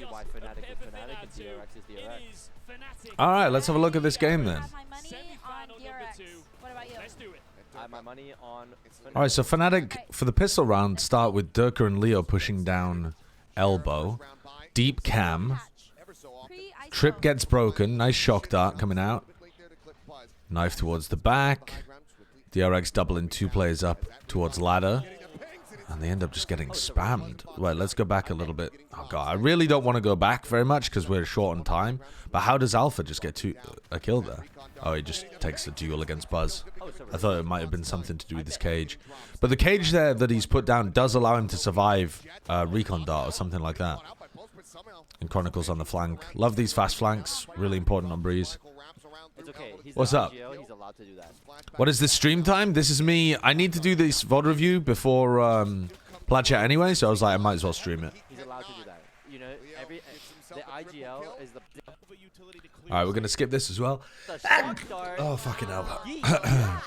why Fnatic is Fnatic and DRX is DRX. All right, let's have a look at this game then. I have my money on DRX. What about you? I have my money on Fnatic. All right, so Fnatic for the pistol round start with Durka and Leo pushing down elbow. Deep cam. Trip gets broken. Nice shock dart coming out. Knife towards the back. DRX doubling 2 players up towards ladder. And they end up just getting spammed. Wait, let's go back a little bit. Oh, God. I really don't want to go back very much because we're short on time. But how does Alpha just get a kill there? Oh, he just takes a duel against Buzz. I thought it might have been something to do with his cage. But the cage there that he's put down does allow him to survive Recon Dart or something like that. And Chronicles on the flank. Love these fast flanks. Really important on Breeze. It's okay. What's up? He's allowed to do that. What is this stream time? This is me. I need to do this VOD review before Plat Chat anyway, so I was like, I might as well stream it. He's allowed to do that. You know, the IGL is the... Alright, we're going to skip this as well. Oh, fucking hell. I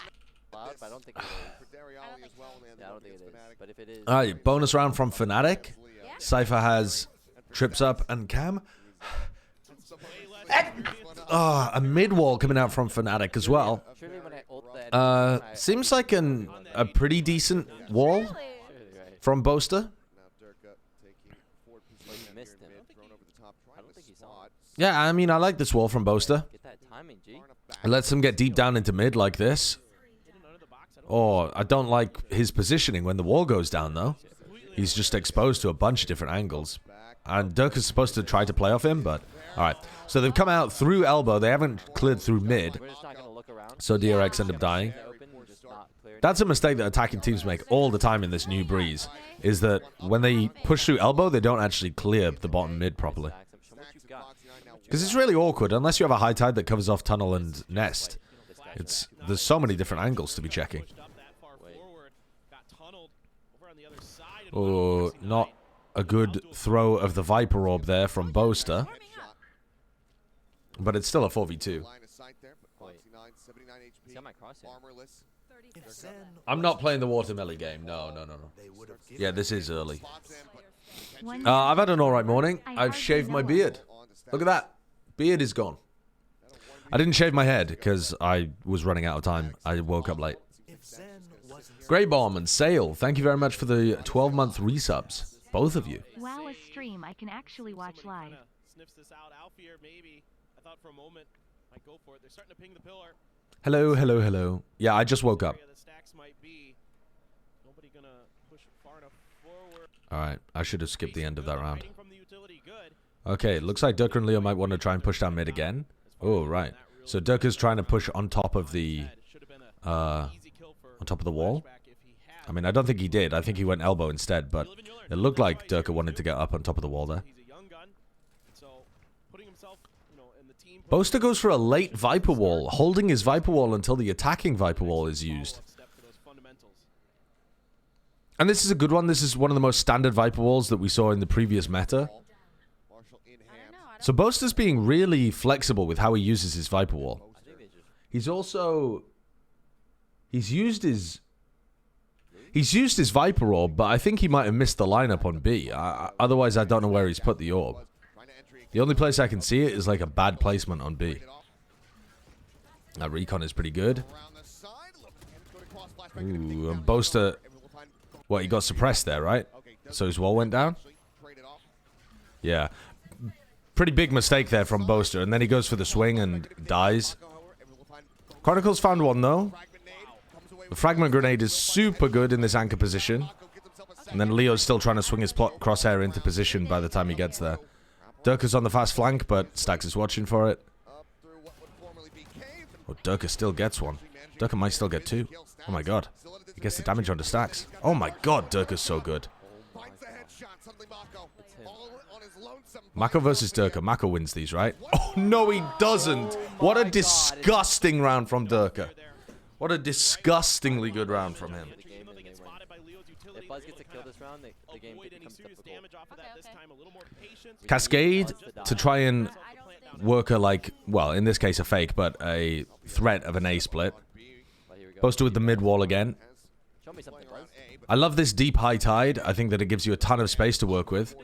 don't think it is. But if it is... Alright, bonus round from Fnatic. Cypher has trips up and cam. A mid wall coming out from Fnatic as well. Seems like a pretty decent wall from Boaster. Yeah, I mean, I like this wall from Boaster. It lets him get deep down into mid like this. Oh, I don't like his positioning when the wall goes down, though. He's just exposed to a bunch of different angles. And Dirk is supposed to try to play off him, but... Alright, so they've come out through elbow. They haven't cleared through mid. So DRX end up dying. That's a mistake that attacking teams make all the time in this new Breeze. Is that when they push through elbow, they don't actually clear the bottom mid properly. Because it's really awkward, unless you have a high tide that covers off tunnel and nest. There's so many different angles to be checking. Oh, not a good throw of the Viper Orb there from Boaster. But it's still a 4v2. I'm not playing the Watermelon game. No. Yeah, this is early. I've had an alright morning. I've shaved my beard. Look at that. Beard is gone. I didn't shave my head because I was running out of time. I woke up late. Grey Bomb and Sail, thank you very much for the 12-month resubs. Both of you. Wow, a stream I can actually watch live. Hello. Yeah, I just woke up. Alright, I should have skipped the end of that round. Okay, looks like Durka and Leo might want to try and push down mid again. Oh, right. So Durka's trying to push on top of the wall. I mean, I don't think he did. I think he went elbow instead, but it looked like Durka wanted to get up on top of the wall there. Boaster goes for a late Viper Wall, holding his Viper Wall until the attacking Viper Wall is used. And this is a good one. This is one of the most standard Viper Walls that we saw in the previous meta. So Boaster's being really flexible with how he uses his Viper Wall. He's used his Viper Orb, but I think he might have missed the lineup on B. Otherwise, I don't know where he's put the orb. The only place I can see it is like a bad placement on B. That recon is pretty good. Ooh, and Boaster... What, he got suppressed there, right? So his wall went down? Yeah. Pretty big mistake there from Boaster. And then he goes for the swing and dies. Chronicles found one, though. The fragment grenade is super good in this anchor position. And then Leo's still trying to swing his crosshair into position by the time he gets there. Durka's on the fast flank, but Stax is watching for it. Oh, Durka still gets one. Durka might still get two. Oh my god. He gets the damage onto Stax. Oh my god, Durka's so good. Mako versus Durka. Mako wins these, right? Oh, no, he doesn't. What a disgusting round from Durka. What a disgustingly good round from him. If Buzz gets a kill this round, the game becomes difficult. Cascade to try and work a, like, well, in this case a fake, but a threat of an A split. Boaster with the mid wall again. I love this deep high tide. I think that it gives you a ton of space to work with.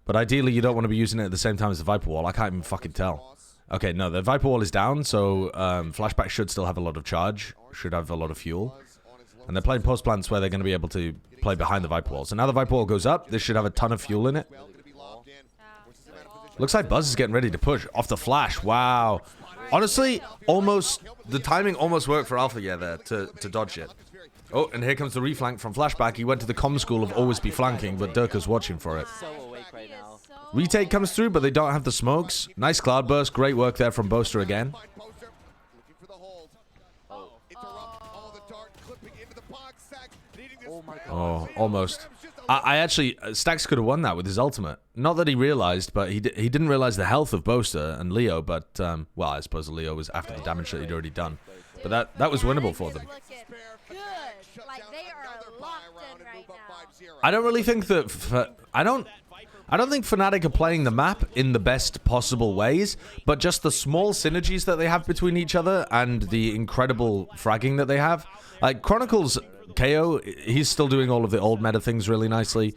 But ideally, you don't want to be using it at the same time as the Viper Wall. I can't even fucking tell. Okay, no, the Viper Wall is down, so Flashback should still have a lot of charge. Should have a lot of fuel. And they're playing post plants where they're going to be able to play behind the Viper Wall. So now the Viper Wall goes up. This should have a ton of fuel in it. Looks like Buzz is getting ready to push off the flash. Wow. Honestly, almost the timing almost worked for Alpha there to dodge it. Oh, and here comes the reflank from Flashback. He went to the comm school of always be flanking, but Durka's watching for it. So awake right now. Retake comes through, but they don't have the smokes. Nice cloudburst. Great work there from Boaster again. Oh, almost. I actually, Stax could have won that with his ultimate. Not that he realized, but he didn't realize the health of Boaster and Leo, but, well, I suppose Leo was after the damage that he'd already done. But that was winnable for them. Like, they are locked in right now. I don't really think that... I don't think Fnatic are playing the map in the best possible ways, but just the small synergies that they have between each other and the incredible fragging that they have. Like, Chronicles... KO, he's still doing all of the old meta things really nicely.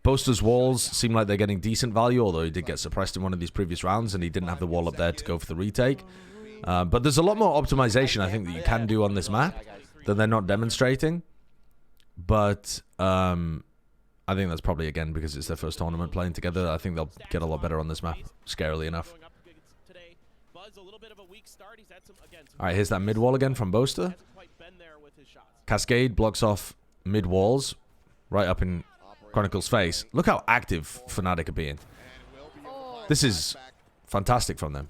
Boaster's walls seem like they're getting decent value, although he did get suppressed in one of these previous rounds, and he didn't have the wall up there to go for the retake. But there's a lot more optimization, I think, that you can do on this map that they're not demonstrating. But I think that's probably, again, because it's their first tournament playing together. I think they'll get a lot better on this map, scarily enough. Alright, here's that mid wall again from Boaster. Cascade blocks off mid walls, right up in Chronicle's face. Look how active Fnatic are being. This is fantastic from them.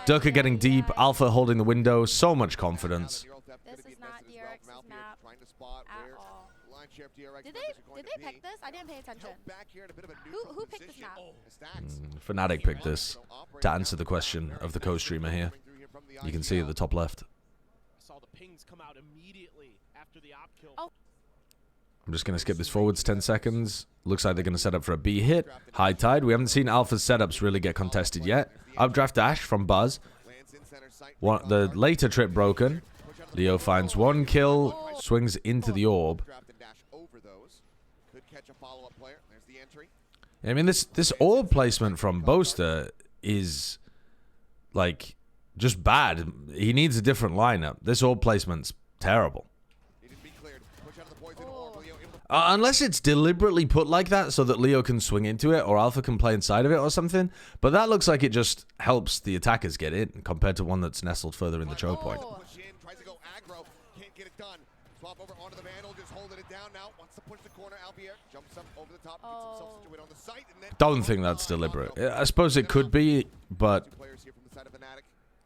Durka getting deep, Alpha holding the window, so much confidence. This is not DRX's map at all. Did they pick this? I didn't pay attention. Who picked this map? Fnatic picked this to answer the question of the co-streamer here. You can see at the top left. Oh. I'm just going to skip this forwards 10 seconds. Looks like they're going to set up for a B hit. High Tide. We haven't seen Alpha's setups really get contested yet. Updraft dash from Buzz. The later trip broken. Leo finds one kill. Swings into the orb. I mean, this orb placement from Boaster is, like, just bad. He needs a different lineup. This orb placement's terrible. Unless it's deliberately put like that so that Leo can swing into it or Alpha can play inside of it or something. But that looks like it just helps the attackers get in compared to one that's nestled further in the choke point. Don't think that's deliberate. I suppose it could be, but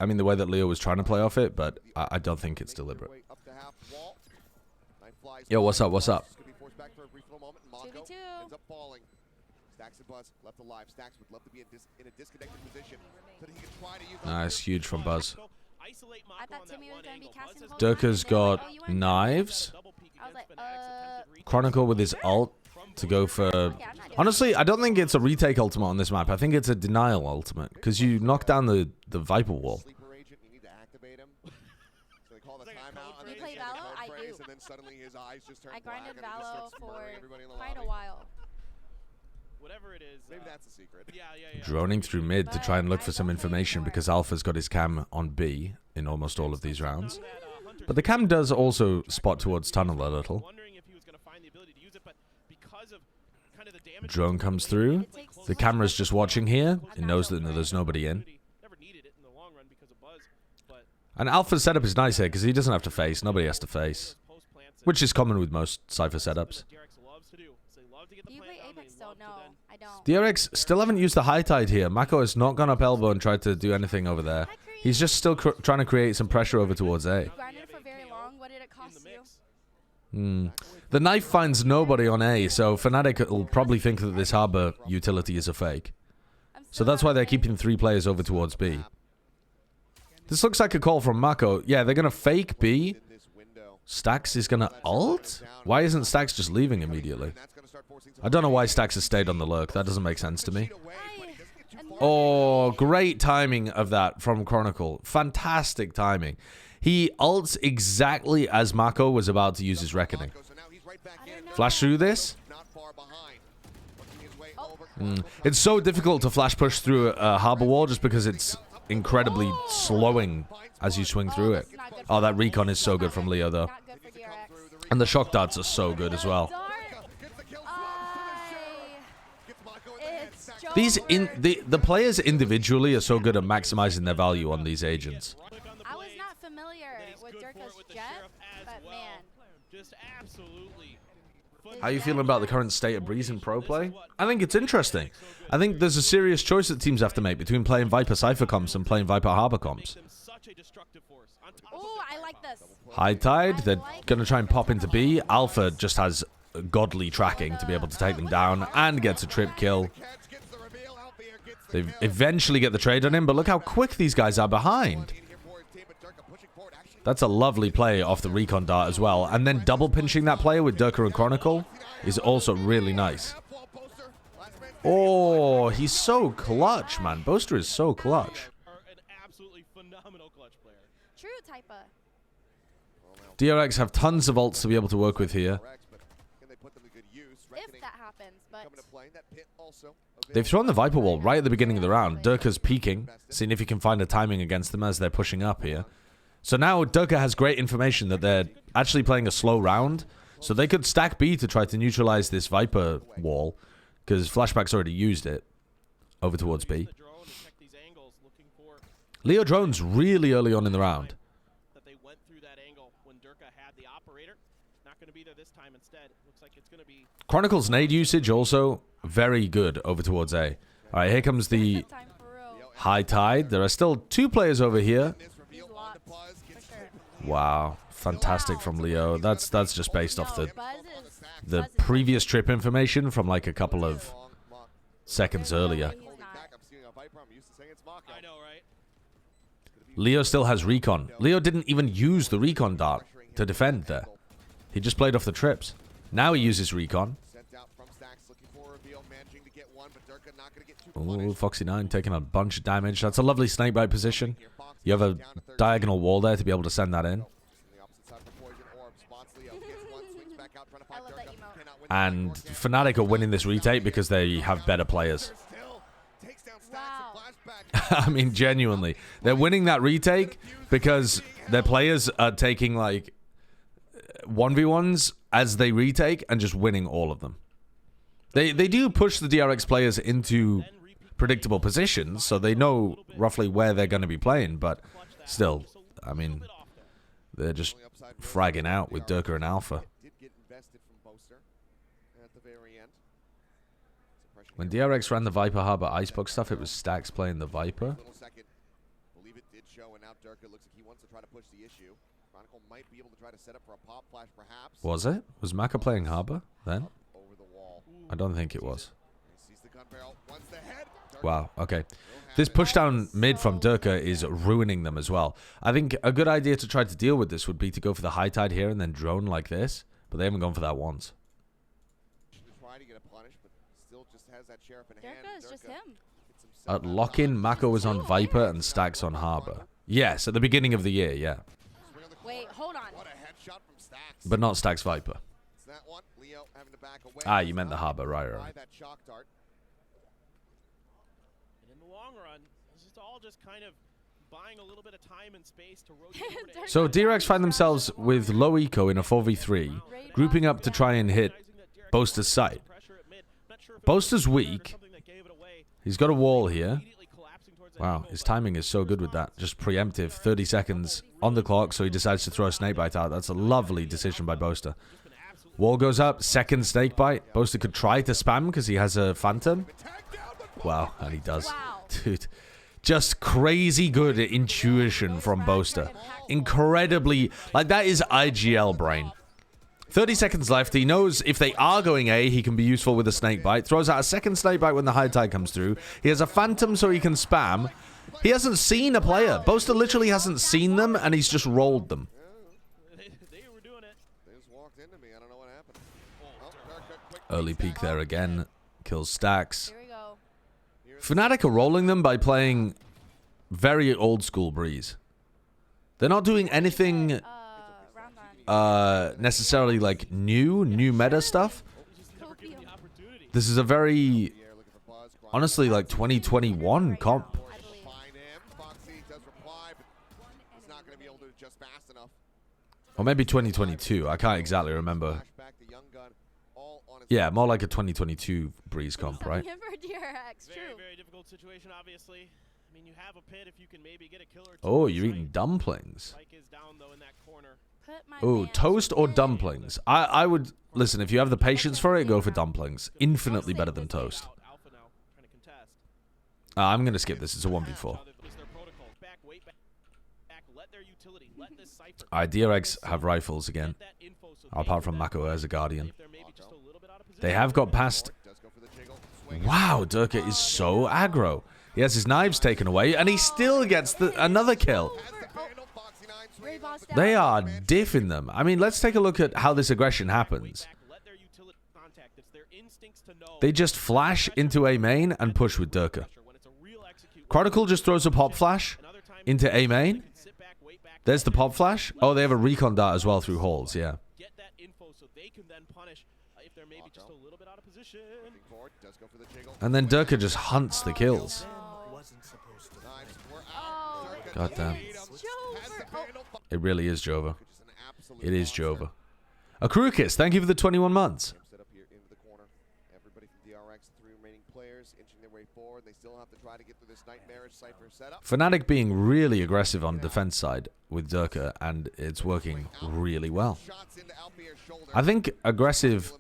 I mean the way that Leo was trying to play off it, but I don't think it's deliberate. Yo, what's up? What's up? 2v2. Nice, huge from Buzz. I thought Timmy was gonna be casting. Durka's got knives. I was like, Chronicle with his ult to go for... Honestly, I don't think it's a retake ultimate on this map. I think it's a denial ultimate because you knock down the Viper wall. You play Valo? I do. I grinded Valo for quite a while. Whatever it is. Maybe that's a secret. Yeah. Droning through mid to try and look for some information because Alpha's got his cam on B in almost all of these rounds. But the cam does also spot towards tunnel a little. Drone comes through. The camera's just watching here. It knows that there's nobody in. And Alpha's setup is nice here because he doesn't have to face. Nobody has to face. Which is common with most Cypher setups. Do you play Apex still? No, I don't. DRX still haven't used the high tide here. Mako has not gone up elbow and tried to do anything over there. He's just still trying to create some pressure over towards A. You grinded for very long. What did it cost you? The knife finds nobody on A, so Fnatic will probably think that this harbor utility is a fake. So that's why they're keeping 3 players over towards B. This looks like a call from Mako. Yeah, they're going to fake B. Stax is going to ult? Why isn't Stax just leaving immediately? I don't know why Stax has stayed on the lurk. That doesn't make sense to me. Oh, great timing of that from Chronicle. Fantastic timing. He ults exactly as Mako was about to use his Reckoning. Flash through this. It's so difficult to flash push through a harbor wall just because it's incredibly slowing as you swing through it. Oh, that recon is so good from Leo, though. Not good for DRX. And the shock darts are so good as well. These the players individually are so good at maximizing their value on these agents. I was not familiar with Durka's jet, but man. Just absolutely. How are you feeling about the current state of Breeze in pro play? I think it's interesting. I think there's a serious choice that teams have to make between playing Viper Cypher comps and playing Viper Harbor comps. Oh, I like this. High Tide, they're going to try and pop into B. Alpha just has godly tracking to be able to take them down and gets a trip kill. They eventually get the trade on him, but look how quick these guys are behind. That's a lovely play off the recon dart as well. And then double pinching that player with Durka and Chronicle is also really nice. Oh, he's so clutch, man. Boaster is so clutch. True, Typa. DRX have tons of ults to be able to work with here. If that happens, but They've thrown the Viper Wall right at the beginning of the round. Durka's peeking, seeing if he can find a timing against them as they're pushing up here. So now Durka has great information that they're actually playing a slow round. So they could stack B to try to neutralize this Viper Wall, because Flashback's already used it over towards B. Leo drones really early on in the round. Chronicle's nade usage also very good over towards A. All right, here comes the time for real. High Tide. There are still 2 players over here. He's locked, for sure. Wow, fantastic from Leo. That's just based off Yo, the Buzz is previous trip information from like a couple of seconds earlier. He's not. I know, right? Leo still has recon. Leo didn't even use the recon dart to defend there. He just played off the trips. Now he uses recon. Ooh, Foxy9 taking a bunch of damage. That's a lovely snakebite position. You have a diagonal wall there to be able to send that in. I love that emote. And Fnatic are winning this retake because they have better players. Wow. I mean, genuinely. They're winning that retake because their players are taking, like, 1v1s as they retake and just winning all of them. They do push the DRX players into predictable positions, so they know roughly where they're going to be playing, but still, I mean, they're just fragging out with Durka and Alpha. When DRX ran the Viper Harbor Icebox stuff, it was Stax playing the Viper. Was it? Was Maka playing Harbor then? I don't think it was. Wow, okay. This pushdown mid from Durka is ruining them as well. I think a good idea to try to deal with this would be to go for the High Tide here and then drone like this, but they haven't gone for that once. Durka is just him. At lock-in, Mako was on Viper and Stax on Harbor. Yes, at the beginning of the year, yeah. Wait, hold on. But not Stax Viper. Ah, you meant the Harbor, right. And in the long run, this is all just kind of buying a little bit of time and space to rotate over to So DRX find themselves with low eco in a 4v3, grouping up to try and hit Boaster's site. Boaster's weak. He's got a wall here. Wow, his timing is so good with that. Just preemptive, 30 seconds on the clock, so he decides to throw a snakebite out. That's a lovely decision by Boaster. Wall goes up, second snakebite. Boaster could try to spam because he has a phantom. Wow, and he does. Wow. Dude, just crazy good intuition from Boaster. Incredibly, like that is IGL brain. 30 seconds left. He knows if they are going A, he can be useful with a snakebite. Throws out a second snakebite when the High Tide comes through. He has a phantom so he can spam. He hasn't seen a player. Boaster literally hasn't seen them, and he's just rolled them. They were doing it. Early peek there again. Kills Stax. Here we go. Fnatic are rolling them by playing very old school Breeze. They're not doing anything Round on. necessarily like new meta stuff. Copium. This is a very, honestly, like 2021 comp. I believe. Or maybe 2022. I can't exactly remember. Yeah, more like a 2022 Breeze comp, right? Him for DRX, Very, true. very difficult situation, obviously. I mean, you have a pit if you can maybe get a kill or two. Oh, on you're site. eating dumplings. Mike is down though in that corner. Put my Oh, man toast or in. dumplings? I would, listen, if you have the patience for it, go for dumplings. Infinitely better than toast. Out, Alpha now trying to contest. I'm going to skip this. It's a 1v4. Is their protocol. Back, wait back. Let their utility. Let this cipher. Alright, DRX have rifles again. Get that info so Apart they from can Mako as a guardian. if they're maybe just a little bit out of position. They have got past... Wow, Durka is so aggro. He has his knives taken away, and he still gets another kill. Ray Boss down. They are diffing them. I mean, let's take a look at how this aggression happens. Let their utility contact. It's their instincts to know. They just flash into A main and push with Durka. When it's a real execute. Chronicle just throws a pop flash into A main. Sit back, wait back. There's the pop flash. Oh, they have a recon dart as well through halls, yeah. Get that info so they can then punish if they're maybe just a little bit out of position. And then Durka just hunts the kills. God damn. It really is Jova. It is Jova. Akrukis, thank you for the 21 months. Set up here into the corner. Everybody from DRX, the 3 remaining players inching their way forward. They still have to try to get through this nightmarish Cypher setup. Fnatic being really aggressive on the defense side with Durka, and it's working really well. Shots into Alfier's shoulder. I think aggressive,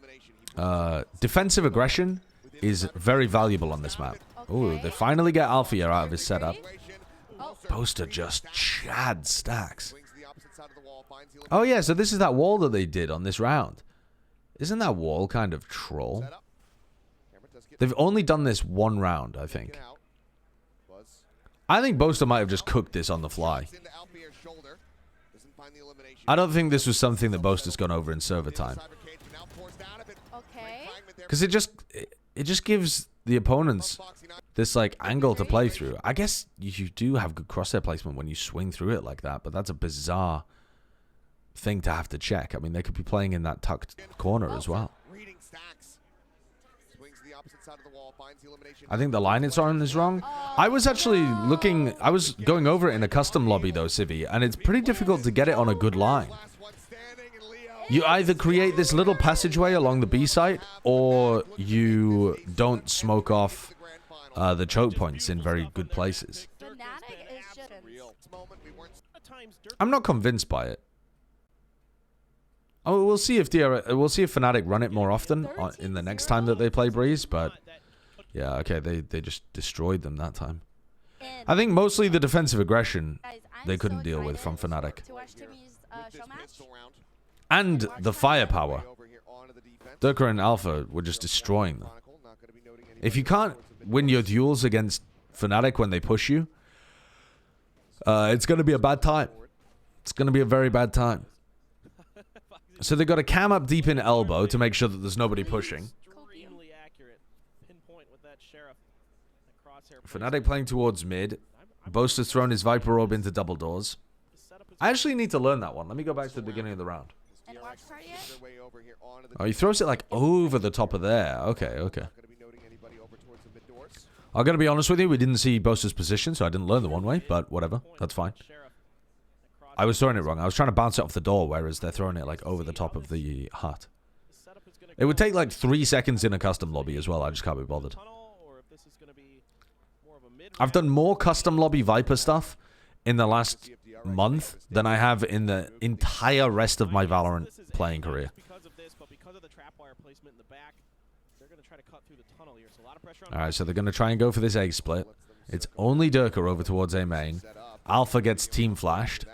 defensive aggression is very valuable on this map. Oh, they finally get Alfier out of his setup. Poster just chad stacks. Swings to the opposite side of the wall, finds the Oh yeah, so this is that wall that they did on this round. Isn't that wall kind of troll? setup. Camera does get They've only done this one round, I think. out. Buzz I think Boaster might have just cooked this on the fly. into Alfier's shoulder. Doesn't find the elimination. I don't think this was something that Boaster's gone over in server time. Cyber cage, but now pours down a bit. Okay. Fragment there. Because it just gives the opponents Foxy Knight. this like angle to play through. I guess you do have good crosshair placement when you swing through it like that, but that's a bizarre thing to have to check. I mean, they could be playing in that tucked corner as well. Reading stacks. Swings to the opposite side of the wall, finds the elimination. I think the line it's on is wrong. I was actually looking, I was going over it in a custom lobby though, Civi, and it's pretty difficult to get it on a good line. Last one standing, and Leo. You either create this little passageway along the B site, or you don't smoke off the choke points in very good places. Fnatic is just. Real moment, we weren't I'm not convinced by it. Oh, we'll see if Fnatic run it more often in the next time that they play Breeze, but yeah, okay, they just destroyed them that time. I think mostly the defensive aggression Guys, I'm they so couldn't deal with from excited Fnatic. to watch Timmy's show match. pistol round. And the firepower. Over here onto the defense. Durka and Alpha were just destroying them. Chronicle, not gonna be noting any If you can't win your duels against Fnatic when they push you, it's going to be a bad time. It's going to be a very bad time. So they got to cam up deep in elbow to make sure that there's nobody pushing. Extremely accurate pinpoint with that sheriff. That crosshair Fnatic playing towards mid. Boaster's thrown his Viper Orb into double doors. I actually need to learn that one. Let me go back to the beginning of the round. And watch party yet? their way over here onto the Oh, he throws it like over the top of there. Okay, okay. not gonna be noting anybody over towards the mid doors. I'm going to be honest with you. We didn't see Boaster's position, so I didn't learn the one way, but whatever. That's fine. I was throwing it wrong. I was trying to bounce it off the door, whereas they're throwing it like over the top of the hut. It would take like 3 seconds in a custom lobby as well. I just can't be bothered. I've done more custom lobby Viper stuff in the last month than I have in the entire rest of my Valorant playing career. Because of this, but because of the trapwire placement in the back, they're going to try to cut through the tunnel here. So a lot of pressure on. Alright, so they're going to try and go for this A split. It's only Durka over towards A main. Alpha gets team flashed.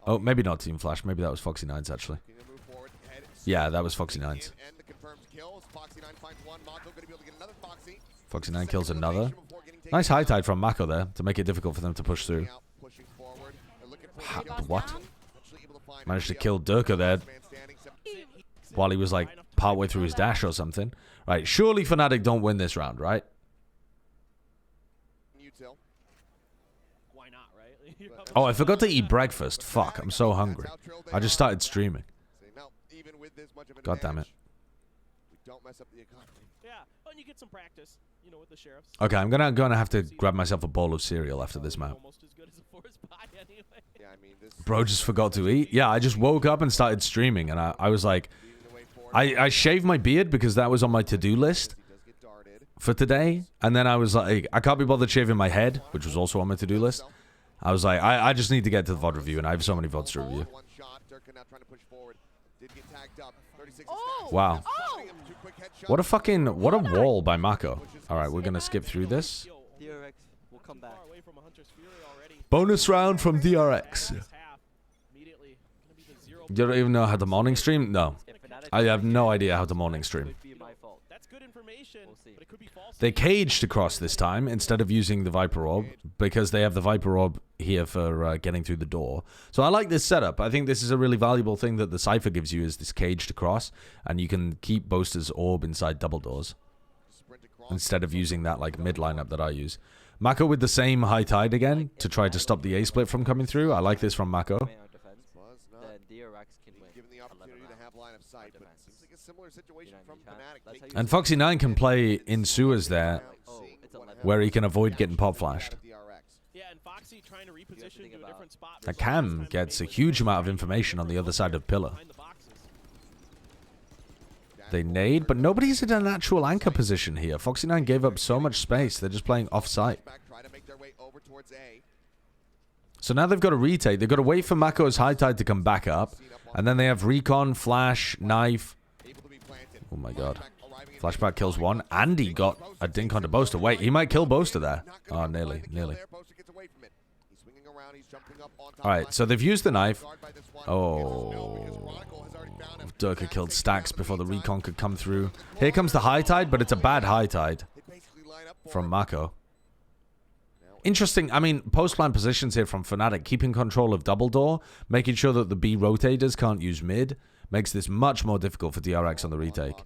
Oh, maybe not team flashed. Maybe that was Foxy Nines actually. Move forward, head, Yeah, that was Foxy Nines. and the confirmed kills. Foxy 9 finds one. Mako gonna be able to get another Foxy. Foxy 9 kills another. Nice high tide from Mako there to make it difficult for them to push through. Pushing forward. They're looking for Ha, the kills. what? Actually able to find Managed to Leo. kill Durka there Man standing, while he was like partway through his dash or something. Right, surely Fnatic don't win this round, right? Util. Why not, right? Oh, I forgot to eat breakfast. Fuck, I'm so hungry. I just started streaming. Say, no, even with this much of an God damn it. advantage, we don't mess up the economy. Yeah. and you get some practice, you know, with the sheriffs. Okay, I'm gonna have to grab myself a bowl of cereal after this map. Almost as good as a forest pie anyway. Yeah, I mean, this Bro just forgot to eat. Yeah, I just woke up and started streaming, and I was like, I shaved my beard because that was on my to-do list for today, and then I was like, I can't be bothered shaving my head, which was also on my to-do list. I was like, I just need to get to the VOD review, and I have so many VODs to review. Wow. Oh! What a wall by Mako. Alright, we're gonna skip through this. DRX will come back. Far away from a Hunter's Fury already. Bonus round from DRX. This half, immediately gonna be the 0. You don't even know how to morning stream? No. If Fnatic I have no idea how to morning stream. could be my fault. That's good information, We'll see. but it could be false. They caged across this time instead of using the Viper Orb because they have the Viper Orb here for getting through the door. So I like this setup. I think this is a really valuable thing that the Cypher gives you is this caged across, and you can keep Boaster's Orb inside double doors instead of using that like mid lineup that I use. Mako with the same high tide again to try to stop the A-split from coming through. I like this from Mako. Main out defense, then DRX can win. Given the opportunity to have line of sight, but it seems like a similar situation from Fnatic. That's how you And Foxy9 can play in sewers there Oh, it's 11. where he can avoid getting pop flashed. Yeah, and Foxy trying to reposition to a different spot. Now Cam gets a huge amount of information on the other side of Pillar. Behind the boxes. They nade, but nobody's in a natural anchor position here. Foxy9 gave up so much space. They're just playing off-site. So now they've got to retake. They've got to wait for Mako's high tide to come back up. And then they have Recon, Flash, Knife. Oh my god. Flashback kills one. Andy got a dink onto Boaster. Wait, he might kill Boaster there. Oh, nearly, nearly. Alright, so they've used the knife. Oh. Durka killed Stacks before the Recon could come through. Here comes the high tide, but it's a bad high tide from Mako. Interesting, I mean, post-plan positions here from Fnatic, keeping control of double door, making sure that the B rotators can't use mid, makes this much more difficult for DRX on the retake.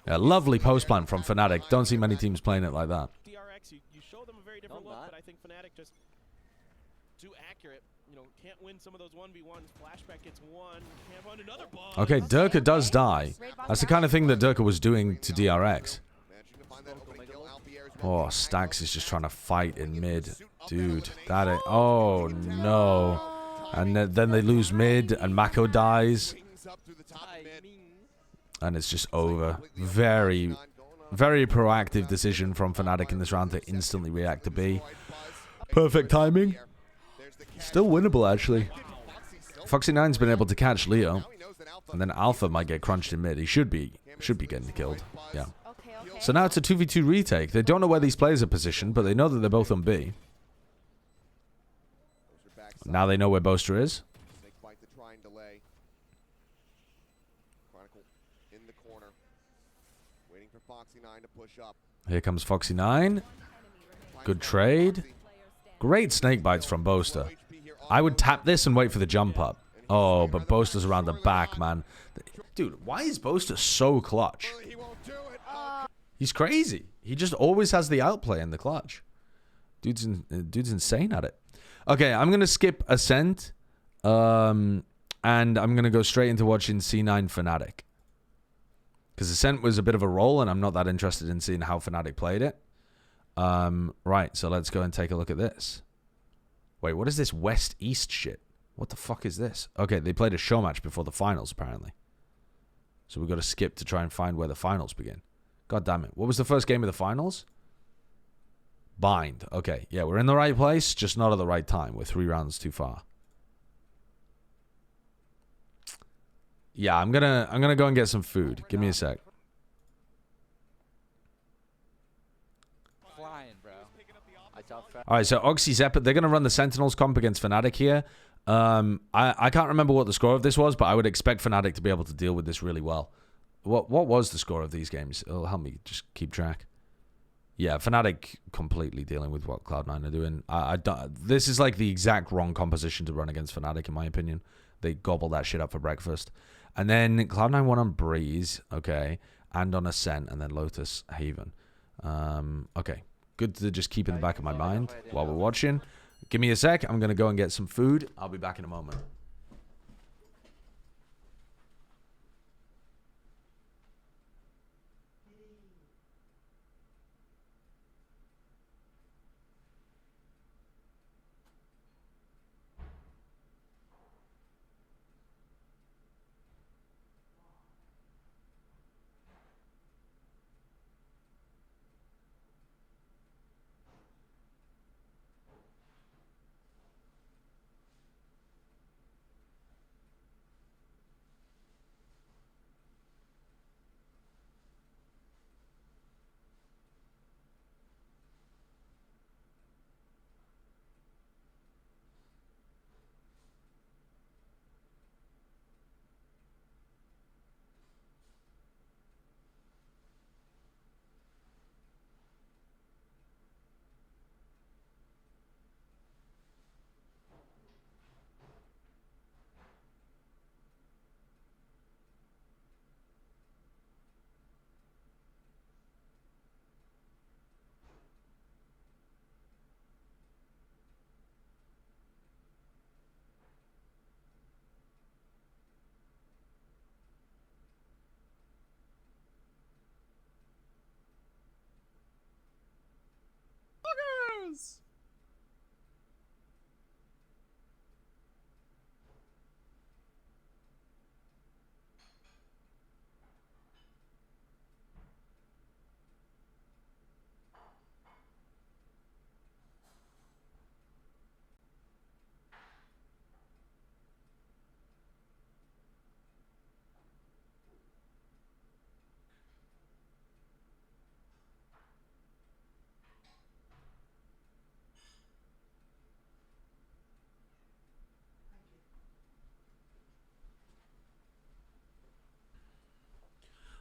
A lovely post-plan from Fnatic. Don't see many teams playing it like that. DRX, you show them a very different look, but I think Fnatic just too accurate. You know, can't win some of those 1v1s. Flashback gets one, can't run another ball. Okay, Durka does die. That's the kind of thing that Durka was doing to DRX. Oh, Stacks is just trying to fight in mid. Dude, that ain't... Oh, no. And then they lose mid, and Mako dies. And it's just over. Very, very proactive decision from Fnatic in this round to instantly react to B. Perfect timing. Still winnable, actually. Foxy9's been able to catch Leo. And then Alpha might get crunched in mid. He should be getting killed. Yeah. So now it's a 2v2 retake. They don't know where these players are positioned, but they know that they're both on B. Now they know where Boaster is. Here comes Foxy9. Good trade. Great snake bites from Boaster. I would tap this and wait for the jump up. Oh, but Boaster's around the back, man. Dude, why is Boaster so clutch? He's crazy. He just always has the outplay in the clutch. Dude's insane at it. Okay, I'm going to skip Ascent. And I'm going to go straight into watching C9 Fnatic. Because Ascent was a bit of a roll, and I'm not that interested in seeing how Fnatic played it. Right, so let's go and take a look at this. Wait, what is this West-East shit? What the fuck is this? Okay, they played a show match before the finals, apparently. So we've got to skip to try and find where the finals begin. God damn it. What was the first game of the finals? Bind. Okay, yeah, we're in the right place, just not at the right time. We're 3 rounds too far. Yeah, I'm gonna go and get some food. Give me a sec. Flying, bro. All right, so Oxy Zeppet, they're gonna run the Sentinels comp against Fnatic here. I can't remember what the score of this was, but I would expect Fnatic to be able to deal with this really well. What was the score of these games? It'll help me just keep track. Yeah, Fnatic completely dealing with what Cloud9 are doing. This is like the exact wrong composition to run against Fnatic, in my opinion. They gobble that shit up for breakfast. And then Cloud9 won on Breeze, okay, and on Ascent, and then Lotus Haven. Okay, good to just keep in the back of my mind while we're watching. Give me a sec. I'm going to go and get some food. I'll be back in a moment.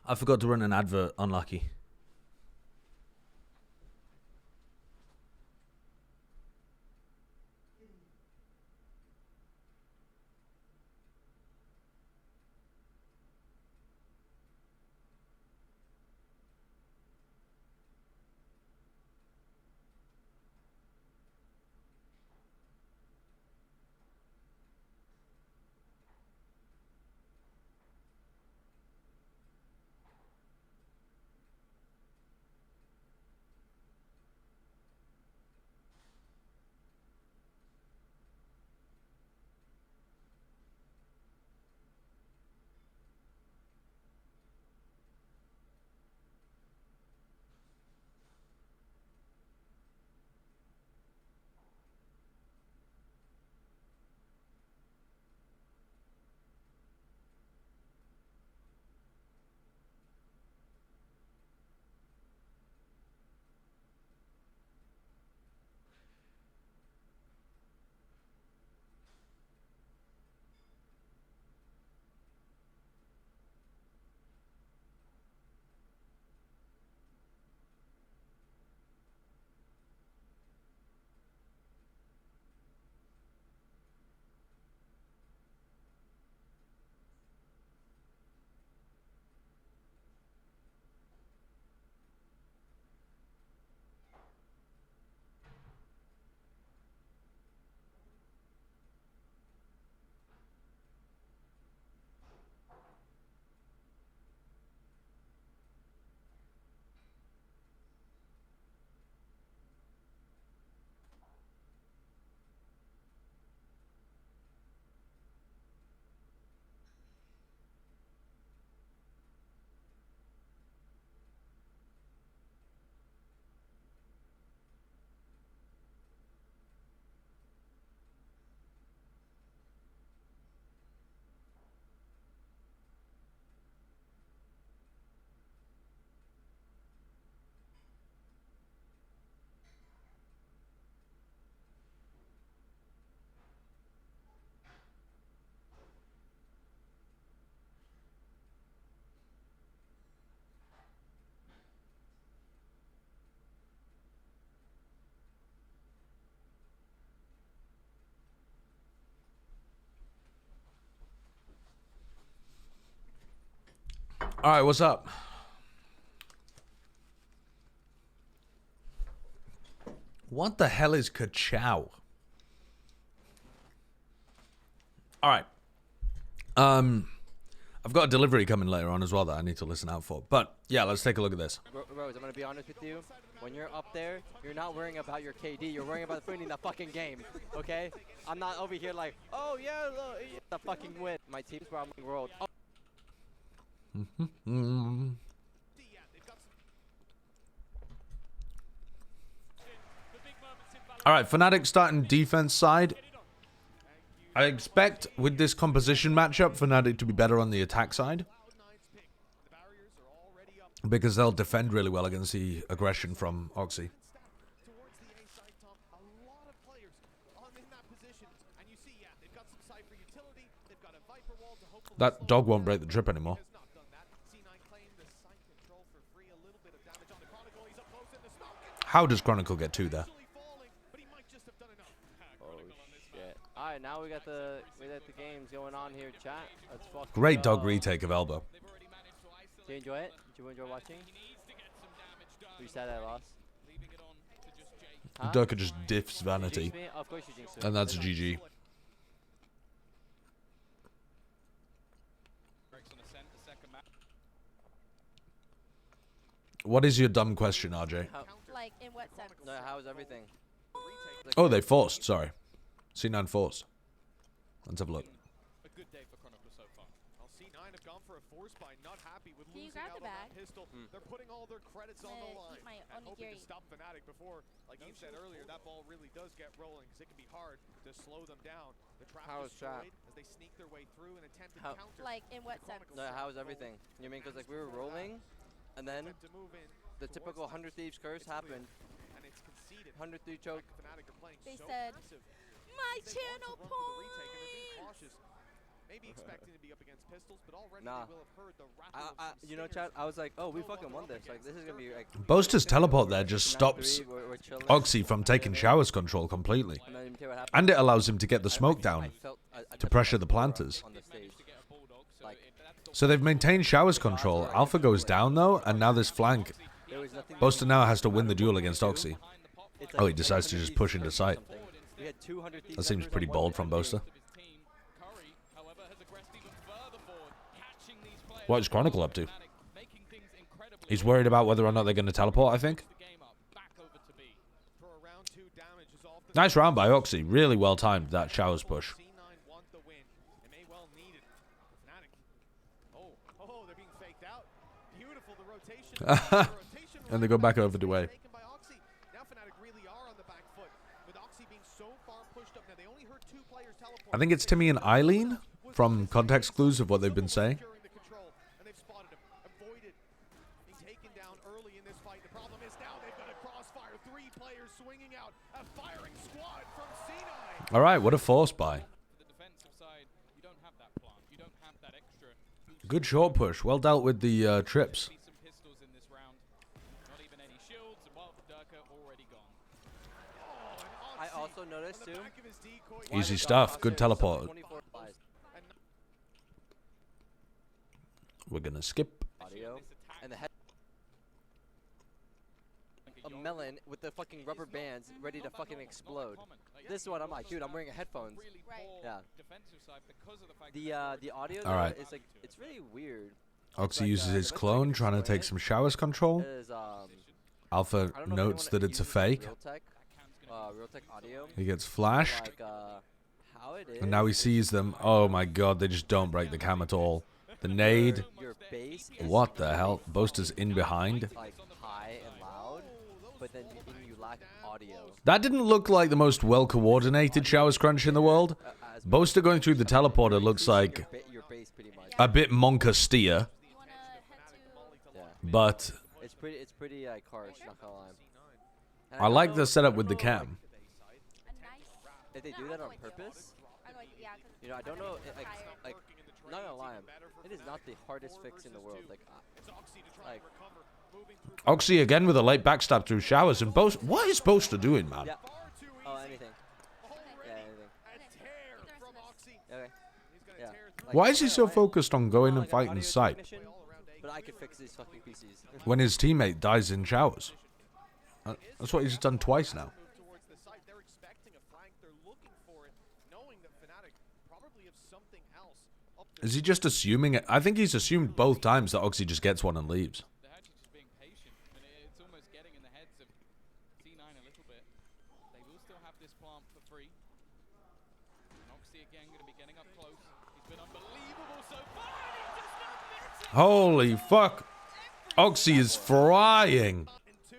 I forgot to run an advert. Unlucky. All right, what's up? What the hell is ka-chow? All right. I've got a delivery coming later on as well that I need to listen out for. But yeah, let's take a look at this. Rose, I'm gonna be honest with you. When you're up there, you're not worrying about your KD. You're worrying about winning the fucking game. Okay? I'm not over here like, oh yeah, look, yeah, the fucking win. My team's from the world. Oh. All right, Fnatic starting defense side. I expect with this composition matchup, Fnatic to be better on the attack side, because they'll defend really well against the aggression from Oxy. That dog won't break the trip anymore. How does Chronicle get 2 there? Alright, now we got the games going on here, chat. Let's fucking Great go. dog retake of elbow. Did you enjoy it? Did you enjoy watching? You said I lost. Huh? Durka just diffs Vanity. Of course you jinxed And that's a GG. What is your dumb question, RJ? Like, in what sense? No, how's everything? Oh, they forced. Sorry. C9 forced. Let's have a look. A good day for Chronicle so far. Well, C9 have gone for a force by not happy with Can you losing grab out the on bag? that pistol. They're putting all their credits on the line and hoping to stop Fnatic before, like you said earlier, that ball really does get rolling because it can be hard to slow them down. The trap is destroyed as they sneak their way through an attempted counter. Like, in what sense? No, how's everything? You mean because like we were rolling, and then the typical 100 Thieves curse happened. And it's conceded. 100 Thieves choke. Fnatic are playing They so said, aggressive. my channel point! maybe expecting to be up against pistols, but already Nah. they will have heard the rattle of some You know, stickers. chat, I was like, oh, we fucking won this. Like, this is gonna be like. Boaster's teleport there just Night stops 3, we're chilling. Oxy from taking showers control completely. And then you tell what happened? And it allows him to get the smoke I down felt to pressure the planters. on the stage. Like, So they've maintained showers control. Alpha goes down though, and now this flank. there was nothing. Boaster now has to win the duel against Oxy. It's Oh, he decides to just push into sight. We had 200 That seems pretty bold from Boaster. What is Chronicle up to? He's worried about whether or not they're going to teleport, I think. For a round 2 damage is off the Nice round by Oxy. Really well timed, that showers push. C9 want the win. They may well need it. Fnatic. Oh, they're being faked out. Beautiful, the rotation. And they go back over the way. Taken by Oxy. Now Fnatic really are on the back foot. With Oxy being so far pushed up. Now they only heard 2 players teleport. I think it's Timmy and Eileen from context clues of what they've been saying. Securing the control, and they've spotted him. Avoided being taken down early in this fight. The problem is now they've got a crossfire. 3 players swinging out. A firing squad from C9. All right, what a force buy. For the defensive side, you don't have that plant. You don't have that extra boost. Good short push. Well dealt with the trips. Maybe some pistols in this round. Not even any shields, and well, Durka already gone. I also noticed too. Back of his decoy. Easy stuff. Good teleport. 24 buys. We're going to skip. Audio and the head. A melon with the fucking rubber bands ready to fucking explode. This is what I'm like, dude. I'm wearing headphones. Right. Yeah. Defensive side because of the fact The audio All right. though, is like it's really weird. Oxy Like, uses it his looks like clone, it's trying to take spraying. some showers control. It is Alpha I don't know if notes anyone that it's a uses fake. Realtek audio. He gets flashed. Like how it is. And now he sees them. Oh my god, they just don't break the cam at all. The nade. Your bass is What the hell? Boaster's in behind. like high and loud, but then you lack audio. That didn't look like the most well-coordinated showers crunch in the world. As Boaster going through the teleporter looks like your bass pretty much. a bit Monka steer, You wanna head to? Yeah. but It's pretty like harsh, not gonna lie. And I like don't the know- setup I with the don't know, like, cam. A nice. if they do No, that I'll on go with purpose, I'll go with, yeah, 'cause you know, I don't know. It, like, tired. not gonna lie, it is not the hardest fix in the world. Like, like Oxy again with a late backstab through showers. And Boaster, what is Boaster doing, man? yeah. Oh, anything. Yeah, anything. Okay. Yeah. Like, Why is he so I- focused on going I'm and like an fighting audio sight technician, but I could fix these fucking PCs. when his teammate dies in showers? That's what he's done twice now. Towards the site, they're expecting a flank. They're looking for it, knowing that Fnatic probably have something else up their Is he just assuming it? I think he's assumed both times that Oxy just gets one and leaves. they're actually just being patient. And it's almost getting in the heads of C9 a little bit. They will still have this plant for free. And Oxy again going to be getting up close. He's been unbelievable so far. And he does not miss it. Holy fuck. Oxy is frying. in 2.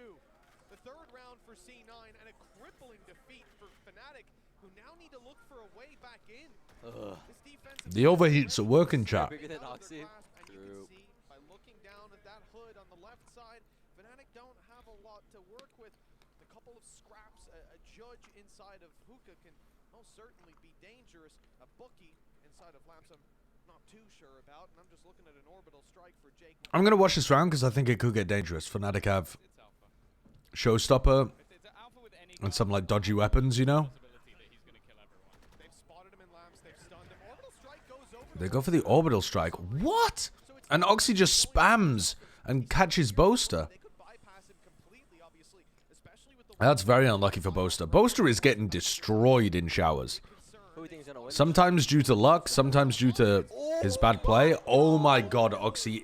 The third round for C9 and a crippling defeat for Fnatic, who now need to look for a way back in. Ugh. This defensive The overheats are working, chat. Bigger than Oxy. and you True. can see by looking down at that hood on the left side, Fnatic don't have a lot to work with. A couple of scraps, a judge inside of Hookah can most certainly be dangerous. A bookie inside of Lamps, I'm not too sure about, and I'm just looking at an orbital strike for Jake. I'm going to watch this round because I think it could get dangerous. Fnatic have It's Alpha. Showstopper It's Alpha with any and some like dodgy weapons, you know? possibility that he's going to kill everyone. They've spotted him in Lamps, they've stunned him. Orbital strike goes over. They go for the orbital strike. What? And Oxy just spams and catches Boaster. They could bypass him completely, obviously, especially with the That's very unlucky for Boaster. Boaster is getting destroyed in showers. Who do you think is gonna win? Sometimes due to luck, sometimes due to his bad play. Oh my god, Oxy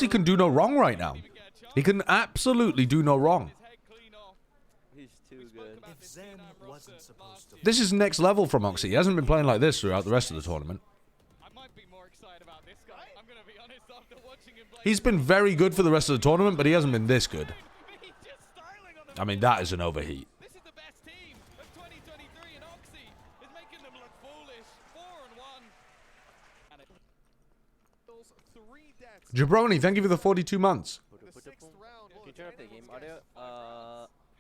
can do no wrong right now. He can absolutely do no wrong. Head clean off. He's too good. If Zen wasn't supposed to. This is next level from Oxy. He hasn't been playing like this throughout the rest of the tournament. I might be more excited about this guy. I'm going to be honest after watching him play. He's been very good for the rest of the tournament, but he hasn't been this good. He's just styling on the I mean, that is an overheat. This is the best team of 2023, and Oxy is making them look foolish. 4-1. And it Bills, 3 deaths. Jabroni, thank you for the 42 months. The 6th round. Can you turn up the game audio?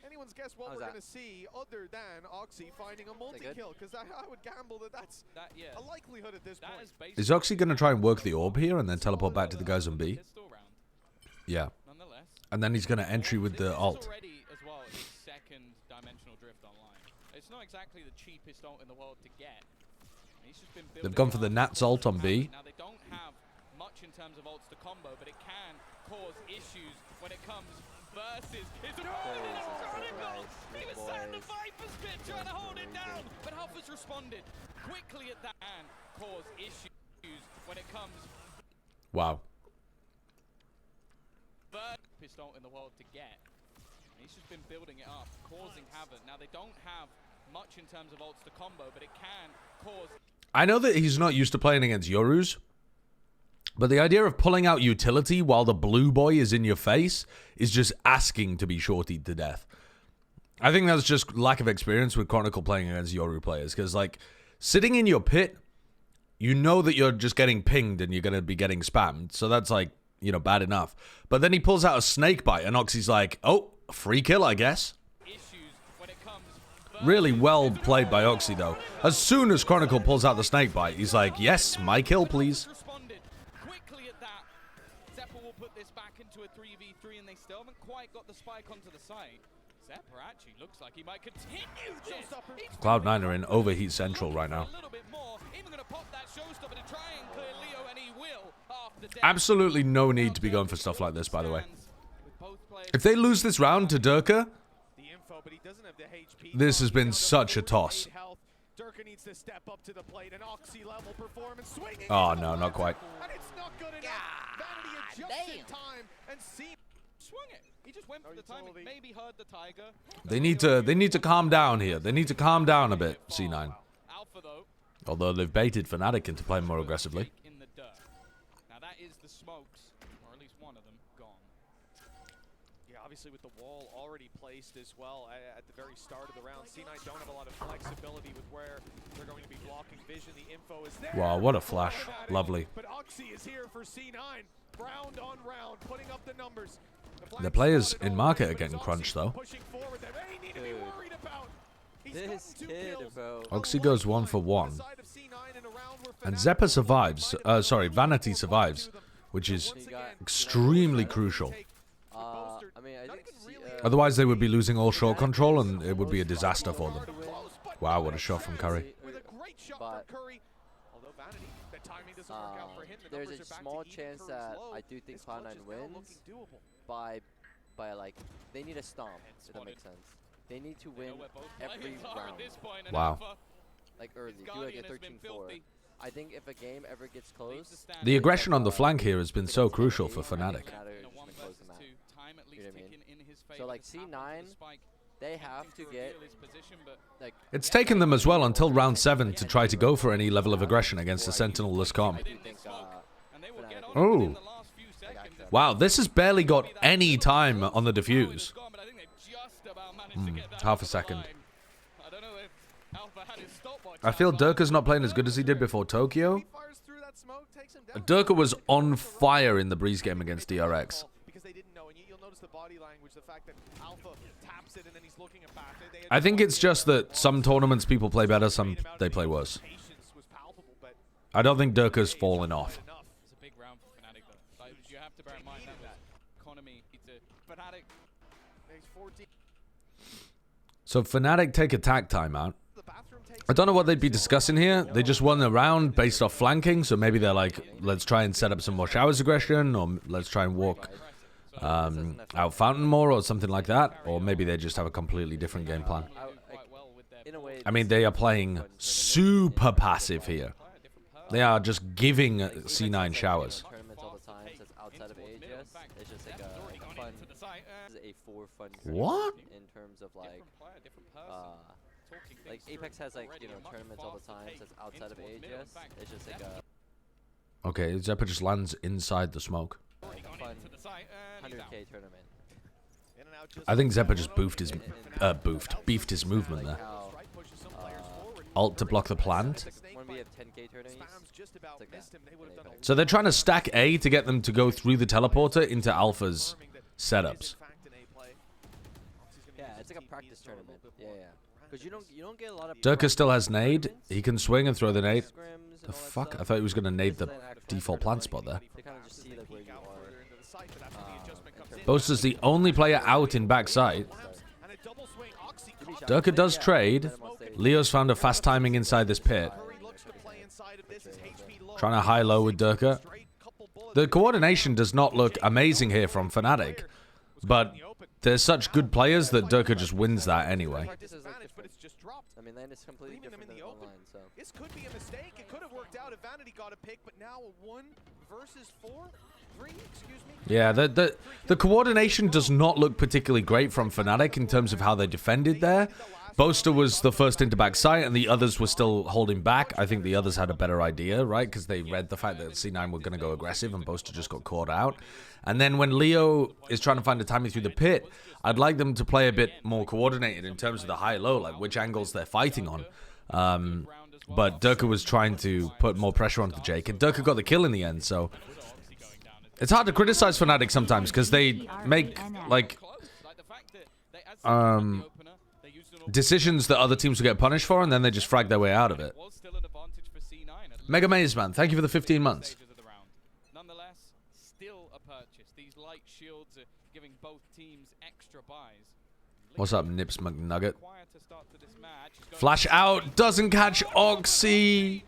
anyone's guess what we're going to see other than Oxy finding a multi-kill, because I would gamble that that's a likelihood at this point. Is Oxy going to try and work the orb here and then teleport back to the guys on B? Yeah. And then he's going to entry with the ult. Second dimensional drift online. It's not exactly the cheapest ult in the world to get. They've gone for the Nats ult on B. Now they don't have much in terms of ults to combo, but it can cause issues when it comes versus. It's a critical. He was sat in the Viper's pit trying to hold it down, but Alpha's responded quickly at that and cause issues when it comes. Wow. Cheapest ult in the world to get. He's just been building it up, causing havoc. Now they don't have much in terms of ults to combo, but it can cause. I know that he's not used to playing against Yorus, but the idea of pulling out utility while the blue boy is in your face is just asking to be shortied to death. I think that's just lack of experience with Chronicle playing against Yoru players, because, like, sitting in your pit, you know that you're just getting pinged and you're going to be getting spammed, so that's, like, you know, bad enough. But then he pulls out a snake bite, and Oxy's like, oh, free kill, I guess. Really well played by Oxy, though. As soon as Chronicle pulls out the snake bite, he's like, yes, my kill, please. Quickly at that. Zephyr will put this back into a 3v3, and they still haven't quite got the spike onto the site. Zephyr actually looks like he might continue this. Cloud9 are in overheat central right now. Absolutely no need to be going for stuff like this, by the way. If they lose this round to Durka, this has been such a toss. Oh, no, not quite. They need to calm down here. They need to calm down a bit, C9. Although they've baited Fnatic into playing more aggressively. Now that is the smokes, or at least one of them, gone. Yeah, obviously with the wall already placed as well at the very start of the round, C9 don't have a lot of flexibility with where they're going to be blocking vision. The info is there. Wow, what a flash. Lovely. But Oxy is here for C9, round on round, putting up the numbers. The players in market are getting crunched, though. This kid, bro. Oxy goes 1 for 1. And Zephyr survives. Sorry, Vanity survives, which is extremely crucial. Otherwise, they would be losing all short control, and it would be a disaster for them. Wow, what a shot from Curry. There's a small chance that I do think Cloud9 wins by like, they need a stomp, if that makes sense. They need to win every round. Wow. Like early, do like a 13-4. I think if a game ever gets close... The aggression on the flank here has been so crucial for Fnatic. You know what I mean? So like C9, they have to get... like. It's taken them as well until round 7 to try to go for any level of aggression against the Sentinel-less comp. Oh. Wow, this has barely got any time on the defuse. Half a second. I feel Durka's not playing as good as he did before Tokyo. Durka was on fire in the Breeze game against DRX. I think it's just that some tournaments people play better, some they play worse. I don't think Durka's fallen off. So Fnatic take attack timeout. I don't know what they'd be discussing here. They just won the round based off flanking, so maybe they're like, let's try and set up some more showers aggression, or let's try and walk out fountain more, or something like that. Or maybe they just have a completely different game plan. I mean, they are playing super passive here. They are just giving C9 showers. What? In terms of like Apex has like, you know, tournaments all the time that's outside of AGS. It's just like a... Okay, Zephyr just lands inside the smoke. Fun 100k tournament. I think Zephyr just beefed his movement there. Alt to block the plant. When we have 10k tournaments, so they're trying to stack A to get them to go through the teleporter into Alpha's setups. Yeah, it's like a practice tournament. Yeah. Because you don't get a lot of. Durka still has nade. He can swing and throw the nade. The fuck? I thought he was gonna nade the default plant spot there. They kind of just see like where you are. Boaster's the only player out in backside. Durka does trade. Leo's found a fast timing inside this pit. Trying to high-low with Durka. The coordination does not look amazing here from Fnatic, but there's such good players that Durka just wins that anyway. I mean, then it's completely different than online, so. This could be a mistake. It could have worked out if Vanity got a pick, but now a 1 versus 4? 3, excuse me. Yeah, the coordination does not look particularly great from Fnatic in terms of how they defended there. Boaster was the first into backside, and the others were still holding back. I think the others had a better idea, right? Because they read the fact that C9 were going to go aggressive, and Boaster just got caught out. And then when Leo is trying to find a timing through the pit, I'd like them to play a bit more coordinated in terms of the high-low, like which angles they're fighting on. But Durka was trying to put more pressure onto Jake, and Durka got the kill in the end, so... It's hard to criticize Fnatic sometimes, because they make, like... decisions that other teams will get punished for, and then they just frag their way out of it. Mega Maze Man, thank you for the 15 months. Nonetheless, still a purchase. These light shields are giving both teams extra buys. What's up, Nips McNugget? Flash out, doesn't catch Oxy.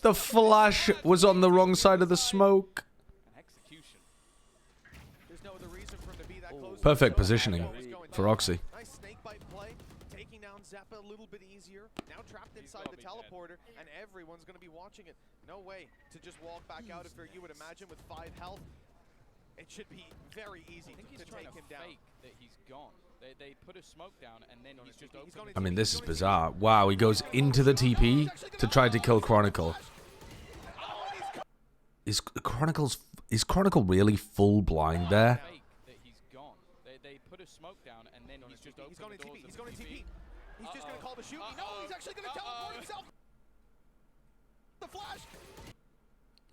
The flash was on the wrong side of the smoke. Perfect positioning for Oxy. Zappa a little bit easier. Now trapped inside the teleporter, and everyone's going to be watching it. No way to just walk back out if you would imagine with 5 health. It should be very easy to take him down. Fake that he's gone. They put a smoke down, and then he's just I mean, this is bizarre. Wow, he goes into the TP to try to kill Chronicle. Is Chronicle really full blind there? They put a smoke down, and then he's just going to TP. He's going to TP. He's just going to call the shoot. No, he's actually going to teleport himself. The flash.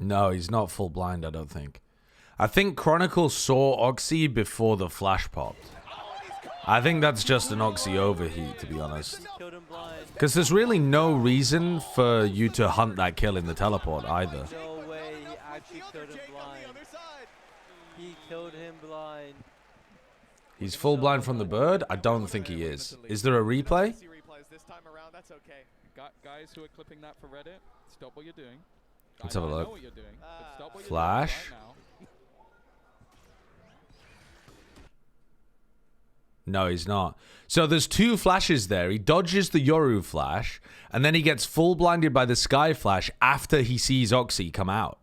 No, he's not full blind, I don't think. I think Chronicle saw Oxy before the flash popped. I think that's just an Oxy overheat, to be honest. Because there's really no reason for you to hunt that kill in the teleport either. No way, he actually killed him blind. He killed him blind. He's full blind from the bird? I don't think he is. Is there a replay? Guys who are clipping that for Reddit, stop what you're doing. Let's have a look. I know what you're doing, but stop what you're Flash. doing right now. No, he's not. So there's 2 flashes there. He dodges the Yoru flash, and then he gets full blinded by the Sky flash after he sees Oxy come out.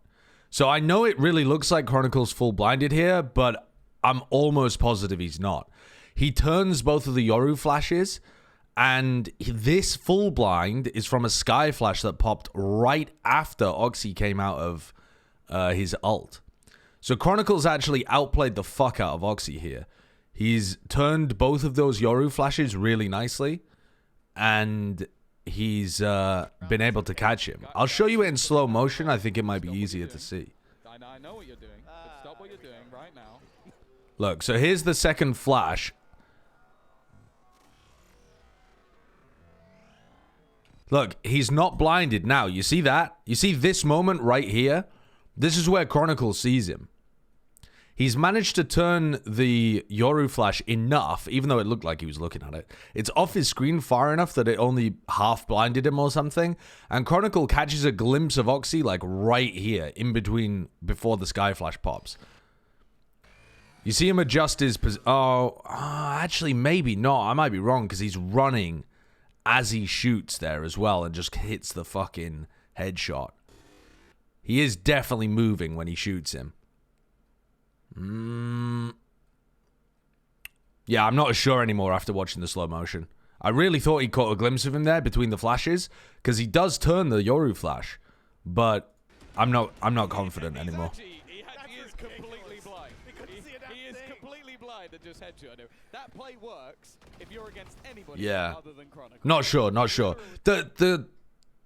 So I know it really looks like Chronicle's full blinded here, but I'm almost positive he's not. He turns both of the Yoru flashes, and this full blind is from a Sky flash that popped right after Oxy came out of his ult. So Chronicle's actually outplayed the fuck out of Oxy here. He's turned both of those Yoru flashes really nicely, and he's been able to catch him. I'll show you it in slow motion. I think it might be easier to see. I know what you're doing, but stop what you're doing right now. Look, so here's the second flash. Look, he's not blinded now. You see that? You see this moment right here? This is where Chronicle sees him. He's managed to turn the Yoru flash enough, even though it looked like he was looking at it. It's off his screen far enough that it only half blinded him or something. And Chronicle catches a glimpse of Oxy like right here, in between, before the Sky flash pops. You see him adjust his position. Actually, maybe not. I might be wrong, because he's running as he shoots there as well and just hits the fucking headshot. He is definitely moving when he shoots him. Yeah, I'm not as sure anymore after watching the slow motion. I really thought he caught a glimpse of him there between the flashes, because he does turn the Yoru flash, but I'm not confident anymore. He is completely blind. He is completely blind and just headshot him. That play works if you're against anybody other than Chronicle. Not sure.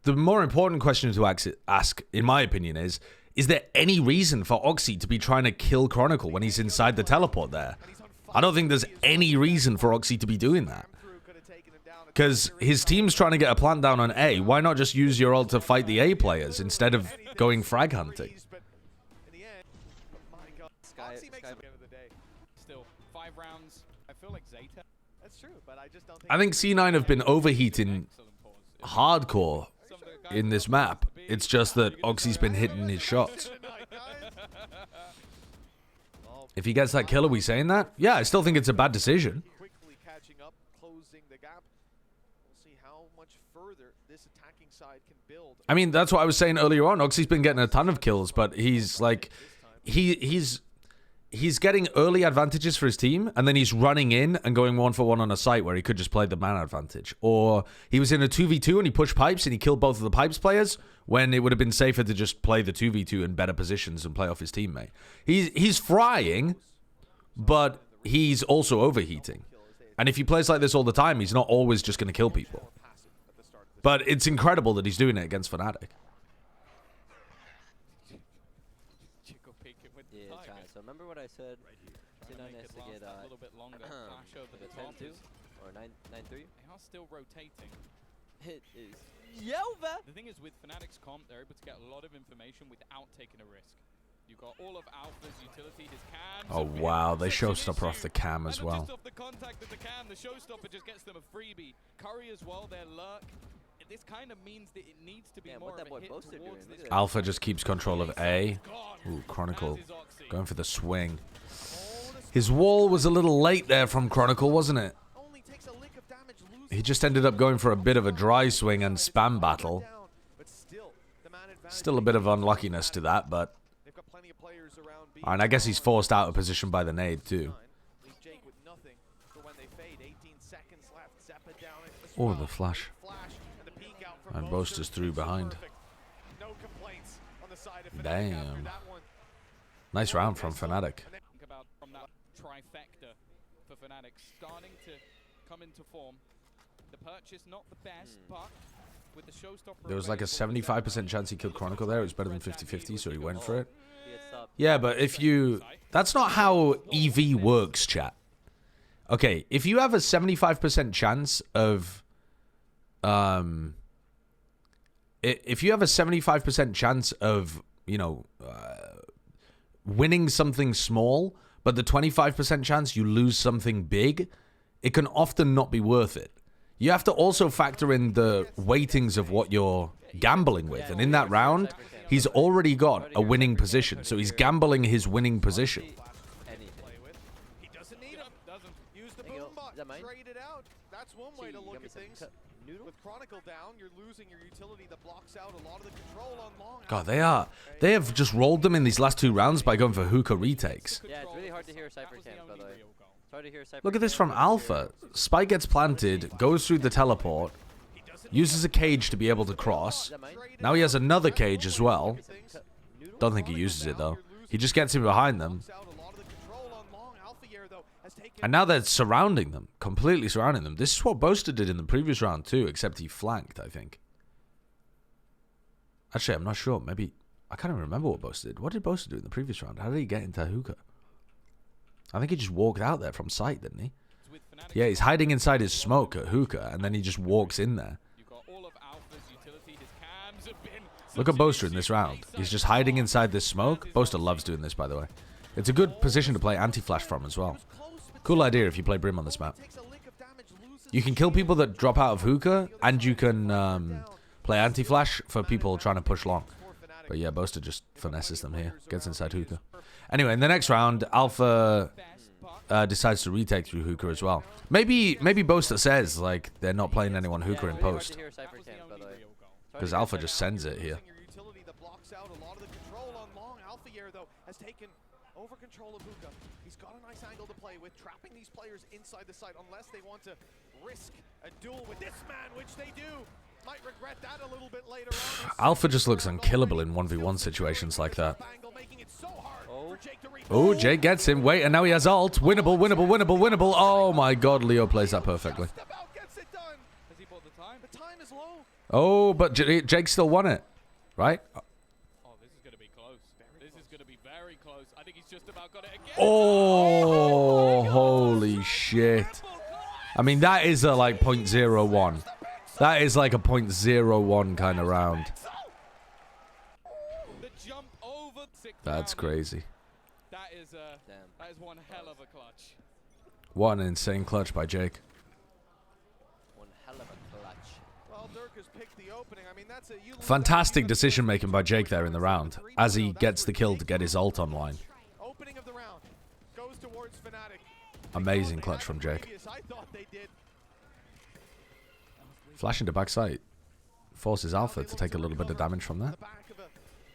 The more important question to ask, in my opinion, is there any reason for Oxy to be trying to kill Chronicle when he's inside the teleport there? I don't think there's any reason for Oxy to be doing that. Because his team's trying to get a plant down on A. Why not just use your ult to fight the A players instead of going frag hunting? Still, 5 rounds. I feel like Zeta. That's true, but I just don't think I think C9 have been overheating hardcore in this map. It's just that Oxy's been hitting his shots. If he gets that kill, are we saying that? Yeah, I still think it's a bad decision. quickly catching up, closing the gap. We'll see how much further this attacking side can build. I mean, that's what I was saying earlier on. Oxy's been getting a ton of kills, but he's like, he's getting early advantages for his team, and then he's running in and going 1-for-1 on a site where he could just play the man advantage. Or he was in a 2v2 and he pushed pipes and he killed both of the pipes players when it would have been safer to just play the 2v2 in better positions and play off his teammate. He's frying, but he's also overheating. And if he plays like this all the time, he's not always just going to kill people. But it's incredible that he's doing it against Fnatic. So remember what I said? C9 has to get a little bit longer. Flash over the 10-2 or 9-3. They are still rotating. It is Yelva. The thing is, with Fnatic's comp, they're able to get a lot of information without taking a risk. You've got all of Alpha's utility, his cams. Oh wow, they showstopper off the cam as well. Just off the contact of the cam, the showstopper just gets them a freebie. Curry as well, their lurk. This kind of means that it needs to be more of a hit towards this. Alpha just keeps control of A. Ooh, Chronicle going for the swing. His wall was a little late there from Chronicle, wasn't it? He just ended up going for a bit of a dry swing and spam battle. Still a bit of unluckiness to that, but... And I guess he's forced out of position by the nade, too. Oh, the flash. And Boaster's through behind. Damn. Nice round from Fnatic. Think about from that trifecta for Fnatic starting to come into form. The purchase not the best, but with the showstopper. There was like a 75% chance he killed Chronicle there. It was better than 50-50, so he went for it. Yeah, but if you... That's not how EV works, chat. Okay, if you have a 75% chance of... If you have a 75% chance of, you know, winning something small, but the 25% chance you lose something big, it can often not be worth it. You have to also factor in the weightings of what you're gambling with. And in that round, he's already got a winning position. So he's gambling his winning position. He doesn't need him. Doesn't use the boom bot. Trade it out. That's one way to look at things. With Chronicle down, you're losing your utility that blocks out a lot of the control on long. God, they have just rolled them in these last 2 rounds by going for hookah retakes. Yeah, it's really hard to hear Cypher cams, by the way. It's hard to hear Cypher. Look at this from Alpha. Spike gets planted, goes through the teleport, uses a cage to be able to cross. Now he has another cage as well. Don't think he uses it though. He just gets in behind them. And now they're surrounding them, completely surrounding them. This is what Boaster did in the previous round too, except he flanked, I think. Actually, I'm not sure. Maybe, I can't even remember what Boaster did. What did Boaster do in the previous round? How did he get into hookah? I think he just walked out there from sight, didn't he? Yeah, he's hiding inside his smoke at hookah, and then he just walks in there. Look at Boaster in this round. He's just hiding inside this smoke. Boaster loves doing this, by the way. It's a good position to play anti-flash from as well. Cool idea if you play Brim on this map. You can kill people that drop out of hookah, and you can play anti-flash for people trying to push long. But yeah, Boaster just finesses them here. Gets inside hookah. Anyway, in the next round, Alpha decides to retake through hookah as well. Maybe Boaster says, like, they're not playing anyone hookah in post. Because Alpha just sends it here. Over control of hookah. He's got a nice angle to play with, trapping these players inside the site unless they want to risk a duel with this man, which they do. Might regret that a little bit later on. Alpha just looks unkillable in 1v1 situations like that. Oh, Jake gets him. Wait, and now he has ult. Winnable, winnable, winnable, winnable. Oh my god, Leo plays that perfectly. Oh, but Jake still won it, right? got it again. Oh, holy shit. I mean, that is a, like, 0.01. That is like a 0.01 kind of round. The jump over That's crazy. That is one hell of a clutch. What an insane clutch by Jake. One hell of a clutch. Well, Dirk has picked the opening. I mean, that's a Fantastic decision making by Jake there in the round, as he gets the kill to get his ult online. Opening of the round goes towards Fnatic. Amazing clutch from Jake. I thought they did. Flash into backside. Forces Alpha to take a little bit of damage from that. The back of a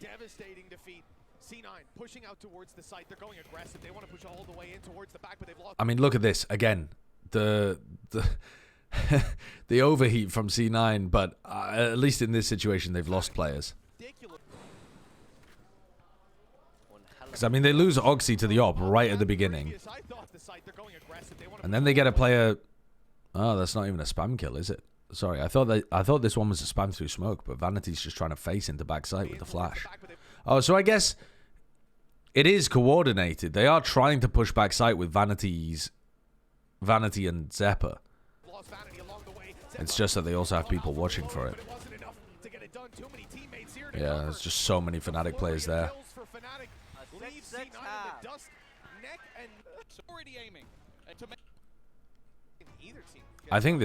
devastating defeat. C9 pushing out towards the site. They're going aggressive. They want to push all the way in towards the back, but they've lost. I mean, look at this again. The the overheat from C9, but at least in this situation, they've lost players. Because I mean, they lose Oxy to the op right at the beginning, and then they get a player. Oh, that's not even a spam kill, is it? Sorry, I thought this one was a spam through smoke, but Vanity's just trying to face into backside with the flash. Oh, so I guess it is coordinated. They are trying to push backside with Vanity and Zeppa. It's just that they also have people watching for it. Yeah, there's just so many Fnatic players there. I think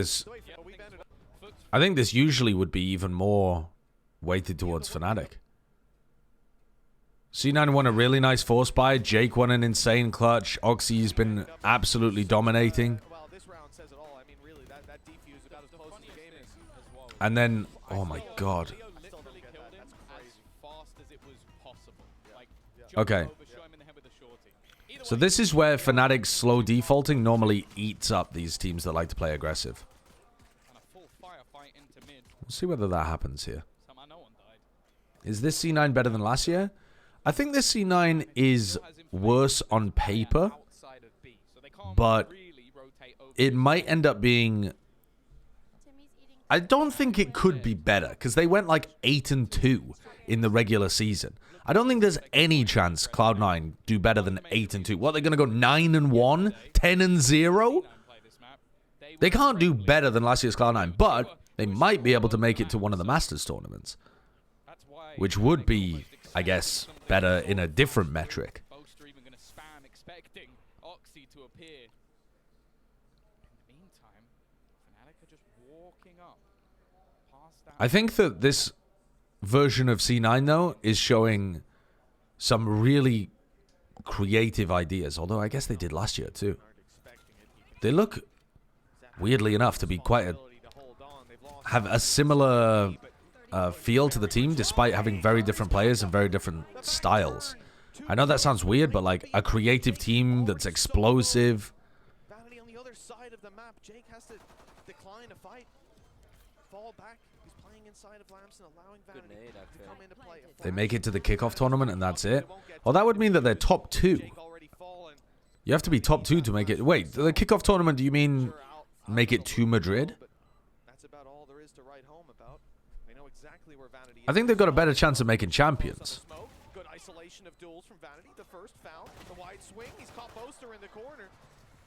this usually would be even more weighted towards Fnatic. C9 won a really nice force buy. Jake won an insane clutch. Oxy's been absolutely dominating. And then, oh my god. Okay. So this is where Fnatic's slow defaulting normally eats up these teams that like to play aggressive. We'll see whether that happens here. Is this C9 better than last year? I think this C9 is worse on paper, but it might end up being... I don't think it could be better, because they went like 8-2 in the regular season. I don't think there's any chance Cloud9 do better than 8-2. What, they're going to go 9-1? 10-0? They can't do better than last year's Cloud9, but they might be able to make it to one of the Masters tournaments, which would be, I guess, better in a different metric. I think that this version of C9, though, is showing some really creative ideas, although I guess they did last year, too. They look, weirdly enough, to be have a similar feel to the team, despite having very different players and very different styles. I know that sounds weird, but like a creative team that's explosive. Vanity on the other side of the map. Jake has to decline a fight, fall back. He's playing inside of Lamson, allowing Vanity to come into play. They make it to the kickoff tournament, and that's it. Well, that would mean that they're top 2. You have to be top 2 to make it. Wait, the kickoff tournament? Do you mean make it to Madrid? I think they've got a better chance of making champions. Good isolation of duels from Vanity. The first found, the wide swing. He's caught Boaster in the corner.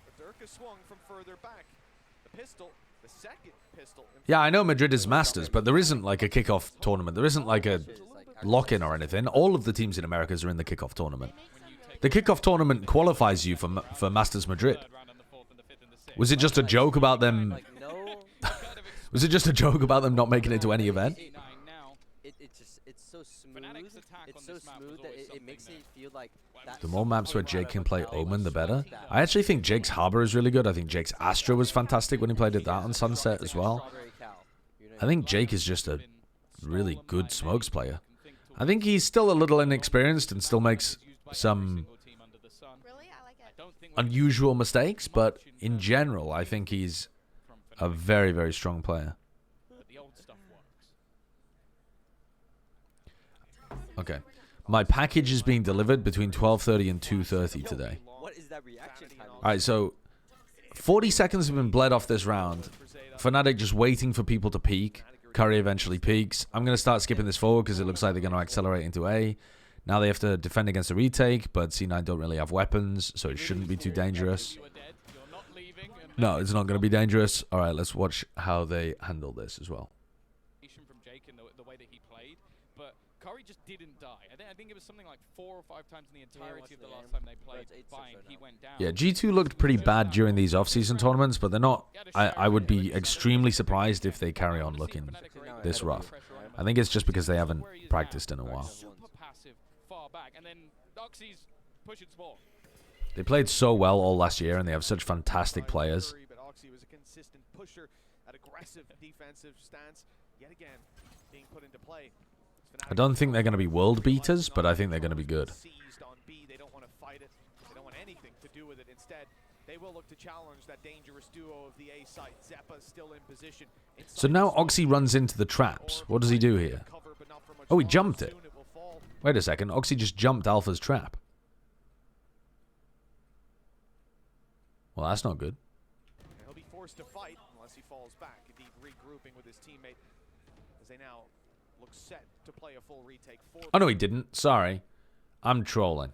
But Dirk has swung from further back. The pistol, the second pistol. Yeah, I know Madrid is Masters, but there isn't like a kickoff tournament. There isn't like a lock-in or anything. All of the teams in Americas are in the kickoff tournament. The kickoff tournament qualifies you for Masters Madrid. Was it just a joke about them? Was it just a joke about them not making it to any event? It's so smooth. It's so smooth that it makes it feel like the more maps where Jake can play Omen, the better. I actually think Jake's Harbor is really good. I think Jake's Astra was fantastic when he played at that on Sunset as well. I think Jake is just a really good smokes player. I think he's still a little inexperienced and still makes some unusual mistakes, but in general, I think he's a very, very strong player. Okay. My package is being delivered between 12:30 and 2:30 today. What is that reaction time? Alright, so 40 seconds have been bled off this round. Fnatic just waiting for people to peek. Curry eventually peaks. I'm going to start skipping this forward because it looks like they're going to accelerate into A. Now they have to defend against a retake, but C9 don't really have weapons, so it shouldn't be too dangerous. No, it's not going to be dangerous. All right, let's watch how they handle this as well. From Jake in the way that he played, but Curry just didn't die. I think it was something like 4 or 5 times in the entirety of the last time they played. He went down. Yeah, G2 looked pretty bad during these off-season tournaments, but they're not. I would be extremely surprised if they carry on looking this rough. I think it's just because they haven't practiced in a while. They played so well all last year, and they have such fantastic players. But Oxy was a consistent pusher, an aggressive defensive stance, yet again being put into play. I don't think they're going to be world beaters, but I think they're going to be good. They don't want to fight it. They don't want anything to do with it. Instead, they will look to challenge that dangerous duo of the A site. Zeppa's still in position. So now Oxy runs into the traps. What does he do here? Oh, he jumped it. Wait a second. Oxy just jumped Alpha's trap. Well, that's not good. He'll be forced to fight unless he falls back. Indeed, regrouping with his teammate as they now look set to play a full retake. Oh, no, he didn't. Sorry. I'm trolling.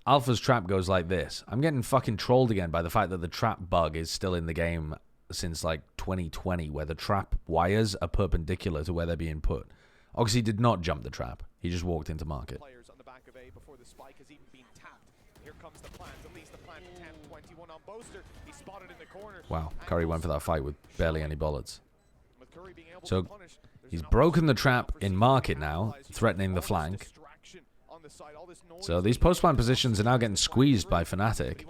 Alpha's trap goes like this. I'm getting fucking trolled again by the fact that the trap bug is still in the game since like 2020, where the trap wires are perpendicular to where they're being put. Oxy did not jump the trap. He just walked into market. Players on the back of A before the spike has even been tapped. Here comes the plant. At least the plant 10-21 on Boaster. He's spotted in the corner. Wow, Curry went for that fight with barely any bullets. So he's broken the trap in market now, threatening the flank. So these post-plant positions are now getting squeezed by Fnatic.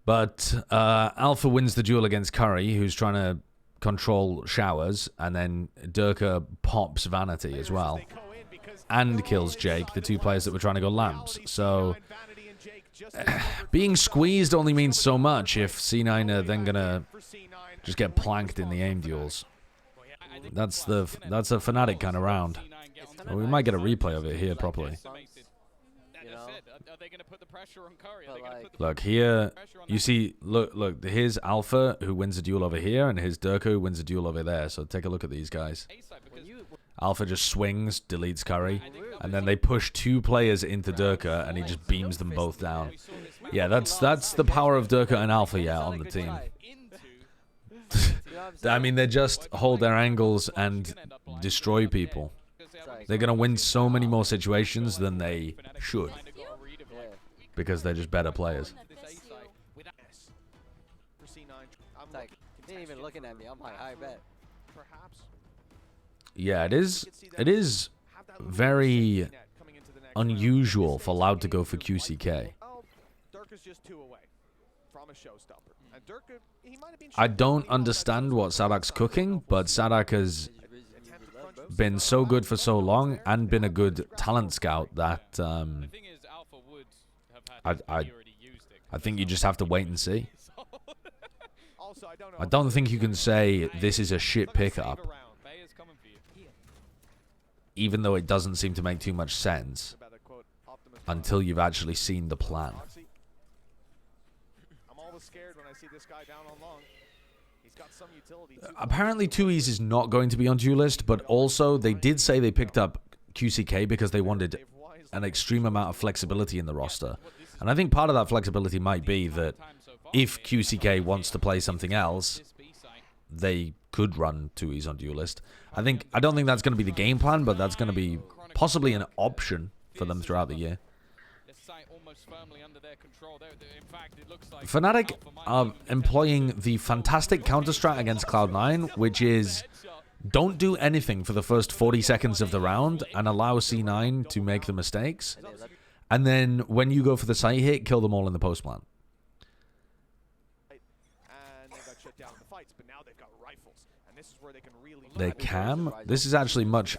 But Alpha wins the duel against Curry, who's trying to control showers, and then Durka pops Vanity as well, and kills Jake, the 2 players that were trying to go lamps. So being squeezed only means so much if C9 are then gonna just get planked in the aim duels. That's a Fnatic kind of round. Well, we might get a replay of it here properly. Look here, you see, look, here's Alpha who wins a duel over here, and here's Durka who wins a duel over there. So take a look at these guys. Alpha just swings, deletes Curry, and then they push 2 players into Durka, and he just beams them both down. Yeah, that's the power of Durka and Alpha, yeah, on the team. I mean, they just hold their angles and destroy people. They're going to win so many more situations than they should, because they're just better players. He ain't even looking at me. I'm like, I bet. Yeah, it is very unusual for Loud to go for QCK. I don't understand what Sadak's cooking, but Sadak has been so good for so long and been a good talent scout that I think you just have to wait and see. I don't think you can say this is a shit pickup, even though it doesn't seem to make too much sense until you've actually seen the plan. Apparently 2Es is not going to be on Duelist, but also they did say they picked up QCK because they wanted an extreme amount of flexibility in the roster. And I think part of that flexibility might be that if QCK wants to play something else, they could run 2Es on Duelist. I don't think that's going to be the game plan, but that's going to be possibly an option for them throughout the year. Fnatic are employing the fantastic counter-strat against Cloud9, which is don't do anything for the first 40 seconds of the round and allow C9 to make the mistakes. And then when you go for the site hit, kill them all in the post-plant. They can. This is actually much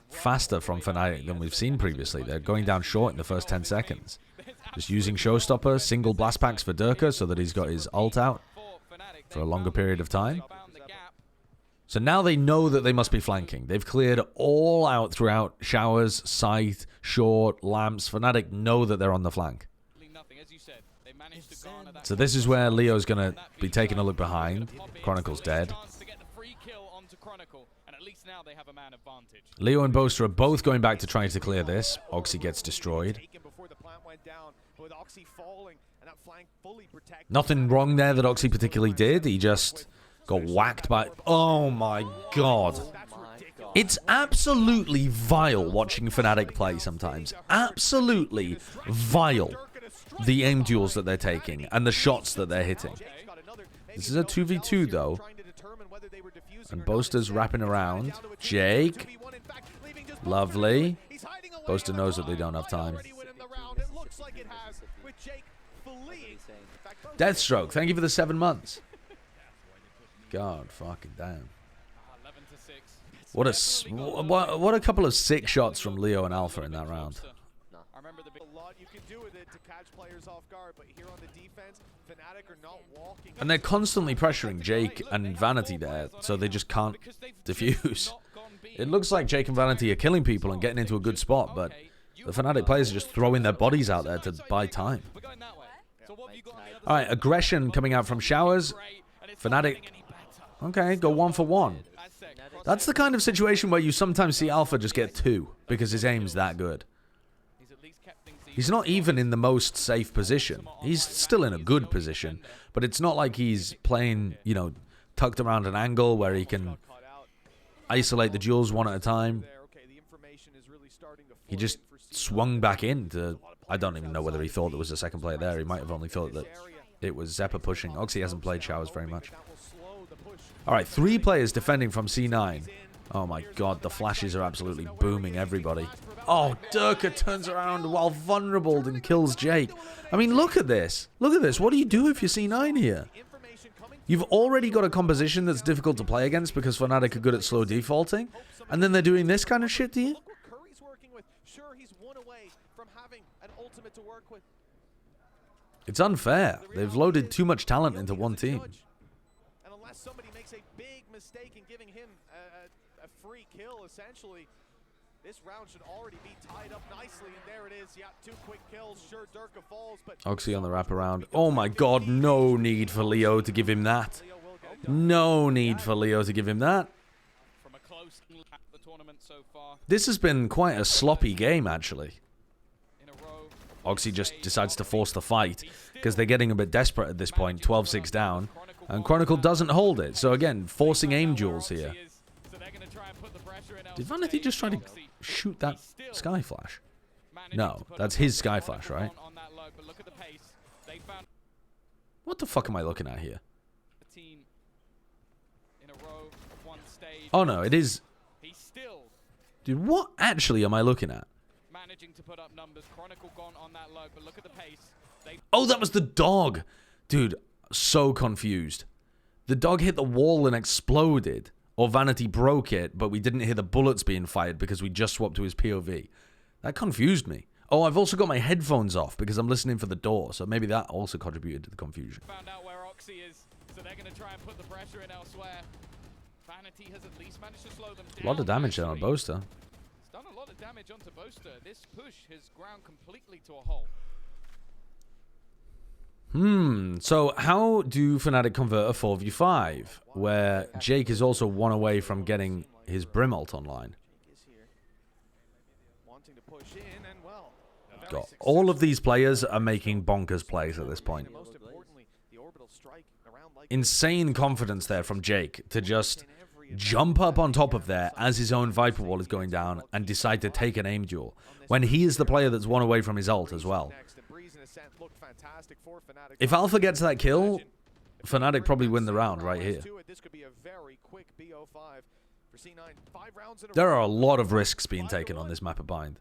faster from Fnatic than we've seen previously. They're going down short in the first 10 seconds. Just using Showstopper, single blast packs for Durka so that he's got his ult out for a longer period of time. So now they know that they must be flanking. They've cleared all out throughout showers, scythe, short, lamps. Fnatic know that they're on the flank. So this is where Leo's going to be taking a look behind. Chronicle's dead. now they have a man advantage. Leo and Boaster are both going back to trying to clear this. Oxy gets destroyed. Nothing wrong there that Oxy particularly did. He just got whacked by... Oh my god. It's absolutely vile watching Fnatic play sometimes. Absolutely vile. The aim duels that they're taking and the shots that they're hitting. This is a 2v2 though. And Boaster's wrapping around. Jake. Lovely. Boaster knows that they don't have time. Deathstroke, thank you for the 7 months. God fucking damn. What a couple of sick shots from Leo and Alpha in that round. And they're constantly pressuring Jake and Vanity there, so they just can't defuse. It looks like Jake and Vanity are killing people and getting into a good spot, but the Fnatic players are just throwing their bodies out there to buy time. Alright, aggression coming out from Showers. Fnatic... Okay, go 1 for 1. That's the kind of situation where you sometimes see Alpha just get 2, because his aim's that good. He's not even in the most safe position. He's still in a good position, but it's not like he's playing, you know, tucked around an angle where he can isolate the duels one at a time. He just swung back in to... I don't even know whether he thought there was a second player there. He might have only thought that it was Zeppa pushing. Oxy hasn't played Showers very much. Alright, 3 players defending from C9. Oh my god, the flashes are absolutely booming everybody. Oh, Durka turns around while vulnerable and kills Jake. I mean, look at this. Look at this. What do you do if you're C9 here? You've already got a composition that's difficult to play against because Fnatic are good at slow defaulting. And then they're doing this kind of shit to you? It's unfair. They've loaded too much talent into one team. And unless somebody makes a big mistake in giving him a free kill, essentially, this round should already be tied up nicely. And there it is. Yeah, 2 quick kills. Sure, Durka falls, but Oxy on the wraparound. Oh my god, no need for Leo to give him that. No need for Leo to give him that. This has been quite a sloppy game, actually. Oxy just decides to force the fight because they're getting a bit desperate at this point. 12-6 down. And Chronicle doesn't hold it. So again, forcing aim duels here. Did Vanity just try to shoot that Sky Flash? No, that's his Sky Flash, right? What the fuck am I looking at here? Oh no, it is... Dude, what actually am I looking at? To put up numbers. Chronicle gone on that low, but look at the pace. Oh, that was the dog. Dude, so confused. The dog hit the wall and exploded. Or Vanity broke it, but we didn't hear the bullets being fired because we just swapped to his POV. That confused me. Oh, I've also got my headphones off because I'm listening for the door, so maybe that also contributed to the confusion. Found out where Oxy is, so they're going to try and put the pressure in elsewhere. Vanity has at least managed to slow them down. A lot of damage there on Boaster. Done a lot of damage onto Boaster. This push has ground completely to a halt. So how do Fnatic convert a 4v5 where Jake is also 1 away from getting his Brim ult online? God, all of these players are making bonkers plays at this point. Insane confidence there from Jake to just jump up on top of there as his own Viper Wall is going down and decide to take an aim duel when he is the player that's 1 away from his ult as well. If Alpha gets that kill, Fnatic probably win the round right here. There are a lot of risks being taken on this map of Bind.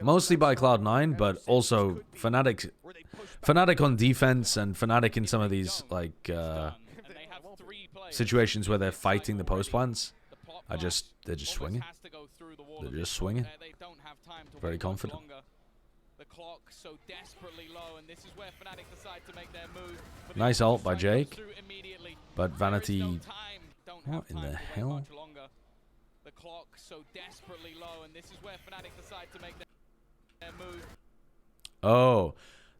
Mostly by Cloud9, but also Fnatic on defense and Fnatic in some of these like situations where they're fighting the post plants. They're just swinging. They're just swinging. Very confident. Nice ult by Jake. But Vanity... What in the hell? The clock so desperately low, and this is where Fnatic decide to make their move. Oh,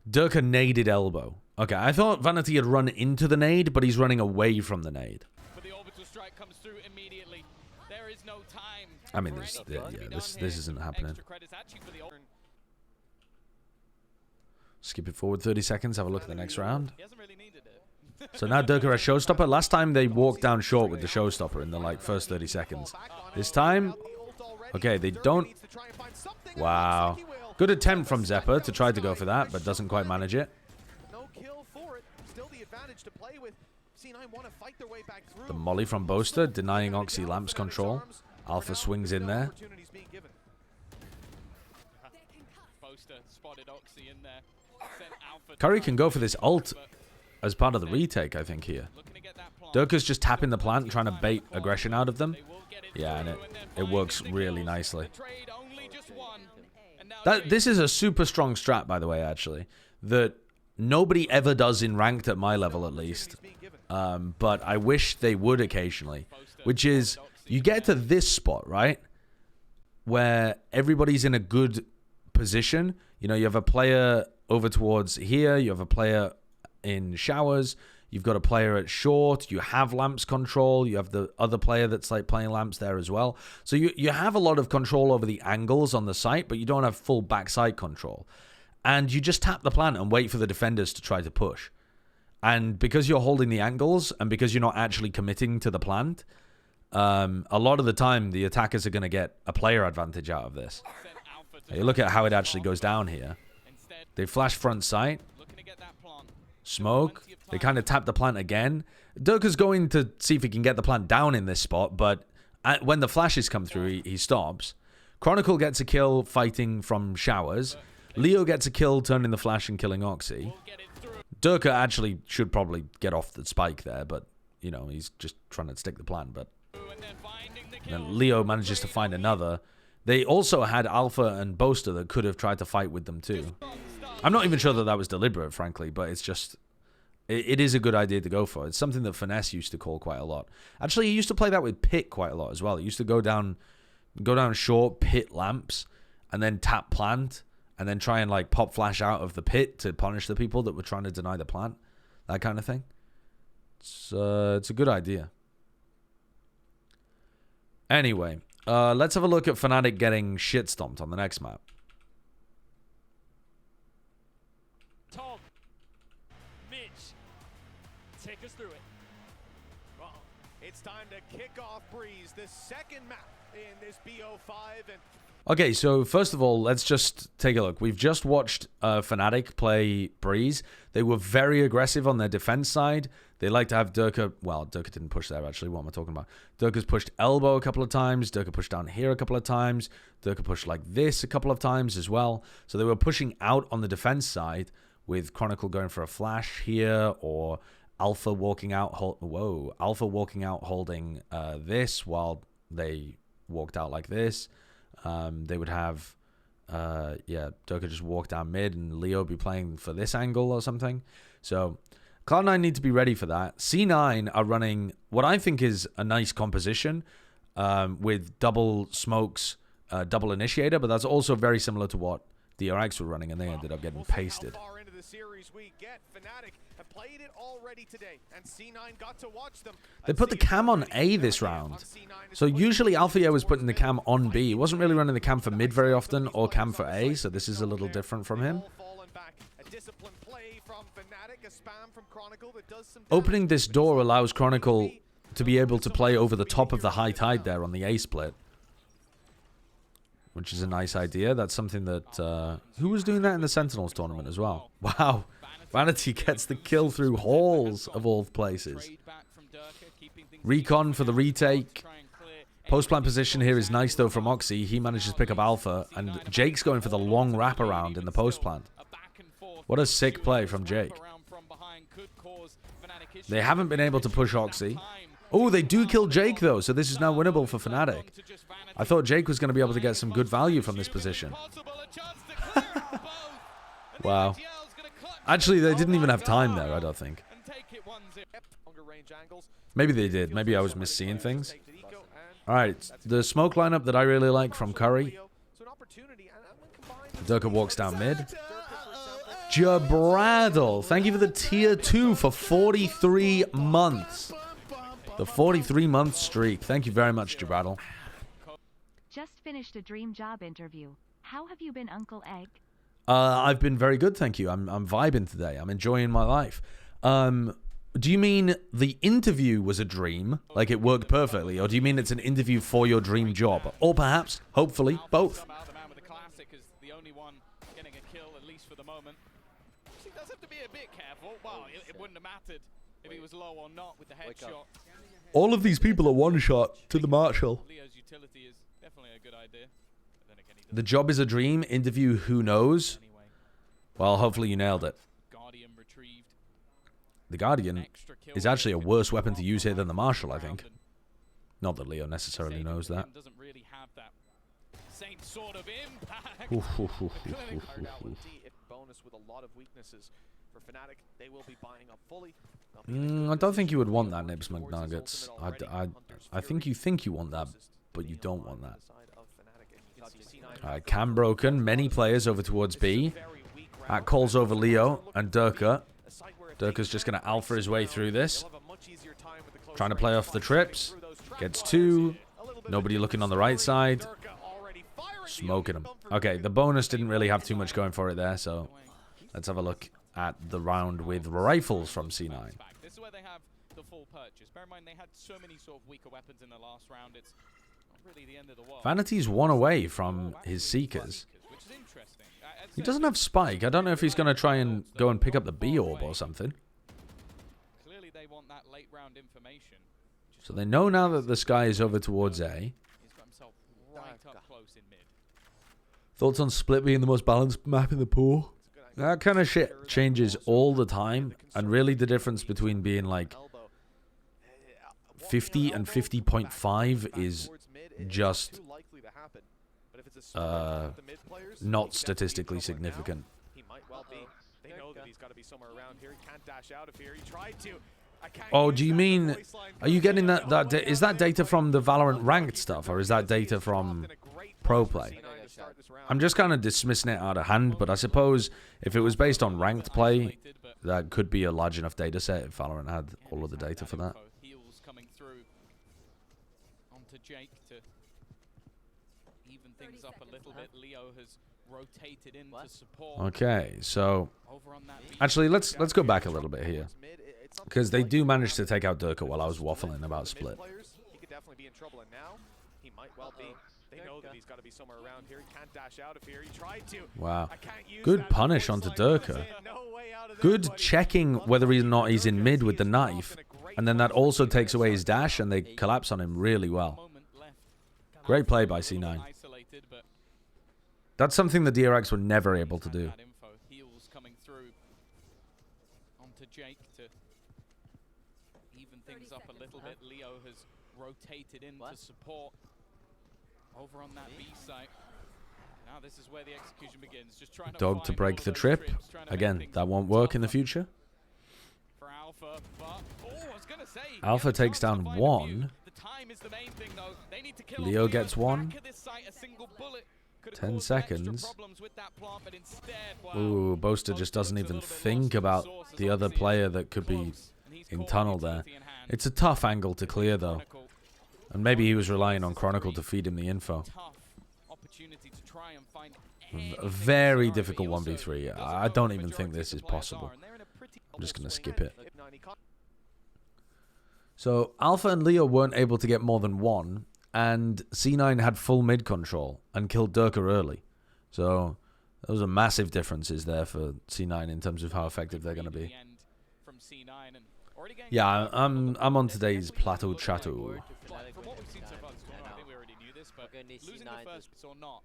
Durka naded elbow. Okay, I thought Vanity had run into the nade, but he's running away from the nade. But the orbital strike comes through immediately. There there is no time. I mean, this isn't happening. Extra credits actually for the Skip it forward 30 seconds. Have a look at the next round. He hasn't really needed it. So now Durka has showstopper. Last time they walked down short with the showstopper in the like first 30 seconds. This time, okay, they don't. Wow. Good attempt from Zeppa to try to go for that, but doesn't quite manage it. No kill for it. Still the advantage to play with. C9 want to fight their way back through. The molly from Boaster, denying Oxy Lamps control. Alpha swings in there. Boaster spotted Oxy in there. Sent Alpha Curry can go for this ult as part of the retake, I think, here. Durka's just tapping the plant, trying to bait aggression out of them. Yeah, and it works really nicely. This is a super strong strat, by the way, actually, that nobody ever does in ranked at my level, at least. But I wish they would occasionally, which is you get to this spot, right, where everybody's in a good position. You know, you have a player over towards here, you have a player in showers, you've got a player at short, you have lamps control, you have the other player that's like playing lamps there as well. So you have a lot of control over the angles on the site, but you don't have full backside control. And you just tap the plant and wait for the defenders to try to push. And because you're holding the angles and because you're not actually committing to the plant, a lot of the time the attackers are going to get a player advantage out of this. You look at how it actually goes down here. They flash front sight. Smoke. They kind of tap the plant again. Durka's going to see if he can get the plant down in this spot, but when the flashes come through, he stops. Chronicle gets a kill fighting from showers. Leo gets a kill turning the flash and killing Oxy. Durka actually should probably get off the spike there, but, you know, he's just trying to stick the plant. But and then Leo manages to find another. They also had Alpha and Boaster that could have tried to fight with them too. I'm not even sure that that was deliberate, frankly, but it's just... It is a good idea to go for. It's something that Finesse used to call quite a lot. Actually, he used to play that with Pit quite a lot as well. He used to go down short, Pit lamps, and then tap plant, and then try and like pop flash out of the pit to punish the people that were trying to deny the plant. That kind of thing. It's a good idea. Anyway, let's have a look at Fnatic getting shit stomped on the next map. Tom, Mitch, take us through it. Well, it's time to kick off Breeze, the second map in this BO5. And okay, so first of all, let's just take a look. We've just watched Fnatic play Breeze. They were very aggressive on their defense side. They like to have Durka... Well, Durka didn't push there, actually. What am I talking about? Durka's pushed elbow a couple of times. Durka pushed down here a couple of times. Durka pushed like this a couple of times as well. So they were pushing out on the defense side with Chronicle going for a flash here, or Alpha walking out... Alpha walking out holding this while they walked out like this. They would have... Durka just walk down mid and Leo be playing for this angle or something. So... Cloud9 need to be ready for that. C9 are running what I think is a nice composition with double smokes, double initiator, but that's also very similar to what DRX were running, and they ended up getting pasted. They put the cam on A this round. So usually Alfio was putting the cam on B. He wasn't really running the cam for mid very often or cam for A, so this is a little different from him. Opening this door allows Chronicle to be able to play over the top of the high tide there on the A split, which is a nice idea. That's something that... who was doing that in the Sentinels tournament as well? Wow. Vanity gets the kill through halls, of all places. Recon for the retake. Post-plant position here is nice, though, from Oxy. He manages to pick up Alpha, and Jake's going for the long wraparound in the post-plant. What a sick play from Jake. They haven't been able to push Oxy. Oh, they do kill Jake, though, so this is now winnable for Fnatic. I thought Jake was going to be able to get some good value from this position. Wow. Actually, they didn't even have time there, I don't think. Maybe they did. Maybe I was misseeing things. Alright, the smoke lineup that I really like from Curry. Durka walks down mid. Jabradle, thank you for the tier 2 for 43 months. The 43-month streak. Thank you very much, Jabradle. Just finished a dream job interview. How have you been, Uncle Egg? I've been very good, thank you. I'm vibing today. I'm enjoying my life. Do you mean the interview was a dream, like it worked perfectly, or do you mean it's an interview for your dream job? Or perhaps, hopefully, both. The man with the classic is the only one getting a kill, at least for the moment. He does have to be a bit careful. Well, it wouldn't have mattered if he was low or not with the headshot. All of these people are one shot to the Marshall. Leo's utility is definitely a good idea. But then again, The job is a dream, interview who knows? Well, hopefully you nailed it. Guardian retrieved. The Guardian is actually a worse weapon to use here than the Marshall, I think. Not that Leo necessarily knows that. Doesn't really have that same sort of impact. Bonus with a lot of weaknesses for Fnatic. They will be buying up fully. I don't think you would want that, Nibs McNuggets. I think you want that, but you don't want that. Alright, cam broken. Many players over towards B. That calls over Leo and Durka. Durka's just going to alpha his way through this. Trying to play off the trips. Gets 2. Nobody looking on the right side. Smoking him. Okay, the bonus didn't really have too much going for it there, so let's have a look at the round with rifles from C9. This is where they have the full purchase. Bear in mind, they had so many sort of weaker weapons in the last round. It's not really the end of the world. Vanity's 1 away from his Seekers. He doesn't have Spike. I don't know if he's going to try and go and pick up the B orb or something. Clearly they want that late round information. So they know now that the sky is over towards A. He's got himself right up close in mid. Thoughts on Split being the most balanced map in the pool? That kind of shit changes all the time. And really the difference between being like 50 and 50.5 is just not statistically significant. He might well be. They know that he's got to be somewhere around here. He can't dash out of here. He tried to. Oh, do you mean, are you getting that is that data from the Valorant ranked stuff, or is that data from pro play? I'm just kind of dismissing it out of hand, but I suppose if it was based on ranked play, that could be a large enough data set if Valorant had all of the data for that. Heels coming through onto Jake to even things up a little bit. Leo has rotated in to support. Okay, so actually let's go back a little bit here, because they do manage to take out Durka while I was waffling about Split. He could definitely be in trouble, and now he might well be. They know that he's got to be somewhere around here. He can't dash out of here. He tried to. Wow. Good punish onto Durka. Good checking whether or not he's in mid with the knife. And then that also takes away his dash, and they collapse on him really well. Great play by C9. That's something the DRX were never able to do. Heels coming through onto Jake to even things up a little bit. Leo has rotated in to support over on that B site. Now this is where the execution begins. Just trying Dog to break the trip. Again, that won't work in the future. For Alpha, but I was gonna say, Alpha takes down 1. the time is the main thing though. They need to kill Leo gets 1. 10 10 seconds. Ooh, Boaster just doesn't even think about the other player that could be in tunnel there. It's a tough angle to clear though. And maybe he was relying on Chronicle to feed him the info. A very difficult 1v3. I don't even think this is possible. I'm just going to skip it. So Alpha and Leo weren't able to get more than 1. And C9 had full mid control and killed Durka early. So those are massive differences there for C9 in terms of how effective they're going to be. Yeah, I'm on today's Plateau Chateau. From what we've seen so far, I think we already knew this, but losing the first or not,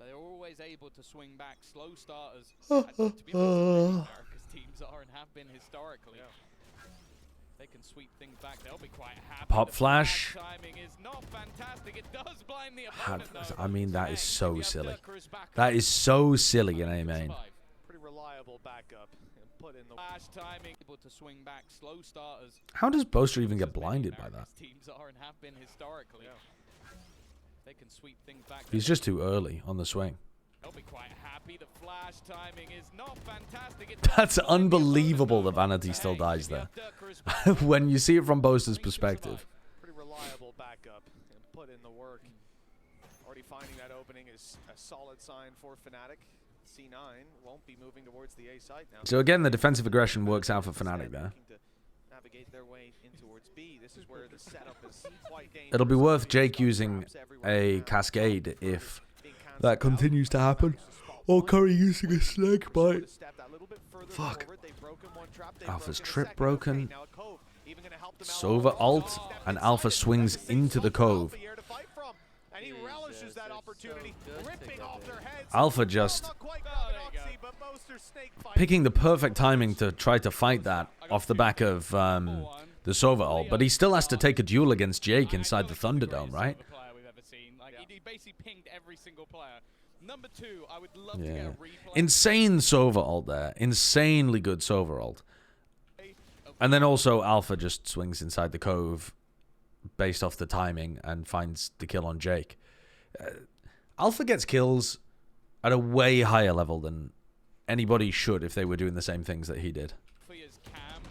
they're always able to swing back. Slow starters, to be honest, America's teams are and have been historically. They can sweep things back. They'll be quite happy. Pop flash. Timing is not fantastic. It does blind the opponent, though. I mean, that is so silly. That is so silly in A main. Pretty reliable backup. Put in the flash timing, able to swing back. Slow starters. How does Boaster even get blinded by that? Teams are and have been historically. They can sweep things back. He's just too early on the swing. They'll be quite happy. The flash timing is not fantastic. That's unbelievable that Vanity still dies there. When you see it from Boaster's perspective. pretty reliable backup and put in the work. Already finding that opening is a solid sign for Fnatic. C9 won't be moving towards the A site now. So again, the defensive aggression works out for Fnatic there. Navigate their way in towards B. This is where the setup is quite dangerous. It'll be worth Jake using a Cascade if that continues to happen. Or Curry using a snake bite. Fuck. Alpha's trip broken. Sova ult, and Alpha swings into the cove. Alpha just picking the perfect timing to try to fight that off the back of the Sova ult, but he still has to take a duel against Jake inside the Thunderdome, right? He basically pinged every single player. Number 2, I would love to get a replay. Insane Sova ult there. Insanely good Sova ult. And then also Alpha just swings inside the cove based off the timing and finds the kill on Jake. Alpha gets kills at a way higher level than anybody should if they were doing the same things that he did. Cam,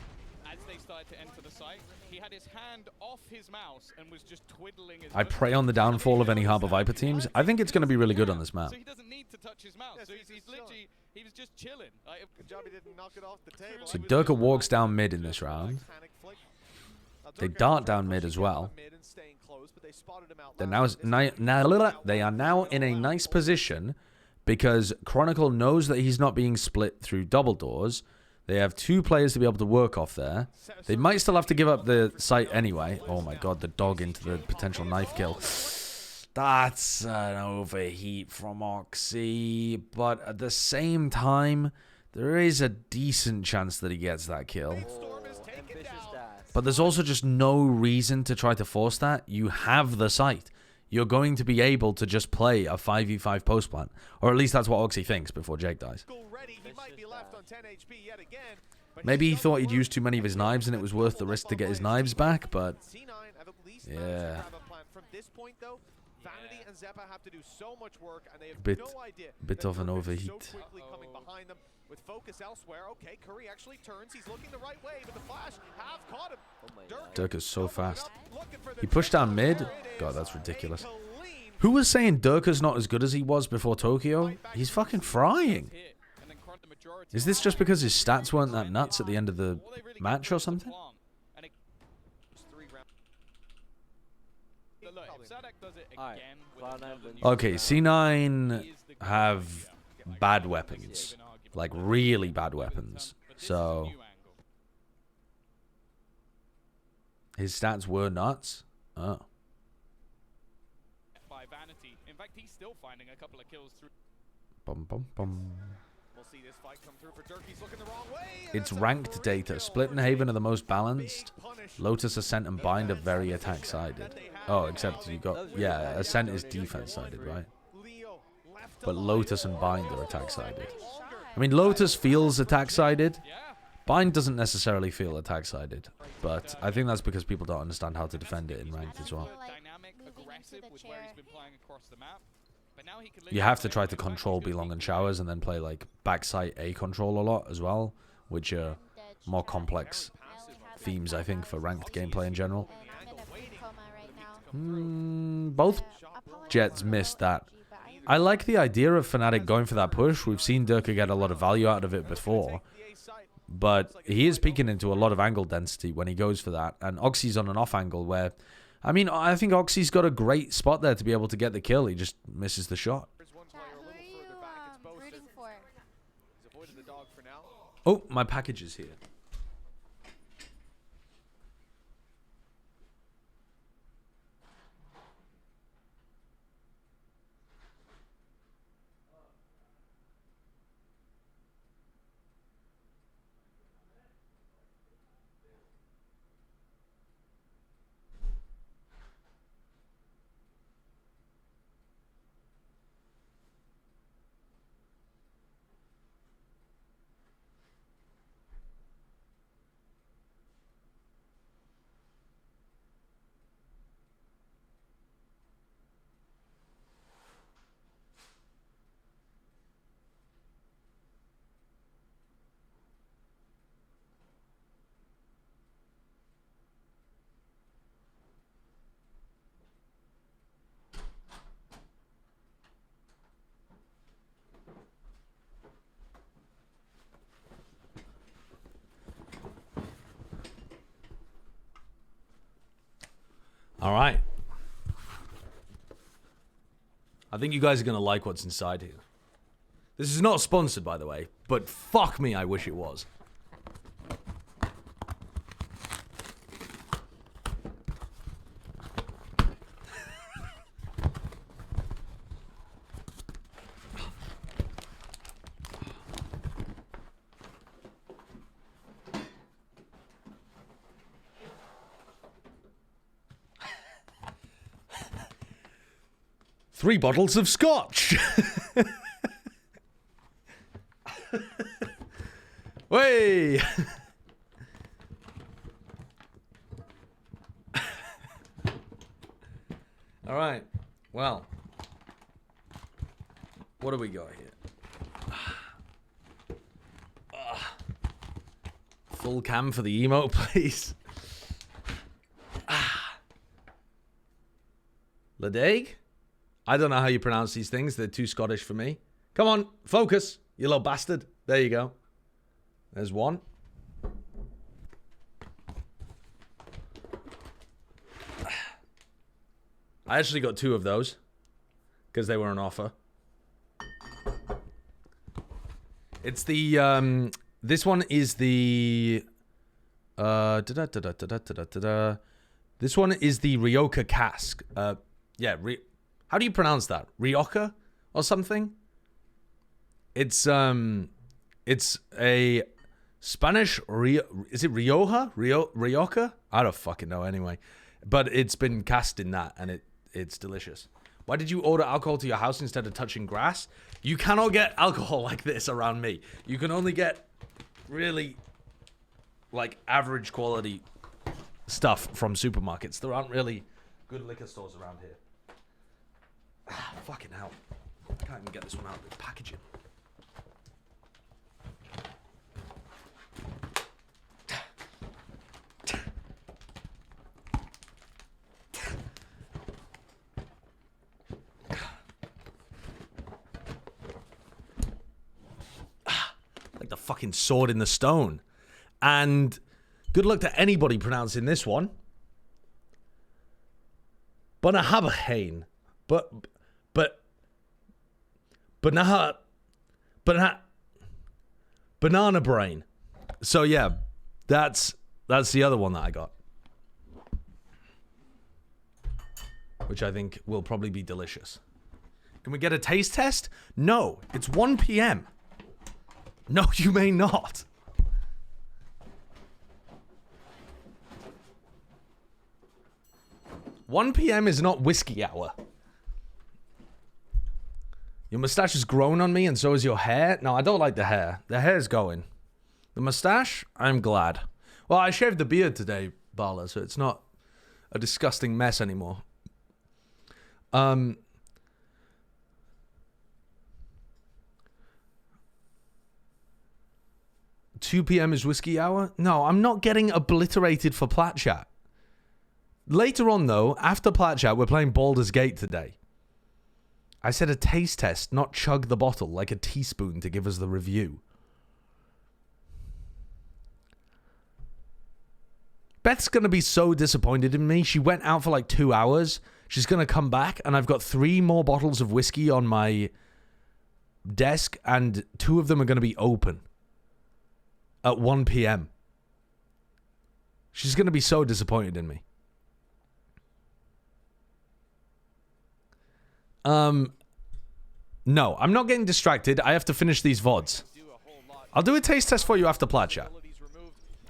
as they started to enter the site, he had his hand off his mouse and was just twiddling his I pray on the downfall of any Harbor Viper teams. I think it's going to be really good on this map. So he doesn't need to touch his mouse. So he's literally, he was just chilling. Good job he didn't knock it off the table. So Durka walks down mid in this round. They dart down mid as well. They are now in a nice position because Chronicle knows that he's not being split through double doors. They have 2 players to be able to work off there. They might still have to give up the site anyway. Oh my god, the dog into the potential knife kill. That's an overheat from Oxy. But at the same time, there is a decent chance that he gets that kill. But there's also just no reason to try to force that. You have the site. You're going to be able to just play a 5v5 post plant. Or at least that's what Oxy thinks before Jake dies. Maybe he thought he'd used too many of his knives and it was worth the risk to get his knives back, but yeah. Bit of an overheat. With focus elsewhere, okay, Curry actually turns. He's looking the right way, but the flash have caught him. Dirk is so fast. He pushed down mid. God, that's ridiculous. Who was saying Dirka's not as good as he was before Tokyo? He's fucking frying. Is this just because his stats weren't that nuts at the end of the match or something? Okay, C9 have bad weapons. Like, really bad weapons. So his stats were nuts. Oh. By vanity. In fact, he's still finding a couple of kills through. Bum, bum, bum. We'll see this fight come through for Dirk. He's looking the wrong way. It's ranked data. Split and Haven are the most balanced. Lotus, Ascent, and Bind are very attack-sided. Oh, except you got... Yeah, Ascent is defense-sided, right? But Lotus and Bind are attack-sided. I mean, Lotus feels attack-sided. Bind doesn't necessarily feel attack-sided. But I think that's because people don't understand how to defend it in ranked as well. You have to try to control Belong and Showers and then play like backside A control a lot as well, which are more complex themes, I think, for ranked gameplay in general. Both Jets missed that. I like the idea of Fnatic going for that push. We've seen Durka get a lot of value out of it before. But he is peeking into a lot of angle density when he goes for that. And Oxy's on an off angle where... I mean, I think Oxy's got a great spot there to be able to get the kill. He just misses the shot. Oh, my package is here. All right. I think you guys are going to like what's inside here. This is not sponsored, by the way, but fuck me, I wish it was. Three bottles of scotch. Way. All right. Well, what do we got here? Full cam for the emote, please. Ladag? I don't know how you pronounce these things. They're too Scottish for me. Come on, focus, you little bastard. There you go. There's one. I actually got two of those because they were on offer. It's the this one is the this one is the Rioja cask. Yeah, how do you pronounce that? Rioja or something? It's a Spanish is it Rioja? Rioja? I don't fucking know anyway. But it's been cast in that and it's delicious. Why did you order alcohol to your house instead of touching grass? You cannot get alcohol like this around me. You can only get really like average quality stuff from supermarkets. There aren't really good liquor stores around here. Fucking hell. I can't even get this one out of the packaging. Like the fucking sword in the stone. And good luck to anybody pronouncing this one. Bunahabahane. Banana brain. So yeah, that's the other one that I got, which I think will probably be delicious. Can we get a taste test? No, it's 1 p.m. No, you may not. "1 p.m. is not whiskey hour. Your mustache has grown on me and so is your hair." No, I don't like the hair. The hair's going. The mustache, I'm glad. Well, I shaved the beard today, Bala, so it's not a disgusting mess anymore. 2 p.m. is whiskey hour? No, I'm not getting obliterated for Plat Chat. Later on, though, after Plat Chat, we're playing Baldur's Gate today. I said a taste test, not chug the bottle like a teaspoon to give us the review. Beth's going to be so disappointed in me. She went out for like 2 hours. She's going to come back, and I've got 3 more bottles of whiskey on my desk, and 2 of them are going to be open at 1 p.m. She's going to be so disappointed in me. No, I'm not getting distracted. I have to finish these VODs. I'll do a taste test for you after Plat Chat.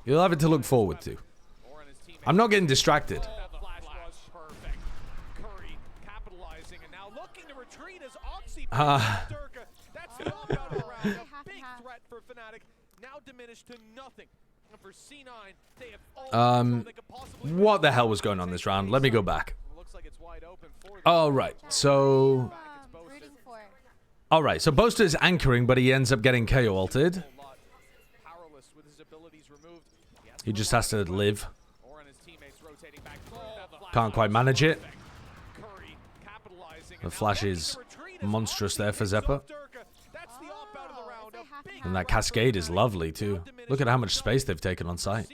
You'll have it to look forward to. I'm not getting distracted. What the hell was going on this round? Let me go back. All right, so... Alright, so Boaster is anchoring, but he ends up getting KO ulted. He just has to live. Can't quite manage it. The flash is monstrous there for Zeppa. And that cascade is lovely too. Look at how much space they've taken on site.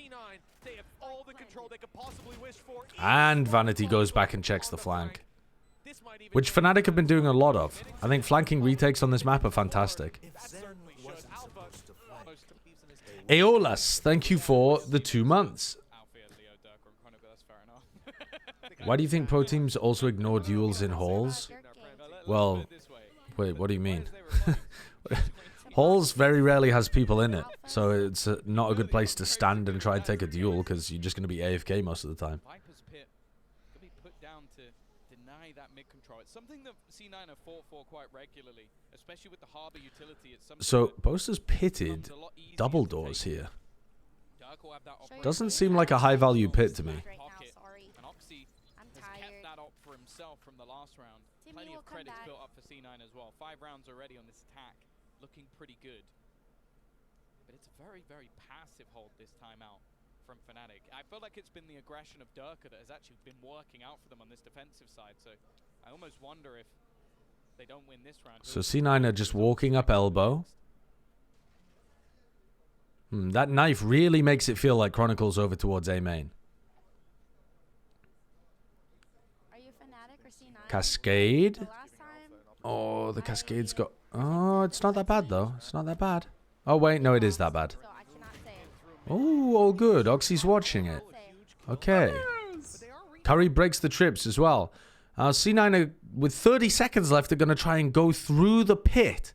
could possibly wish for. And Vanity goes back and checks the flank, which Fnatic have been doing a lot of. I think flanking retakes on this map are fantastic. Aeolus, thank you for the 2 months. Why do you think pro teams also ignore duels in halls? Well, wait, what do you mean? Halls very rarely has people in it, so it's not a good place to stand and try and take a duel because you're just going to be AFK most of the time. Viper's Pit could be put down to deny that mid control. It's something that C9 have fought for quite regularly, especially with the harbor utility. So Boaster's pitted double doors here. Doesn't seem like a high value pit to me. And Oxy has kept that up for himself from the last round. Plenty of credits built up for C9 as well. 5 rounds already on this attack. Looking pretty good. But it's a very, very passive hold this time out from Fnatic. I feel like it's been the aggression of Durka that has actually been working out for them on this defensive side. So I almost wonder if they don't win this round. So C9 are just walking up elbow. That knife really makes it feel like Chronicles over towards A main. Are you Fnatic or C9? Cascade. Oh, the Cascade's got... Oh, it's not that bad, though. It's not that bad. Oh, wait. No, it is that bad. Oh, all good. Oxy's watching it. Okay. Curry breaks the trips as well. C9, with 30 seconds left, are going to try and go through the pit.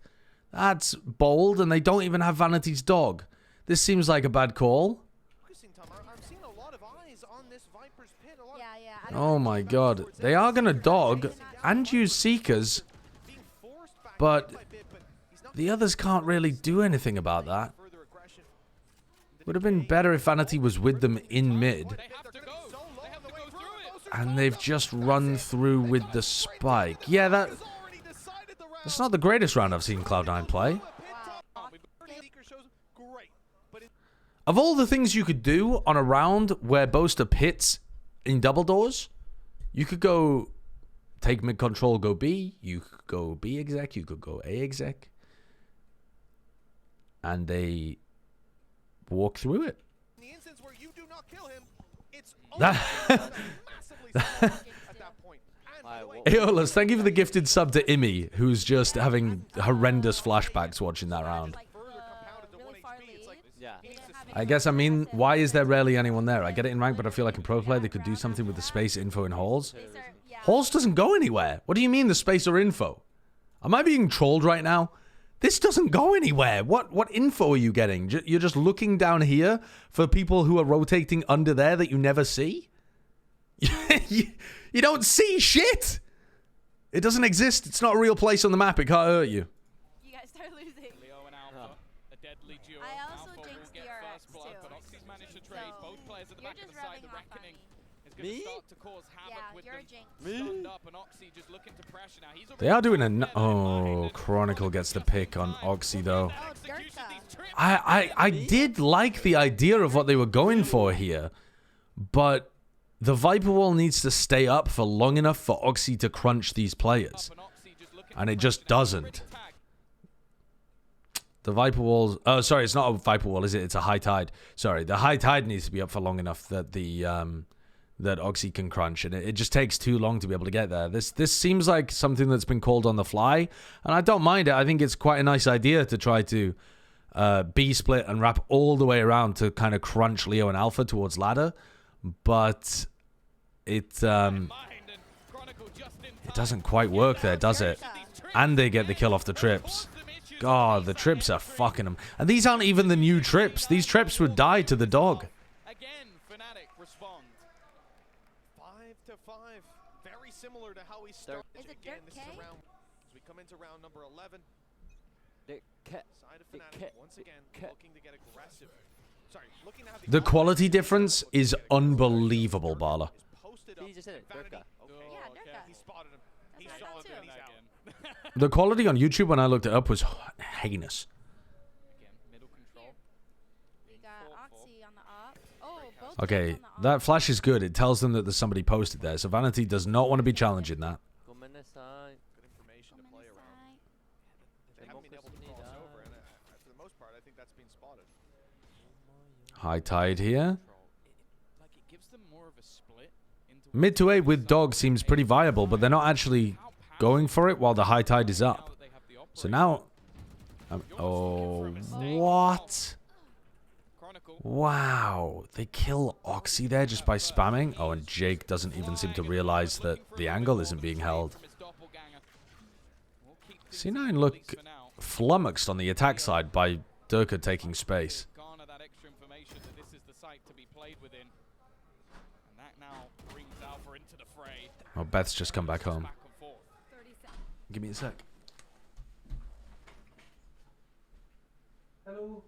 That's bold, and they don't even have Vanity's dog. This seems like a bad call. Oh, my God. They are going to dog and use Seekers, but the others can't really do anything about that. Would have been better if Vanity was with them in mid. And they've just run through with the spike. Yeah, that's not the greatest round I've seen Cloud9 play. Of all the things you could do on a round where Boaster pits in double doors, you could go take mid control, go B, you could go B exec, you could go A exec. And they walk through it. In the instance where you do not kill him, it's massively at that point. Aeolus, thank you for the gifted sub to Imi, who's just having horrendous flashbacks watching that round. I guess, I mean, why is there rarely anyone there? I get it in rank, but I feel like in pro play they could do something with the space info in halls. Halls doesn't go anywhere. What do you mean the space or info? Am I being trolled right now? This doesn't go anywhere. What info are you getting? You're just looking down here for people who are rotating under there that you never see? you don't see shit. It doesn't exist. It's not a real place on the map. It can't hurt you. You guys start losing. Leo and Alpha, a deadly duo. I also Alpha jinxed will get first blood, but Oxy's managed to trade both players at the back of the side. The reckoning is going to start to cause havoc with them. Stunned up, and Oxy just looking to pressure now. He's They are doing a... Oh, Chronicle gets the pick on Oxy, though. I did like the idea of what they were going for here, but the Viper Wall needs to stay up for long enough for Oxy to crunch these players, and it just doesn't. The Viper Wall's... Oh, sorry, it's not a Viper Wall, is it? It's a High Tide. Sorry, the High Tide needs to be up for long enough that the... that Oxy can crunch, and it just takes too long to be able to get there. This seems like something that's been called on the fly, and I don't mind it. I think it's quite a nice idea to try to B-split and wrap all the way around to kind of crunch Leo and Alpha towards ladder, but it doesn't quite work there, does it? And they get the kill off the trips. God, the trips are fucking them. And these aren't even the new trips. These trips would die to the dog. Again, Fnatic respond. 5-5. Very similar to how we started. Is it Again, Dirk this K? is around as we come into round number 11. Side of Fnatic once again looking to get aggressive. Sorry, looking to have The quality difference is unbelievable, Bala. He just hit it. Durka. Yeah, Durka. He spotted him. He That's saw what I him thought and he's out. The quality on YouTube when I looked it up was heinous. Again, middle control. We got Oxy on the up. Oh, both Okay, on the up. that flash is good. It tells them that there's somebody posted there, so Vanity does not want to be challenging that. Good information to play around. They haven't been able to cross over, and for the most part, I think that's been spotted. High Tide here. Like it gives them more more of a split into Mid to 8 with Dog seems pretty viable, but they're not actually going for it while the high tide is up. So now... oh, what? Wow. They kill Oxy there just by spamming. Oh, and Jake doesn't even seem to realize that the angle isn't being held. C9 look flummoxed on the attack side by Durka taking space. Oh, Beth's just come back home. Give me a sec. Hello.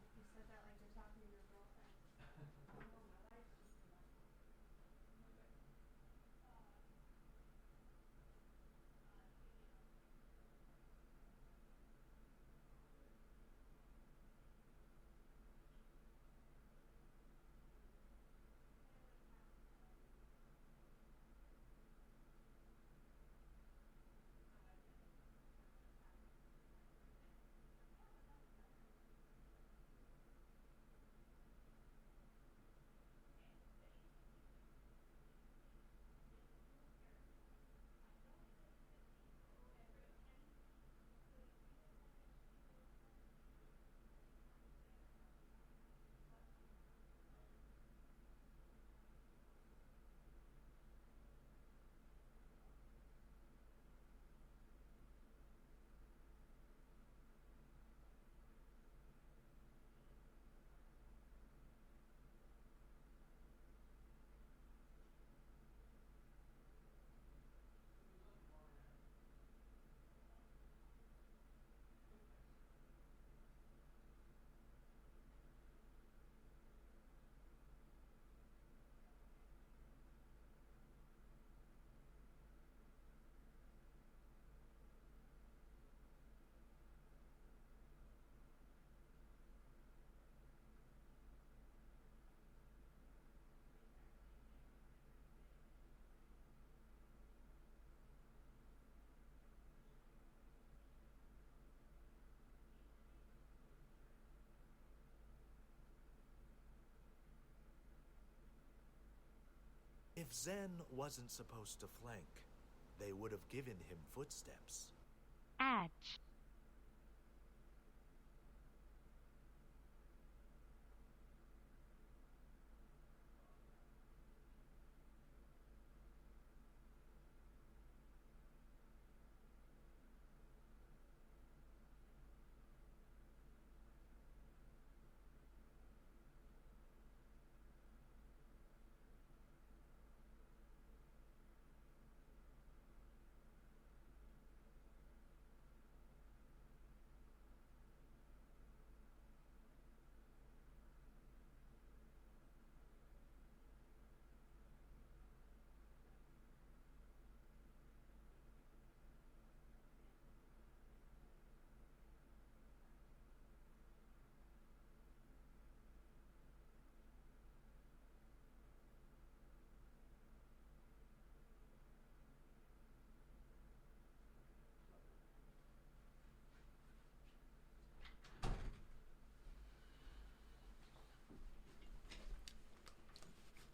If Zen wasn't supposed to flank, they would have given him footsteps. Adge.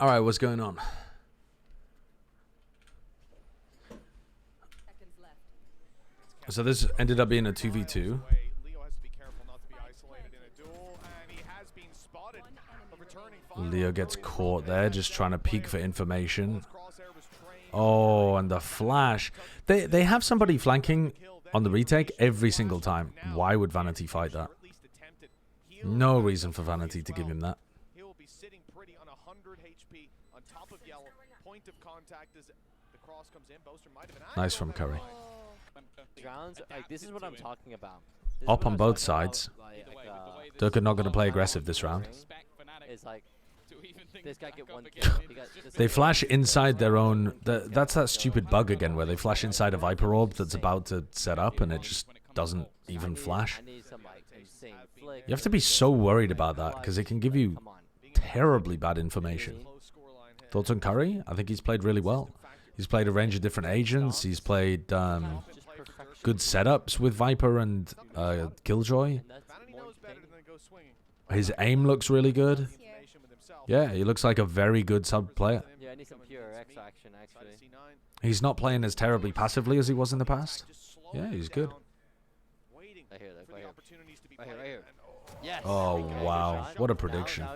All right, what's going on? So this ended up being a 2v2. Leo gets caught there, just trying to peek for information. Oh, and the flash. They have somebody flanking on the retake every single time. Why would Vanity fight that? No reason for Vanity to give him that. Nice from Curry. Like, this is what I'm talking about. Up on both sides. Durka not going to play aggressive this round. It's like, this guy get one kill. They flash inside their own... That's that stupid bug again where they flash inside a Viper Orb that's about to set up and it just doesn't even flash. You have to be so worried about that because it can give you terribly bad information. Thoughts on Curry? I think he's played really well. He's played a range of different agents. He's played good setups with Viper and Killjoy. His aim looks really good. Yeah, he looks like a very good sub player. Yeah, I need some pure X action, actually. He's not playing as terribly passively as he was in the past. Yeah, he's good. I hear that. Right here. Yes. Oh, wow. What a prediction.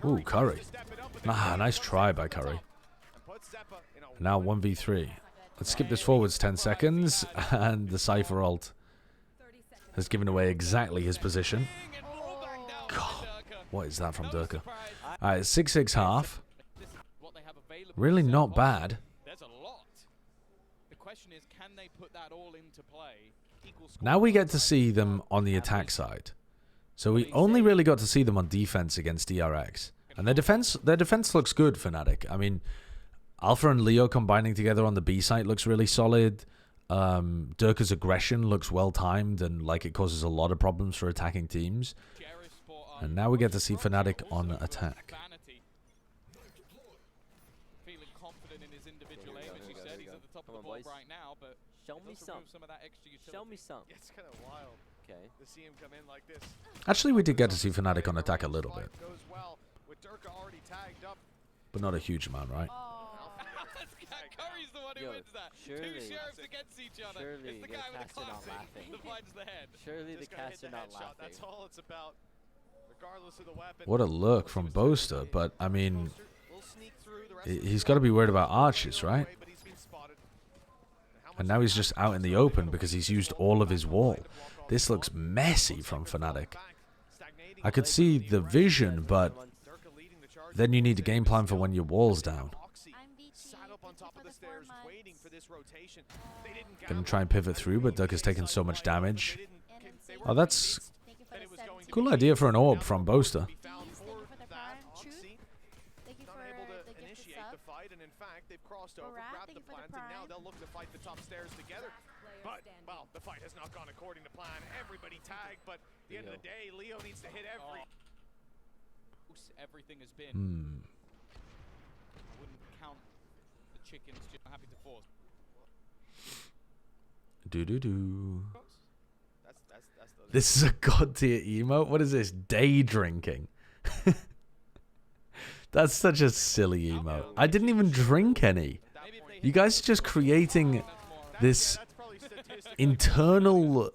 Ooh, Curry. Ah, nice try by Curry. Now 1v3. Let's skip this forwards 10 seconds. And the Cypher ult has given away exactly his position. God, what is that from Durka? Alright, 6-6 half. Really not bad. Now we get to see them on the attack side. So we only really got to see them on defense against DRX. And their defense looks good, Fnatic. I mean, Alpha and Leo combining together on the B site looks really solid. Durka's aggression looks well timed and like it causes a lot of problems for attacking teams. And now we get to see Fnatic on attack. Feeling confident in his individual aim, as you said, he's at the top of the ball right now, but show me some of that extra utility. Show me some. It's kind of wild. Okay. To see him come in like this. Actually, we did get to see Fnatic on attack a little bit. But not a huge amount, right? Curry's the one who wins that. Surely, two sheriffs against each other. Surely it's the guy with the classic that finds the head. Surely the caster not laughing. That's all it's about. Regardless of the weapon. What a look from Boaster, but I mean, he's got to be worried about archers, right? And now he's just out in the open because he's used all of his wall. This looks messy from Fnatic. I could see the vision, but then you need a game plan for when your wall's down. Gonna try and pivot through, but Duck has taken so much damage. Oh, that's a cool idea for an orb from Boaster. But, well, the fight has not gone according to plan. Everybody tagged, but at the end of the day, Leo needs to hit everything has been. I wouldn't count the chickens, just happy to force. This is a god tier emote? What is this? Day drinking. That's such a silly emote. I didn't even drink any. You guys are just creating this internal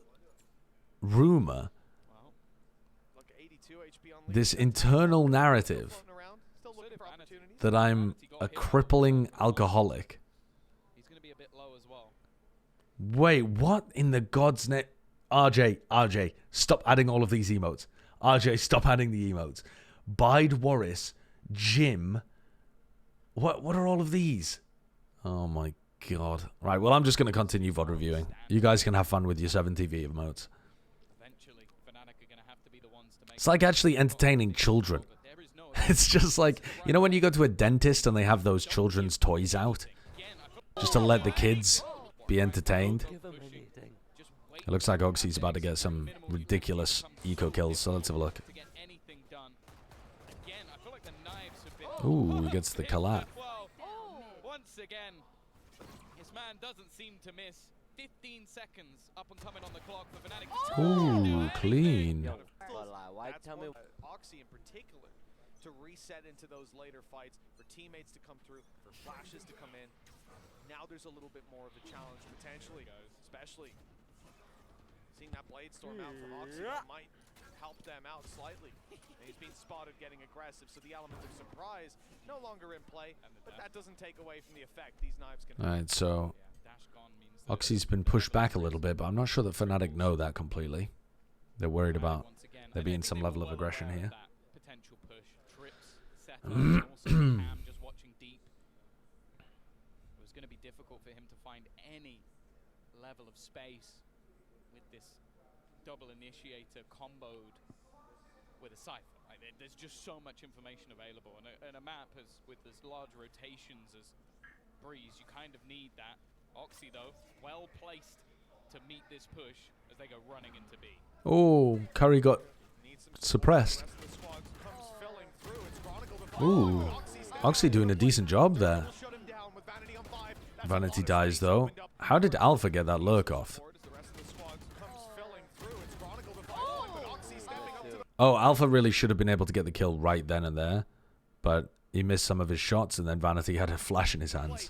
rumor, this internal narrative that I'm a crippling alcoholic. Wait, what in the God's name? RJ, stop adding all of these emotes. RJ, stop adding the emotes. Bide Warris, Jim. What are all of these? Oh my God. Right, well, I'm just going to continue VOD reviewing. You guys can have fun with your 7TV emotes. It's like actually entertaining children. It's just like, you know when you go to a dentist and they have those children's toys out? Just to let the kids be entertained. It looks like Oxy's about to get some ridiculous eco kills, so let's have a look. Ooh, he gets the collat. Once again, his man doesn't seem to miss. 15 seconds up and coming on the clock for Fnatic. Ooh, clean. Tell me Oxy in particular to reset into those later fights, for teammates to come through, for flashes to come in. Now there's a little bit more of a challenge potentially, especially seeing that blade storm out from Oxy might help them out slightly. And he's been spotted getting aggressive, so the element of surprise no longer in play, but that doesn't take away from the effect these knives can have. Alright, so Oxy's been pushed back a little bit, but I'm not sure that Fnatic know that completely. They're worried about there being some level of aggression here. Just watching deep. It was going to be difficult for him to find any level of space with this double initiator comboed with a Cypher. Like, there's just so much information available, and a map with as large rotations as Breeze, you kind of need that. Oxy though, well placed to meet this push as they go running into B. Oh, Curry got suppressed. Ooh, Oxy doing a decent job there. Vanity dies though. How did Alpha get that lurk off? Oh, Alpha really should have been able to get the kill right then and there, but he missed some of his shots, and then Vanity had a flash in his hands.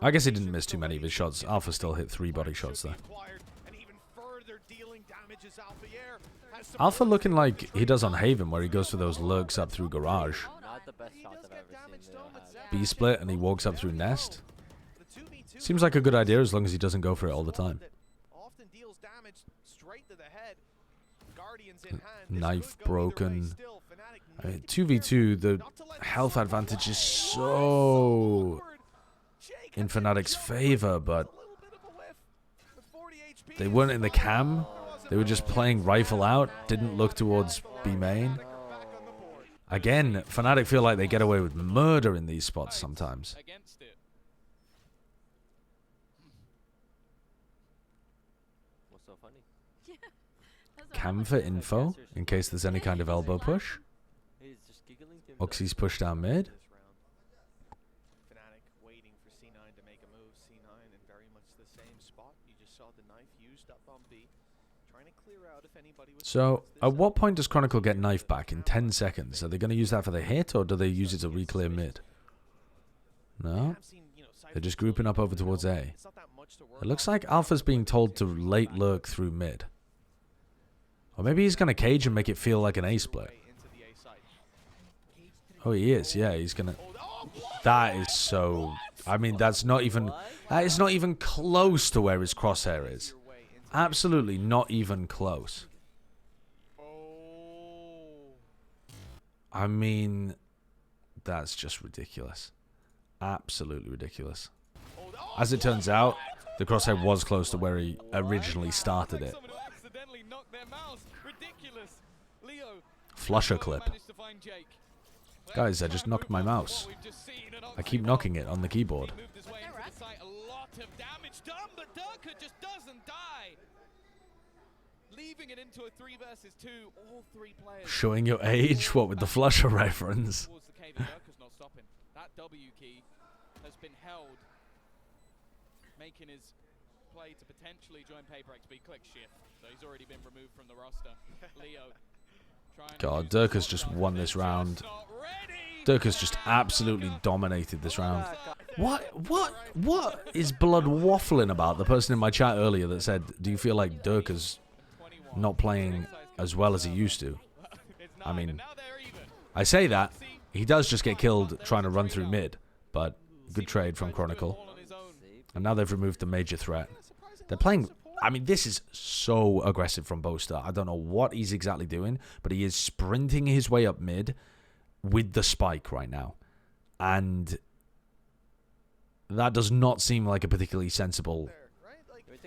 I guess he didn't miss too many of his shots. Alpha still hit 3 body shots there. Alpha looking like he does on Haven, where he goes for those lurks up through Garage. Not the best shots I've ever seen Leo have. B-split, and he walks up through Nest. Seems like a good idea as long as he doesn't go for it all the time. Knife broken. I mean, 2v2, the health advantage is so in Fnatic's favor, but they weren't in the cam. They were just playing rifle out, didn't look towards B main. Again, Fnatic feel like they get away with murder in these spots sometimes. What's so funny? Cam for info, in case there's any kind of elbow push. He's just giggling to himself. Oxy's pushed down mid. Fnatic waiting for C9 to make a move. C9 in very much the same spot. You just saw the knife used up on B. Trying to clear out if anybody was. So, at what point does Chronicle get knife back? In 10 seconds? Are they going to use that for the hit, or do they use it to re-clear mid? No? They're just grouping up over towards A. It looks like Alpha's being told to late lurk through mid. Or maybe he's going to cage and make it feel like an A split. Oh, he is. Yeah, he's going to... That is so... I mean, that's not even... That is not even close to where his crosshair is. Absolutely not even close. I mean... That's just ridiculous. Absolutely ridiculous. As it turns out, the crosshair was close to where he originally started it. Flusher clip. Guys, I just knocked my mouse. I keep knocking it on the keyboard. Showing your age? What, with the flusher reference? That W key has been held, making his play to potentially join Paper XP. Click shift, so he's already been removed from the roster. Leo. God, Durka's just won this round. Durka's just absolutely dominated this round. What is blood waffling about? The person in my chat earlier that said, do you feel like Durka's not playing as well as he used to? I mean, I say that. He does just get killed trying to run through mid, but good trade from Chronicle. And now they've removed the major threat. They're playing... I mean, this is so aggressive from Boaster. I don't know what he's exactly doing, but he is sprinting his way up mid with the spike right now. And that does not seem like a particularly sensible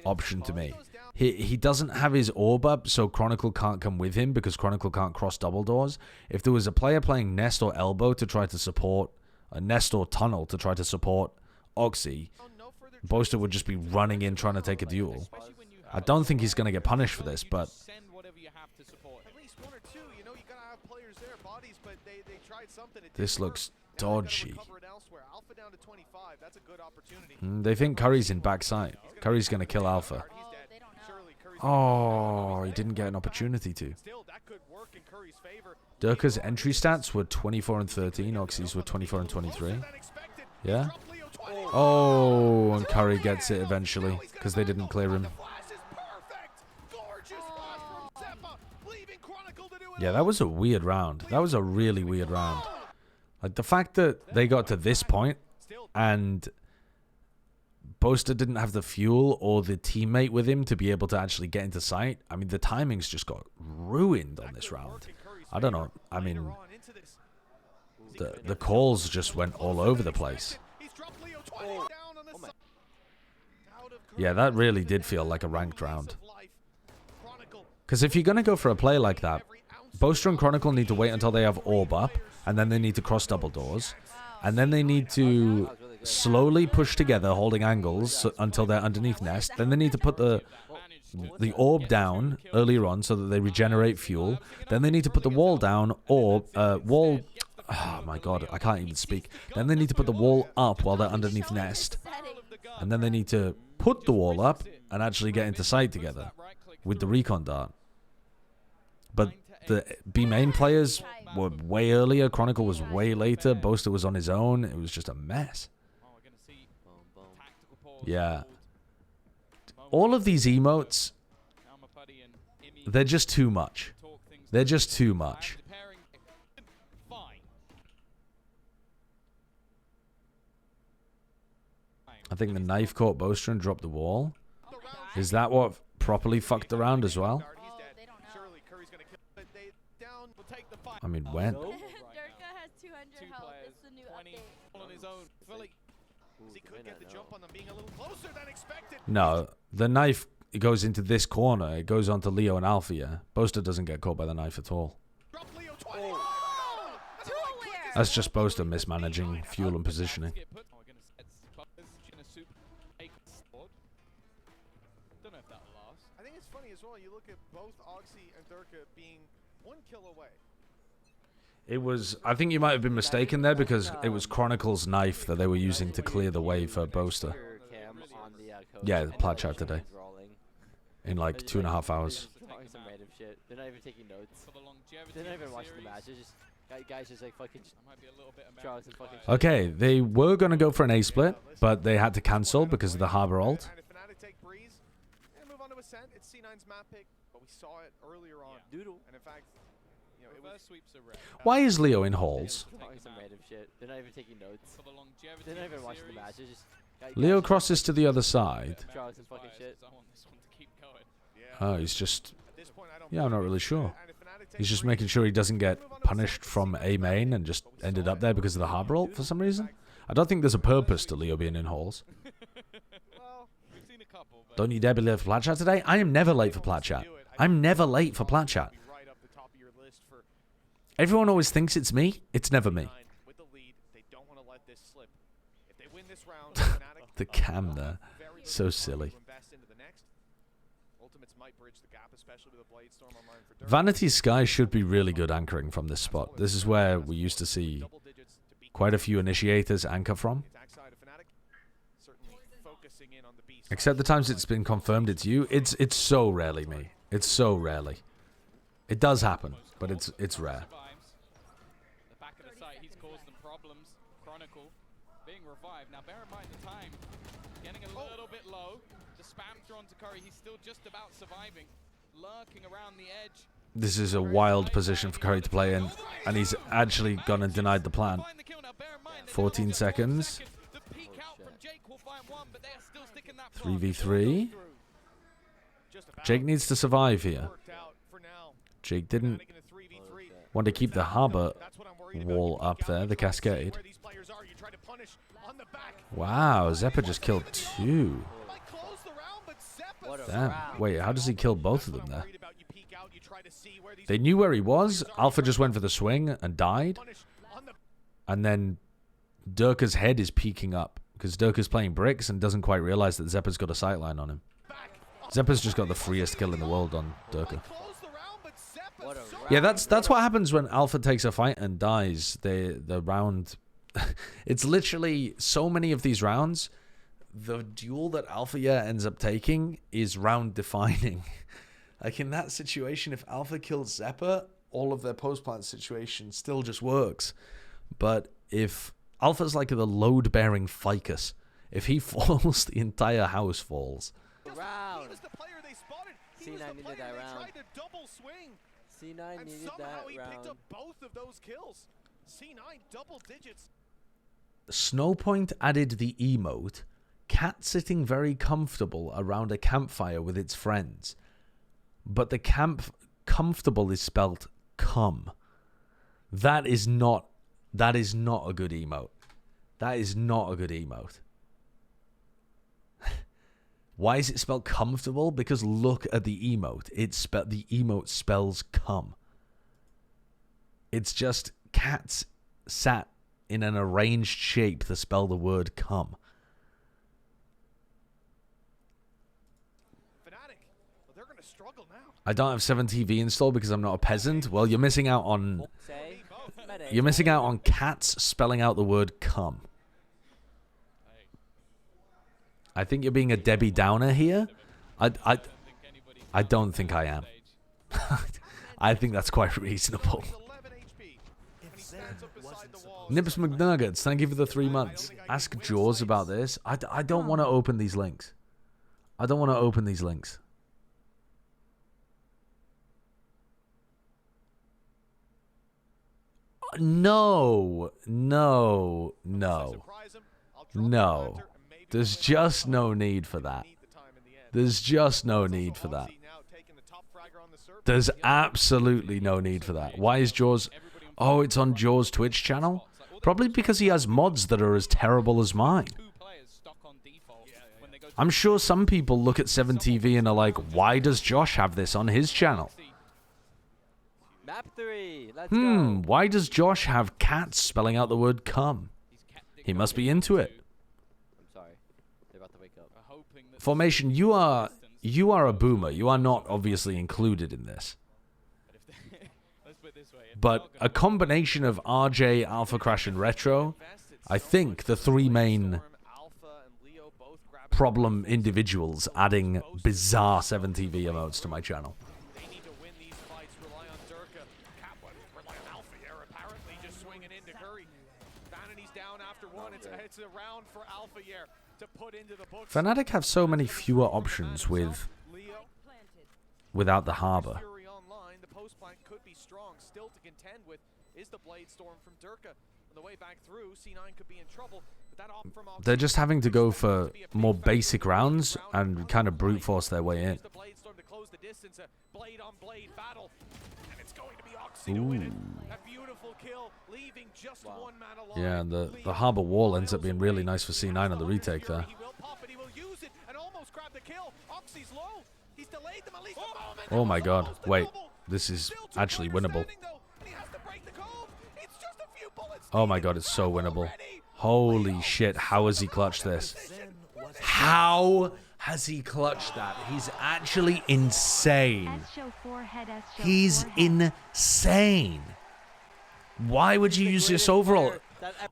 option to me. He doesn't have his orb up, so Chronicle can't come with him because Chronicle can't cross double doors. If there was a player playing Nest or Elbow to try to support, a Nest or Tunnel to try to support Oxy, Boaster would just be running in trying to take a duel. I don't think he's going to get punished for this, but this looks dodgy. They think Curry's in backside. Curry's going to kill Alpha. Oh, he didn't get an opportunity to. Durka's entry stats were 24 and 13. Oxy's were 24 and 23. Yeah? Oh, and Curry gets it eventually because they didn't clear him. Yeah, that was a weird round. That was a really weird round. Like, the fact that they got to this point and Boaster didn't have the fuel or the teammate with him to be able to actually get into sight. I mean, the timings just got ruined on this round. I don't know. I mean, the calls just went all over the place. Yeah, that really did feel like a ranked round. Because if you're going to go for a play like that, Boaster and Chronicle need to wait until they have orb up, and then they need to cross double doors, and then they need to slowly push together, holding angles until they're underneath Nest. Then they need to put the orb down earlier on so that they regenerate fuel. Then they need to put the wall down, or wall... Oh my god, I can't even speak. Then they need to put the wall up while they're underneath Nest. And then they need to put the wall up and actually get into sight together. with the recon dart. But the B main players were way earlier. Chronicle was way later. Boaster was on his own. It was just a mess. Yeah. All of these emotes, they're just too much. They're just too much. I think the knife caught Boaster and dropped the wall. Is that what properly fucked around as well? I mean, when? Durka has 200 health. It's the new update. On his own, Philly. He could get the jump on them, being a little closer than expected. No, the knife goes into this corner. It goes onto Leo and Alpha, yeah. Boaster doesn't get caught by the knife at all. That's just Boaster mismanaging fuel and positioning. I think it's funny as well. You look at both Oxy and Durka being 1 kill away. It was, I think you might have been mistaken there because it was Chronicle's knife that they were using to clear the way for Boaster. Yeah, the plat chat today. In like 2.5 hours. They're not even taking notes. They're not even watching the match. They're just, guys just like fucking Charles and fucking. Okay, they were going to go for an A split, but they had to cancel because of the Harbor ult. It's C9's map pick, but we saw it earlier on. Doodle. And in fact, you know, it was Why is Leo in halls? They're not even taking notes. They're not even watching the match. They're just. Leo crosses to the other side. Charles and fucking shit. Oh, he's just... Yeah, I'm not really sure. He's just making sure he doesn't get punished from A main and just ended up there because of the Harbor ult for some reason. I don't think there's a purpose to Leo being in halls. Don't you dare be late for plat chat today? I am never late for plat chat. I'm never late for plat chat. Everyone always thinks it's me. It's never me. The cam there. So silly. Vanity Sky should be really good anchoring from this spot. This is where we used to see quite a few initiators anchor from. Except the times it's been confirmed it's you. It's so rarely me. It's so rarely. It does happen, but it's rare. The back of the site, he's caused them problems. Chronicle being revived. Now bear in mind the time getting a little bit low. The spam thrown to Curry. He's still just about surviving. Lurking around the edge. This is a wild position for Curry to play in, and he's actually gone and denied the plan. 14 seconds. 3v3. Jake needs to survive here. Jake didn't want to keep the Harbor wall up there, the cascade. Wow, Zeppa just killed 2. Damn. Wait, how does he kill both of them there? They knew where he was. Alpha just went for the swing and died. And then Durka's head is peeking up because Durka's playing bricks and doesn't quite realize that Zeppa's got a sightline on him. Zeppa's just got the freest kill in the world on Durka. Yeah, that's what happens when Alpha takes a fight and dies. The round... It's literally so many of these rounds. The duel that Alpha ends up taking is round defining. Like in that situation, if Alpha kills Zeppa, all of their post-plant situation still just works. But if Alpha's like the load-bearing ficus, if he falls, the entire house falls. Round. C9 needed that round. C9 needed that round. Both of those kills. C9 double digits. Snowpoint added the emote. Cat sitting very comfortable around a campfire with its friends. But the comfortable is spelled cum. That is not a good emote. That is not a good emote. Why is it spelled comfortable? Because look at the emote. The emote spells cum. It's just cats sat in an arranged shape to spell the word cum. I don't have 7TV installed because I'm not a peasant. Well, you're missing out on cats spelling out the word cum. I think you're being a Debbie Downer here. I don't think I am. I think that's quite reasonable. Nips McNuggets, thank you for the 3 months. Ask Jaws about this. I don't want to open these links. I don't want to open these links. No. No. No. No. There's just no need for that. There's just no need for that. There's absolutely no need for that. Why is Jaws... Oh, it's on Jaws' Twitch channel? Probably because he has mods that are as terrible as mine. I'm sure some people look at 7TV and are like, why does Josh have this on his channel? Map 3, let's go. Why does Josh have cats spelling out the word come? He must be into it. I'm sorry. They're about to wake up. Formation, you are a boomer. You are not obviously included in this. But a combination of RJ, Alpha Crash, and Retro, I think the 3 main problem individuals adding bizarre 7TV emotes to my channel. They need to win these fights, rely on Durka. Catwoman, rely on Alpha here, apparently just swinging into Curry. Vanity's down after 1. It's a round for Alpha here to put into the books. Fnatic have so many fewer options without the Harbor. The post plant could be strong. Still to contend with is the Blade Storm from Durka. On the way back through, C9 could be in trouble. But that op from They're just having to go for more basic rounds and kind of brute force their way in. the Blade Storm to close the distance. A blade on blade battle. And it's going to be Oxy to win it. A beautiful kill, leaving just one man alive. Yeah, and the Harbor Wall ends up being really nice for C9 on the retake there. He will pop it, he will use it, and almost grab the kill. Oxy's low. He's delayed them at least a moment. Oh my god, wait. This is actually winnable. Oh my god, it's so winnable. Holy shit, how has he clutched this? How has he clutched that? He's actually insane. He's insane. Why would you use your Sovereign?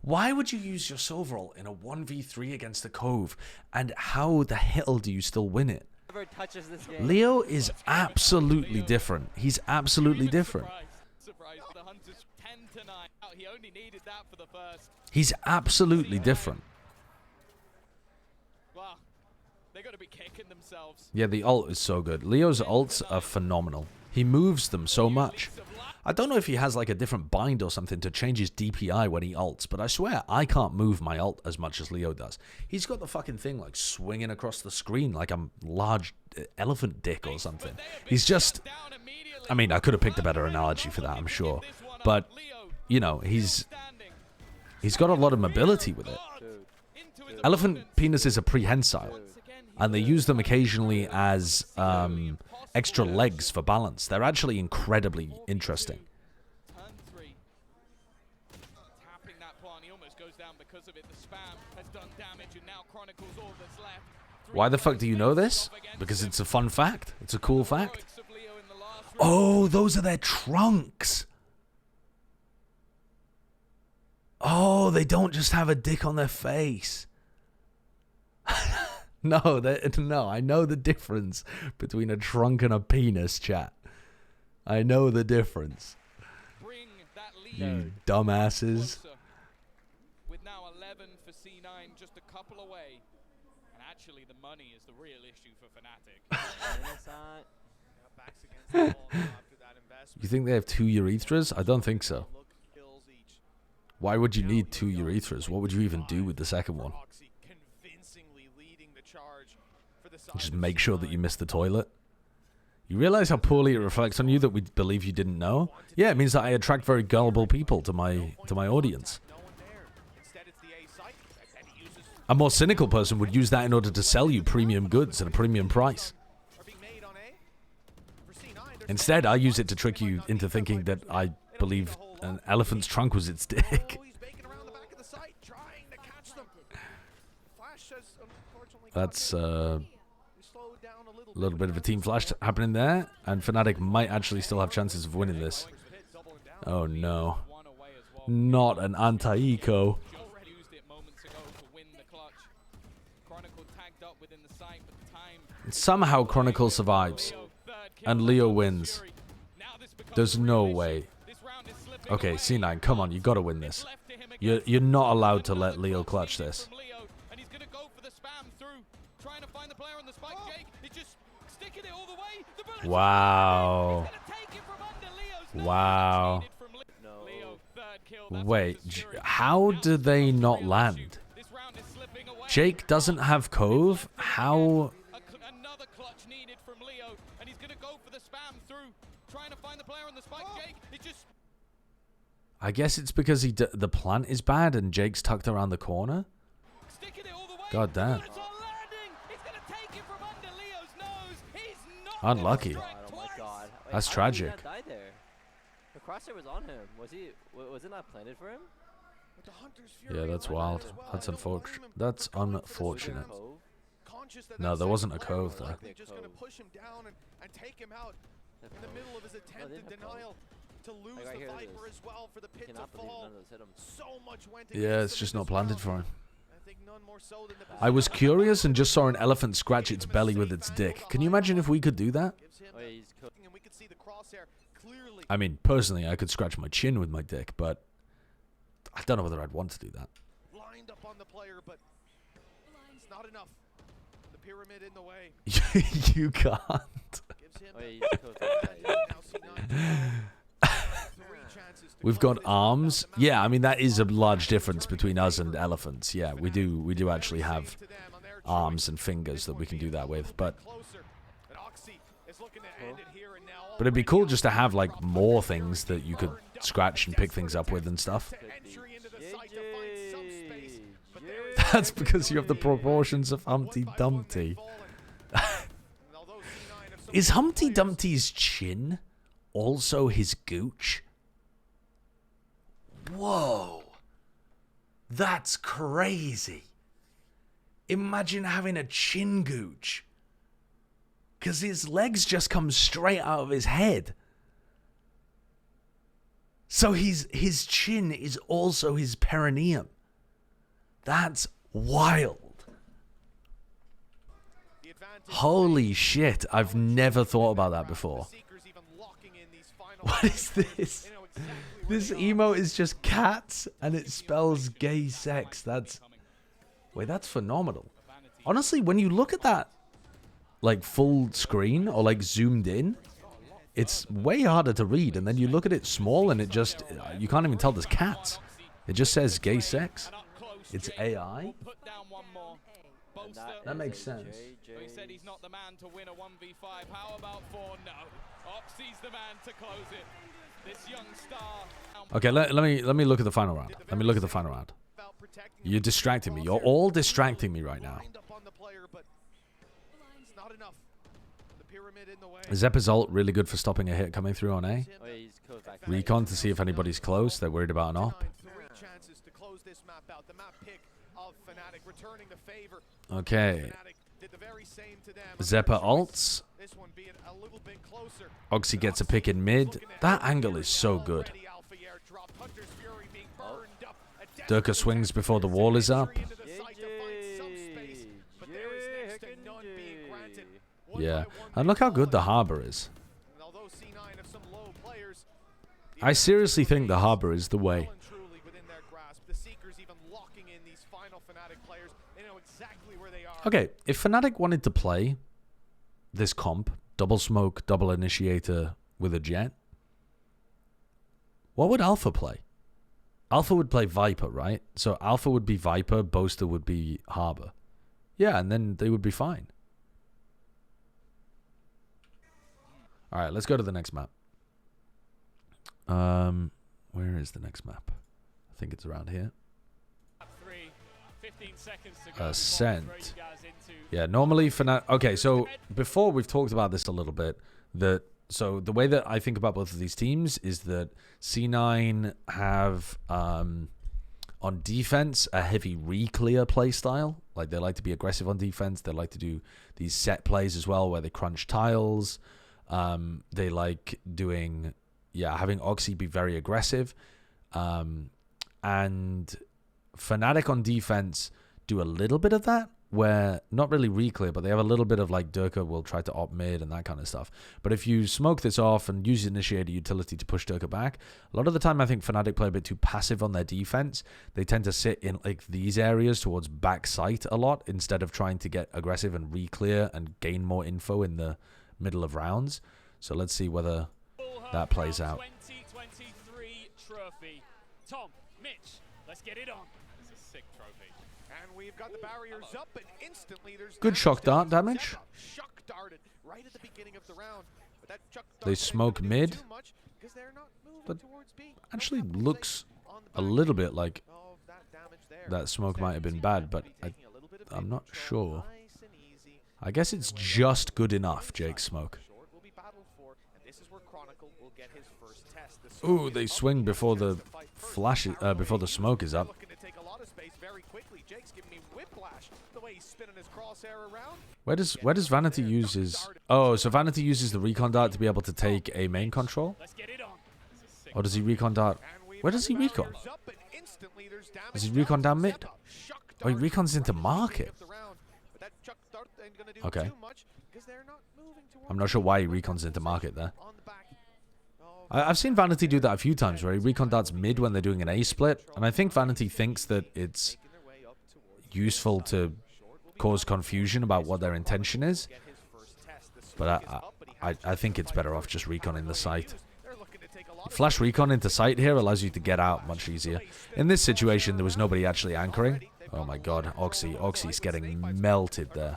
Why would you use your Sovereign in a 1v3 against the Cove? And how the hell do you still win it? Leo is absolutely different. He's absolutely different. He's absolutely different. Yeah, the ult is so good. Leo's ults are phenomenal. He moves them so much. I don't know if he has like a different bind or something to change his DPI when he ults, but I swear I can't move my ult as much as Leo does. He's got the fucking thing like swinging across the screen like a large elephant dick or something. He's just... I mean, I could have picked a better analogy for that, I'm sure. But, you know, he's got a lot of mobility with it. Elephant penises are prehensile, and they use them occasionally as extra legs for balance. They're actually incredibly interesting. Why the fuck do you know this? Because it's a fun fact. It's a cool fact. Oh, those are their trunks. Oh, they don't just have a dick on their face. No, I know the difference between a trunk and a penis, chat. I know the difference. You dumbasses. With now 11 for C9, just a couple away. And actually, the money is the real issue for Fnatic. You think they have 2 urethras? I don't think so. Why would you need 2 urethras? What would you even do with the second one? Just make sure that you miss the toilet. You realize how poorly it reflects on you that we believe you didn't know? Yeah, it means that I attract very gullible people to my audience. A more cynical person would use that in order to sell you premium goods at a premium price. Instead, I use it to trick you into thinking that I believe an elephant's trunk was its dick. That's a little bit of a team flash happening there, and Fnatic might actually still have chances of winning this. Oh no. Not an anti-eco. Somehow Chronicle survives. and Leo wins. There's no way. Okay, C9, come on, you gotta win this. You're not allowed to let Leo clutch this. Wow. Wow. Wait, how do they not land? Jake doesn't have Cove? How? Another clutch needed from Leo, and he's going to go for the spam through, trying to find the player on the spike. Jake, it just... I guess it's because the plant is bad and Jake's tucked around the corner? God damn. Unlucky. Oh my god. Wait, That's tragic. The crosshair was on him. Was it not planted for him? Yeah, that's wild. That's unfortunate. That's unfortunate. No, there wasn't a cove there. Just going to push him down and take him out in the middle of his attempted denial to lose the Viper as well for the pit to fall. So much went Yeah, it's just not planted for him. I was curious and just saw an elephant scratch its belly with its dick. Can you imagine if we could do that? I mean, personally, I could scratch my chin with my dick, but I don't know whether I'd want to do that. Lined up on the player, but it's not enough. The pyramid in the way. You can't. We've got arms. Yeah, I mean that is a large difference between us and elephants. Yeah, we do actually have arms and fingers that we can do that with, but it'd be cool just to have like more things that you could scratch and pick things up with and stuff. That's because you have the proportions of Humpty Dumpty. Is Humpty Dumpty's chin also his gooch? Whoa. That's crazy. Imagine having a chin gooch. Because his legs just come straight out of his head. So his chin is also his perineum. That's wild. Holy shit, I've never thought about that before. What is this? This emote is just cats and it spells gay sex. Wait, that's phenomenal. Honestly, when you look at that like full screen or like zoomed in, it's way harder to read, and then you look at it small and it just, you can't even tell there's cats. It just says gay sex. It's AI. That makes sense. He said he's not the man to win a 1v5. How about 4? No. Oxy's the man to close it. This young star. Okay, let me look at the final round. Let me look at the final round. You're distracting me. You're all distracting me right now. Zeppa's ult really good for stopping a hit coming through on A. Recon to see if anybody's close. They're worried about an op. Okay. Zeppa ults. Oxy gets a pick in mid. That angle is so good. Durka swings before the wall is up. Yeah. And look how good the harbor is. I seriously think the harbor is the way. Okay, if Fnatic wanted to play this comp, double smoke, double initiator with a jet, what would Alpha play? Alpha would play Viper, right? So Alpha would be Viper, Boaster would be Harbor. Yeah, and then they would be fine. Alright, let's go to the next map. Where is the next map? I think it's around here. 15 seconds to go. Ascent. Yeah, normally Fnatic... Okay, so before we've talked about this a little bit. So the way that I think about both of these teams is that C9 have, on defense, a heavy re-clear play style. Like, they like to be aggressive on defense. They like to do these set plays as well where they crunch tiles. They like doing... Yeah, having Oxy be very aggressive. And Fnatic on defense do a little bit of that. where, not really reclear, but they have a little bit of like Durka will try to op mid and that kind of stuff. But if you smoke this off and use Initiator utility to push Durka back, a lot of the time I think Fnatic play a bit too passive on their defense. They tend to sit in like these areas towards back site a lot instead of trying to get aggressive and re-clear and gain more info in the middle of rounds. So let's see whether that plays out. 2023 trophy. Tom, Mitch, let's get it on. It's a sick trophy. And we've got the barriers up, and instantly there's Good shock dart damage. Shock darted right at the beginning of the round. But that shock dart They smoke mid. But actually looks a little bit like that smoke might have been bad, but I'm not sure. I guess it's just good enough, Jake's smoke. Ooh, they swing before the flash, before the smoke is up. Where does Vanity use his... Oh, so Vanity uses the recon dart to be able to take a main control? Or does he recon dart? Where does he recon? Does he recon down mid? Oh, he recons into market. Okay. I'm not sure why he recons into market there. I've seen Vanity do that a few times where he recon darts mid when they're doing an A split, and I think Vanity thinks that it's useful to cause confusion about what their intention is, but I think it's better off just reconning the site. Flash recon into site here allows you to get out much easier. In this situation, there was nobody actually anchoring. Oh my god, Oxy's getting melted there.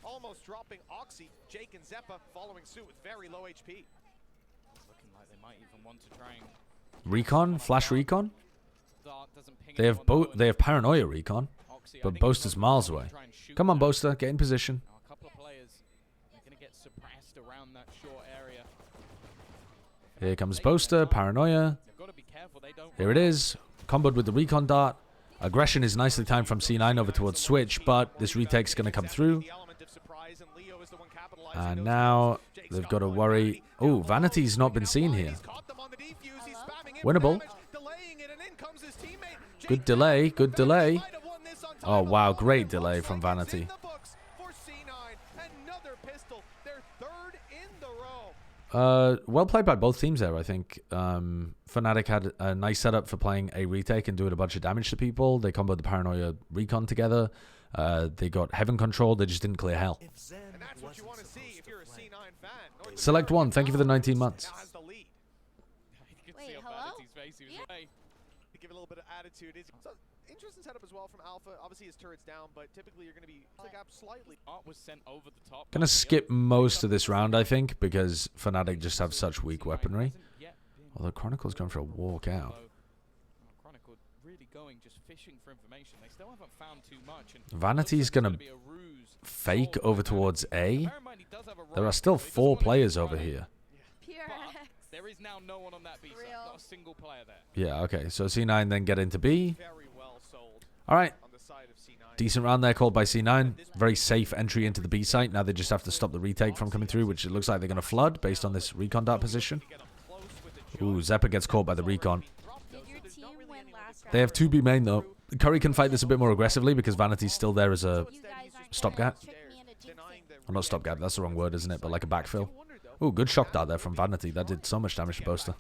Almost dropping Oxy, Jake and Zeppa following suit with very low HP. Looking like they might even want to try and Recon? Flash recon? They have paranoia recon, but Boaster's miles away. Come on, Boaster, get in position. a couple of players are going to get suppressed around that short area. Here comes Boaster, paranoia. Here it is, comboed with the recon dart. Aggression is nicely timed from C9 over towards Switch, but this retake's going to come through. And now they've got to worry. Oh, Vanity's not been seen here. Winnable. Good delay, good delay. Oh, wow, great delay from Vanity. Well played by both teams there, I think. Fnatic had a nice setup for playing a retake and doing a bunch of damage to people. They comboed the Paranoia Recon together. They got Heaven Control. They just didn't clear hell. Select one. Thank you for the 19 months. Wait, hello? Give a little bit of attitude. So, interesting setup as well from Alpha. Obviously his turret's down, but typically you're going to be up slightly. Art was sent over the top. Gonna skip most of this round, I think, because Fnatic just have such weak weaponry. Although Chronicle's going for a walk out. Chronicle really going just fishing for information. They still haven't found too much. Vanity's gonna fake over towards A. There are still 4 players over here. There is now no one on that B side. Not a single player there. Yeah, okay. So C9 then get into B. Alright. Decent round there called by C9. Very safe entry into the B site. Now they just have to stop the retake from coming through, which it looks like they're going to flood based on this recon dart position. Ooh, Zeppa gets caught by the recon. They have 2B main though. Curry can fight this a bit more aggressively because Vanity's still there as a stopgap. Well, not stopgap, that's the wrong word, isn't it? But like a backfill. Ooh, good shock dart there from Vanity. That did so much damage to Boaster.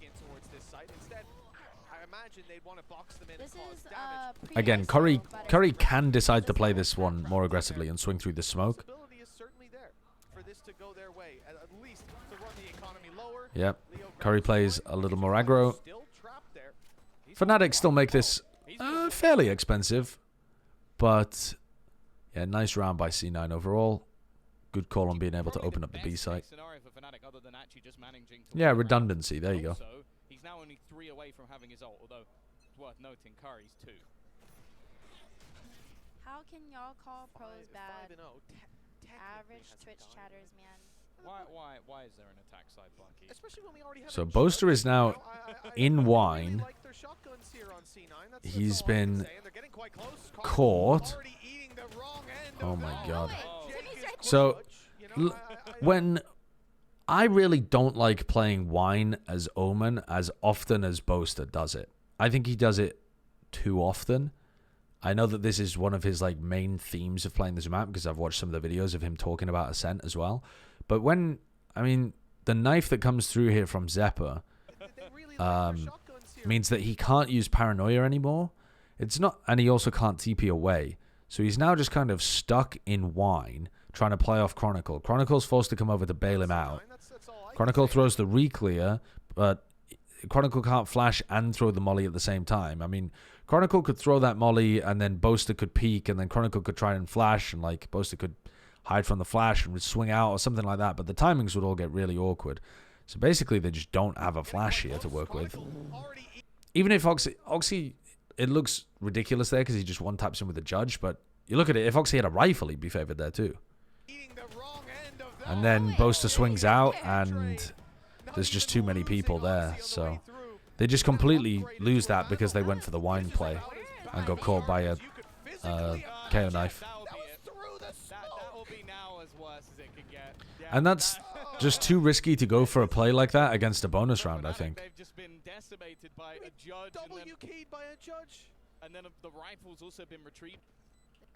Again, Curry can decide to play this one more aggressively and swing through the smoke. Yep. Curry plays a little more aggro. Fnatic still make this fairly expensive. But, yeah, nice round by C9 overall. Good call on being able to open up the B site. Yeah, redundancy. There you go. He's now only 3 away from having his ult, although it's worth noting Curry's 2. How can y'all call pros bad? Average Twitch chatters, man. Why is there an attack side, Bunky? So Boaster is now in wine. He's been caught. Oh my god. So when I really don't like playing wine as Omen as often as Boaster does it. I think he does it too often. I know that this is one of his like main themes of playing this map because I've watched some of the videos of him talking about Ascent as well. But when, I mean, the knife that comes through here from Zeppa means that he can't use Paranoia anymore. It's not, and he also can't TP away. So he's now just kind of stuck in Wine, trying to play off Chronicle. Chronicle's forced to come over to bail him out. Chronicle throws the re-clear, but Chronicle can't flash and throw the molly at the same time. I mean, Chronicle could throw that molly, and then Boaster could peek, and then Chronicle could try and flash, and like Boaster could hide from the flash and swing out or something like that, but the timings would all get really awkward. So basically, they just don't have a flash here to work with. Even if Oxy, it looks ridiculous there because he just one-taps him with a judge, but you look at it, if Oxy had a rifle, he'd be favored there too. And then Boaster swings out, and there's just too many people there, so they just completely lose that because they went for the Wine play and got caught by a KO knife. And that's just too risky to go for a play like that against a bonus round, I think. They've just been decimated by a judge. WK'd by a judge. And then the rifle's also been retrieved.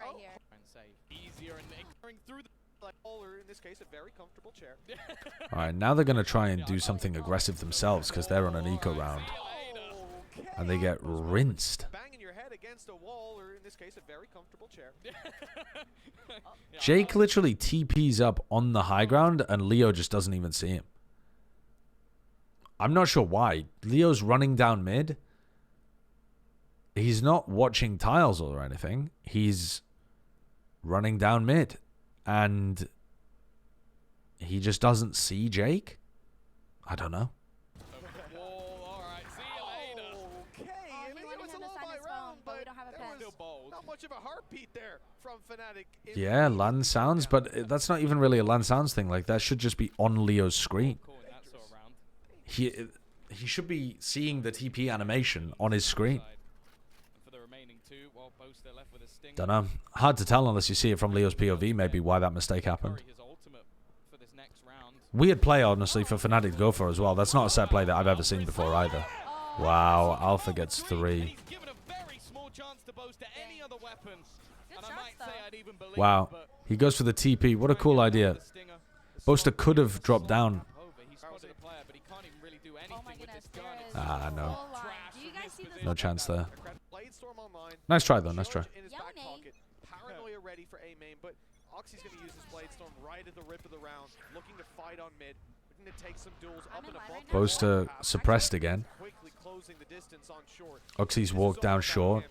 Right here. And save easier and ignoring through the or in this case a very comfortable chair. Alright, now they're going to try and do something aggressive themselves because they're on an eco round. And they get rinsed. Banging your head against a wall, or in this case a very comfortable chair. Jake literally TPs up on the high ground and Leo just doesn't even see him. I'm not sure why. Leo's running down mid. He's not watching tiles or anything. He's running down mid. And he just doesn't see Jake? I don't know. Not much of a heartbeat there from Fnatic. Yeah, LAN sounds, but that's not even really a LAN sounds thing. Like, that should just be on Leo's screen. He should be seeing the TP animation on his screen. Don't know. Hard to tell unless you see it from Leo's POV, maybe why that mistake happened. Weird play, honestly, for Fnatic to go for as well. That's not a set play that I've ever seen before either. Wow, Alpha gets 3. Wow, he goes for the TP. What a cool idea. Boaster could have dropped down. Ah, no. No chance there. Nice try, though. Nice try. Paranoia ready for A main, but Oxy's going to use his Blade Storm right at the rip of the round, looking to fight on mid, looking to take some duels up and above. Boaster suppressed again. Oxy's walked down short.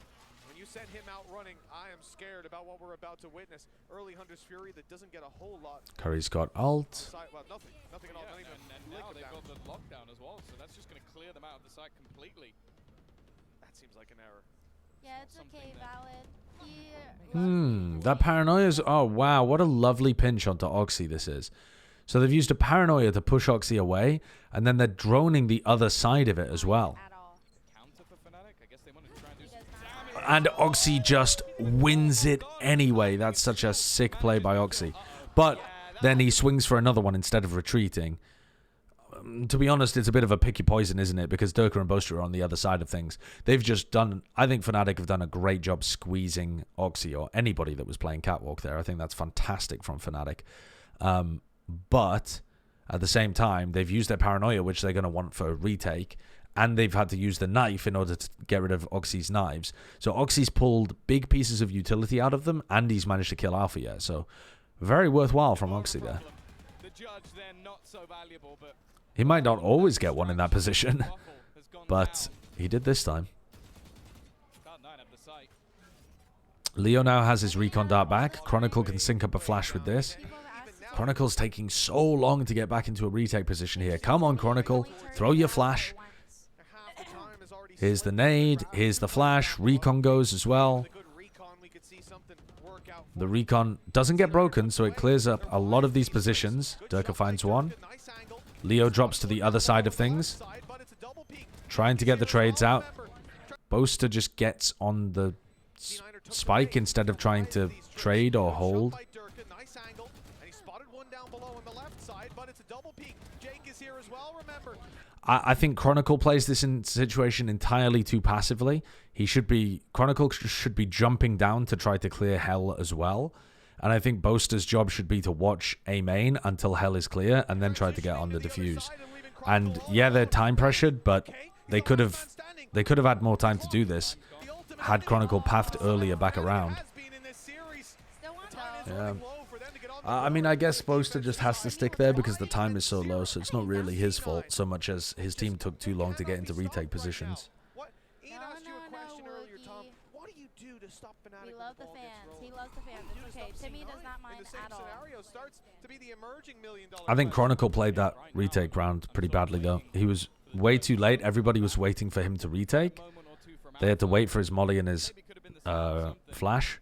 When you send him out running, I am scared about what we're about to witness. Early Hunter's Fury that doesn't get a whole lot. Curry's got ult. Well, nothing at all. And now they've got the lockdown as well, so that's just going to clear them out of the site completely. That seems like an error. Yeah, it's okay, valid. That paranoia is... Oh, wow. What a lovely pinch onto Oxy this is. So they've used a paranoia to push Oxy away, and then they're droning the other side of it as well. And Oxy just wins it anyway. That's such a sick play by Oxy. But then he swings for another one instead of retreating. To be honest, it's a bit of a picky poison, isn't it? Because Durka and Boaster are on the other side of things. They've just done... I think Fnatic have done a great job squeezing Oxy or anybody that was playing Catwalk there. I think that's fantastic from Fnatic. But at the same time, they've used their paranoia, which they're going to want for a retake. And they've had to use the knife in order to get rid of Oxy's knives. So Oxy's pulled big pieces of utility out of them, and he's managed to kill Alpha yet. So very worthwhile from Oxy there. The judge then not so valuable, but he might not always get one in that position, but he did this time. Leo now has his recon dart back. Chronicle can sync up a flash with this. Chronicle's taking so long to get back into a retake position here. Come on, Chronicle. Throw your flash. Here's the nade. Here's the flash. Recon goes as well. The recon doesn't get broken, so it clears up a lot of these positions. Durka finds one. Leo drops to the other side of things. Trying to get the trades out. Boaster just gets on the spike instead of trying to trade or hold. one down below on the left side, but it's a double peek. Jake is here as well, remember. I think Chronicle plays this situation entirely too passively. Chronicle should be jumping down to try to clear Hell as well. And I think Boaster's job should be to watch A main until Hell is clear and then try to get on the defuse. And yeah, they're time pressured, but they could have had more time to do this had Chronicle pathed earlier back around. Yeah. I mean, I guess Boaster just has to stick there because the time is so low, so it's not really his fault so much as his team took too long to get into retake positions. We love the fans. He loves the fans. It's okay. Timmy does not mind at all. I think Chronicle played that retake round pretty badly, though. He was way too late. Everybody was waiting for him to retake. They had to wait for his molly and his flash.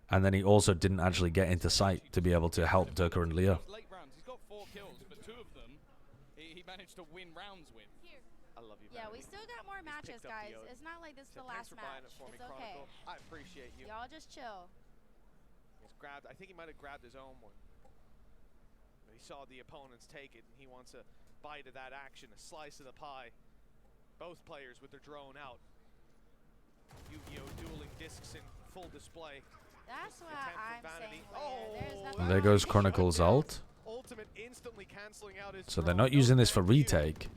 And then he also didn't actually get into sight to be able to help Durka and Leo. He's got 4 kills, but 2 of them he managed to win rounds with. I love you. Yeah, we still got more matches, guys. It's not like this is the last match. It's okay. I appreciate you. Y'all just chill. I think he might have grabbed his own one. But he saw the opponents take it, and he wants a bite of that action, a slice of the pie. Both players with their drone out. Yu-Gi-Oh! Dueling discs in full display. That's what I'm saying. There goes Chronicle's ult. So they're not using this for retake.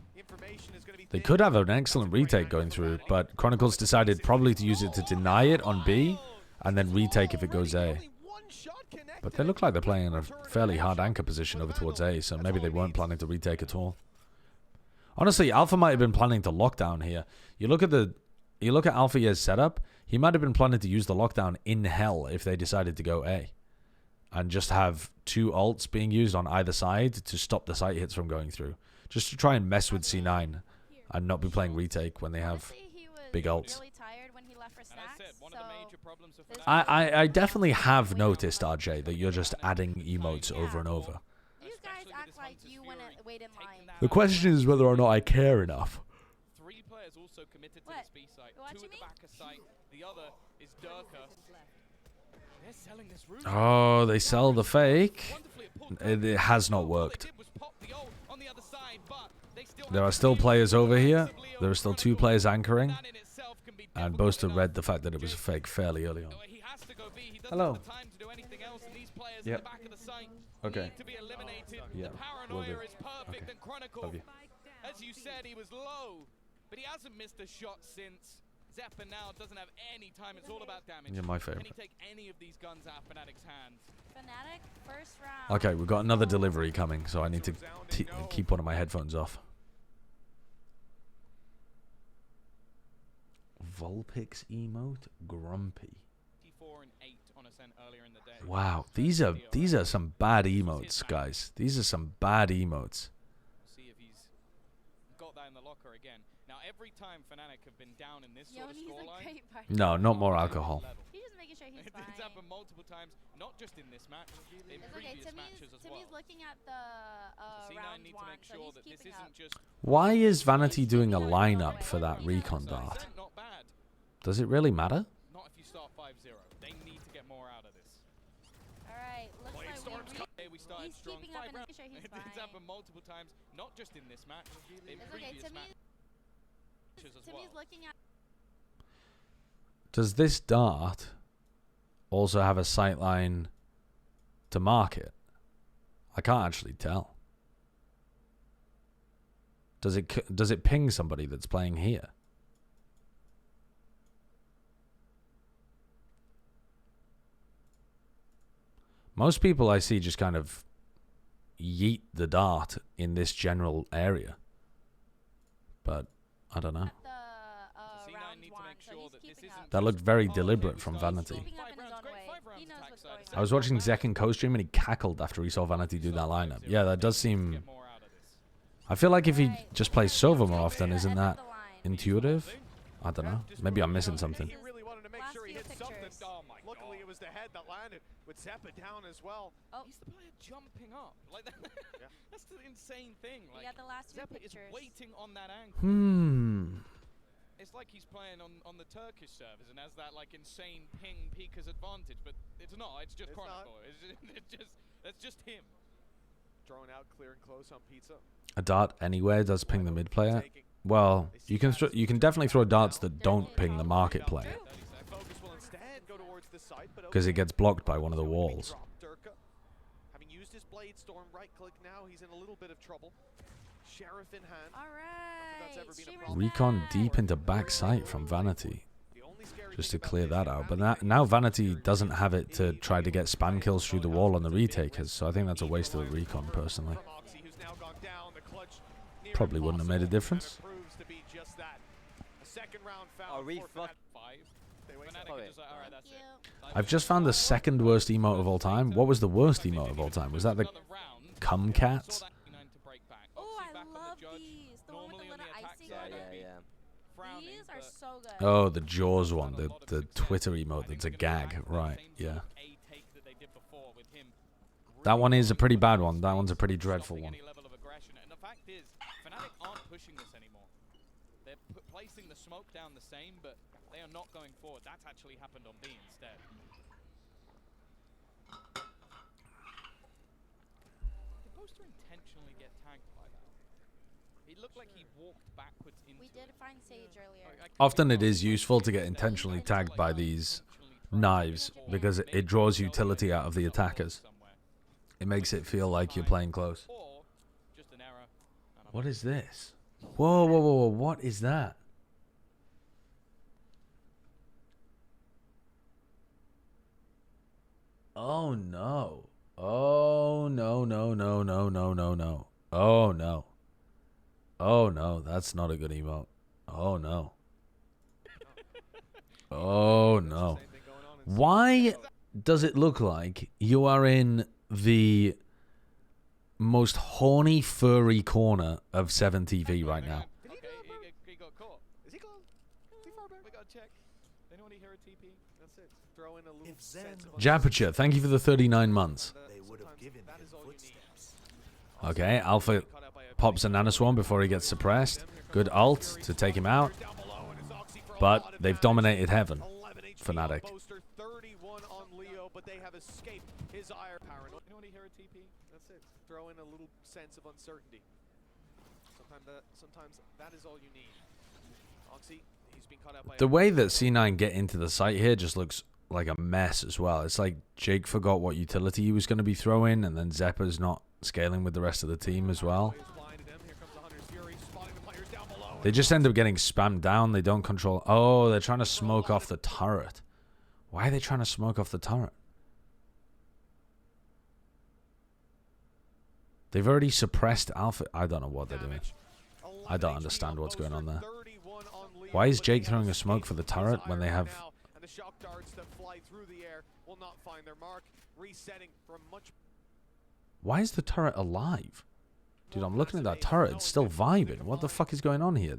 They could have an excellent retake going through, but Chronicles decided probably to use it to deny it on B and then retake if it goes A. But they look like they're playing in a fairly hard anchor position over towards A, so maybe they weren't planning to retake at all. Honestly, Alpha might have been planning to lock down here. You look at Alpha Year's setup, he might have been planning to use the lockdown in Hell if they decided to go A. And just have 2 ults being used on either side to stop the sight hits from going through. Just to try and mess with C9 and not be playing retake when they have big ults. I definitely have noticed, RJ, that you're just adding emotes over and over. You guys act like you want to wait in line. The question is whether or not I care enough. 3 players also committed to this B site. 2 at the back of site. The other is Durka. They're selling this route. Oh, they sell the fake. It has not worked. There are still players over here. There are still 2 players anchoring. And Boaster read the fact that it was a fake fairly early on. Hello. Yep. Okay. Yeah. Will do. Okay. Love you. As you said, he was low, but he hasn't missed a shot since. Zeppa now doesn't have any time. It's all about damage. You're my favorite. Can he take any of these guns out of Fnatic's hands? Fnatic, first round. Okay, we've got another delivery coming, so I need to keep one of my headphones off. Vulpix emote, Grumpy. 4 and 8 on Ascent earlier in the day. Wow, these are some bad emotes, guys. These are some bad emotes. See if he's got that in the locker again. Now, every time Fnatic have been down in this sort of scoreline. No, not more alcohol. He's just making sure he's fine. It's happened multiple times, not just in this match, in previous matches as well. Timmy's looking at the round need 1, to make sure that this isn't just. Why is Vanity doing a lineup for that recon dart? Does it really matter? Not if you start 5-0. They need to get more out of this. Alright, looks like we started he's strong. keeping up and making sure he's fine. It's happened multiple times, not just in this match, in previous matches as well. Timmy's looking at. Does this dart also have a sightline to mark it? I can't actually tell. Does it ping somebody that's playing here? Most people I see just kind of yeet the dart in this general area. But I don't know. That looked very deliberate from Vanity. I was watching Zek and co-stream and he cackled after he saw Vanity do that lineup. Yeah, that does seem... I feel like if he just plays Sova more often, isn't that intuitive? I don't know. Maybe I'm missing something. Luckily, it was the head that landed with Zeppa down as well. Oh, he's the player jumping up. Like that. Yeah. That's the insane thing. Like, got the last Zeppa is waiting on that angle. It's like he's playing on the Turkish servers and has that like insane ping Pika's advantage, but it's not. It's just Chronicle. It's just him. A dart anywhere does ping the mid player. Well, you can definitely throw darts that don't ping the market player, because it gets blocked by one of the walls. Having used his blade storm, right click now, he's in a little bit of trouble. Sheriff in hand. All right. Recon deep into back sight from Vanity, just to clear that out. But now Vanity doesn't have it to try to get spam kills through the wall on the retakers, so I think that's a waste of the recon personally. Probably wouldn't have made a difference. I've just found the second worst emote of all time. What was the worst emote of all time? Was that the cum cats? Oh, I love these. The one with the little icing on them. These are so good. Oh, the Jaws one, the Twitter emote that's a gag. Right, yeah. That one is a pretty bad one. That one's a pretty dreadful one. Fnatic aren't pushing this anymore. They're placing the smoke down the same, but they are not going forward. That's actually happened on B instead. Did Boaster intentionally get tagged by that? It looked like he walked backwards into We did find Sage earlier. Often it is useful to get intentionally tagged by these knives, because it draws utility out of the attackers. It makes it feel like you're playing close. What is this? Whoa, whoa, whoa, whoa, what is that? Oh no. Oh no, no, no, no, no, no, no. Oh no. Oh no, that's not a good emote. Oh no. Oh no. Why does it look like you are in the most horny, furry corner of 7TV right now? Okay, he got caught. Is he close? Is he far back? We gotta check. Anyone hear a TP? That's it. Throw in a little sense of Japature, thank you for the 39 months. They would have given him footsteps. Okay, Alpha pops a Nanoswarm before he gets suppressed. Good ult to take him out. But they've dominated Heaven. Fnatic. 31 on Leo, but they have escaped his ire. Paranoid. Anyone hear a TP? That's it. Throw in a little sense of uncertainty. Sometimes that is all you need. Oxy, he's been caught out by The way that C9 get into the site here just looks like a mess as well. It's like Jake forgot what utility he was going to be throwing, and then Zeppa's not scaling with the rest of the team as well. They just end up getting spammed down. They don't control. Oh, they're trying to smoke off the turret. Why are they trying to smoke off the turret? They've already suppressed Alpha. I don't know what they're doing. I don't understand what's going on there. Why is Jake throwing a smoke for the turret when they have... And the shock darts that fly through the air will not find their mark. Resetting from much... Why is the turret alive? Dude, I'm looking at that turret. It's still vibing. What the fuck is going on here?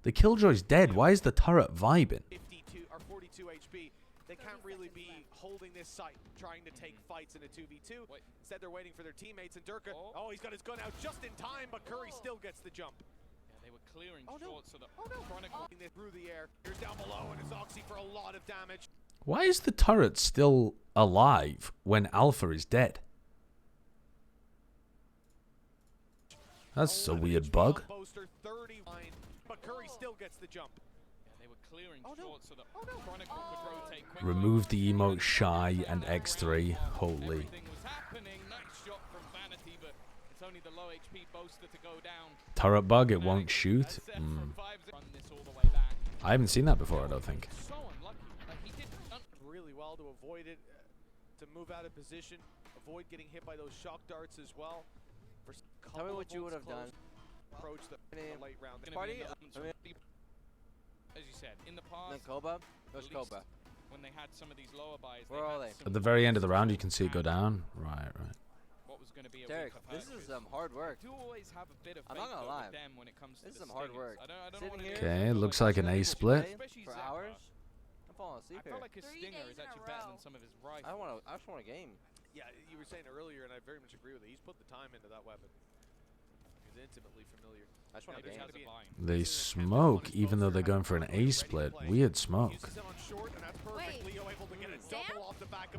The Killjoy's dead. Why is the turret vibing? 52 or 42 HP. They can't really be holding this site, trying to take fights in a 2v2. Instead, they're waiting for their teammates. And Durka, oh, he's got his gun out just in time, but Curry still gets the jump. Yeah, they were clearing short, so the Chronicle through the air. Here's down below, and it's Oxy for a lot of damage. Why is the turret still alive when Alpha is dead? That's a weird bug. But Curry still gets the jump. Yeah, they were clearing short, so the Chronicle could rotate quickly. Remove the emote Shy and X3. Holy. Everything was happening. Nice shot from Vanity, but it's only the low HP Boaster to go down. Turret bug, it won't shoot. I haven't seen that before, I don't think. So unlucky. Like, he did really well to avoid it, to move out of position, avoid getting hit by those shock darts as well. Tell me what you would have done. Approach the late round. Party, as you said, in the past. Then Koba? Where's Koba? When they had some of these lower buys. Where are they? At the very end of the round, you can see it go down. Right. What was going to be a Derek, this is some hard work. I do always have a bit of I'm not gonna lie. them when it comes to this is some hard work. Okay, looks like an A split. For hours? I'm falling asleep here. I feel like his stinger is actually better than some of his rifles. I just want a game. Yeah, you were saying earlier, and I very much agree with it. He's put the time into that weapon. He's intimately familiar. I just want a game. They smoke, even though they're going for an A split. Weird smoke.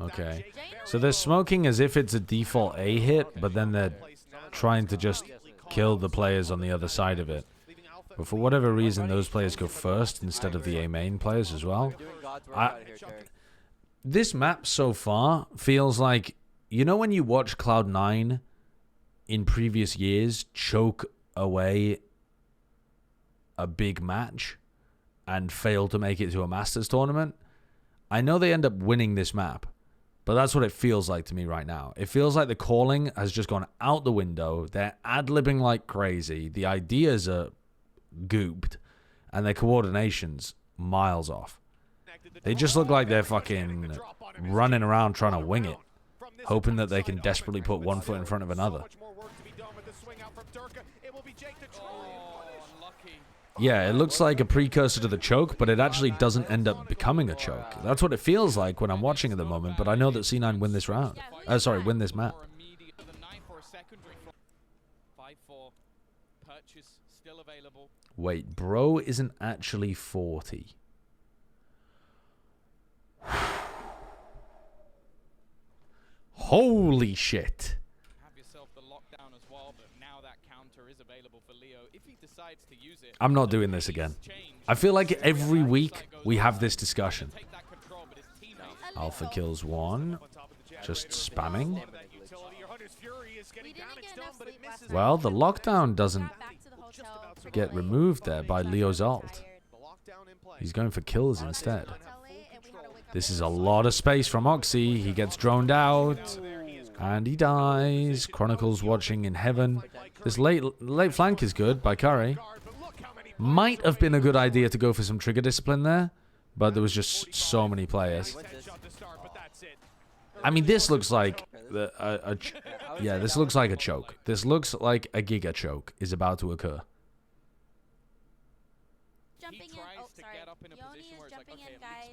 Okay. So they're smoking as if it's a default A hit, but then they're trying to just kill the players on the other side of it. But for whatever reason, those players go first instead of the A main players as well. This map so far feels like, you know when you watch Cloud9 in previous years choke away a big match and fail to make it to a Masters tournament? I know they end up winning this map, but that's what it feels like to me right now. It feels like the calling has just gone out the window. They're ad-libbing like crazy. The ideas are gooped, and their coordination's miles off. They just look like they're fucking running around trying to wing it, hoping that they can desperately put one foot in front of another. Yeah, it looks like a precursor to the choke, but it actually doesn't end up becoming a choke. That's what it feels like when I'm watching at the moment, but I know that C9 win this round. Win this map. Wait, bro isn't actually 40. Holy shit. I'm not doing this again. I feel like every week we have this discussion. Alpha kills one. Just spamming. Well, the lockdown doesn't get removed there by Leo's ult. He's going for kills instead. This is a lot of space from Oxy. He gets droned out. And he dies. Chronicles watching in heaven. This late flank is good by Curry. Might have been a good idea to go for some trigger discipline there, but there was just so many players. I mean, this looks like this looks like a choke. This looks like a giga choke is about to occur.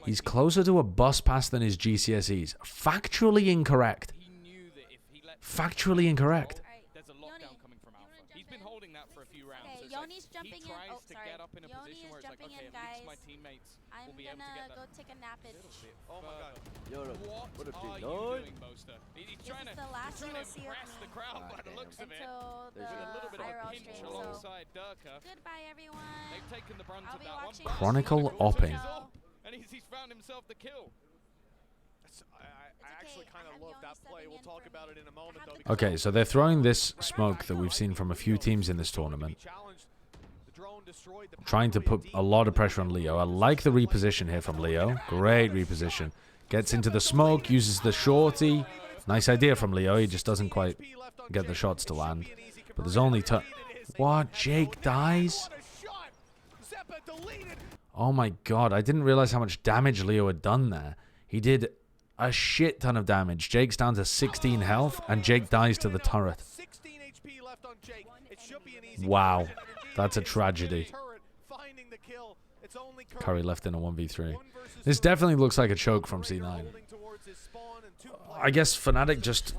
He's closer to a bus pass than his GCSEs. Factually incorrect. Factually incorrect. There's a lockdown coming from Alpha. He's been holding that for a few rounds. Okay, Yoni's jumping in. Oh, sorry. Get up in a Yoni position is where it's like, jumping okay, in, at least guys. my teammates I'm will be able to gonna get go that take a nappage. Oh my god. What are you doing, Boaster? He's trying to impress the crowd by the looks of it. With a little bit of a pinch alongside Durka. Goodbye, everyone. They've taken the brunt of that one. Chronicle opping. And he's found himself the kill. I actually kind of love that play. We'll talk about it in a moment, though. Okay, so they're throwing this smoke that we've seen from a few teams in this tournament, trying to put a lot of pressure on Leo. I like the reposition here from Leo. Great reposition. Gets into the smoke, uses the shorty. Nice idea from Leo. He just doesn't quite get the shots to land. But there's only what? Jake dies? Oh my god, I didn't realize how much damage Leo had done there. He did a shit ton of damage. Jake's down to 16 health, and Jake dies to the turret. Wow. That's a tragedy. Curry left in a 1v3. This definitely looks like a choke from C9. I guess Fnatic just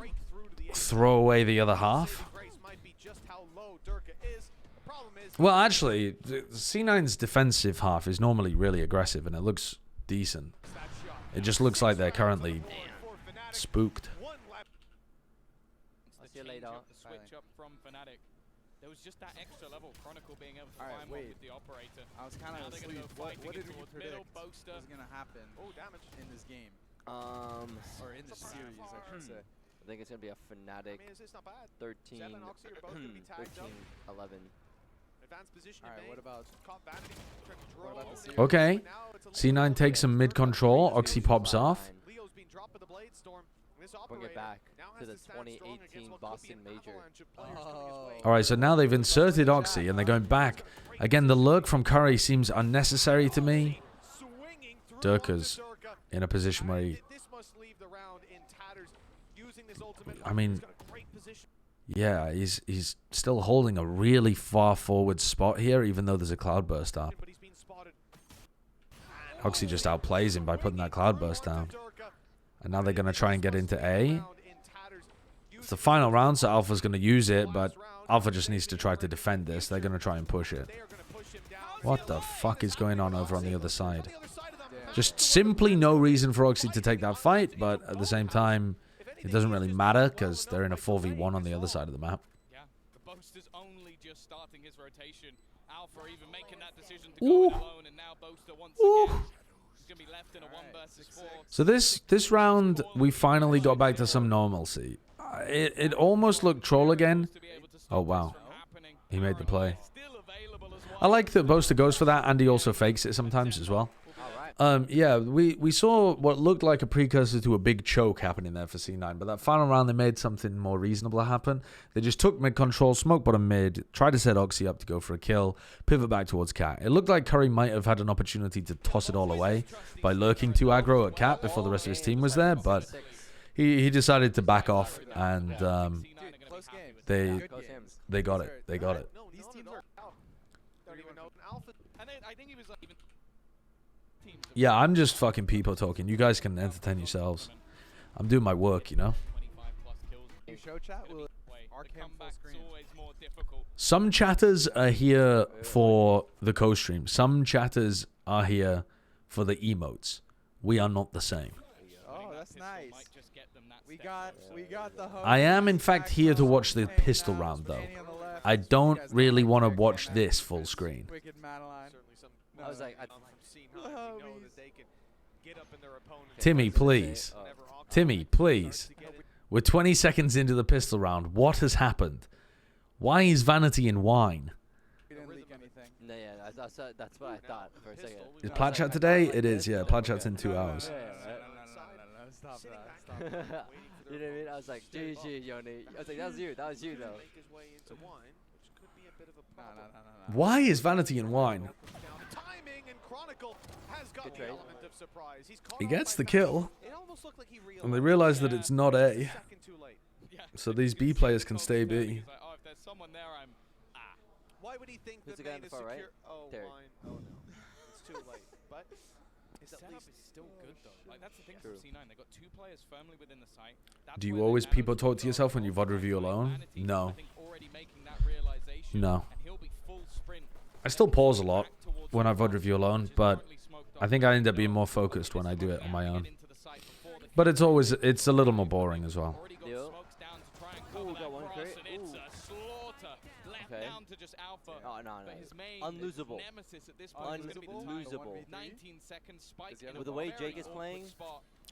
throw away the other half. Well, actually, C9's defensive half is normally really aggressive, and it looks decent. It just looks like they're currently spooked. I'll see you later. Switch up from Fnatic. There was just that extra level. Chronicle being able to find one with the operator. I was kind of asleep. What did we predict was going to happen in this game? Or in this series, I should say. I think it's going to be a Fnatic 13, 11. Alright, what about the series? Okay. C9 takes some mid-control. Oxy pops off. Bring it back to the 2018 Boston Major. Alright, so now they've inserted Oxy, and they're going back. Again, the lurk from Curry seems unnecessary to me. Durka's in a position where he... I mean... Yeah, he's still holding a really far forward spot here, even though there's a cloudburst up. Oxy just outplays him by putting that cloudburst down. And now they're going to try and get into A. It's the final round, so Alpha's going to use it, but Alpha just needs to try to defend this. They're going to try and push it. What the fuck is going on over on the other side? Just simply no reason for Oxy to take that fight, but at the same time... It doesn't really matter because they're in a 4v1 on the other side of the map. Yeah, Boaster's only just starting his rotation. Alpha even making that decision to go in alone, and now Boaster once again is going to be left in a 1 versus 4. So this round, we finally got back to some normalcy. It almost looked troll again. Oh, wow. He made the play. I like that Boaster goes for that, and he also fakes it sometimes as well. Yeah, we saw what looked like a precursor to a big choke happening there for C9, but that final round they made something more reasonable happen. They just took mid control, smoked bottom mid, tried to set Oxy up to go for a kill, pivot back towards Cat. It looked like Curry might have had an opportunity to toss it all away by lurking too aggro at Cat before the rest of his team was there, but he decided to back off, and they got it. They got it. Yeah, I'm just fucking people talking. You guys can entertain yourselves. I'm doing my work, you know? Some chatters are here for the co-stream. Some chatters are here for the emotes. We are not the same. Oh, that's nice. We got the host. I am, in fact, here to watch the pistol round, though. I don't really want to watch this full screen. I was like, Timmy, please. Timmy, please. We're 20 seconds into the pistol round. What has happened? Why is Vanity in wine? No, yeah, that's what I thought for a second. Is Plat Chat today? It is, yeah. Plat Chat's in 2 hours. Stop that. You know what I mean? I was like, GG, Yoni. I was like, that was you, though. Why is Vanity in wine? He gets the kill, and they realize that it's not A, so these B players can stay B. Why would he think the guy in the far right? Oh, no. It's too late. But his setup is still good, though. Like, that's the thing from C9. They got 2 players firmly within the site. Do you always people talk to yourself when you VOD review alone? No. No. I still pause a lot when I VOD review alone, but I think I end up being more focused when I do it on my own. But it's a little more boring as well. Okay. Oh, no. Unlosable. Unlosable. With the way Jake is playing.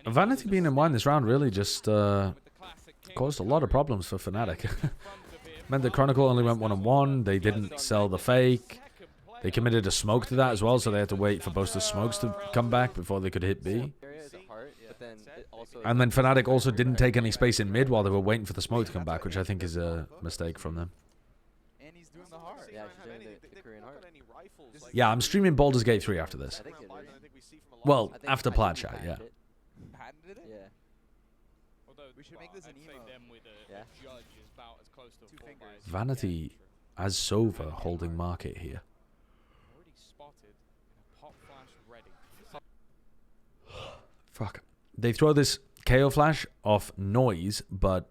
Vanity being in wine this round really just caused a lot of problems for Fnatic. Meant that Chronicle only went 1-on-1. They didn't sell the fake. They committed a smoke to that as well, so they had to wait for Boaster's smokes to come back before they could hit B. And then Fnatic also didn't take any space in mid while they were waiting for the smoke to come back, which I think is a mistake from them. And he's doing the heart. Yeah, she's doing the Korean heart. Yeah, I'm streaming Baldur's Gate 3 after this. Well, after Plat Chat, yeah. Patented it? Yeah. We should make this an emo. Yeah. Vanity as Sova holding market here. Fuck. They throw this KO flash off noise, but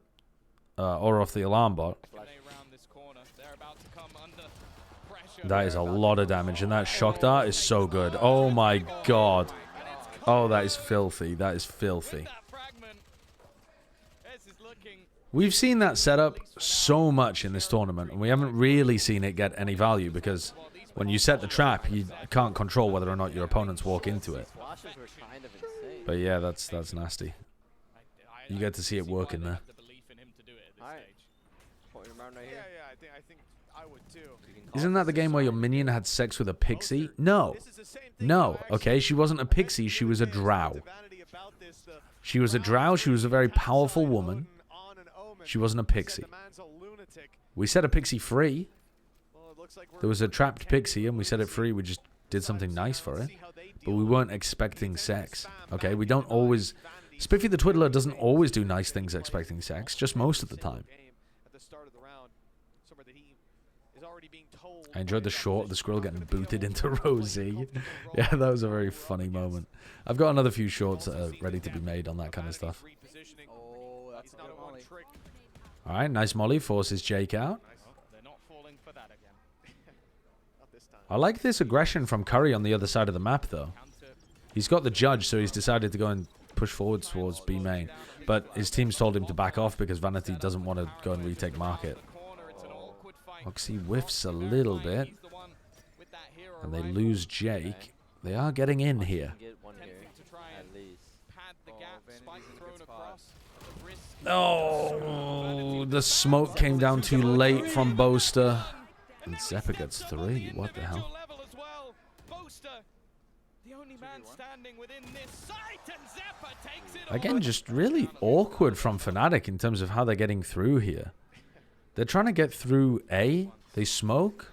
or off the alarm bot. That is a lot of damage, and that shock dart is so good. Oh my god. Oh, that is filthy. That is filthy. We've seen that setup so much in this tournament, and we haven't really seen it get any value, because when you set the trap, you can't control whether or not your opponents walk into it. But yeah, that's nasty. You get to see it working there. Isn't that the game where your minion had sex with a pixie? No. No, okay, she wasn't a pixie, she was a drow. She was a drow, she was a very powerful woman. She wasn't a pixie. We set a pixie free. There was a trapped pixie and we set it free, we just did something nice for it. But we weren't expecting sex, okay? We don't always... Spiffy the Twiddler doesn't always do nice things expecting sex, just most of the time. I enjoyed the short of the squirrel getting booted into Rosie. Yeah, that was a very funny moment. I've got another few shorts that are ready to be made on that kind of stuff. Alright, nice molly, forces Jake out. I like this aggression from Curry on the other side of the map, though. He's got the judge, so he's decided to go and push forward towards B main. But his team's told him to back off because Vanity doesn't want to go and retake market. Oxy whiffs a little bit. And they lose Jake. They are getting in here. Oh, the smoke came down too late from Boaster. And Zeppa gets 3. What the hell? Again, just really awkward from Fnatic in terms of how they're getting through here. They're trying to get through A. They smoke.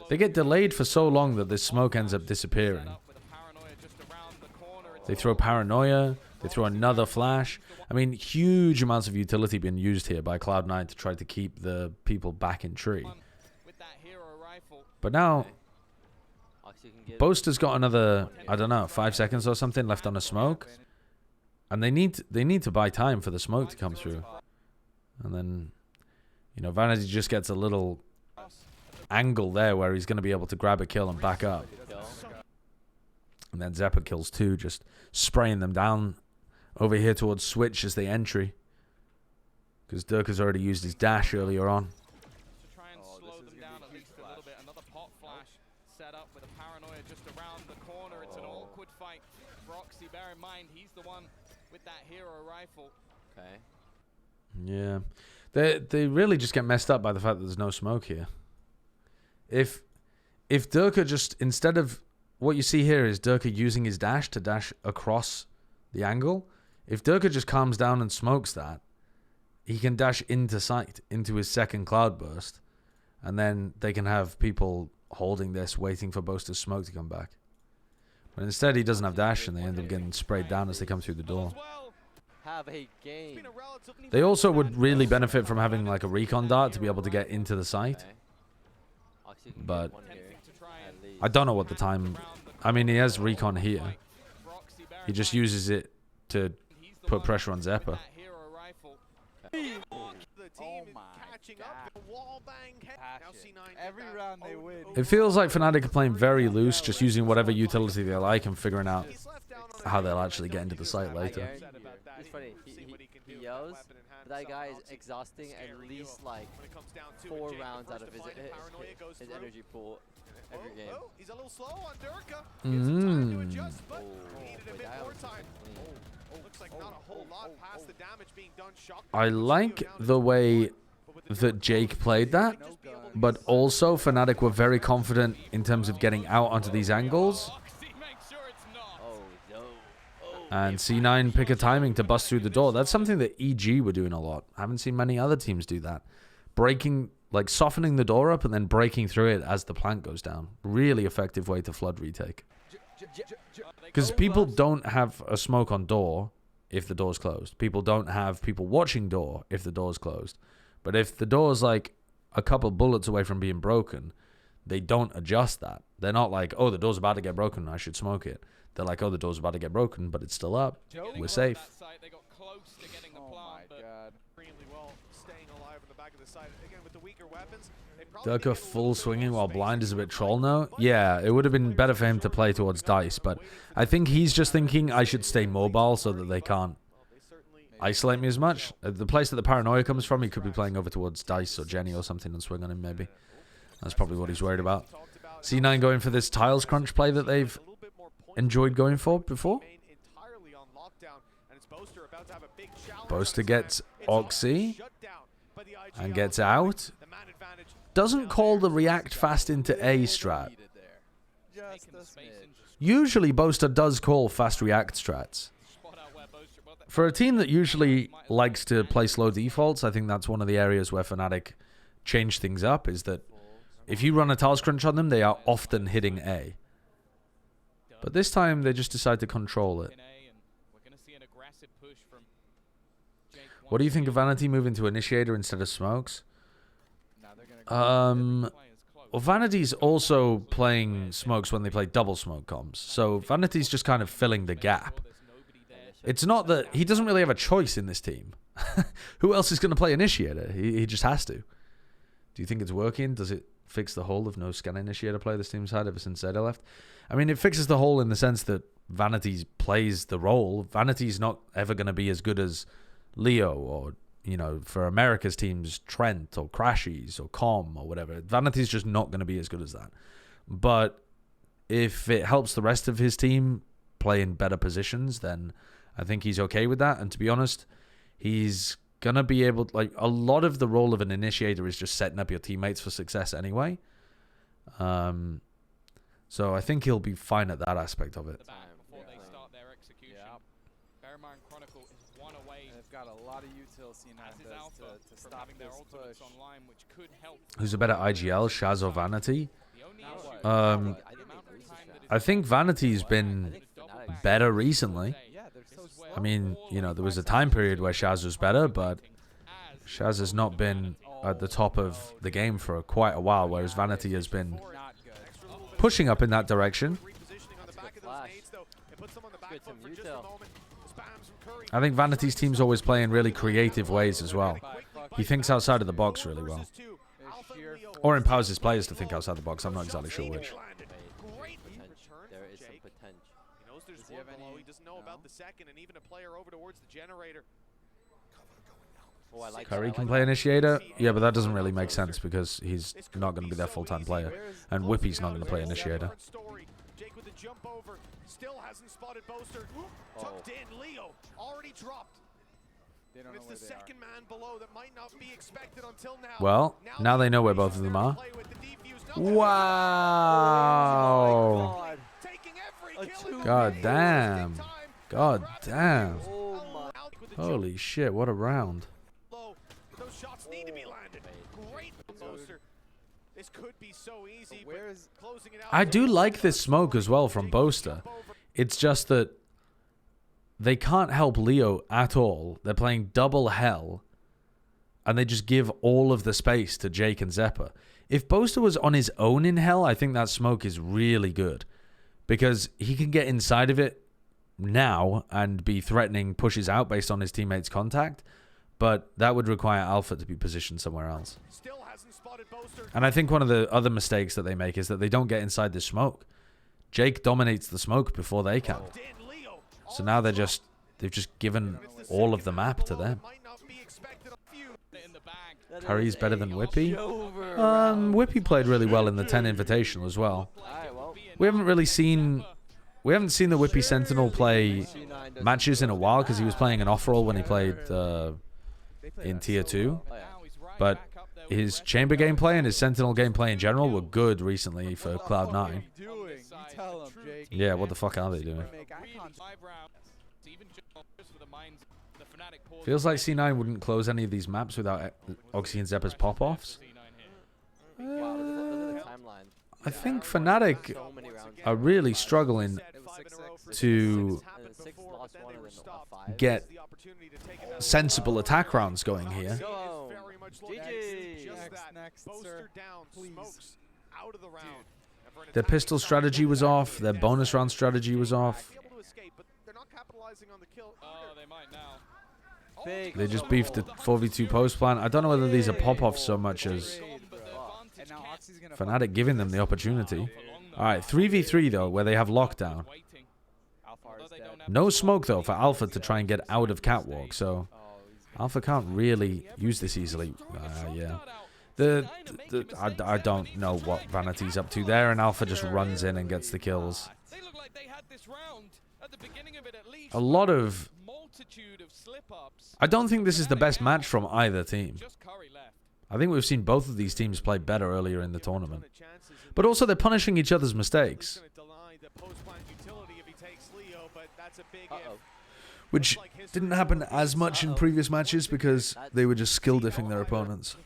They get delayed for so long that this smoke ends up disappearing. They throw Paranoia. They throw another flash. I mean, huge amounts of utility being used here by Cloud9 to try to keep the people back in tree. But now, Boaster's got another, I don't know, 5 seconds or something left on a smoke. And they need to buy time for the smoke to come through. And then, you know, Vanity just gets a little angle there where he's going to be able to grab a kill and back up. And then Zeppa kills 2, just spraying them down over here towards Switch as they entry. Because Dirk has already used his dash earlier on. To try and slow them down at least a little bit. Another pot flash set up with a Paranoia just around the corner. It's an awkward fight for Oxy. Bear in mind, he's the one with that hero rifle. Okay. Yeah. They really just get messed up by the fact that there's no smoke here. If Durka just, instead of, what you see here is Durka using his dash to dash across the angle. If Durka just calms down and smokes that, he can dash into sight, into his second cloud burst, and then they can have people holding this, waiting for Boaster's smoke to come back. But instead, he doesn't have dash, and they end up getting sprayed down as they come through the door. Have a game. They also would really benefit from having like a recon dart to be able to get into the site. But I don't know what the time... I mean, he has recon here. He just uses it to put pressure on Zeppa. Every round they win. It feels like Fnatic are playing very loose, just using whatever utility they like and figuring out how they'll actually get into the site later. It's funny. He yells. That guy is exhausting at least like 4 rounds out of his energy pool every game. Oh, he's a little slow on Durka. Looks like not a whole lot past the damage being done. I like the way that Jake played that, but also Fnatic were very confident in terms of getting out onto these angles. And C9 pick a timing to bust through the door. That's something that EG were doing a lot. I haven't seen many other teams do that. Breaking, like softening the door up and then breaking through it as the plant goes down. Really effective way to flood retake. Because people don't have a smoke on door if the door's closed. People don't have people watching door if the door's closed. But if the door's like a couple bullets away from being broken, they don't adjust that. They're not like, oh, the door's about to get broken, I should smoke it. They're like, oh, the door's about to get broken, but it's still up. We're safe. Durka full swinging while blind is a bit troll now. Yeah, it would have been better for him to play towards Dice, but I think he's just thinking I should stay mobile so that they can't isolate me as much. The place that the Paranoia comes from, he could be playing over towards Dice or Jenny or something and swing on him maybe. That's probably what he's worried about. C9 going for this tiles crunch play that they've enjoyed going for before. Boaster gets Oxy and gets out. Doesn't call the react fast into A strat. Usually Boaster does call fast react strats. For a team that usually likes to play slow defaults, I think that's one of the areas where Fnatic change things up, is that if you run a tiles crunch on them, they are often hitting A. But this time, they just decide to control it. What do you think of Vanity moving to Initiator instead of Smokes? Well, Vanity's also playing Smokes when they play double Smoke comms. So Vanity's just kind of filling the gap. It's not that... He doesn't really have a choice in this team. Who else is going to play Initiator? He just has to. Do you think it's working? Does it fix the hole of no scan Initiator play this team's had ever since Zeta left? I mean, it fixes the hole in the sense that Vanity plays the role. Vanity's not ever going to be as good as Leo or you know, for America's teams, Trent or Crashies or Com or whatever. Vanity's just not going to be as good as that. But if it helps the rest of his team play in better positions, then I think he's okay with that. And to be honest, he's going to be able to, like, a lot of the role of an initiator is just setting up your teammates for success anyway. So I think he'll be fine at that aspect of it. Before they start their execution. Bear in mind, Chronicle is one away. They've got a lot of util C9 to stop their this ultimates push. online, which could help. Who's a better IGL, Shaz or Vanity? I think Vanity's been better recently. I mean, you know, there was a time period where Shaz was better, but Shaz has not been at the top of the game for quite a while, whereas Vanity has been pushing up in that direction. I think Vanity's team's always play in really creative ways as well. He thinks outside of the box really well. Or empowers his players to think outside the box. I'm not exactly sure which. There is some potential. He knows there's one below. He doesn't know about the second, and even a player over towards the generator. Oh, I like Curry can play Initiator? Yeah, but that doesn't really make sense because he's not going to be their full-time player. And Whippy's not going to play Initiator. Jake with the jump over. Still hasn't spotted Boaster. Tucked in. Leo already dropped. It's the second man below that might not be expected until now. Well, now they know where both of them are. Wow. God damn. God damn. Holy shit, what a round. Those shots need to be landed. Great Boaster. This could be so easy. Closing it out. I do like this smoke as well from Boaster. It's just that they can't help Leo at all. They're playing double hell, and they just give all of the space to Jake and Zeppa. If Boaster was on his own in hell, I think that smoke is really good, because he can get inside of it now and be threatening pushes out based on his teammates' contact, but that would require Alpha to be positioned somewhere else. And I think one of the other mistakes that they make is that they don't get inside the smoke. Jake dominates the smoke before they can. So now they've just given all of the map to them. Curry's better than Whippy. Whippy played really well in the 10 Invitational as well. We haven't seen the Whippy Sentinel play matches in a while because he was playing an off-roll when he played in Tier 2. But his Chamber gameplay and his Sentinel gameplay in general were good recently for Cloud9. Yeah, what the fuck are they doing? Feels like C9 wouldn't close any of these maps without Oxy and Zeppa's pop-offs. I think Fnatic are really struggling to get sensible attack rounds going here. Their pistol strategy was off. Their bonus round strategy was off. They just beefed the 4v2 post plan. I don't know whether these are pop-offs so much as Fnatic giving them the opportunity. Alright, 3v3 though, where they have lockdown. No smoke though for Alpha to try and get out of Catwalk, so Alpha can't really use this easily. Yeah. I don't know what Vanity's up to there, and Alpha just runs in and gets the kills. A lot of... I don't think this is the best match from either team. I think we've seen both of these teams play better earlier in the tournament. But also they're punishing each other's mistakes. Which didn't happen as much in previous matches because they were just skill diffing their opponents.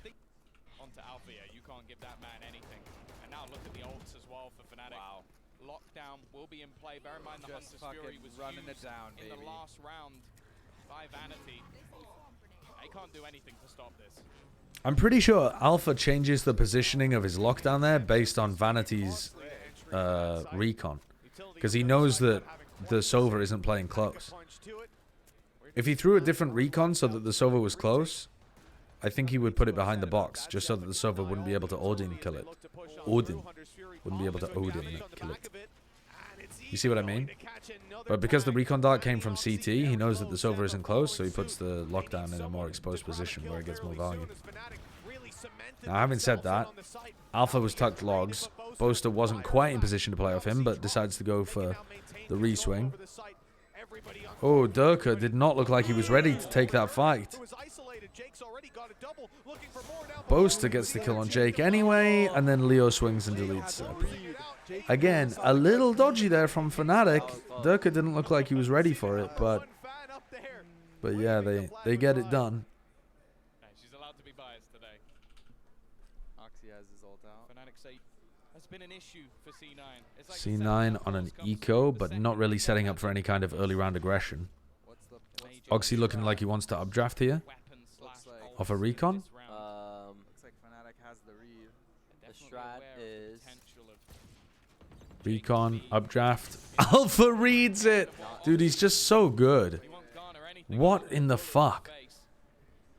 Onto Alpha, you can't give that man anything. And now look at the ults as well for Fnatic. Wow. Lockdown will be in play. Bear in mind the Hustlers Fury was running it down, in the last round by Vanity. They can't do anything to stop this. I'm pretty sure Alpha changes the positioning of his lockdown there based on Vanity's recon. Because he knows that the Sova isn't playing close. If he threw a different recon so that the Sova was close, I think he would put it behind the box, just so that the Sova wouldn't be able to Odin kill it. Odin wouldn't be able to Odin kill it. You see what I mean? But because the recon dart came from CT, he knows that the Sova isn't close, so he puts the lockdown in a more exposed position where it gets more value. Now, having said that, Alpha was tucked logs. Boaster wasn't quite in position to play off him, but decides to go for the re-swing. Oh, Durka did not look like he was ready to take that fight. Boaster gets the kill on Jake anyway, and then Leo swings and deletes separate. Again, a little dodgy there from Fnatic. Durka didn't look like he was ready for it, but yeah, they get it done. She's allowed to be biased today. Oxy has his ult out. Fnatic say has been an issue for C9. It's like C9 on an eco, but not really setting up for any kind of early round aggression. Oxy looking like he wants to updraft here. Off a recon. Looks like Fnatic has the read. The strat is recon, updraft. Alpha reads it! Dude, he's just so good. What in the fuck?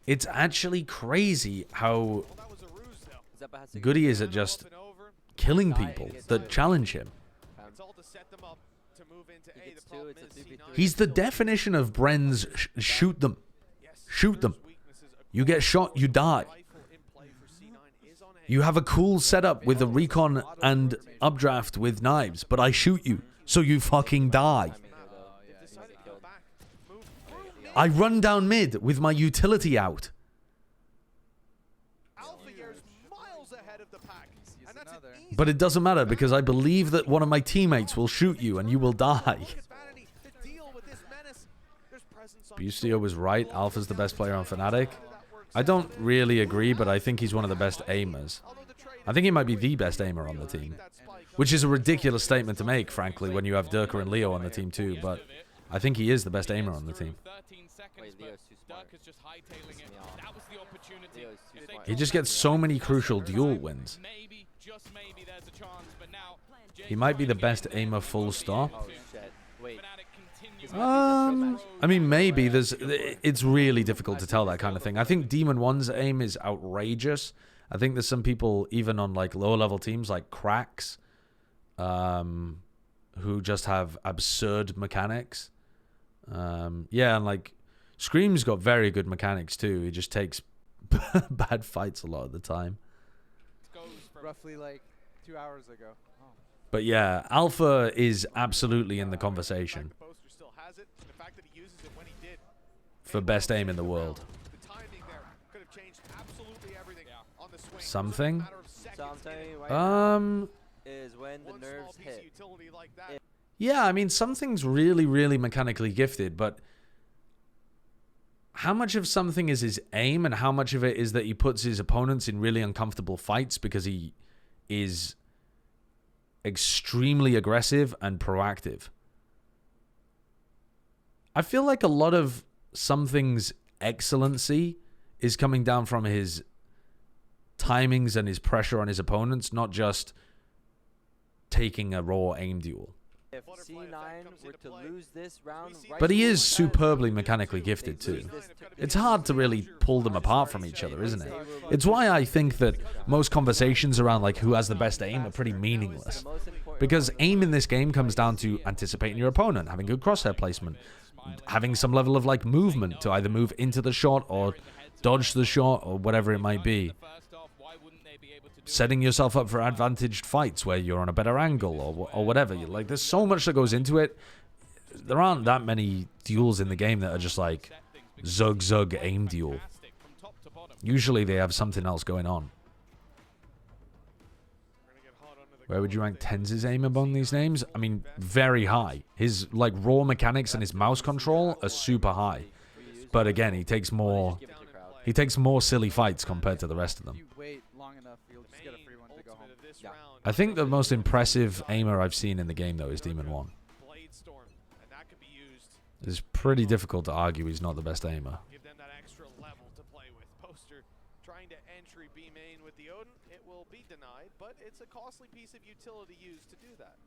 It's actually crazy how good he is at just killing people that challenge him. He's the definition of Bren's shoot them. Shoot them. You get shot, you die. You have a cool setup with a recon and updraft with knives, but I shoot you, so you fucking die. I run down mid with my utility out. But it doesn't matter because I believe that one of my teammates will shoot you and you will die. Busio was right. Alpha's the best player on Fnatic. I don't really agree, but I think he's one of the best aimers. I think he might be the best aimer on the team. Which is a ridiculous statement to make, frankly, when you have Durka and Leo on the team too, but I think he is the best aimer on the team. He just gets so many crucial duel wins. He might be the best aimer full stop. I mean, maybe. It's really difficult to tell that kind of thing. I think Demon 1's aim is outrageous. I think there's some people, even on like lower level teams like Cracks, who just have absurd mechanics. Yeah, and like Scream's got very good mechanics too. He just takes bad fights a lot of the time. Roughly like 2 hours ago. But yeah, Alpha is absolutely in the conversation for best aim in the world. Something? Is when the nerves hit. Yeah, I mean, something's really, really mechanically gifted, but how much of something is his aim and how much of it is that he puts his opponents in really uncomfortable fights because he is extremely aggressive and proactive? I feel like a lot of something's excellency is coming down from his timings and his pressure on his opponents, not just taking a raw aim duel. If C9 were to lose this round, but he is superbly mechanically gifted too. It's hard to really pull them apart from each other, isn't it? It's why I think that most conversations around like who has the best aim are pretty meaningless. Because aim in this game comes down to anticipating your opponent, having good crosshair placement, having some level of like movement to either move into the shot or dodge the shot or whatever it might be. Setting yourself up for advantaged fights where you're on a better angle or whatever. Like, there's so much that goes into it. There aren't that many duels in the game that are just like zug aim duel. Usually they have something else going on. Where would you rank Tenz's aim among these names? I mean, very high. His like raw mechanics and his mouse control are super high. But again, he takes more silly fights compared to the rest of them. I think the most impressive aimer I've seen in the game, though, is Demon 1. It's pretty difficult to argue he's not the best aimer. Give them that extra level to play with. Poster trying to entry B main with the Odin. It will be denied, but it's a costly piece of utility used to do that.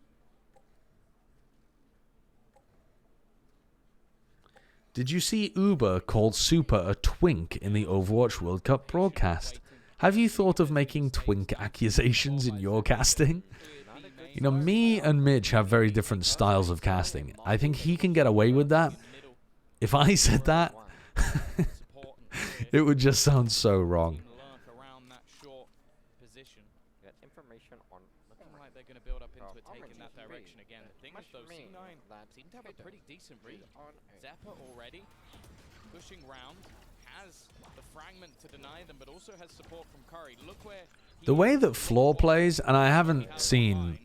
Did you see Uber called Super a twink in the Overwatch World Cup broadcast? Have you thought of making twink accusations in your casting? You know, me and Mitch have very different styles of casting. I think he can get away with that. If I said that, it would just sound so wrong. They're going to build up into a take in that direction again. The thing is, though, C9 seem to have a pretty decent read. Zephyr already pushing round, has the fragment to deny them, but also has support from Curry. Look where the way that Floor plays, and I haven't seen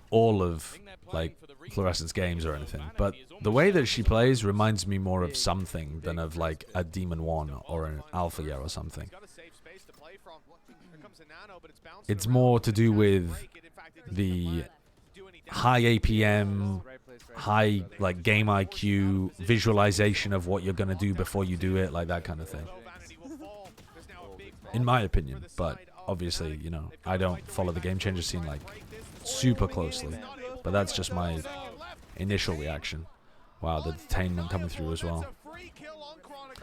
all of like Fluorescence games or anything, but the way that she plays reminds me more of something than of like a Demon 1 or an Alpha Year or something. It's more to do with the high APM, high like game IQ, visualization of what you're going to do before you do it, like that kind of thing. In my opinion, but obviously, you know, I don't follow the Game Changer scene like super closely, but that's just my initial reaction. Wow, the detainment coming through as well.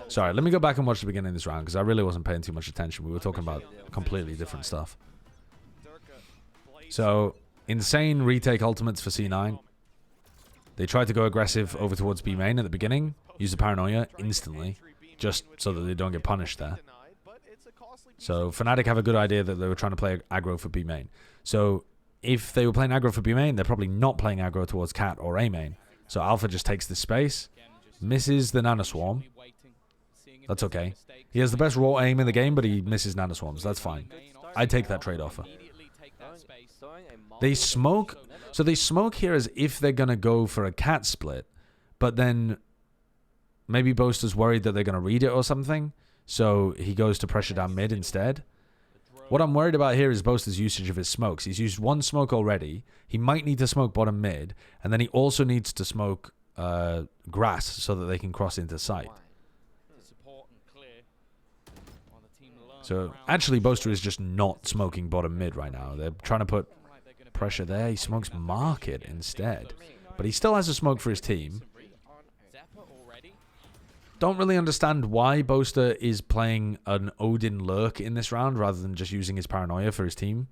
Sorry, let me go back and watch the beginning of this round because I really wasn't paying too much attention. We were talking about completely different stuff. So, insane retake ultimates for C9. They tried to go aggressive over towards B main at the beginning, use the paranoia instantly, just so that they don't get punished there. So, Fnatic have a good idea that they were trying to play aggro for B main. So, if they were playing aggro for B main, they're probably not playing aggro towards Cat or A main. So, Alpha just takes this space, misses the Nanoswarm. That's okay. He has the best raw aim in the game, but he misses Nanoswarms. That's fine. I take that trade offer. They smoke. So they smoke here as if they're going to go for a Cat split, but then maybe Boaster's worried that they're going to read it or something, so he goes to pressure down mid instead. What I'm worried about here is Boaster's usage of his smokes. He's used one smoke already. He might need to smoke bottom mid, and then he also needs to smoke grass so that they can cross into sight. So actually Boaster is just not smoking bottom mid right now. They're trying to put pressure there. He smokes market instead, but he still has a smoke for his team. Don't really understand why Boaster is playing an Odin lurk in this round rather than just using his paranoia for his team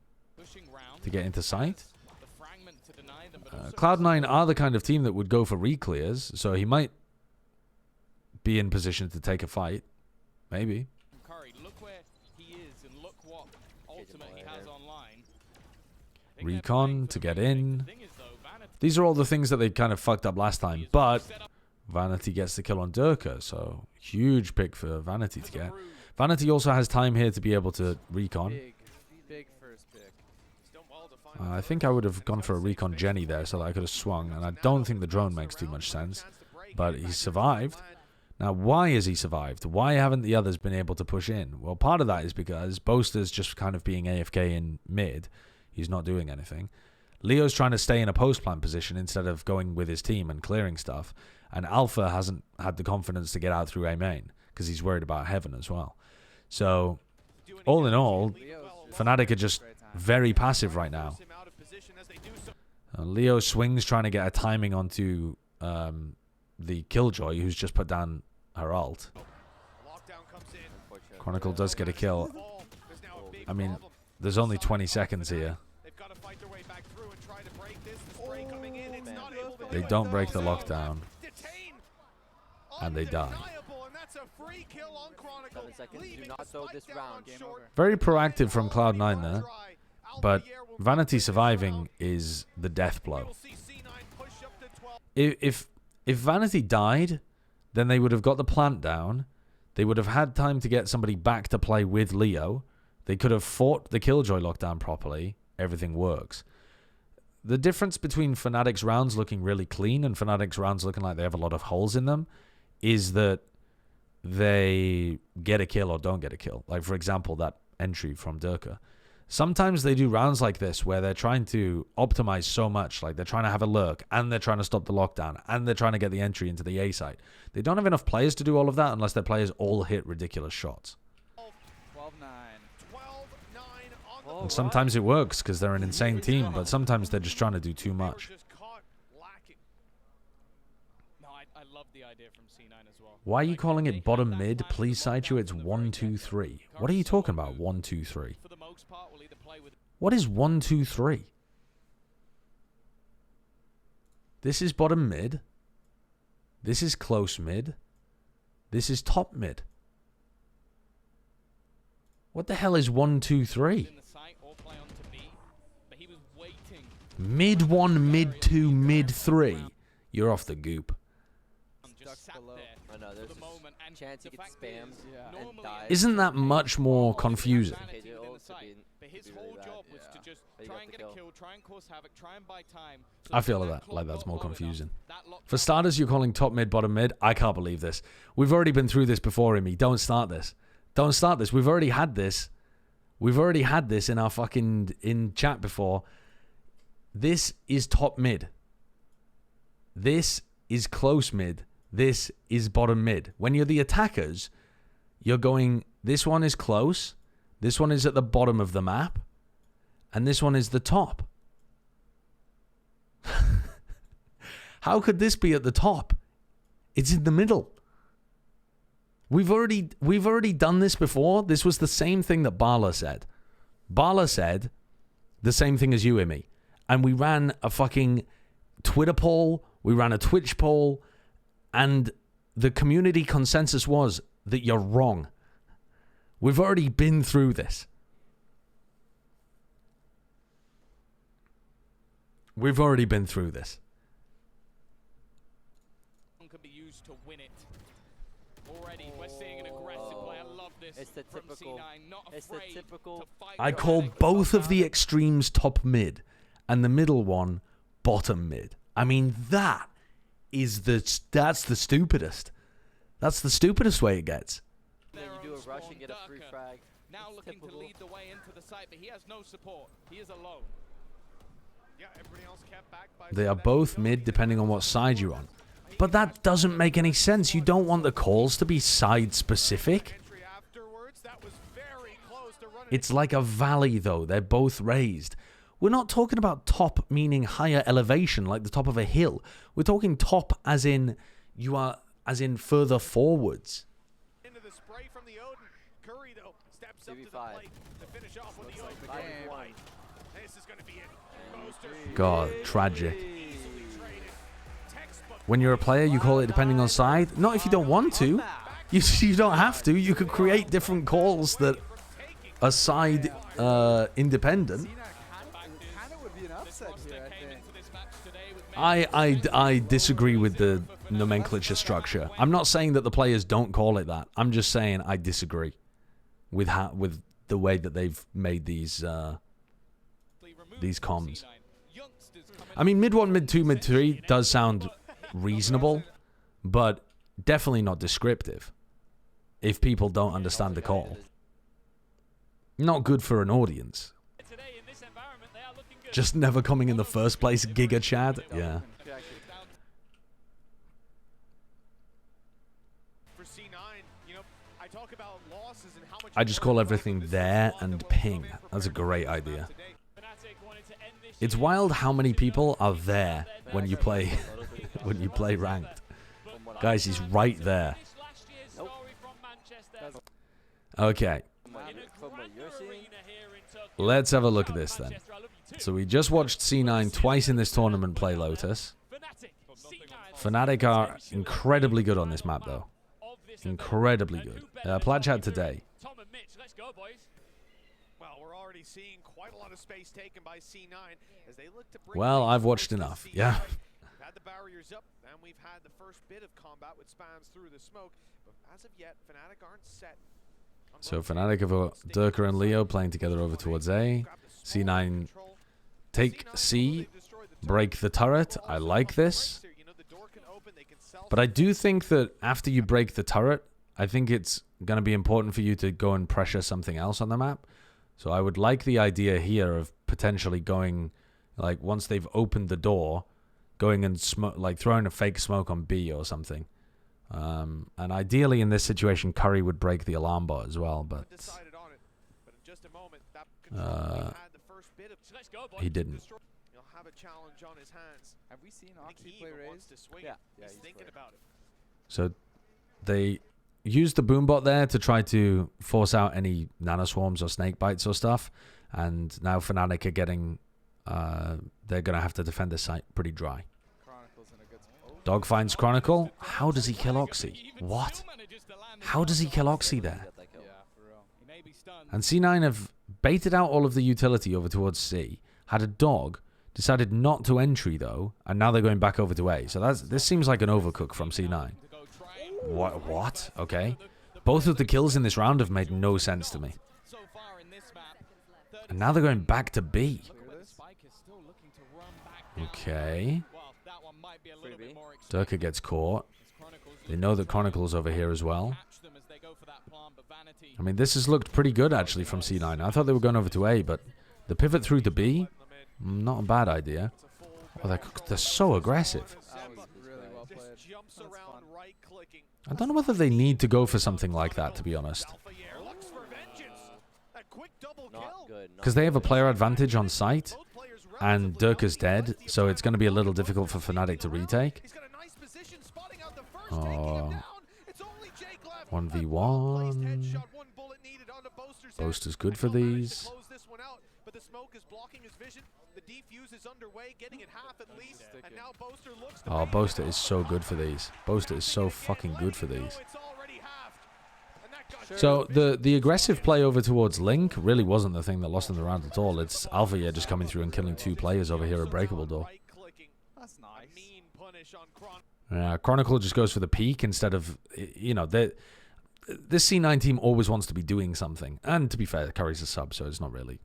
to get into sight. Cloud9 are the kind of team that would go for re-clears, so he might be in position to take a fight. Maybe. Recon to get in. These are all the things that they kind of fucked up last time, but Vanity gets the kill on Durka, so huge pick for Vanity to get. Vanity also has time here to be able to recon. Big first pick. I think I would have gone for a recon Jenny there so that I could have swung, and I don't think the drone makes too much sense, but he survived. Now, why has he survived? Why haven't the others been able to push in? Well, part of that is because Boaster's just kind of being AFK in mid. He's not doing anything. Leo's trying to stay in a post-plant position instead of going with his team and clearing stuff. And Alpha hasn't had the confidence to get out through A main because he's worried about Heaven as well. So, all in all, Fnatic are just very passive right now. Leo swings trying to get a timing onto the Killjoy, who's just put down her ult. Chronicle does get a kill. I mean, there's only 20 seconds here. They don't break the lockdown. And they die. Very proactive from Cloud9 there. But Vanity surviving is the death blow. If Vanity died, then they would have got the plant down. They would have had time to get somebody back to play with Leo. They could have fought the Killjoy lockdown properly. Everything works. The difference between Fnatic's rounds looking really clean and Fnatic's rounds looking like they have a lot of holes in them is that they get a kill or don't get a kill. Like, for example, that entry from Durka. Sometimes they do rounds like this where they're trying to optimize so much. Like, they're trying to have a lurk, and they're trying to stop the lockdown, and they're trying to get the entry into the A site. They don't have enough players to do all of that unless their players all hit ridiculous shots. 12-9. And sometimes it works because they're an insane team, but sometimes they're just trying to do too much. Why are you calling it bottom mid? Please cite you. It's 1-2-3. What are you talking about? 1-2-3. What is 1-2-3? This is bottom mid. This is close mid. This is top mid. What the hell is 1, 2, 3? Mid 1, mid 2, mid 3. You're off the goop. Isn't that much more confusing? I feel like that's more confusing. For starters, you're calling top mid, bottom mid. I can't believe this. We've already been through this before, Imi. Don't start this. Don't start this. We've already had this. We've already had this in our fucking in chat before. This is top mid. This is close mid. This is bottom mid. When you're the attackers, you're going, this one is close, this one is at the bottom of the map, and this one is the top. How could this be at the top? It's in the middle. We've already done this before. This was the same thing that Bala said. Bala said the same thing as you, Imi. And we ran a fucking Twitter poll, we ran a Twitch poll, and the community consensus was that you're wrong. We've already been through this. We've already been through this. Can be used to win it. Already, we're seeing an aggressive play. I love this. It's the typical. It's the typical. I call both of the extremes top mid, and the middle one bottom mid. I mean, that's the stupidest. That's the stupidest way it gets. Then you do a rush and get a free frag. Now looking to lead the way into the site, but he has no support. He is alone. Yeah, everybody else kept back by They are both mid depending on what side you're on. But that doesn't make any sense. You don't want the calls to be side specific. It's like a valley though. They're both raised. We're not talking about top meaning higher elevation like the top of a hill. We're talking top as in you are as in further forwards. Into the spray from the Odin. Curry though steps up to the plate to finish off with the Odin. This is going to be it. God, tragic. When you're a player, you call it depending on side. Not if you don't want to. You don't have to. You could create different calls that are side independent. I disagree with the nomenclature structure. I'm not saying that the players don't call it that. I'm just saying I disagree with the way that they've made these comms. I mean, mid 1, mid 2, mid 3 does sound reasonable, but definitely not descriptive if people don't understand the call. Not good for an audience. Just never coming in the first place, Giga Chad. Yeah. I just call everything there and ping. That's a great idea. It's wild how many people are there when you play when you play ranked. Guys, he's right there. Okay. Let's have a look at this then. So we just watched C9 twice in this tournament play Lotus. Fnatic are incredibly good on this map though. Incredibly good. Plat chat today. Seeing quite a lot of space taken by C9 as they look to bring. Well, I've watched enough. Yeah. Had the barriers up, and we've had the first bit of combat with spams through the smoke, but as of yet, Fnatic aren't set. So Fnatic have Durka and Leo playing together over towards A. C9 take C, break the turret. I like this. But I do think that after you break the turret, I think it's going to be important for you to go and pressure something else on the map. So I would like the idea here of potentially going, like, once they've opened the door, going and throwing a fake smoke on B or something. And ideally in this situation, Curry would break the alarm bot as well, but he didn't. Have we seen Oxy play raised? Yeah, he's thinking about it. So they use the boombot there to try to force out any nanoswarms or snake bites or stuff, and now Fnatic are getting they're gonna have to defend this site pretty dry. Dog finds Chronicle. How does he kill Oxy? What? How does he kill Oxy there? And C9 have baited out all of the utility over towards C. Had a dog. Decided not to entry, though. And now they're going back over to A. So this seems like an overcook from C9. What? Okay. Both of the kills in this round have made no sense to me. And now they're going back to B. Okay. Durka gets caught. They know that Chronicle's over here as well. I mean, this has looked pretty good, actually, from C9. I thought they were going over to A, but the pivot through to B, not a bad idea. Oh, they're so aggressive. I don't know whether they need to go for something like that, to be honest. Because they have a player advantage on site, and Durka's dead, so it's going to be a little difficult for Fnatic to retake. Oh. 1v1. Boaster's good for these. Oh, Boaster is so good for these. Boaster is so fucking good for these. So the aggressive play over towards Link really wasn't the thing that lost them the round at all. It's Alpha yeah just coming through and killing 2 players over here at Breakable Door. That's nice. Chronicle just goes for the peak instead of, you know, this C9 team always wants to be doing something. And to be fair, Curry's a sub, so it's not really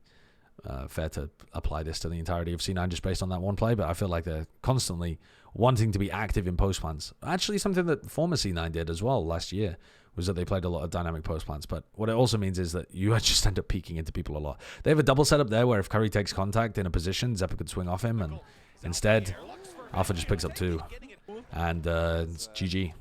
fair to apply this to the entirety of C9 just based on that one play. But I feel like they're constantly wanting to be active in post plans. Actually, something that former C9 did as well last year was that they played a lot of dynamic post plans. But what it also means is that you just end up peeking into people a lot. They have a double setup there where if Curry takes contact in a position, Zephyr could swing off him, and instead Alpha just picks up 2. And it's GG.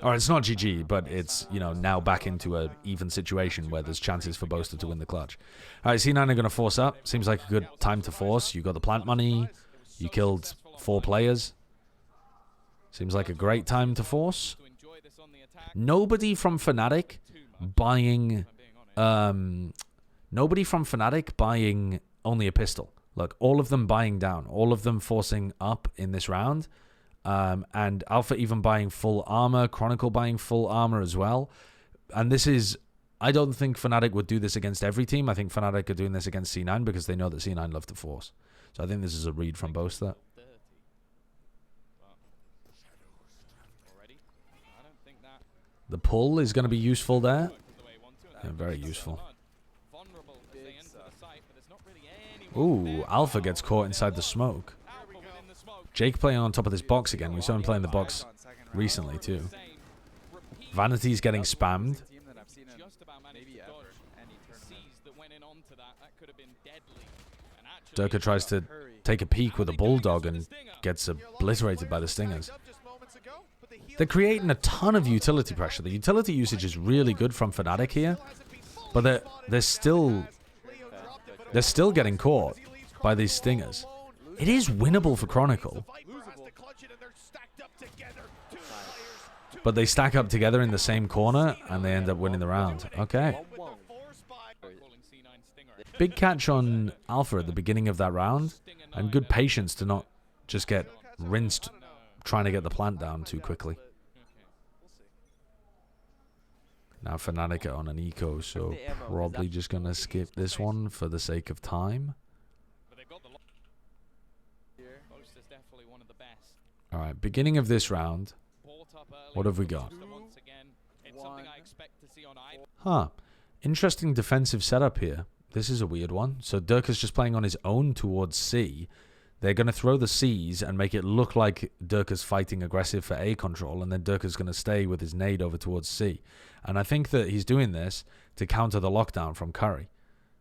Or it's not GG, but it's, you know, now back into an even situation where there's chances for Boaster to win the clutch. All right, C9 are going to force up. Seems like a good time to force. You got the plant money. You killed 4 players. Seems like a great time to force. Nobody from Fnatic buying... nobody from Fnatic buying only a pistol. Look, all of them buying down. All of them forcing up in this round. And Alpha even buying full armor. Chronicle buying full armor as well. And this is... I don't think Fnatic would do this against every team. I think Fnatic are doing this against C9 because they know that C9 love to force. So I think this is a read from Boaster. The pull is going to be useful there. Yeah, very useful. Ooh, Alpha gets caught inside the smoke. Jake playing on top of this box again. We saw him playing the box recently too. Vanity's getting spammed. Durka tries to take a peek with a Bulldog and gets obliterated by the Stingers. They're creating a ton of utility pressure. The utility usage is really good from Fnatic here, but they're still getting caught by these Stingers. It is winnable for Chronicle, but they stack up together in the same corner and they end up winning the round. Okay. Big catch on Alpha at the beginning of that round, and good patience to not just get rinsed trying to get the plant down too quickly. Now Fnatic are on an eco, so probably just going to skip this one for the sake of time. Alright, beginning of this round. What have we got? Huh. Interesting defensive setup here. This is a weird one. So Durka's just playing on his own towards C. They're going to throw the C's and make it look like Durka's fighting aggressive for A control, and then Durka's going to stay with his nade over towards C. And I think that he's doing this to counter the lockdown from Curry.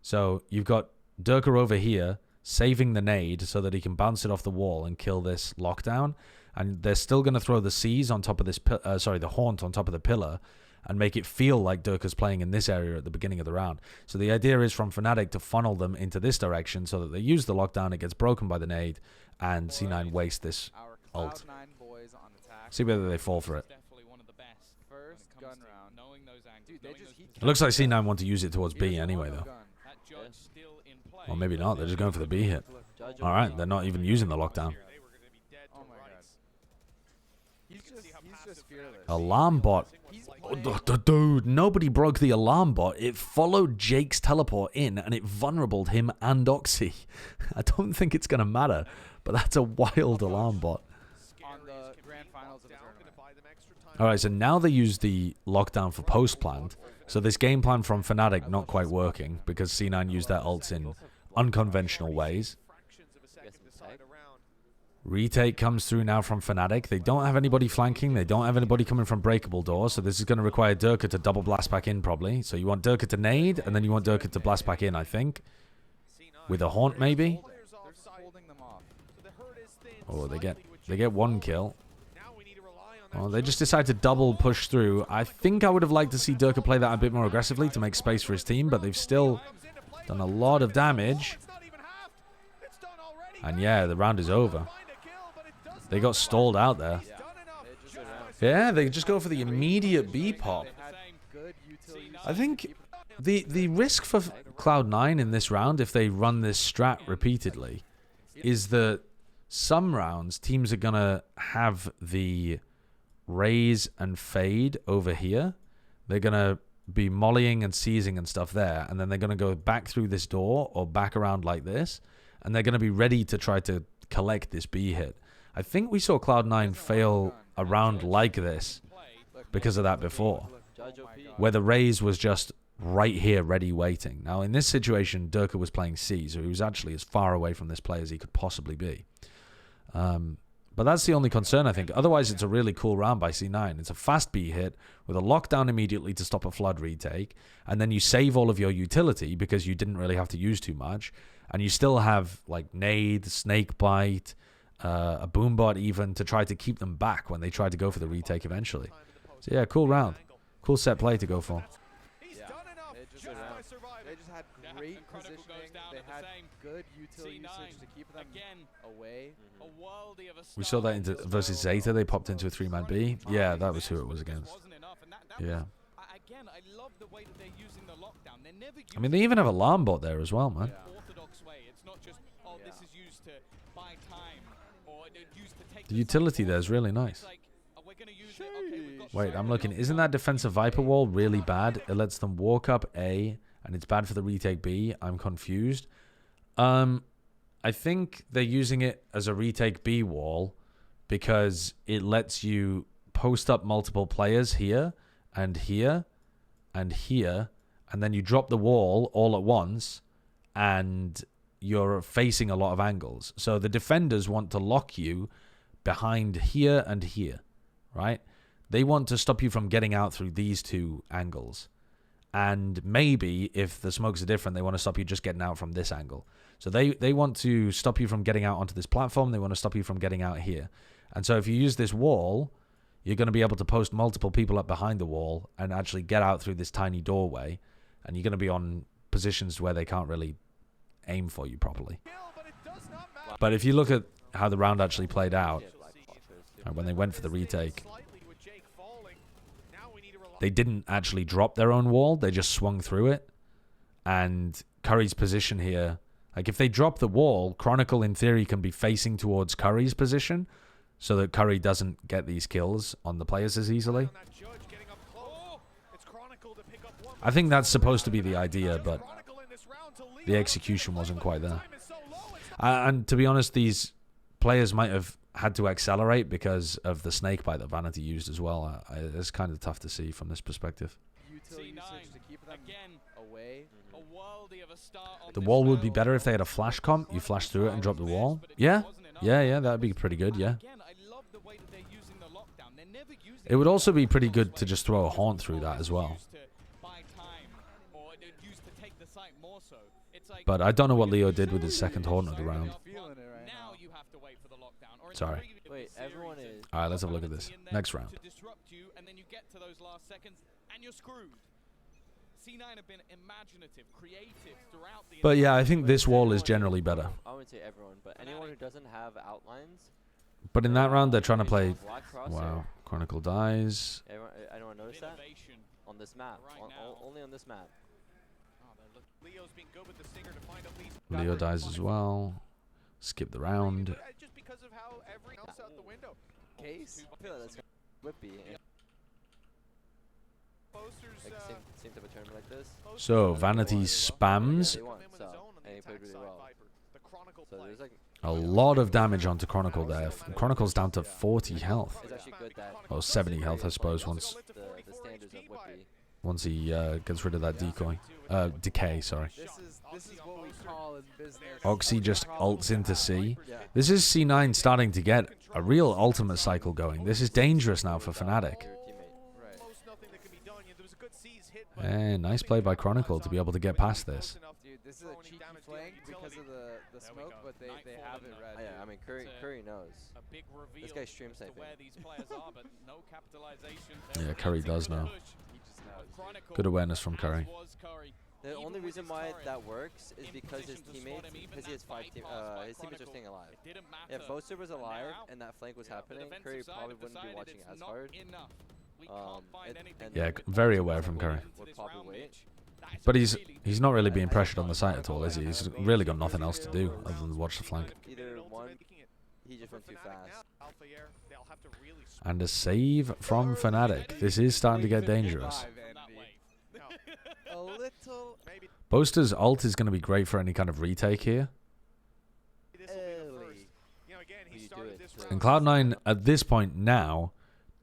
So you've got Durka over here saving the nade so that he can bounce it off the wall and kill this lockdown. And they're still going to throw the C's on top of this, the haunt on top of the pillar, and make it feel like Durka's playing in this area at the beginning of the round. So the idea is from Fnatic to funnel them into this direction so that they use the lockdown, it gets broken by the nade, and C9 waste this ult. See whether they fall for it. It looks like C9 want to use it towards B anyway, though. Or maybe not, they're just going for the B hit. Alright, they're not even using the lockdown. just fearless. Alarm bot. Dude, nobody broke the alarm bot. It followed Jake's teleport in, and it vulnerabled him and Oxy. I don't think it's going to matter, but that's a wild alarm bot. On the grand finals of the tournament. Alright, so now they use the lockdown for post-plant. So this game plan from Fnatic not quite working, because C9 used their ults in unconventional ways. Retake comes through now from Fnatic. They don't have anybody flanking. They don't have anybody coming from breakable doors. So this is going to require Durka to double blast back in probably. So you want Durka to nade, and then you want Durka to blast back in, I think. With a haunt maybe. Oh, they get one kill. Oh, they just decide to double push through. I think I would have liked to see Durka play that a bit more aggressively to make space for his team, but they've still done a lot of damage. And yeah, the round is over. They got stalled out there. Yeah, they just go for the immediate B pop. I think the risk for Cloud9 in this round, if they run this strat repeatedly, is that some rounds teams are going to have the raise and fade over here. They're going to be mollying and seizing and stuff there, and then they're going to go back through this door or back around like this, and they're going to be ready to try to collect this B hit. I think we saw Cloud9 fail a round like this because of that before, where the raise was just right here ready waiting. Now in this situation, Durka was playing C, so he was actually as far away from this play as he could possibly be. But that's the only concern, I think. Otherwise, it's a really cool round by C9. It's a fast B hit with a lockdown immediately to stop a flood retake, and then you save all of your utility because you didn't really have to use too much, and you still have like nade, snake bite, a boombot even to try to keep them back when they try to go for the retake eventually. So yeah, cool round. Cool set play to go for. Yeah. They just had great positioning. They had good utility usage to keep them away. We saw that versus Zeta. They popped into a 3-man B. Yeah, that was who it was against. Yeah. I mean, they even have a alarm bot there as well, man. The utility there is really nice. Wait, I'm looking. Isn't that defensive Viper wall really bad? It lets them walk up A, and it's bad for the retake B. I'm confused. I think they're using it as a retake B wall because it lets you post up multiple players here and here and here, and then you drop the wall all at once, and you're facing a lot of angles. So the defenders want to lock you behind here and here, right? They want to stop you from getting out through these two angles. And maybe if the smokes are different, they want to stop you just getting out from this angle. So they want to stop you from getting out onto this platform. They want to stop you from getting out here. And so if you use this wall, you're going to be able to post multiple people up behind the wall and actually get out through this tiny doorway. And you're going to be on positions where they can't really aim for you properly. But if you look at how the round actually played out, when they went for the retake, they didn't actually drop their own wall. They just swung through it. And Curry's position here, like if they drop the wall, Chronicle in theory can be facing towards Curry's position so that Curry doesn't get these kills on the players as easily. I think that's supposed to be the idea, but the execution wasn't quite there. And to be honest, these players might have had to accelerate because of the snake bite that Vanity used as well. It's kind of tough to see from this perspective. The wall would be better if they had a flash comp. You flash through it and drop the wall. Yeah, that'd be pretty good, yeah. It would also be pretty good to just throw a haunt through that as well. But I don't know what Leo did with his second haunt of the round. Sorry. Wait, everyone is. All right, let's have a look at this. Next round. But yeah, I think this wall is generally better. I wouldn't say everyone, but anyone who doesn't have outlines. But in that round, they're trying to play. Wow, Chronicle dies. Anyone notice that? On this map, only on this map. Leo dies as well. Skip the round. Whippy. Like same type of tournament like this. So Vanity spams. They won, so, and he played really well. So there's like A lot of damage onto Chronicle there. Chronicle's down to 40 health. it's actually good that Or 70 health, I suppose, once the standards of Whippy. he gets rid of that decoy. Decay, sorry. This is what we call in business. Oxy just ults into C. Yeah. This is C9 starting to get a real ultimate cycle going. This is dangerous now for Fnatic. Your teammate. And nice play by Chronicle to be able to get past this. Dude, this is a cheeky flank because of the smoke, but they have it red. Yeah, I mean Curry knows. This guy's stream sniping. Yeah, Curry does know. Good awareness from Curry. The only reason why that works is because his teammates, because he has his teammates are staying alive. If Boaster was alive and that flank was happening, Curry probably wouldn't be watching as hard. Yeah, very aware from Curry. Would probably wait. But he's not really being pressured on the site at all, is he? He's really got nothing else to do other than watch the flank. Either one, he just went too fast. And a save from Fnatic. This is starting to get dangerous. A little. Boaster's ult is going to be great for any kind of retake here. And Cloud9 at this point now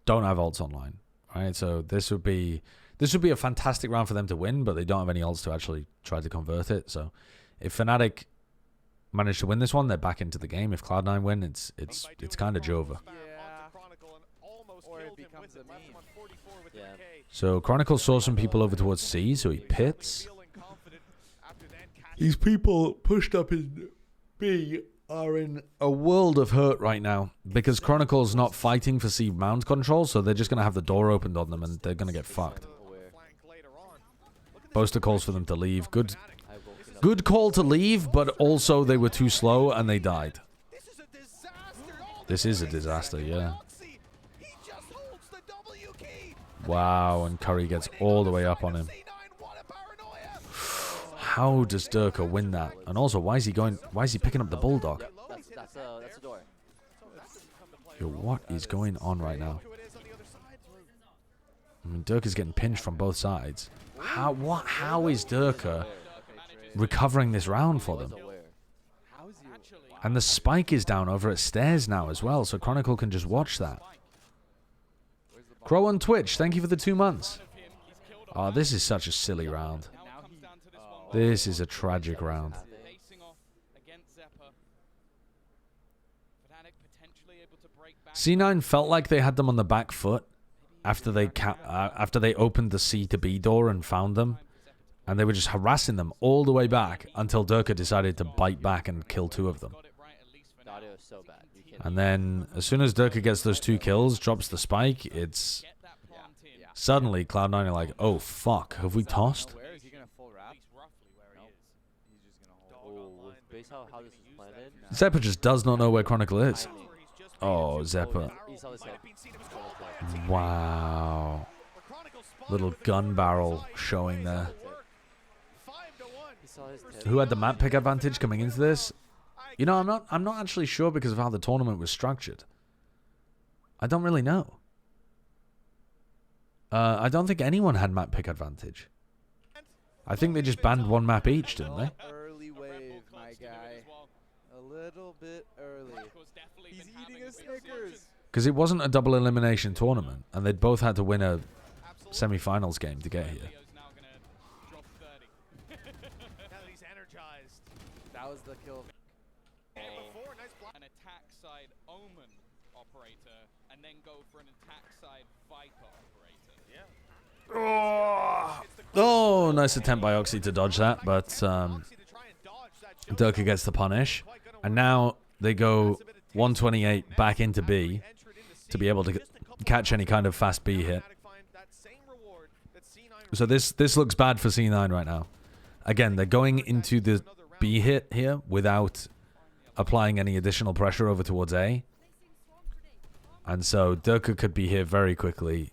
don't have ults online, right? So this would be a fantastic round for them to win, but they don't have any ults to actually try to convert it. So if Fnatic manage to win this one, they're back into the game. If Cloud9 win, it's kind of Jova. Or it becomes a meme. Yeah. So Chronicle saw some people over towards C, so he pits. These people pushed up in B are in a world of hurt right now because Chronicle's not fighting for C round control, so they're just going to have the door opened on them and they're going to get fucked. Boaster calls for them to leave. Good call to leave, but also they were too slow and they died. This is a disaster, yeah. Wow, and Curry gets all the way up on him. How does Durka win that? And also, why is he picking up the Bulldog? That's a door. Yo, what is going on right now? I mean, Durka's getting pinched from both sides. How is Durka recovering this round for them? And the spike is down over at stairs now as well, so Chronicle can just watch that. Crow on Twitch, thank you for the 2 months. Oh, this is such a silly round. This is a tragic round. C9 felt like they had them on the back foot after they opened the C to B door and found them. And they were just harassing them all the way back until Durka decided to bite back and kill 2 of them. So bad. And then, as soon as Durka gets those 2 kills, drops the spike, it's... Suddenly, Cloud9 are like, oh, fuck, have we tossed? Where is he going to full wrap? No. He's just going to hold. Based on how this is planted. Zeppa just does not know where Chronicle is. Oh, Zeppa. Wow. Little gun barrel showing there. Who had the map pick advantage coming into this? You know, I'm not actually sure because of how the tournament was structured. I don't really know. I don't think anyone had map pick advantage. I think they just banned 1 map each, didn't they? Early wave, my guy. A little bit early. He's eating a Snickers. Because it wasn't a double elimination tournament, and they'd both had to win a semi-finals game to get here. That was the kill. An attack side Omen operator, and then go for an attack side Viper operator. Oh, nice attempt by Oxy to dodge that, but Durka gets the punish. And now they go 128 back into B to be able to catch any kind of fast B hit. So this looks bad for C9 right now. Again, they're going into the B hit here without applying any additional pressure over towards A. And so Durka could be here very quickly.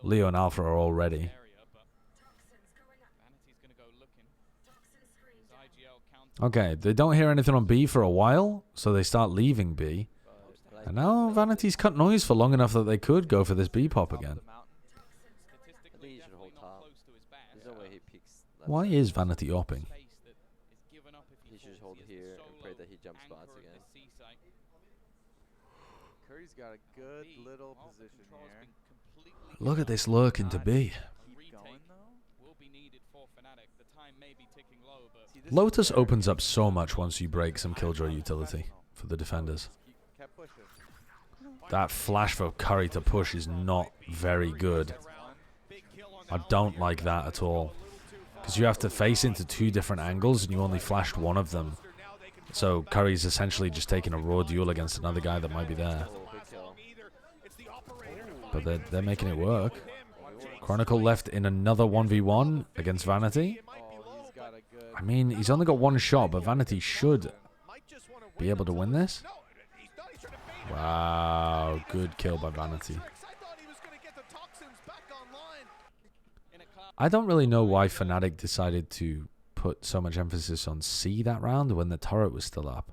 Leo and Alpha are all ready. Okay, they don't hear anything on B for a while, so they start leaving B. And now Vanity's cut noise for long enough that they could go for this B pop again. I think he should hold top. There's no way he peeks. Why is Vanity opping? He should just hold here and pray that he jump spots again. Curry's got a good little position here. Look at this lurk into B. Keep going, though. Lotus opens up so much once you break some Killjoy utility for the defenders. That flash for Curry to push is not very good. I don't like that at all. Because you have to face into two different angles and you only flashed one of them. So Curry's essentially just taking a raw duel against another guy that might be there. But they're making it work. Chronicle left in another 1v1 against Vanity. I mean, he's only got one shot, but Vanity should be able to win this. Wow, good kill by Vanity. I don't really know why Fnatic decided to put so much emphasis on C that round when the turret was still up.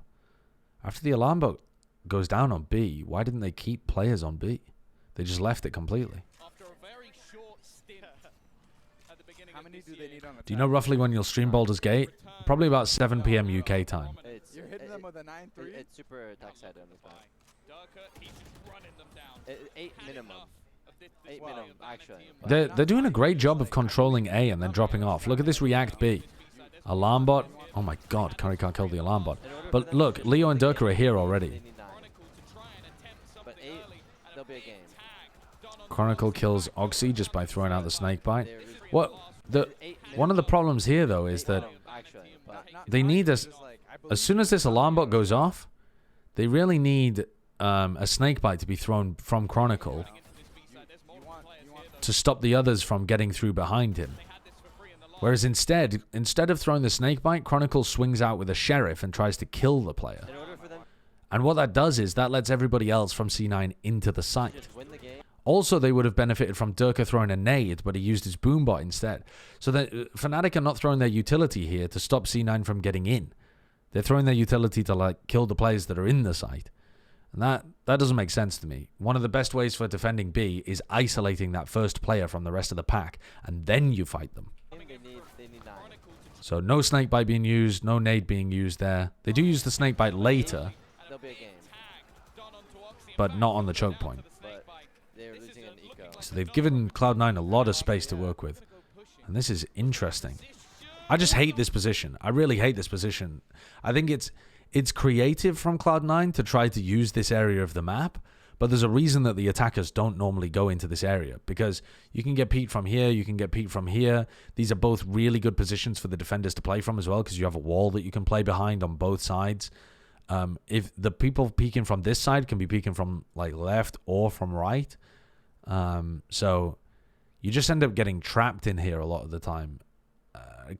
After the alarm bot goes down on B, why didn't they keep players on B? They just left it completely. Do you know roughly when you'll stream Baldur's Gate? Probably about 7 PM UK time. You're hitting them with a 9-3? It's super attack side on this guy. 8 minimum. 8 minimum, actually. They're doing a great job of controlling A and then dropping off. Look at this react B. Alarm bot. Oh my god, Curry can't kill the alarm bot. But look, Leo and Durka are here already. But 8, there'll be a game. Chronicle kills Oxy just by throwing out the snake bite. One of the problems here though is that they need as soon as this alarm bot goes off, they really need a snake bite to be thrown from Chronicle to stop the others from getting through behind him. Whereas instead of throwing the snake bite, Chronicle swings out with a sheriff and tries to kill the player. And what that does is that lets everybody else from C9 into the site. Also, they would have benefited from Durka throwing a nade, but he used his boombot instead. So that Fnatic are not throwing their utility here to stop C9 from getting in. They're throwing their utility to like kill the players that are in the site. And that doesn't make sense to me. One of the best ways for defending B is isolating that first player from the rest of the pack, and then you fight them. They need 9. So no snakebite being used, no nade being used there. They do use the snakebite later, There'll be a game. but not on the choke point. But they're losing an eco. So they've given Cloud9 a lot of space to work with. And this is interesting. I just hate this position. I really hate this position. I think it's creative from Cloud9 to try to use this area of the map, but there's a reason that the attackers don't normally go into this area, because you can get peeked from here, you can get peeked from here. These are both really good positions for the defenders to play from as well, because you have a wall that you can play behind on both sides. If the people peeking from this side can be peeking from like left or from right, so you just end up getting trapped in here a lot of the time.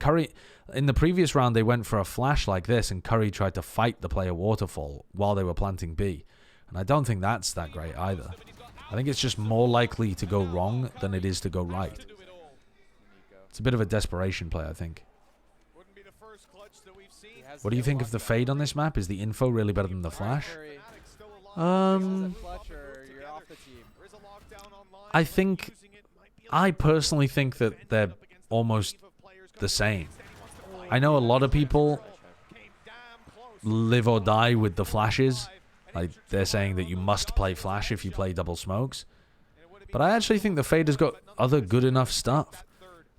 Curry, in the previous round, they went for a flash like this, and Curry tried to fight the player waterfall while they were planting B. And I don't think that's that great either. I think it's just more likely to go wrong than it is to go right. It's a bit of a desperation play, I think. What do you think of the fade on this map? Is the info really better than the flash? I personally think that they're almost the same. I know a lot of people live or die with the flashes. Like, they're saying that you must play flash if you play double smokes. But I actually think the fade has got other good enough stuff.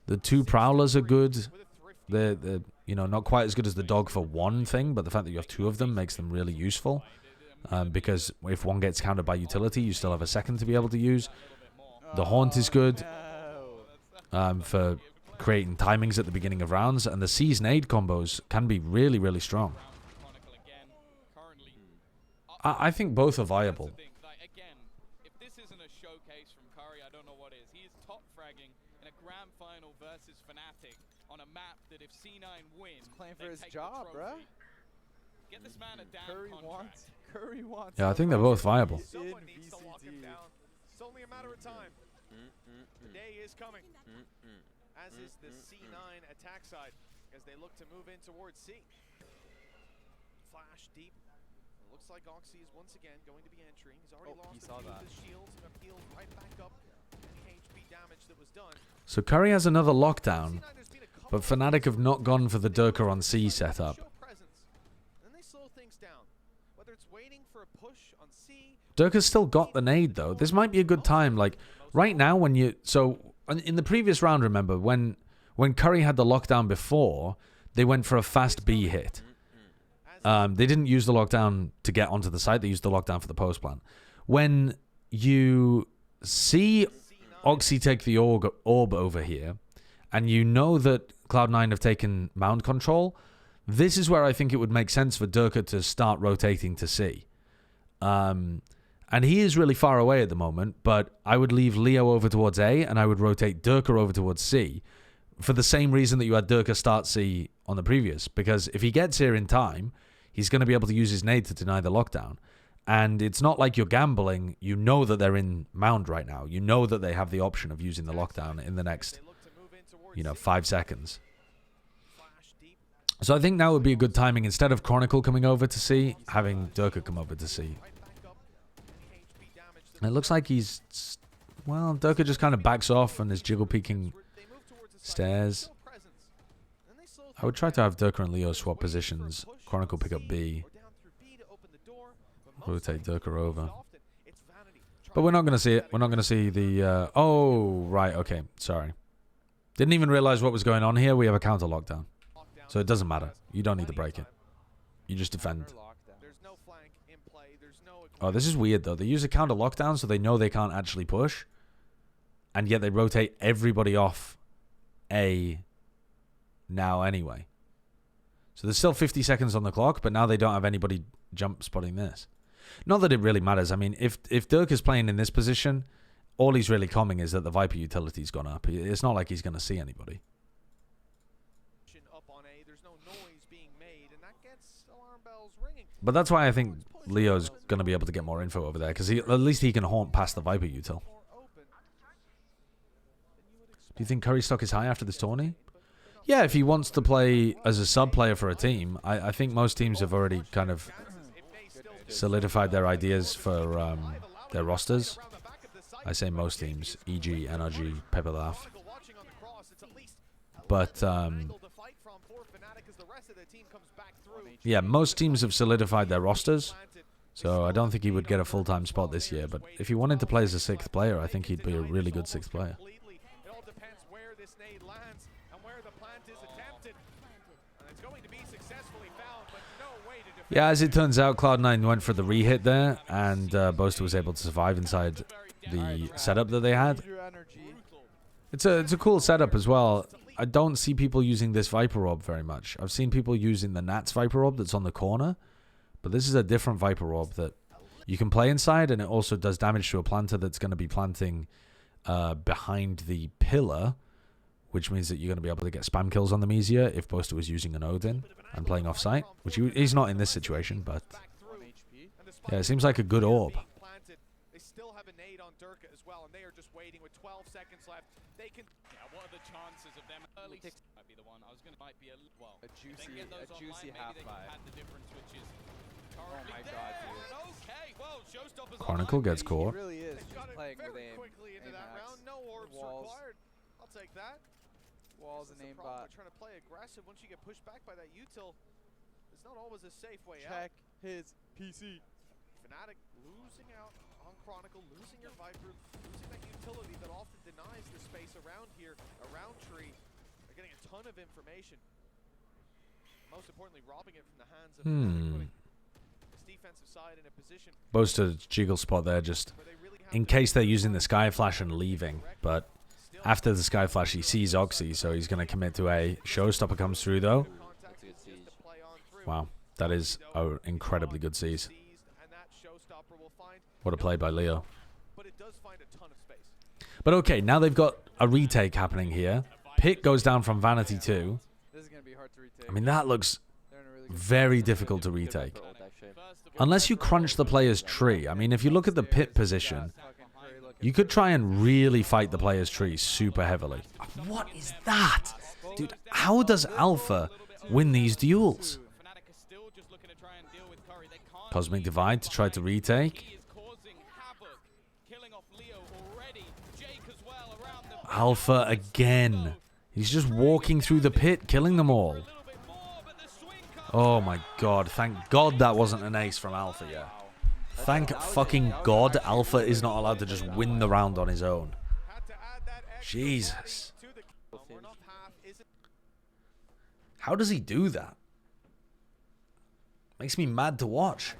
The 2 prowlers are good. They're not quite as good as the dog for one thing, but the fact that you have 2 of them makes them really useful. Because if one gets countered by utility, you still have a second to be able to use. The haunt is good for creating timings at the beginning of rounds, and the C's nade combos can be really, really strong. I think both are viable. Again, if this isn't a showcase from Curry, I don't know what is. He is top fragging in a grand final versus Fnatic on a map that if C9 wins, he's playing for his job, bro. Get this man a damn contract. Curry wants. Yeah, I think they're both viable. Someone needs to lock him down. It's only a matter of time. The day is coming. As is the C9 attack side, as they look to move in towards C. Flash deep. Looks like Oxy is once again going to be entering. He's already lost he saw that. his shields and appealed right back up. Any HP damage that was done. So Curry has another lockdown, but Fnatic have not gone for the Durka on C setup. And they slow things down. Whether it's waiting for a push on C. Durka's still got the nade though. This might be a good time. Like right now, when you in the previous round, remember when Curry had the lockdown before, they went for a fast B hit. They didn't use the lockdown to get onto the site. They used the lockdown for the post plant. When you see Oxy take the orb over here, and you know that Cloud9 have taken mound control, this is where I think it would make sense for Durka to start rotating to C. And he is really far away at the moment, but I would leave Leo over towards A, and I would rotate Durka over towards C, for the same reason that you had Durka start C on the previous. Because if he gets here in time, he's going to be able to use his nade to deny the lockdown. And it's not like you're gambling. You know that they're in mound right now. You know that they have the option of using the lockdown in the next, 5 seconds. So I think now would be a good timing. Instead of Chronicle coming over to C, having Durka come over to C. It looks like he's... Well, Durka just kind of backs off and is jiggle peeking stairs. I would try to have Durka and Leo swap positions. Chronicle pick up B. Rotate Durka over. But we're not going to see it. We're not going to see the... oh, right. Okay. Sorry. Didn't even realize what was going on here. We have a counter lockdown. So it doesn't matter. You don't need to break it. You just defend. Oh, this is weird, though. They use a counter lockdown so they know they can't actually push. And yet they rotate everybody off A now anyway. So there's still 50 seconds on the clock, but now they don't have anybody jump spotting this. Not that it really matters. I mean, if Dirk is playing in this position, all he's really coming is that the Viper utility's gone up. It's not like he's going to see anybody. But that's why I think Leo's going to be able to get more info over there, because at least he can haunt past the Viper util. Do you think Curry's stock is high after this tourney? Yeah, if he wants to play as a sub player for a team, I think most teams have already kind of solidified their ideas for their rosters. I say most teams, e.g. NRG, Pepperlaugh. But yeah, most teams have solidified their rosters, so I don't think he would get a full-time spot this year. But if he wanted to play as a 6th player, I think he'd be a really good 6th player. Yeah, as it turns out, Cloud9 went for the re-hit there, and Boaster was able to survive inside the setup that they had. It's a cool setup as well. I don't see people using this Viper Orb very much. I've seen people using the Nats Viper Orb that's on the corner, but this is a different Viper Orb that you can play inside, and it also does damage to a planter that's going to be planting behind the pillar, which means that you're going to be able to get spam kills on them easier if Boaster was using an Odin and playing off-site, which he's not in this situation, but yeah, it seems like a good orb. They still have a nade on Durka as well, and they are just waiting with 12 seconds left. They can... Yeah, what are the chances of them early? Might be the one. I was going to might be a juicy half buy. Oh my god, dude. Okay, well, Showstoppers Chronicle gets caught. He really is just playing with aim. Quickly into that round. No orbs required. I'll take that. Walls and aimbot. We're trying to play aggressive. Once you get pushed back by that util, it's not always a safe way out. Check his PC. Fnatic losing out on Chronicle, losing your Viper, losing that utility that often denies the space around here, around Tree. They're getting a ton of information. Most importantly, robbing it from the hands of putting this defensive side in a position. Boaster jiggle spot there, just in case they're using the Sky Flash and leaving, but after the Sky Flash, he sees Oxy, so he's going to commit to A. Showstopper comes through, though. Wow, that is an incredibly good siege. What a play by Leo. But okay, now they've got a retake happening here. Pit goes down from Vanity 2. I mean, that looks very difficult to retake. Unless you crunch the player's tree. I mean, if you look at the Pit position, you could try and really fight the player's tree super heavily. What is that? Dude, how does Alpha win these duels? Cosmic Divide to try to retake. Alpha again. He's just walking through the pit, killing them all. Oh my god. Thank god that wasn't an ace from Alpha, yeah. Thank fucking god Alpha is not allowed to just win the round on his own. Jesus. How does he do that? Makes me mad to watch.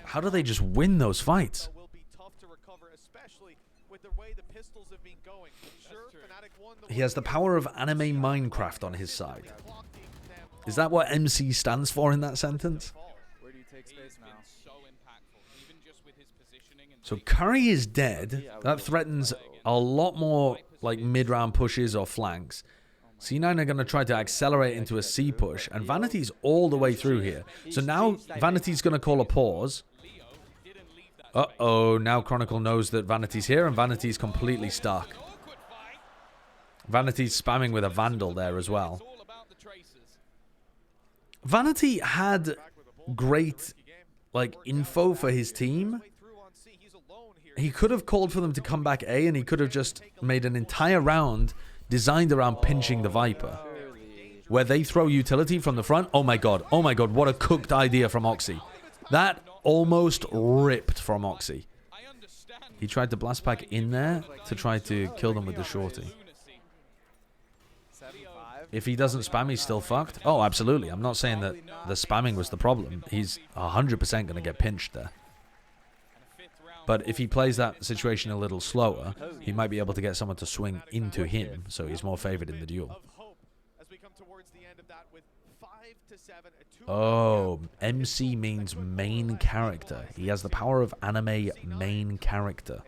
How do they just win those fights? He has the power of anime Minecraft on his side. Is that what MC stands for in that sentence? So Curry is dead. That threatens a lot more like mid-round pushes or flanks. C9 are going to try to accelerate into a C push, and Vanity's all the way through here. So now Vanity's going to call a pause. Uh-oh, now Chronicle knows that Vanity's here, and Vanity's completely stuck. Vanity's spamming with a Vandal there as well. Vanity had great, like, info for his team. He could have called for them to come back A, and he could have just made an entire round designed around pinching the Viper, where they throw utility from the front. Oh my god, what a cooked idea from Oxy. That almost ripped from Oxy. He tried to blast pack in there to try to kill them with the shorty. If he doesn't spam, he's still fucked. Oh, absolutely. I'm not saying that the spamming was the problem. He's 100% going to get pinched there. But if he plays that situation a little slower, he might be able to get someone to swing into him, so he's more favored in the duel. Oh, MC means main character. He has the power of anime main character.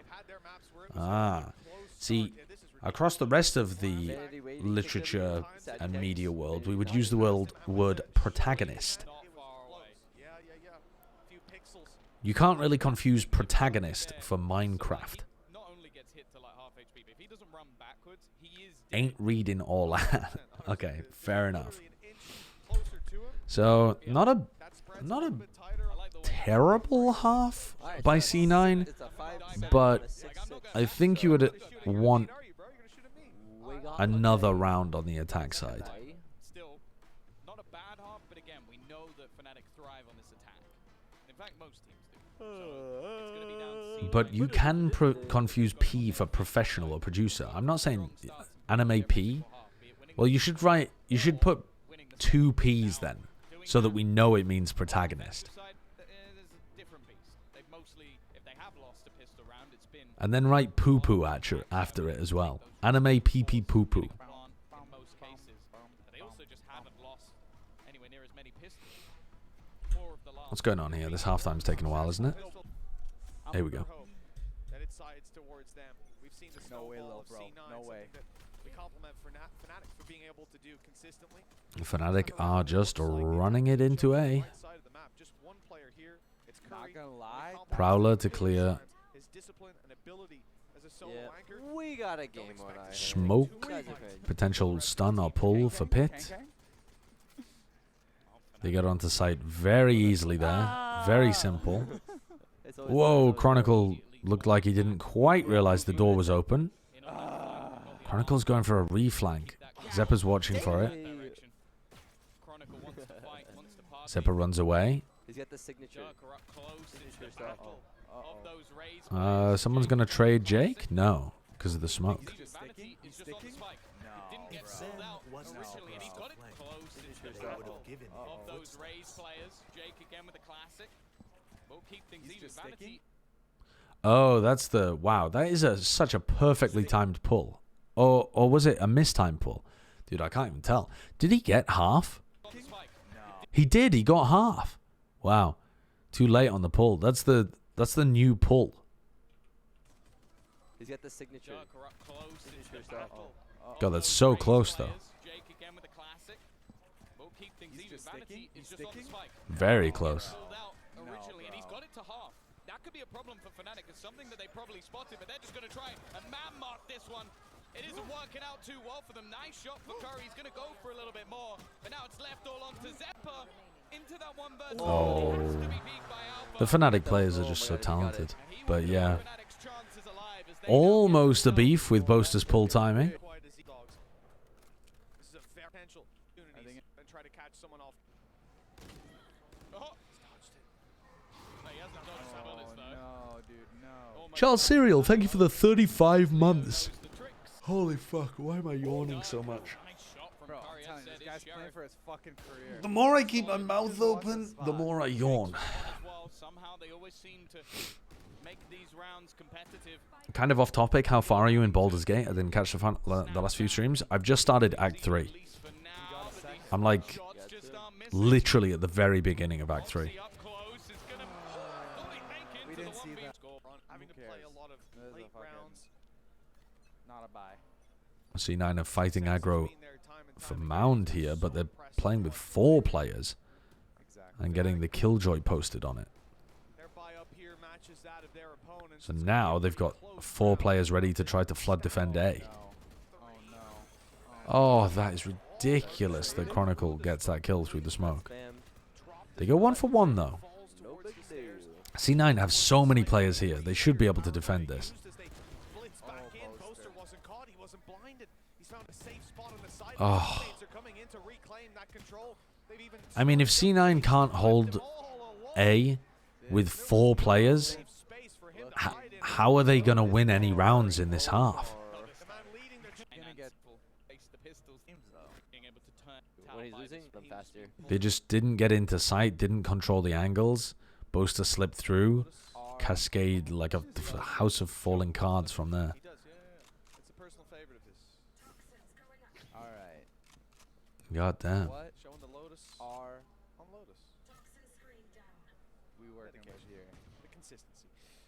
Ah, see, across the rest of the literature and media world, we would use the word protagonist. You can't really confuse protagonist for Minecraft. Ain't reading all that. Okay, fair enough. So, not a terrible half by C9, but I think you would want another round on the attack side. Still, not a bad half, but again, we know that Fnatic thrive on this attack. In fact, most teams do. So it's going to be down to But you can confuse P for professional or producer. I'm not saying anime P. Well, you should put 2 Ps then, so that we know it means protagonist. And then write poo-poo after it as well. Anime pee-pee poo-poo. What's going on here? This halftime's taking a while, isn't it? Here we go. No way, bro. No way. Fnatic are just running it into A. Prowler to clear. Yeah, we got a game on our Smoke. Potential stun or pull for Pit. They got onto site very easily there. Very simple. Whoa, Chronicle looked like he didn't quite realize the door was open. Chronicle's going for a reflank. Zeppa's watching for it. Zeppa runs away. He's got the signature. Someone's going to trade Jake? No, because of the smoke. Oh, that's the... Wow, that is such a perfectly timed pull. Or was it a mistimed pull? Dude, I can't even tell. Did he get half? He did. He got half. Wow. Too late on the pull. That's the new pull. He's got the signature. God, that's so close, though. Very close. That could be a problem for Fnatic. It's something that they probably spotted, but they're just going to try and man-mark this one. It isn't working out too well for them. Nice shot for Curry. He's going to go for a little bit more, but now it's left all on to Zeppa. Oh. The Fnatic players are just so talented. But yeah. Almost a beef with Boaster's pull timing. Charles Serial, thank you for the 35 months. Holy fuck, why am I yawning so much? Bro, I'm telling you, this guy's playing for his fucking career. The more I keep my mouth open, the more I yawn. Kind of off topic, how far are you in Baldur's Gate? I didn't catch the last few streams. I've just started Act 3. I'm like literally at the very beginning of Act 3. We didn't see that. Having to play a lot of late rounds. Not a buy. C9 are fighting aggro for Mound here, but they're playing with 4 players and getting the Killjoy posted on it. So now they've got 4 players ready to try to flood defend A. Oh, that is ridiculous that Chronicle gets that kill through the smoke. They go 1 for 1 though. C9 have so many players here. They should be able to defend this. Oh. I mean, if C9 can't hold A with 4 players, how are they going to win any rounds in this half? They just didn't get into sight, didn't control the angles. Boaster slipped through, cascade like a house of falling cards from there. God damn. Showing the Lotus R on Lotus. We working with here. The consistency.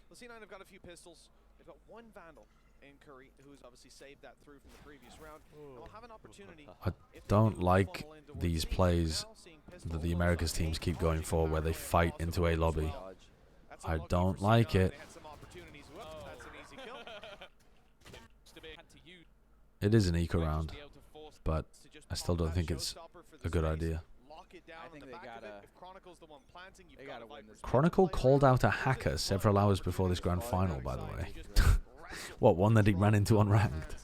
Well, C9 have got a few pistols. They've got 1 Vandal in Curry, who's obviously saved that through from the previous round. And we'll have an opportunity. I don't like these plays that the Americas teams keep going for, where they fight into a lobby. I don't like it. It is an eco round, but I still don't think it's a good idea. I think they gotta win this. Chronicle called out a hacker several hours before this grand final, by the way. What, one that he ran into unranked?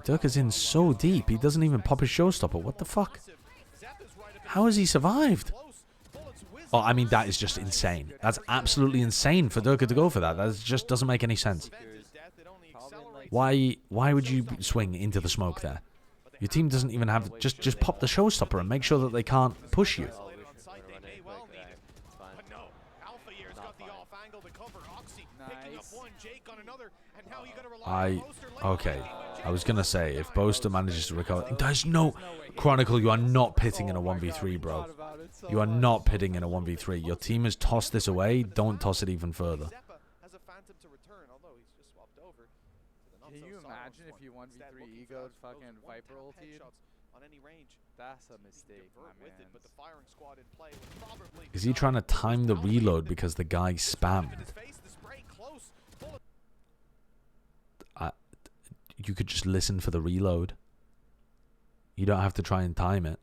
Durka's in so deep, he doesn't even pop his showstopper. What the fuck? How has he survived? Oh, I mean, that is just insane. That's absolutely insane for Durka to go for that. That just doesn't make any sense. Why would you swing into the smoke there? Your team doesn't even have... Just pop the showstopper and make sure that they can't push you. Okay. I was going to say, if Boaster manages to recover... There's no... Chronicle, you are not pitting in a 1v3, bro. You are not pitting in a 1v3. Your team has tossed this away. Don't toss it even further. Can you imagine if you 1v3 egoed fucking Viper ulti? That's a mistake, my man. Is he trying to time the reload because the guy spammed? You could just listen for the reload. You don't have to try and time it.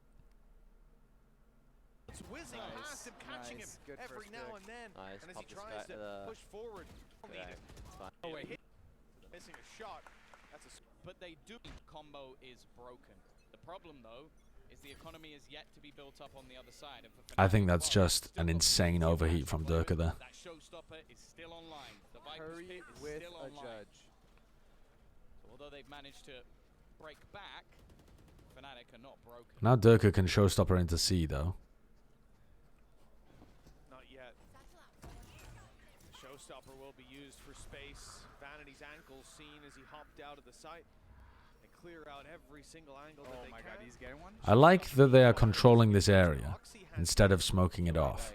Nice. Good every now and then, and as he tries to push forward, missing a shot. But they do. Combo is broken. The problem, though, is the economy is yet to be built up on the other side. I think that's just an insane overheat from Durka there. That showstopper is still online. The Curry Viper's with still a online. judge. So although they've managed to break back, Fnatic are not broken. Now Durka can showstopper into C, though. Not yet. Showstopper will be used for space. Vanity's ankle seen as he hopped out of the site. They clear out every single angle that they can. God, he's getting one. I like that they are controlling this area instead of smoking it off.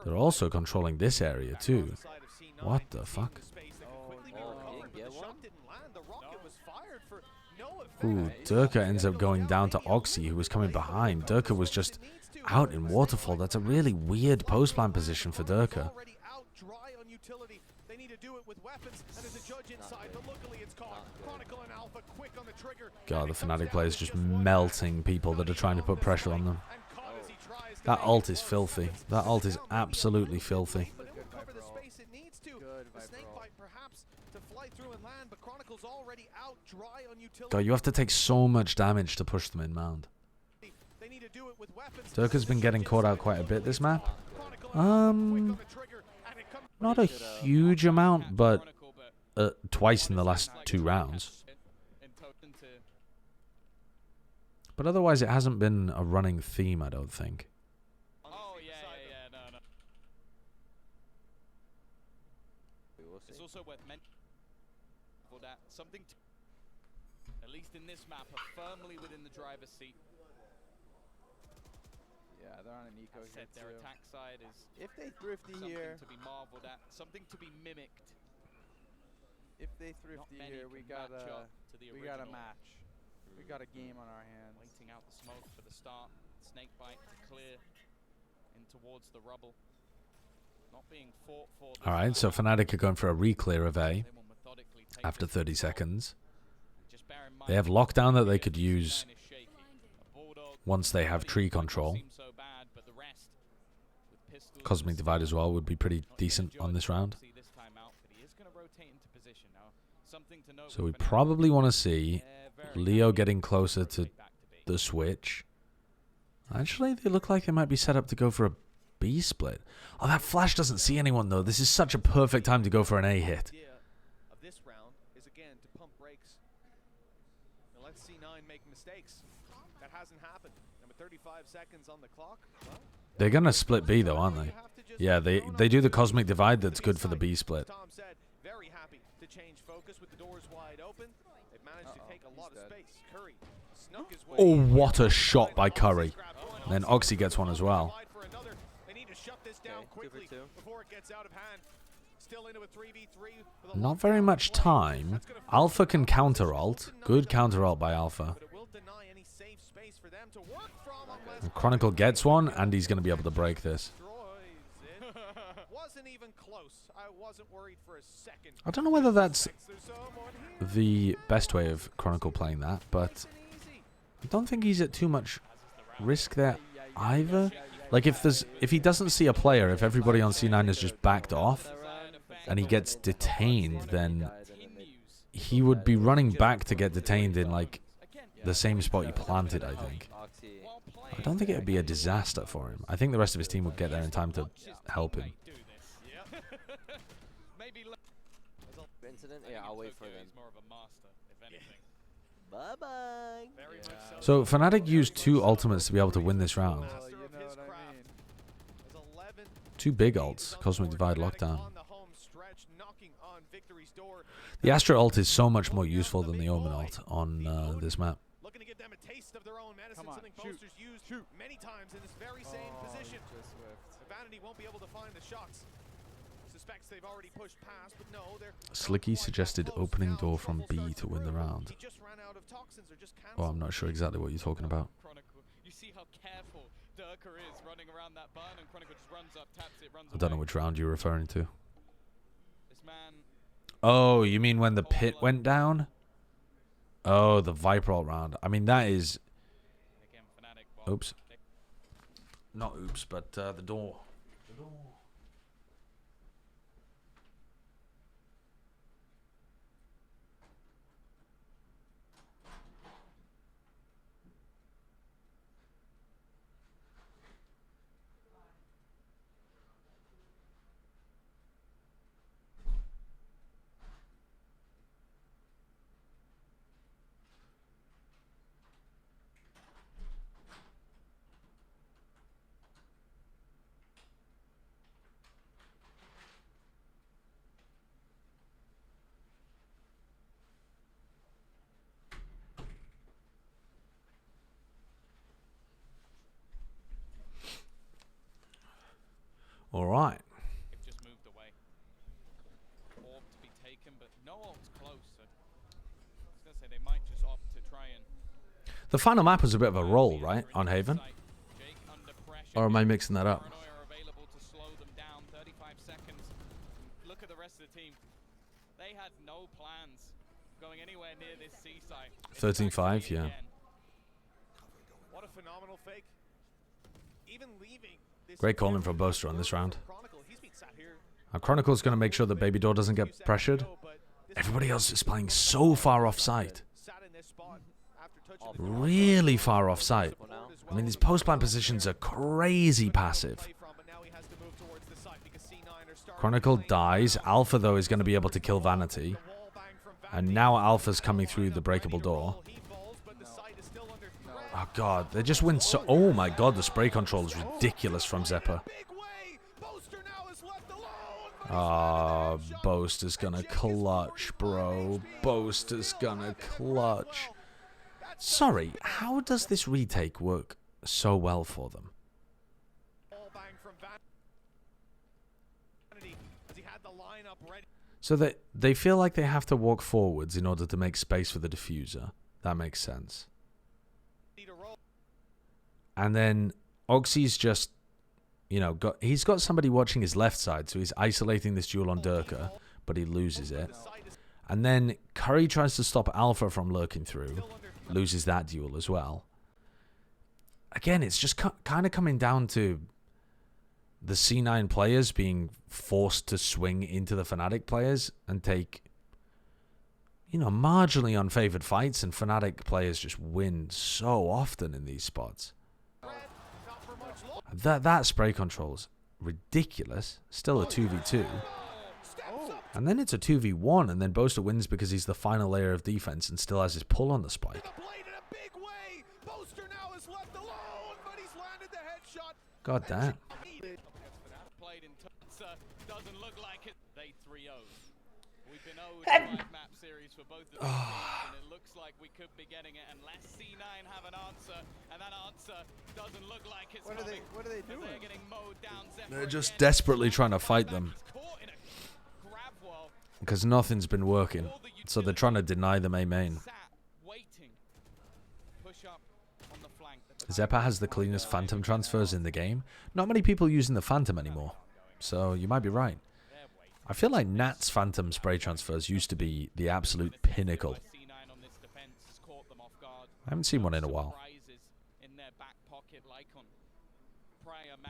They're also controlling this area too. What the fuck? Ooh, Durka ends up going down to Oxy, who was coming behind. Durka was just out in waterfall. That's a really weird post-plant position for Durka. on utility. They need to do it with weapons, and there's a judge inside, but luckily it's caught. Chronicle and Alpha quick on the trigger. God, the Fnatic players just melting people that are trying to put pressure on them. That ult is filthy. That ult is absolutely filthy. God, you have to take so much damage to push them in mount. Durka's been getting caught out quite a bit this map. Not a huge amount, but twice in the last 2 rounds. But otherwise, it hasn't been a running theme, I don't think. Oh, yeah, no. It's also worth mentioning that something, at least in this map, are firmly within the driver's seat. Yeah, they're on an eco here Their attack side is if they thrifty here, to be marveled at, something to be mimicked. If they thrifty here, we got a match. We got a game on our hands. Waiting out the smoke for the start. Snakebite to clear in towards the rubble. Not being fought for. All right, so Fnatic are going for a re-clear of A after 30 seconds. They have lockdown that they could use once they have tree control. Cosmic Divide as well would be pretty decent on this round. So we probably want to see Leo getting closer to the switch. Actually, they look like they might be set up to go for a B split. Oh, that flash doesn't see anyone though. This is such a perfect time to go for an A hit. Of this round is again to pump brakes. Now let's C9 make mistakes. That hasn't happened. And with 35 seconds on the clock, well, they're gonna split B though, aren't they? Yeah, they do the Cosmic Divide that's good for the B split. Tom said, very happy to change focus with the doors wide open. They've managed to take a lot of space. Curry snuck his way. Oh, what a shot by Curry. And then Oxy gets one as well. They need to shut this down quickly before it gets out of hand. Still into a 3v3 Not very much time. Alpha can counter ult. Good counter ult by Alpha. And Chronicle gets one, and he's going to be able to break this. I don't know whether that's the best way of Chronicle playing that, but I don't think he's at too much risk there either. Like if he doesn't see a player, if everybody on C9 has just backed off and he gets detained, then he would be running back to get detained in like the same spot he planted, I think. I don't think it would be a disaster for him. I think the rest of his team would get there in time to help him. Incident? Yeah, I'll wait for them. Bye-bye. So Fnatic used 2 ultimates to be able to win this round. 2 big ults. Cosmic Divide, Lockdown. The Astra ult is so much more useful than the Omen ult on this map. Looking to give them a taste of their own medicine, something posters used many times in this very same position. Vanity won't be able to find the shots. Suspects they've already pushed past, but no, they're Slicky suggested opening door from B to win the round. Oh, I'm not sure exactly what you're talking about. You see how careful Durka is running around that barn, and Chronicle just runs up, taps it, runs I don't know away. which round you're referring to. This man. Oh, you mean when the pit went down? Oh, the Viper ult round. I mean, that is... Oops. Not oops, but the door. All right. Just moved away. Orb to be taken, but no orb's close. So I was gonna say they might just opt to try and. The final map was a bit of a roll, right, on Haven? Or am I mixing that up? rest of the team. They had no plans going anywhere near this C site. 13-5, yeah. What a phenomenal fake. Even leaving this Great calling from Boaster on this round. Chronicle, he's been sat here. Now Chronicle's going to make sure that Baby Door doesn't get pressured. Everybody else is playing so far off site. Really far off site. I mean, these post-plant positions are crazy passive. Chronicle dies. Alpha, though, is going to be able to kill Vanity. And now Alpha's coming through the breakable door. Oh, God. They just win so... Oh, my God. The spray control is ridiculous from Zeppa. Ah, Boaster's gonna clutch, bro. Boaster's gonna clutch. Sorry, how does this retake work so well for them? So they feel like they have to walk forwards in order to make space for the diffuser. That makes sense. And then Oxy's just, you know, he's got somebody watching his left side, so he's isolating this duel on Durka, but he loses it. And then Curry tries to stop Alpha from lurking through, loses that duel as well. Again, it's just kind of coming down to the C9 players being forced to swing into the Fnatic players and take, you know, marginally unfavored fights, and Fnatic players just win so often in these spots. That spray control's ridiculous. Still a 2v2. And then it's a 2v1, and then Boaster wins because he's the final layer of defense and still has his pull on the spike. God damn. Doesn't look like it. They 3-0. We've been owed a 5-map series for both of these teams, and it looks like we could be getting it unless C9 have an answer, and that answer doesn't look like it's coming. What are they doing? They're getting mowed down. They're just desperately trying to fight them. Because nothing's been working. So they're trying to deny them A main. Zeppa has the cleanest Phantom transfers in the game. Not many people using the Phantom anymore. So you might be right. I feel like Nat's Phantom spray transfers used to be the absolute pinnacle. I haven't seen one in a while.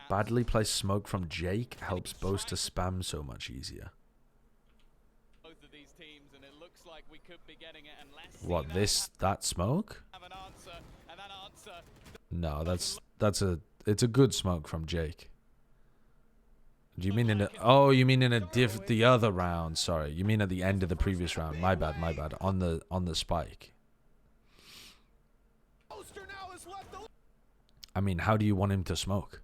Badly placed smoke from Jake helps Boaster spam so much easier. What, that smoke? No, it's a good smoke from Jake. Do you mean in a... Oh, you mean in the other round. Sorry. You mean at the end of the previous round. My bad. On the spike. I mean, how do you want him to smoke?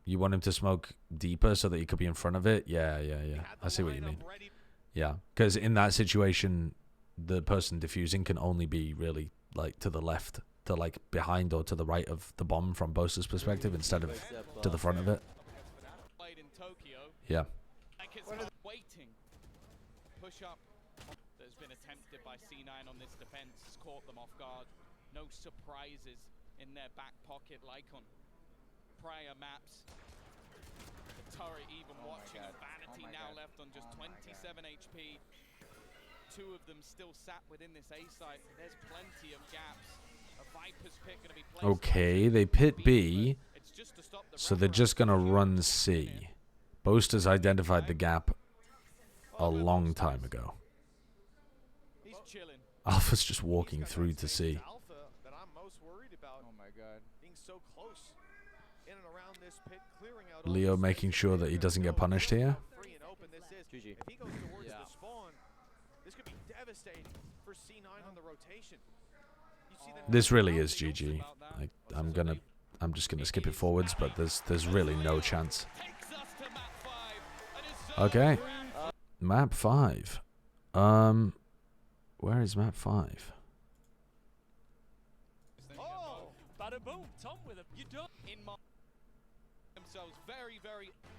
You want him to smoke deeper so that he could be in front of it? Yeah. I see what you mean. Yeah, because in that situation, the person defusing can only be really, like, to the left, to, like, behind or to the right of the bomb from Boaster's perspective instead of to the front of it. Yeah. Waiting. Push up that's been attempted by C9 on this defense has caught them off guard. No surprises in their back pocket like on prior maps. The turret even watching Vanity now left on just 27 HP. Two of them still sat within this A site. There's plenty of gaps. A Viper's pit going to be placed. Okay, they pit B, so they're just going to run C. Boaster's identified the gap a long time ago. Alpha's just walking through to C. Oh my god. Being so close in and around this pit, clearing out Leo making sure that he doesn't get punished here. GG. If he goes towards the spawn, this could be devastating for C9 on the rotation. This really is GG. I'm just gonna skip it forwards, but there's really no chance. Okay. Map 5. Where is map 5? Oh, bada boom, Tom with a you don't themselves very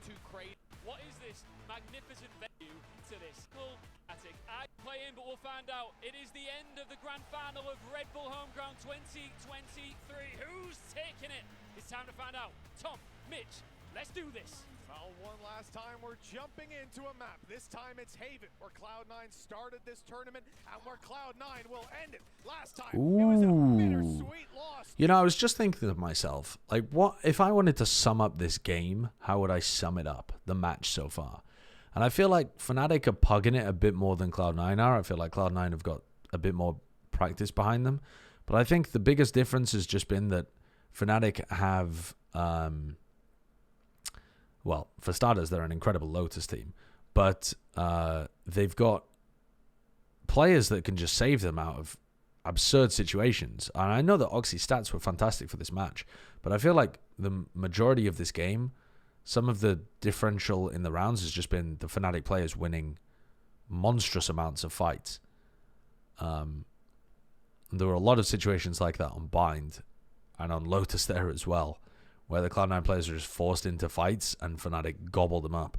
too crazy. What is this magnificent venue to this full attic? I play in, but we'll find out. It is the end of the grand final of RedBull Homeground 2023. Who's taking it? It's time to find out. Tom, Mitch, let's do this. Well, one last time we're jumping into a map. This time it's Haven, where Cloud9 started this tournament and where Cloud9 will end it. Last time it was a bittersweet loss. You know, I was just thinking to myself, like, what if I wanted to sum up this game? How would I sum it up? The match so far, and I feel like Fnatic are pugging it a bit more than Cloud9 are. I feel like Cloud9 have got a bit more practice behind them, but I think the biggest difference has just been that Fnatic have, well, for starters, they're an incredible Lotus team, but they've got players that can just save them out of absurd situations. And I know that Oxy's stats were fantastic for this match, but I feel like the majority of this game, some of the differential in the rounds has just been the Fnatic players winning monstrous amounts of fights. There were a lot of situations like that on Bind and on Lotus there as well, where the Cloud9 players are just forced into fights and Fnatic gobbled them up.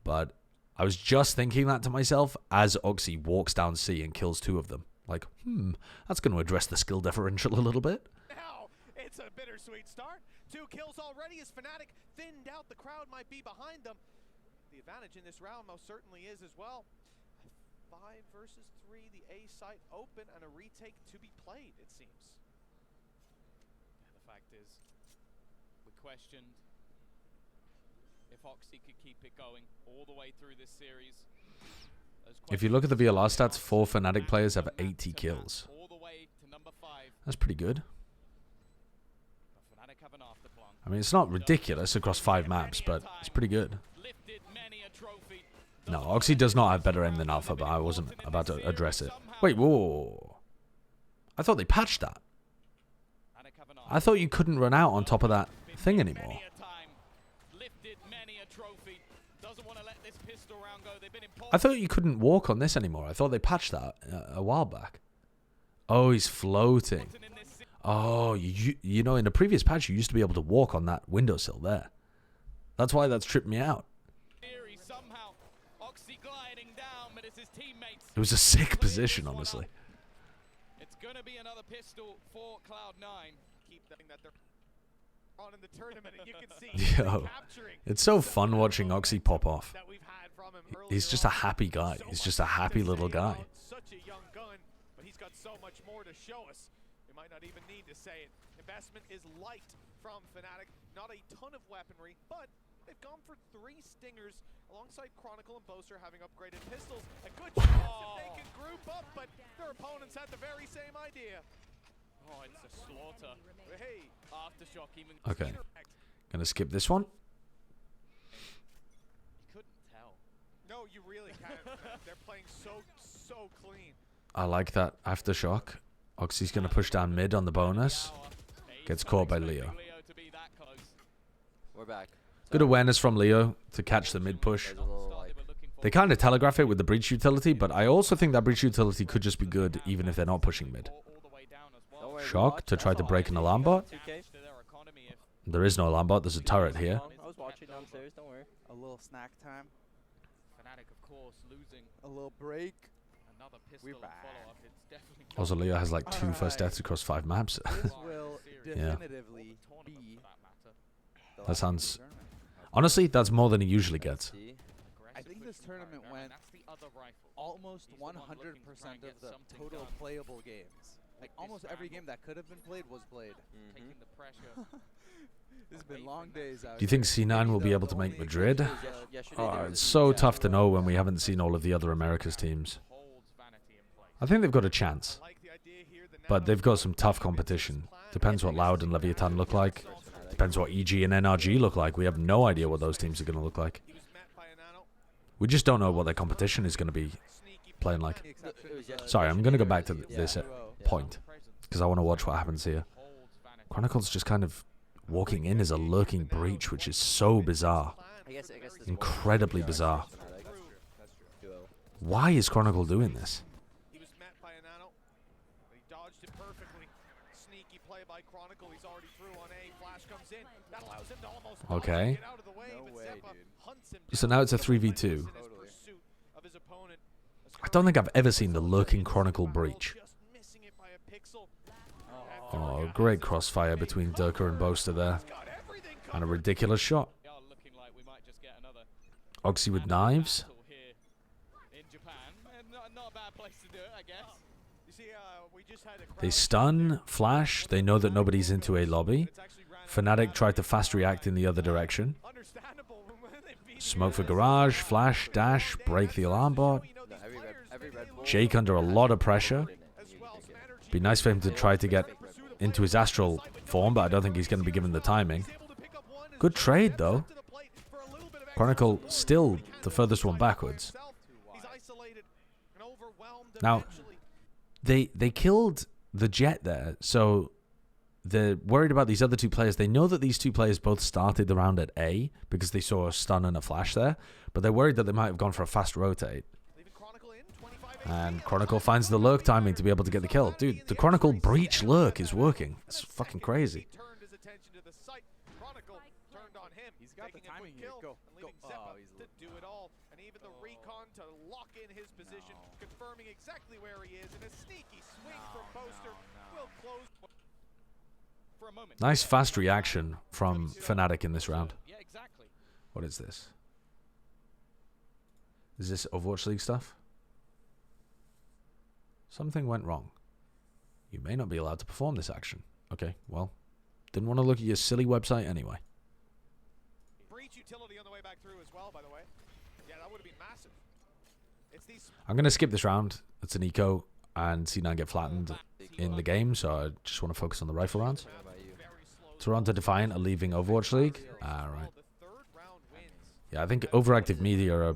But I was just thinking that to myself as Oxy walks down C and kills 2 of them. Like, that's going to address the skill differential a little bit. Now, it's a bittersweet start. 2 kills already as Fnatic thinned out. The crowd might be behind them. The advantage in this round most certainly is as well. 5 versus 3, the A site open and a retake to be played, it seems. And the fact is, we questioned if Oxy could keep it going all the way through this series. If you look at the VLR stats, 4 Fnatic players have 80 kills. That's pretty good. I mean, it's not ridiculous across 5 maps, but it's pretty good. No, Oxy does not have better aim than Alpha, but I wasn't about to address it. Wait, whoa. I thought they patched that. I thought you couldn't run out on top of that thing anymore. I thought you couldn't walk on this anymore. I thought they patched that a while back. Oh, he's floating. Oh, you know, in the previous patch, you used to be able to walk on that windowsill there. That's why that's tripped me out. It was a sick position, honestly. It's going to be another pistol for Cloud9. Keep that they're on in the tournament, and you can see Yo, it's so fun watching Oxy pop off. He's just a happy guy. He's just a happy little guy. Such a young gun, but he's got so much more to show us. We might not even need to say it. Investment is light from Fnatic. Not a ton of weaponry, but they've gone for 3 stingers alongside Chronicle and Boaster having upgraded pistols. A good chance if they can group up, but their opponents had the very same idea. Oh, it's a slaughter. Hey, Aftershock even. Okay. Gonna skip this one. You couldn't tell. No, you really can't. They're playing so clean. I like that Aftershock. Oxy's gonna push down mid on the bonus. Gets caught by Leo. We're back. Good awareness from Leo to catch the mid push. They kind of telegraph it with the breach utility, but I also think that breach utility could just be good even if they're not pushing mid. Shock to try to break an alarm bot. There is no alarm bot. There's a turret here. I was watching downstairs. Don't worry. A little snack time. Fnatic, of course, losing. A little break. Another pistol follow-up. It's definitely Also, Leo has like 2 first deaths across 5 maps. This will definitively be. That sounds... Honestly, that's more than he usually gets. I think this tournament went almost 100% of the total playable games. Like almost every game that could have been played was played. taking the pressure. This has been long days out. Do you think C9 will be able to make Madrid? Oh, it's so tough to know when we haven't seen all of the other Americas teams. I think they've got a chance. But they've got some tough competition. Depends what Loud and Leviathan look like. Depends what EG and NRG look like. We have no idea what those teams are going to look like. We just don't know what their competition is going to be playing like. Sorry, I'm going to go back to this point. Because I want to watch what happens here. Chronicle's just kind of walking in as a lurking breach, which is so bizarre. Incredibly bizarre. Why is Chronicle doing this? Okay. So now it's a 3v2. I don't think I've ever seen the lurking Chronicle breach. Oh, great crossfire between Durka and Boaster there. And a ridiculous shot. Looking like we might just get Oxy with knives. In Japan, not a bad place to do it, I guess. They stun, flash. They know that nobody's into a lobby. Fnatic tried to fast react in the other direction. Smoke for garage, flash, dash, break the alarm bot. Jake under a lot of pressure. Be nice for him to try to get into his astral form, but I don't think he's going to be given the timing. Good trade, though. Chronicle still the furthest one backwards. Now, they killed the Jet there, so they're worried about these other two players. They know that these two players both started the round at A because they saw a stun and a flash there, but they're worried that they might have gone for a fast rotate. And Chronicle finds the lurk timing to be able to get the kill. Dude, the Chronicle breach lurk is working. It's fucking crazy. He's got the timing here. Go. Oh, he's to do it all. And even the recon to lock in his position, confirming exactly where he is. And a sneaky swing from Boaster will close. For a moment. Nice fast reaction from Fnatic in this round. Yeah, exactly. What is this? Is this Overwatch League stuff? Something went wrong. You may not be allowed to perform this action. Okay, well, didn't want to look at your silly website anyway. Breach utility on the way back through as well, by the way. Yeah, that would have been massive. It's these. I'm going to skip this round. It's an eco, and C9 get flattened in the game, so I just want to focus on the rifle rounds. Toronto Defiant are leaving Overwatch League. Right. Yeah, I think Overactive Media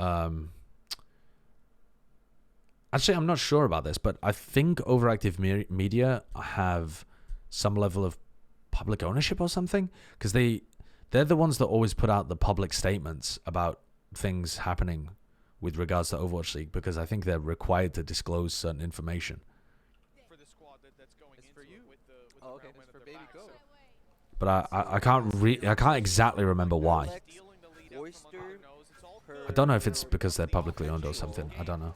are... Actually, I'm not sure about this, but I think Overactive Media have some level of public ownership or something, because they're the ones that always put out the public statements about things happening with regards to Overwatch League, because I think they're required to disclose certain information. For the squad that's going into for you. With Okay, it's for Baby Go. But I can't exactly remember why. Oyster. I don't know if it's because they're publicly owned or something. I don't know.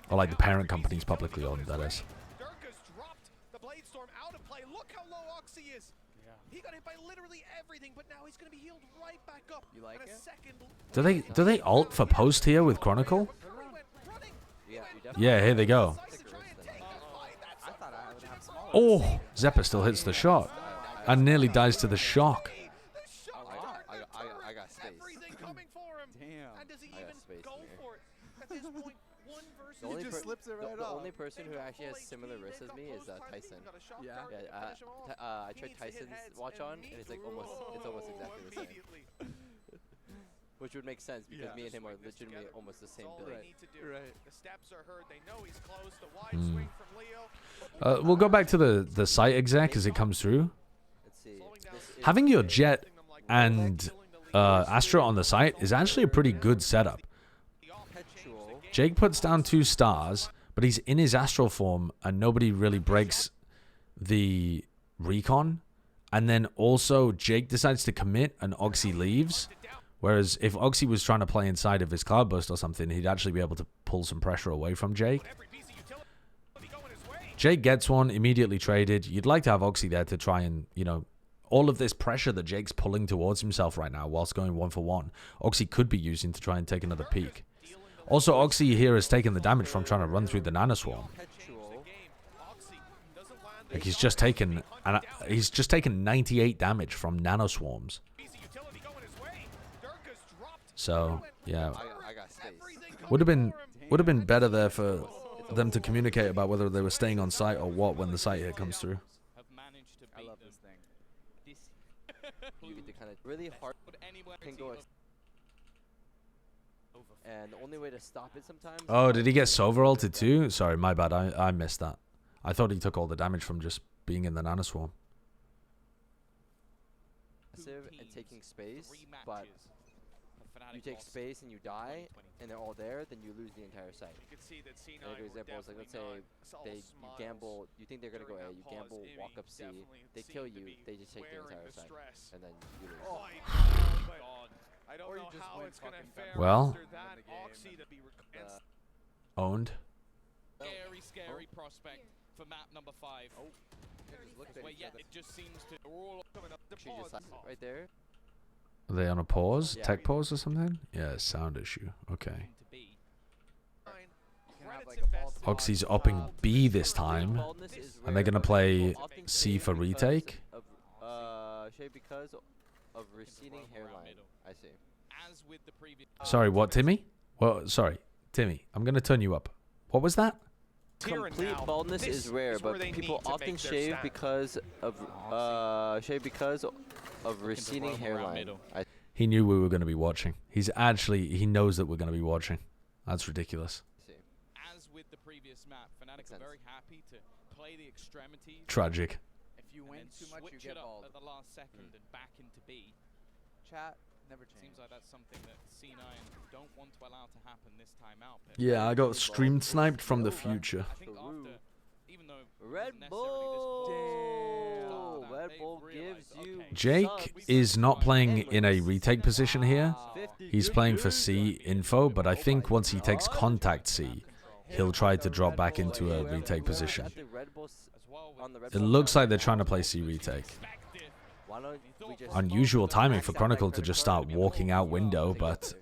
Or like the parent company's publicly owned, that is. Durka's dropped the Blade Storm out of play. Look how low Oxy is. Yeah. He got hit by literally everything, but now he's going to be healed right back up. You like it? Do they ult for post here with Chronicle? Yeah, here they go. Oh, Zeppa still hits the shot and nearly dies to the shock. I got space. Everything coming for him. Damn. And does he I got even space go in here. for it? At this point, one versus He just slips it right the off. only person who actually has similar wrists as me is Tyson. Yeah. I tried Tyson's watch on, and it's like almost exactly the same. Which would make sense because me and him are legitimately almost the same build. Right. The steps are heard. They know he's close. The wide swing from Leo. We'll go back to the site exec as it comes through. Let's see. Having your Jet and Astra on the site is actually a pretty good setup. Jake puts down 2 stars, but he's in his astral form, and nobody really breaks the recon. And then also Jake decides to commit, and Oxy leaves. Whereas if Oxy was trying to play inside of his Cloudburst or something, he'd actually be able to pull some pressure away from Jake. Jake gets one, immediately traded. You'd like to have Oxy there to try and, you know, all of this pressure that Jake's pulling towards himself right now whilst going 1-for-1, Oxy could be using to try and take another peek. Also, Oxy here has taken the damage from trying to run through the Nanoswarm. Like he's just taken 98 damage from Nanoswarms. So yeah, would have been better there for them to communicate about whether they were staying on site or what when the site hit comes through. I love this thing. You get to kind of really hard can go. And the only way to stop it sometimes. Oh, did he get Sova ulted too? Sorry, my bad. I missed that. I thought he took all the damage from just being in the Nanoswarm. And taking space, but you take space and you die, and they're all there, then you lose the entire site. You can see that C9 like, examples, like let's say you gamble, you think they're gonna go A, you gamble, walk up C, they kill you, they just take the entire site, and then you lose. Oh my God. I don't know how it's going to fare well, after that. Oxy to be owned. Scary prospect for map number 5. Oh, where yet it just seems to all coming up. She just right there. Are they on a pause? Yeah. Tech pause or something? Yeah, sound issue. Okay. Oxy's upping B this time. And they're going to play C for retake. Because of receding hairline. I see. Sorry, what, Timmy? Well, sorry, Timmy. I'm going to turn you up. What was that? Complete baldness is rare, but people often shave because of receding hairline. He knew we were going to be watching. He knows that we're going to be watching. That's ridiculous. As with the previous map, Fnatic are very happy to play the extremities. Tragic. If you win too much, you get bald. At the last second and back into B. Chat never change. Seems like that's something that C9 don't want to allow to happen this time out. Yeah, I got stream sniped from the future. I think after, even though RedBull. RedBull gives you. Jake is not playing in a retake position here. He's playing for C info, but I think once he takes contact C, he'll try to drop back into a retake position. It looks like they're trying to play C retake. Unusual timing for Chronicle to just start walking out window, but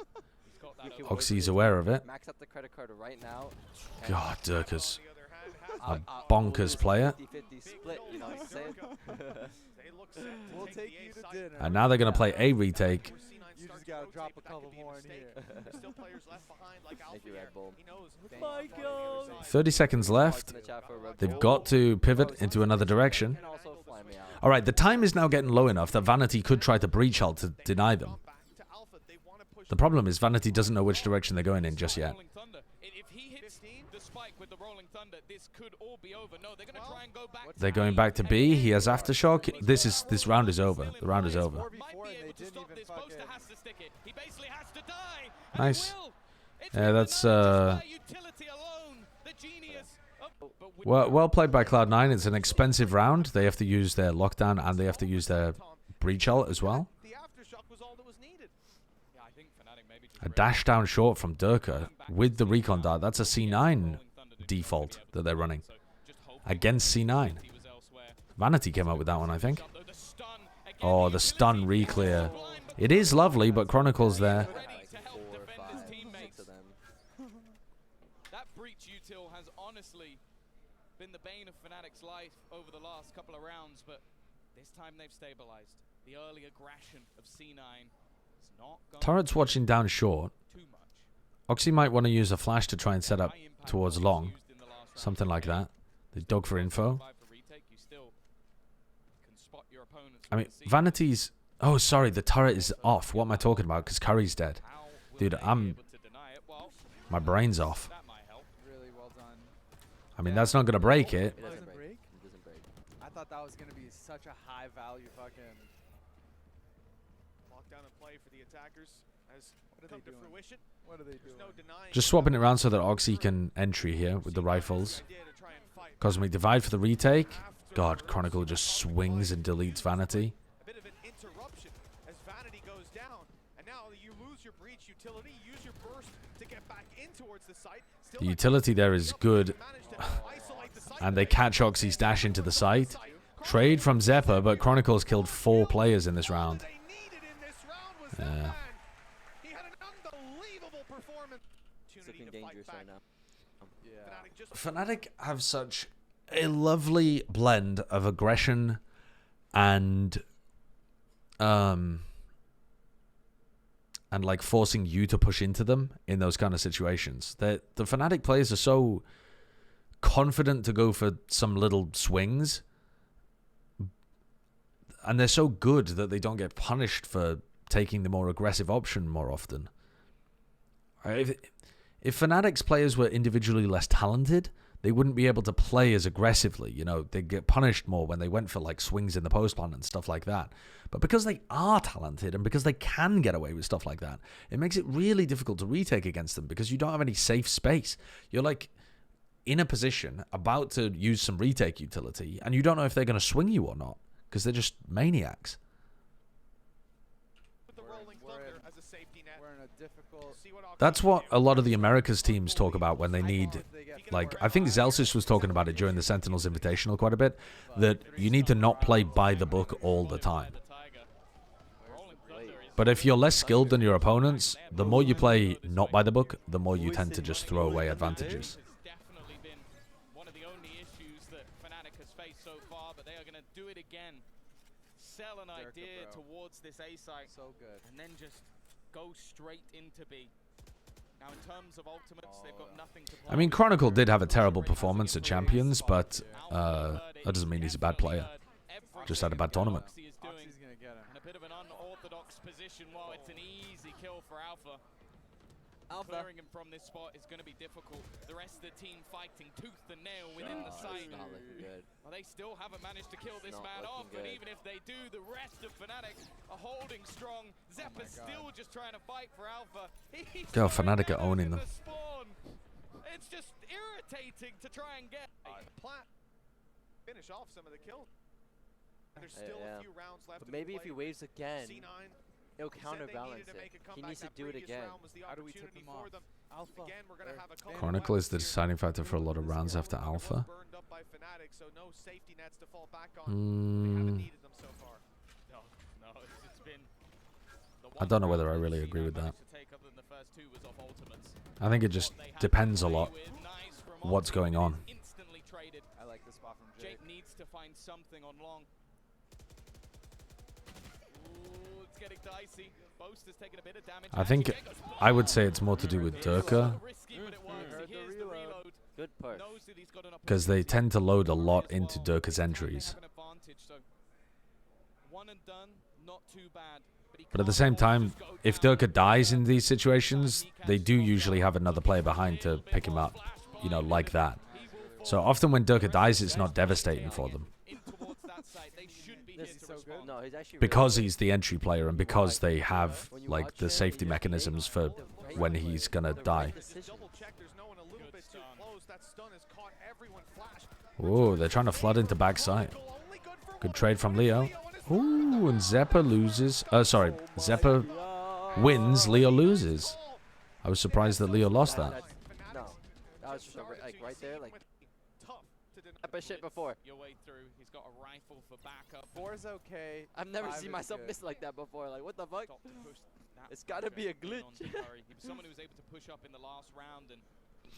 Oxy's aware of it. God, Durka's a bonkers player. And now they're going to play a retake. You just gotta drop a couple more in here. 30 seconds left. They've got to pivot into another direction. All right, the time is now getting low enough that Vanity could try to breach ult to deny them. The problem is Vanity doesn't know which direction they're going in just yet. They're going back to B. He has aftershock. This round is over. The round is over. Nice. Yeah, that's well played by Cloud9. It's an expensive round. They have to use their lockdown and they have to use their breach ult as well. A dash down short from Durka with the recon dart. That's a C9 default that they're running against C9. Vanity came up with that one, I think. Oh, the stun re-clear. It is lovely, but Chronicle's there. That breach util has honestly been the bane of Fnatic's life over the last couple of rounds, but this time they've stabilized. The early aggression of C9 is not going. Turret's watching down short. Oxy might want to use a flash to try and set up towards long. Something like that. They dug for info. I mean, Vanity's... Oh, sorry, the turret is off. What am I talking about? Because Curry's dead. Dude, my brain's off. I mean, that's not going to break it. It doesn't break? It doesn't break. I thought that was going to be such a high value fucking... Lockdown and play for the attackers has come to fruition. What are they doing? Just swapping it around so that Oxy can entry here with the rifles. Cosmic Divide for the retake. God, Chronicle just swings and deletes Vanity. A bit of an interruption as Vanity goes down. And now you lose your breach utility, use your burst to get back in towards the site. The utility there is good. And they catch Oxy's dash into the site. Trade from Zeppa, but Chronicle's killed 4 players in this round. Yeah. He had an unbelievable performance. It's looking dangerous right now. Fnatic have such a lovely blend of aggression and like forcing you to push into them in those kind of situations. The Fnatic players are so confident to go for some little swings, and they're so good that they don't get punished for taking the more aggressive option more often. If Fnatic's players were individually less talented, they wouldn't be able to play as aggressively. You know, they'd get punished more when they went for like swings in the post plant and stuff like that. But because they are talented and because they can get away with stuff like that, it makes it really difficult to retake against them because you don't have any safe space. You're like in a position about to use some retake utility and you don't know if they're going to swing you or not because they're just maniacs. That's what a lot of the Americas teams talk about when they need, like, I think Zelsis was talking about it during the Sentinels Invitational quite a bit, that you need to not play by the book all the time. But if you're less skilled than your opponents, the more you play not by the book, the more you tend to just throw away advantages. Definitely been one of the only issues that Fnatic has faced so far, but they are going to do it again. Sell an idea towards this A site, so good, and then just go straight into B. Now, in terms of ultimates, they've got nothing to play. I mean, Chronicle did have a terrible performance at Champions, but that doesn't mean he's a bad player. Just had a bad tournament. Oxy's gonna get him. And a bit of an unorthodox position. While it's an easy kill for Alpha. Clearing him from this spot is going to be difficult. The rest of the team fighting tooth and nail within the site. Not looking good. Well, they still haven't managed to kill this man off, and even if they do, the rest of Fnatic are holding strong. Zeppa's still just trying to fight for Alpha. Go, Fnatic are owning them. It's just irritating to try and get. Plat finish off some of the kills. There's still a few rounds left. But maybe if he waves again, C9, it'll counterbalance it. He needs to do it again. How do we tip him off? Alpha. Again, we're gonna have a Chronicle is the deciding factor for a lot of rounds after Alpha. Burned up by Fnatic, so no safety nets to fall back on. They haven't needed them so far. No, it's been I don't know whether I really agree with that. I think it just depends a lot what's going on. I like the spot from Jake. Needs to find something on long. Ooh, it's getting dicey. Boaster's taking a bit of damage. I think I would say it's more to do with Durka, Good push. because they tend to load a lot into Durka's entries. One and done, not too bad. But at the same time, if Durka dies in these situations, they do usually have another player behind to pick him up, you know, like that. So often when Durka dies, it's not devastating for them. No, he's actually Because he's the entry player and because they have, like, the safety mechanisms for when he's gonna die. Ooh, they're trying to flood into backside. Good trade from Leo. Ooh, and Zeppa loses. Sorry, Zeppa wins, Leo loses. I was surprised that Leo lost that. No, that was just like right there, like Zeppa shit before. Your way through, he's got a rifle for backup. 4's okay. I've never seen myself miss like that before. Like, what the fuck? It's gotta be a glitch. He was someone who was able to push up in the last round and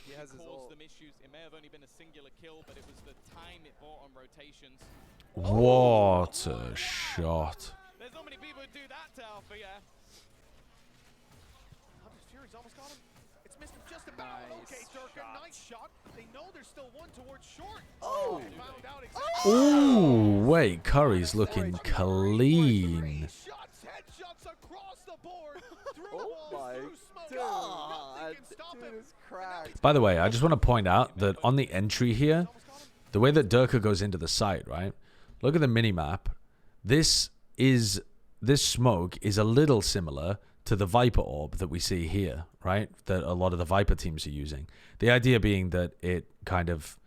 he has caused them issues. It may have only been a singular kill, but it was the time it bought on rotations. What a shot. There's not many people who do that to Alpha, yeah. Fury's almost got him. It's missed him just about. Okay, Durka, nice shot. They know there's still one towards short. Oh! Found out exactly. Ooh, wait, Curry's looking clean. Shots, headshots across the board. Oh my god. Dude is cracked. By the way, I just want to point out that on the entry here, the way that Durka goes into the site, right? Look at the minimap. This smoke is a little similar to the Viper orb that we see here, right? That a lot of the Viper teams are using. The idea being that it kind of,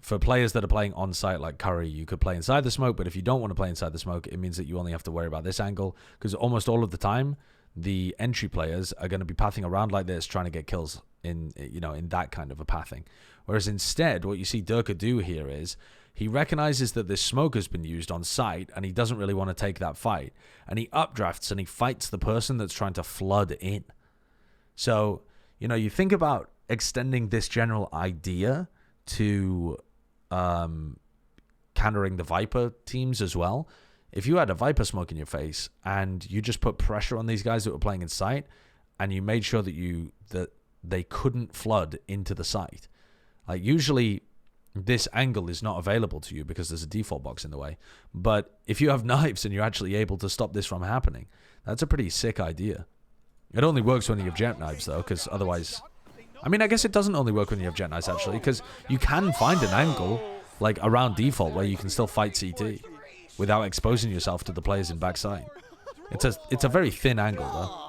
for players that are playing on site like Curry, you could play inside the smoke, but if you don't want to play inside the smoke, it means that you only have to worry about this angle, because almost all of the time, the entry players are going to be pathing around like this, trying to get kills in, you know, in that kind of a pathing. Whereas instead, what you see Durka do here is he recognizes that this smoke has been used on site and he doesn't really want to take that fight. And he updrafts and he fights the person that's trying to flood in. So, you know, you think about extending this general idea to countering the Viper teams as well. If you had a Viper smoke in your face and you just put pressure on these guys that were playing in site and you made sure that they couldn't flood into the site. Like, usually this angle is not available to you because there's a default box in the way. But if you have knives and you're actually able to stop this from happening, that's a pretty sick idea. It only works when you have jet knives, though, because otherwise... I mean, I guess it doesn't only work when you have jet knives, actually, because you can find an angle, like, around default where you can still fight CT without exposing yourself to the players in backside. It's a very thin angle, though.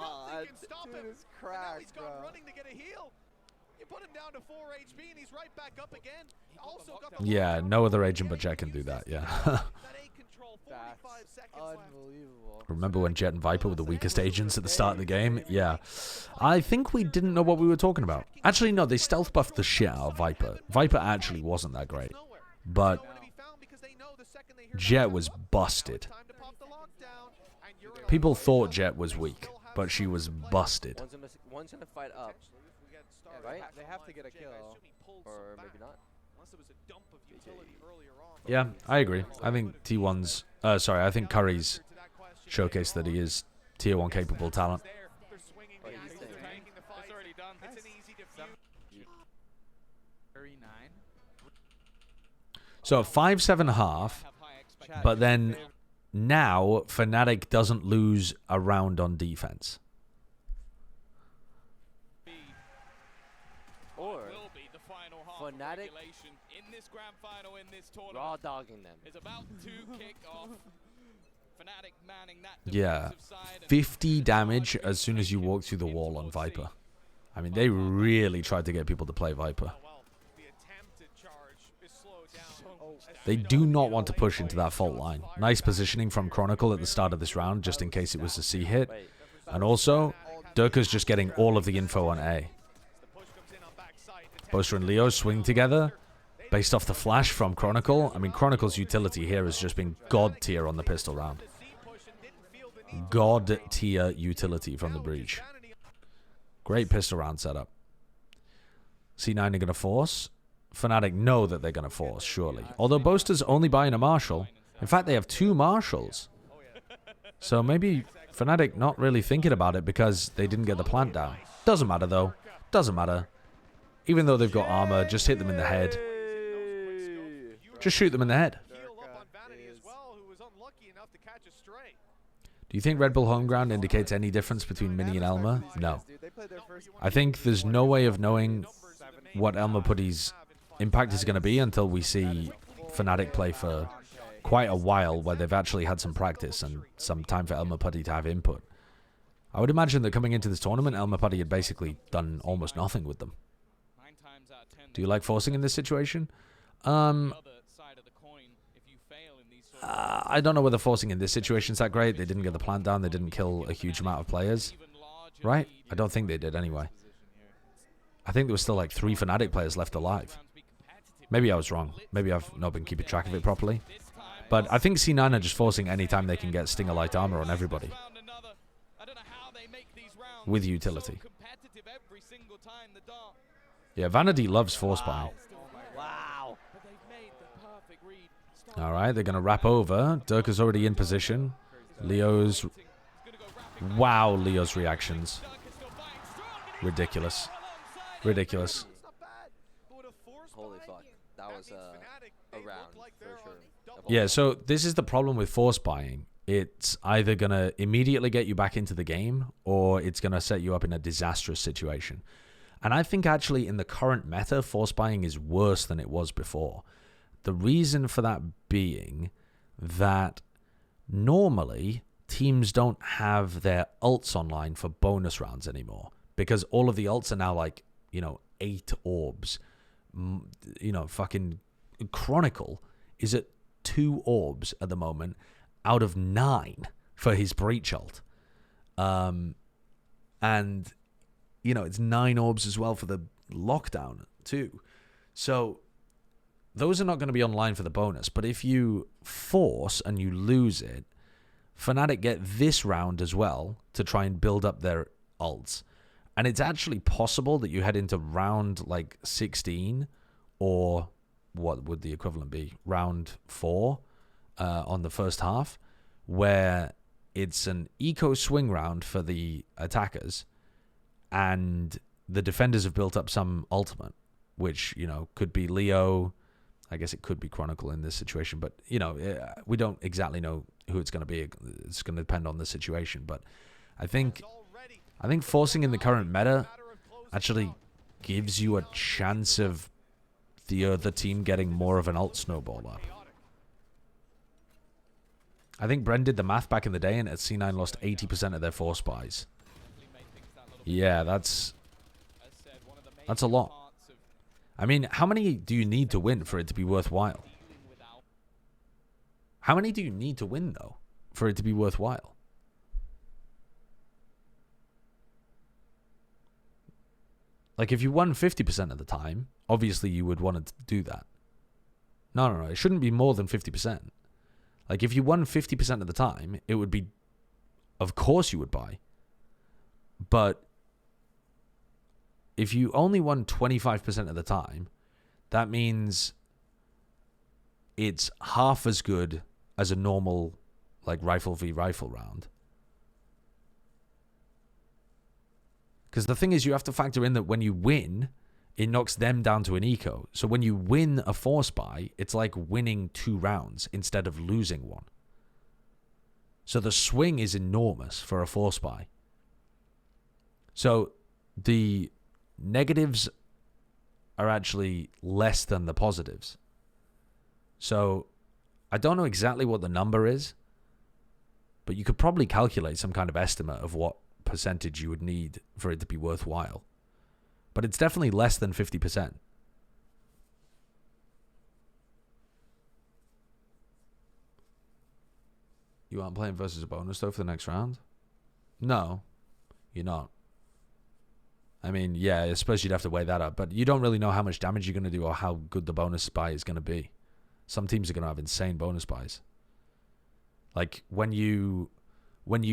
Yeah, no other agent but Jet can do that, yeah. Unbelievable. Remember when Jet and Viper were the weakest agents at the start of the game? Yeah. I think we didn't know what we were talking about. Actually, no, they stealth buffed the shit out of Viper. Viper actually wasn't that great. But Jet was busted. People thought Jet was weak, but she was busted. One's gonna fight up, right? They have to get a kill. Or maybe not. Yeah, I agree. I think T1's... sorry, I think Curry's showcased that he is Tier 1 capable talent. So 5-7.5, but then now Fnatic doesn't lose a round on defense. Or Fnatic in this grand final in this tournament raw dogging them. Is about to kick off. Fnatic manning that Yeah, 50 damage as soon as you walk through the wall on Viper. I mean, they really tried to get people to play Viper. They do not want to push into that fault line. Nice positioning from Chronicle at the start of this round, just in case it was a C hit. And also, Durka's just getting all of the info on A. Boaster and Leo swing together, based off the flash from Chronicle. I mean, Chronicle's utility here has just been god tier on the pistol round. God tier utility from the breach. Great pistol round setup. C9 are going to force. Fnatic know that they're going to force, surely. Although Boaster's only buying a Marshal. In fact, they have 2 Marshals. So maybe Fnatic not really thinking about it because they didn't get the plant down. Doesn't matter, though. Doesn't matter. Even though they've got armor, just hit them in the head. Just shoot them in the head. Do you think RedBull Homeground indicates any difference between Mini and Elmer? No. I think there's no way of knowing what Elmer Putty's impact is going to be until we see Fnatic play for quite a while where they've actually had some practice and some time for Elmer Putty to have input. I would imagine that coming into this tournament, Elmer Putty had basically done almost nothing with them. Do you like forcing in this situation? I don't know whether forcing in this situation is that great. They didn't get the plant down. They didn't kill a huge amount of players. Right? I don't think they did anyway. I think there was still like 3 Fnatic players left alive. Maybe I was wrong. Maybe I've not been keeping track of it properly. But I think C9 are just forcing any time they can get Stinger Light Armor on everybody. With utility. Yeah, Vanity loves force buying. Wow. Alright, they're going to wrap over. Durka's already in position. Leo's... Wow, Leo's reactions. Ridiculous. Ridiculous. Holy fuck. That was a round, for sure. Yeah, so this is the problem with force buying. It's either going to immediately get you back into the game, or it's going to set you up in a disastrous situation. And I think actually in the current meta, force buying is worse than it was before. The reason for that being that normally teams don't have their ults online for bonus rounds anymore, because all of the ults are now like, 8 orbs. Fucking Chronicle is at 2 orbs at the moment out of 9 for his breach ult. And, it's 9 orbs as well for the lockdown too. So those are not going to be online for the bonus. But if you force and you lose it, Fnatic get this round as well to try and build up their ults. And it's actually possible that you head into round like 16, or what would the equivalent be? Round 4 on the first half, where it's an eco swing round for the attackers, and the defenders have built up some ultimate, which, could be Leo. I guess it could be Chronicle in this situation, but, we don't exactly know who it's going to be. It's going to depend on the situation, but I think forcing in the current meta actually gives you a chance of the other team getting more of an ult snowball up. I think Bren did the math back in the day, and at C9 lost 80% of their force buys. Yeah, that's a lot. I mean, how many do you need to win for it to be worthwhile? How many do you need to win, though, for it to be worthwhile? Like, if you won 50% of the time, obviously you would want to do that. No. It shouldn't be more than 50%. Like, if you won 50% of the time, it would be of course you would buy. But if you only won 25% of the time, that means it's half as good as a normal, like, rifle v rifle round. Because the thing is, you have to factor in that when you win, it knocks them down to an eco. So when you win a force buy, it's like winning 2 rounds instead of losing 1. So the swing is enormous for a force buy. So the negatives are actually less than the positives. So I don't know exactly what the number is, but you could probably calculate some kind of estimate of what percentage you would need for it to be worthwhile. But it's definitely less than 50%. You aren't playing versus a bonus, though, for the next round? No, you're not. I mean, yeah, I suppose you'd have to weigh that up. But you don't really know how much damage you're going to do or how good the bonus buy is going to be. Some teams are going to have insane bonus buys. Like, when you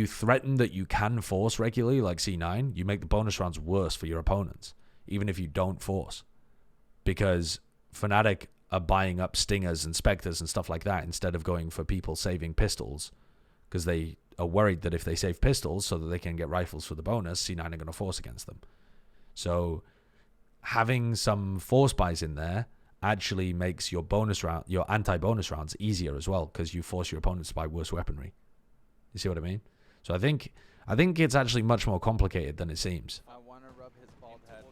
threaten that you can force regularly, like C9, you make the bonus rounds worse for your opponents, even if you don't force. Because Fnatic are buying up Stingers and Spectres and stuff like that instead of going for people saving pistols, because they are worried that if they save pistols so that they can get rifles for the bonus, C9 are going to force against them. So having some force buys in there actually makes your bonus round, your anti-bonus rounds easier as well, because you force your opponents to buy worse weaponry. You see what I mean? So I think it's actually much more complicated than it seems. I want to rub his bald head.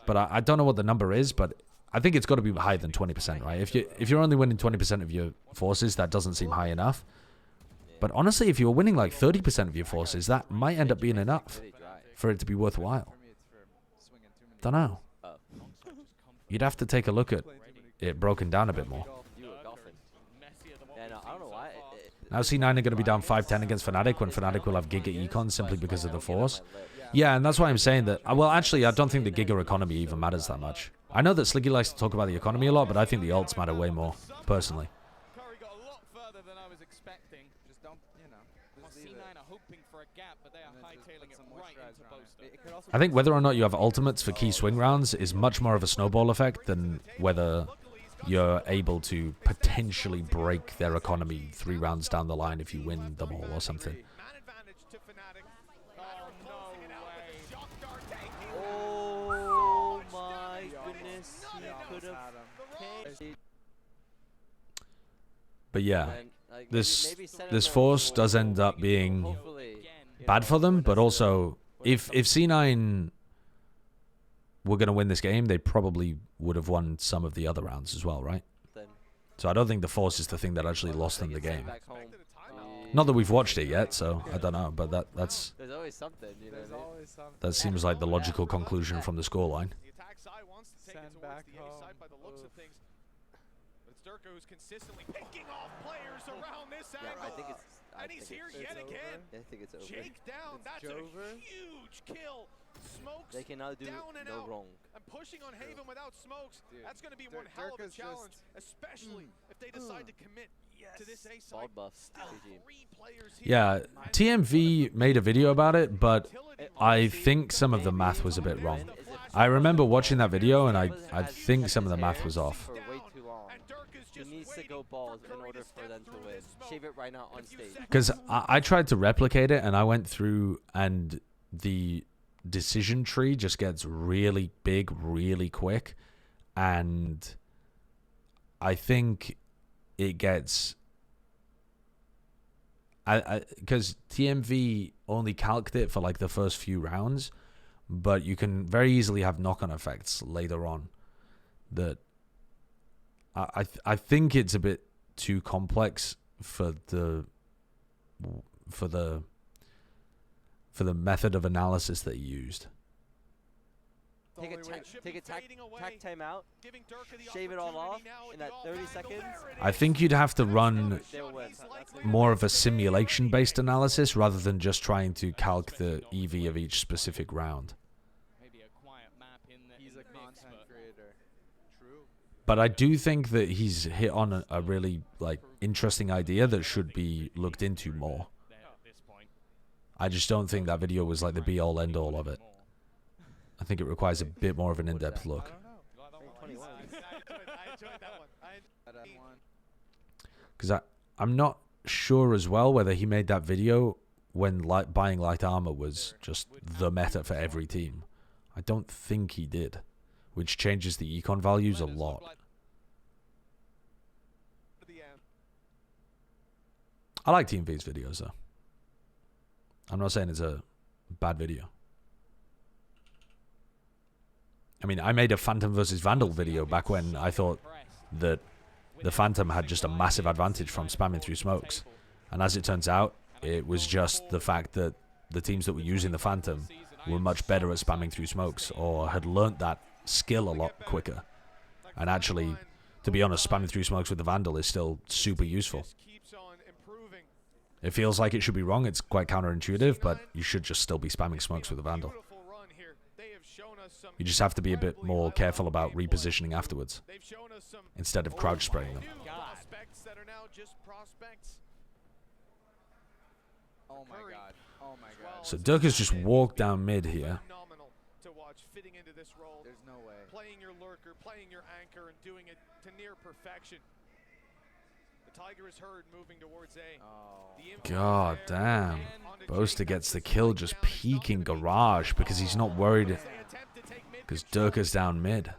But I don't know what the number is, but I think it's got to be higher than 20%, right? If you're only winning 20% of your forces, that doesn't seem high enough. But honestly, if you're winning like 30% of your forces, that might end up being enough for it to be worthwhile. Don't know. You'd have to take a look at it broken down a bit more. Now C9 are going to be down 5-10 against Fnatic when Fnatic will have Giga Econ simply because of the Force. Yeah, and that's why I'm saying that. Well, actually, I don't think the Giga economy even matters that much. I know that Sliggy likes to talk about the economy a lot, but I think the ults matter way more, personally. Curry got a lot further than I was expecting. Just don't, you know. C9 are hoping for a gap, but they are hightailing it right into Boaster. I think whether or not you have ultimates for key swing rounds is much more of a snowball effect than whether you're able to potentially break their economy 3 rounds down the line if you win them all or something. Oh my goodness, he could have. But yeah, this Force does end up being bad for them, but also if C9 were going to win this game, they probably would have won some of the other rounds as well, right? So I don't think the Force is the thing that actually lost them the game. Not that we've watched it yet, so I don't know, but that's There's always something, you know. that seems like the logical conclusion from the scoreline. Send back home. Durka who's consistently picking off players around this angle. I think it's. And he's here yet again. I think it's over. Jake down. That's a huge kill. Smokes they cannot do down and no out. wrong. And pushing on Haven without smokes. Dude, that's going to be one hell of a challenge, especially if they decide to commit to this A side. Bald buffs. Yeah, TMV made a video about it, but I think some of the math was a bit wrong. I remember watching that video, and I think some of the math was off. He needs to go balls in order for them to win. Shave it right now on stage. Because I tried to replicate it, and I went through, and the decision tree just gets really big really quick, and I think it gets... Because TMV only calced it for like the first few rounds, but you can very easily have knock-on effects later on that I think it's a bit too complex for the method of analysis that you used. Take a tack time out, shave it all off in that 30 seconds. I think you'd have to run more of a simulation-based analysis rather than just trying to calc the EV of each specific round. He's a content creator. True. But I do think that he's hit on a really interesting idea that should be looked into more. I just don't think that video was like the be-all, end-all of it. I think it requires a bit more of an in-depth look. Because I'm not sure as well whether he made that video when buying light armor was just the meta for every team. I don't think he did, which changes the econ values a lot. I like Team V's videos though. I'm not saying it's a bad video. I mean, I made a Phantom versus Vandal video back when I thought that the Phantom had just a massive advantage from spamming through smokes. And as it turns out, it was just the fact that the teams that were using the Phantom were much better at spamming through smokes, or had learnt that skill a lot quicker. And actually, to be honest, spamming through smokes with the Vandal is still super useful. It feels like it should be wrong, it's quite counterintuitive, but you should just still be spamming smokes with the Vandal. You just have to be a bit more careful about repositioning afterwards, instead of crouch spraying them. Oh my god. Oh my god. So Dirk has just walked down mid here. There's no way. Playing your lurker, playing your anchor, and doing it to near perfection. The Tiger is heard moving towards A. God damn. Boaster gets the kill just peeking garage because he's not worried because Dirk is down mid.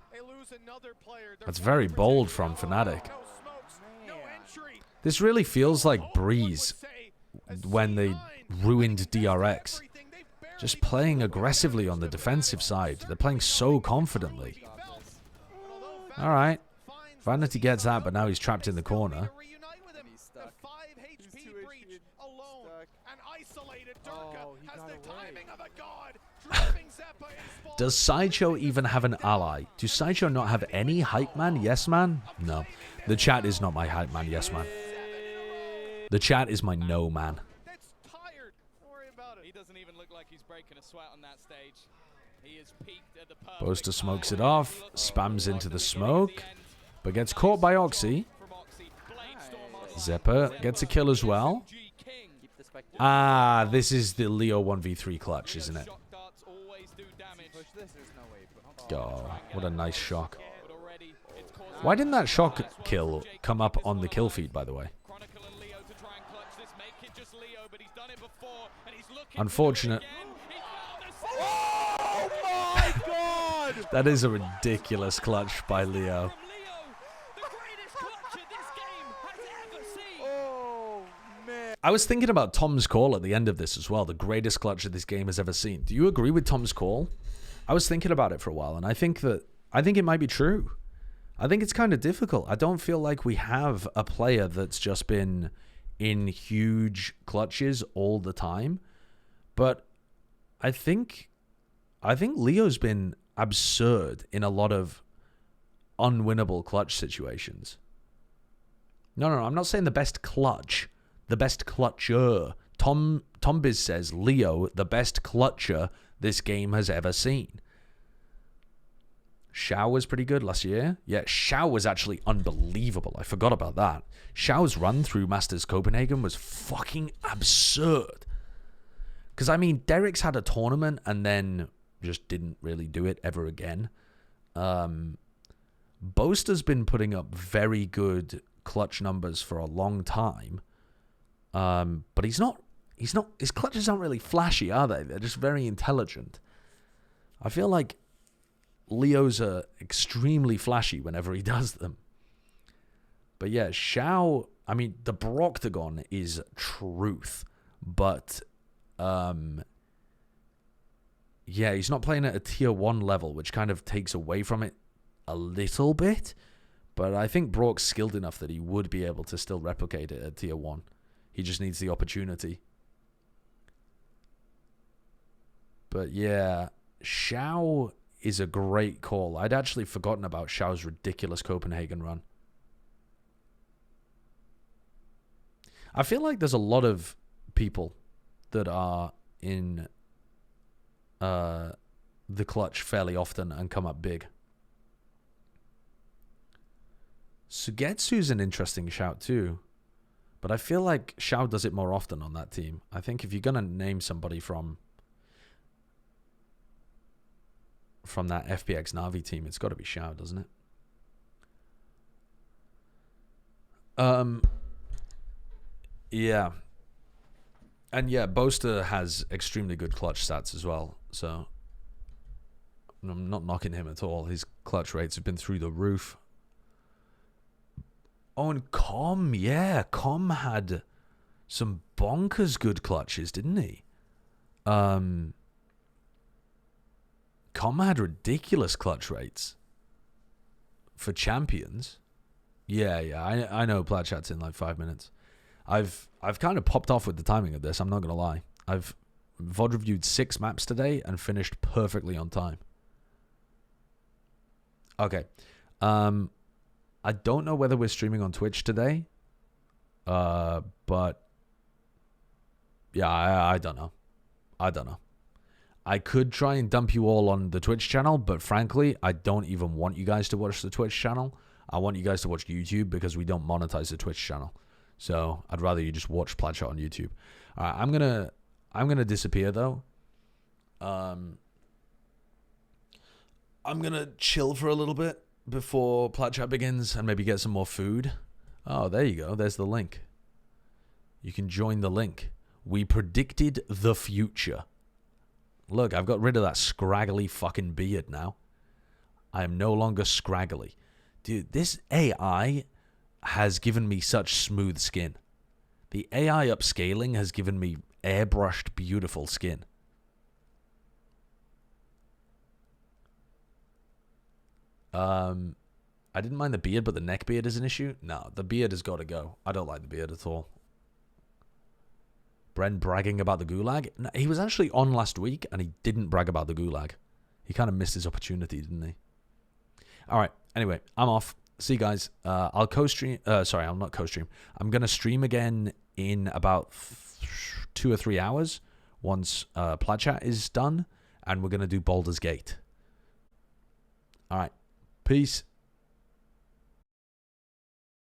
That's very bold from Fnatic. This really feels like Breeze when they ruined DRX. Just playing aggressively on the defensive side. They're playing so confidently. Alright. Vanity gets that, but now he's trapped in the corner. Does Sideshow even have an ally? Do Sideshow not have any hype man? Yes man? No. The chat is not my hype man. Yes man. The chat is my no man. He doesn't even look like he's breaking a sweat on that stage. He is peaked at the Boaster smokes it off, spams into the smoke, but gets caught by Oxy. Zepper gets a kill as well. Ah, this is the Leo 1v3 clutch, isn't it? Oh, what a nice shock. Why didn't that shock kill come up on the kill feed, by the way? Unfortunate. Oh my god! That is a ridiculous clutch by Leo. I was thinking about Tom's call at the end of this as well. The greatest clutch that this game has ever seen. Do you agree with Tom's call? I was thinking about it for a while, and I think it might be true. I think it's kind of difficult. I don't feel like we have a player that's just been in huge clutches all the time. But I think Leo's been absurd in a lot of unwinnable clutch situations. No, I'm not saying the best clutch. The best clutcher. Tom Biz says Leo, the best clutcher this game has ever seen. Shao was pretty good last year. Yeah, Shao was actually unbelievable. I forgot about that. Shao's run through Masters Copenhagen was fucking absurd. Because, I mean, Derek's had a tournament and then just didn't really do it ever again. Boaster's been putting up very good clutch numbers for a long time. But his clutches aren't really flashy, are they? They're just very intelligent. I feel like Leo's extremely flashy whenever he does them. But yeah, Shao, I mean, the Broctagon is truth. But, yeah, he's not playing at a tier 1 level, which kind of takes away from it a little bit. But I think Brock's skilled enough that he would be able to still replicate it at tier 1. He just needs the opportunity. But yeah, Shao is a great call. I'd actually forgotten about Shao's ridiculous Copenhagen run. I feel like there's a lot of people that are in the clutch fairly often and come up big. Sugetsu's an interesting shout too. But I feel like Xiao does it more often on that team. I think if you're going to name somebody from that FPX Na'Vi team, it's got to be Xiao, doesn't it? Yeah. And yeah, Boaster has extremely good clutch stats as well. So I'm not knocking him at all. His clutch rates have been through the roof. Oh, and Com, yeah. Com had some bonkers good clutches, didn't he? Com had ridiculous clutch rates for champions. Yeah, I know Plat Chat's in like 5 minutes. I've kind of popped off with the timing of this, I'm not going to lie. I've VOD reviewed 6 maps today and finished perfectly on time. Okay. I don't know whether we're streaming on Twitch today. But yeah, I don't know. I could try and dump you all on the Twitch channel, but frankly, I don't even want you guys to watch the Twitch channel. I want you guys to watch YouTube because we don't monetize the Twitch channel. So I'd rather you just watch Platshot on YouTube. All right, I'm gonna disappear though. I'm gonna chill for a little bit before Platshot begins and maybe get some more food. Oh, there you go. There's the link. You can join the link. We predicted the future. Look, I've got rid of that scraggly fucking beard now. I am no longer scraggly. Dude, this AI has given me such smooth skin. The AI upscaling has given me airbrushed, beautiful skin. I didn't mind the beard, but the neck beard is an issue. No, the beard has got to go. I don't like the beard at all. Bren bragging about the gulag. No, he was actually on last week, and he didn't brag about the gulag. He kind of missed his opportunity, didn't he? All right. Anyway, I'm off. See you guys. I'll co-stream. Sorry, I'll not co-stream. I'm going to stream again in about 2 or 3 hours once Platchat is done, and we're going to do Baldur's Gate. All right. Peace.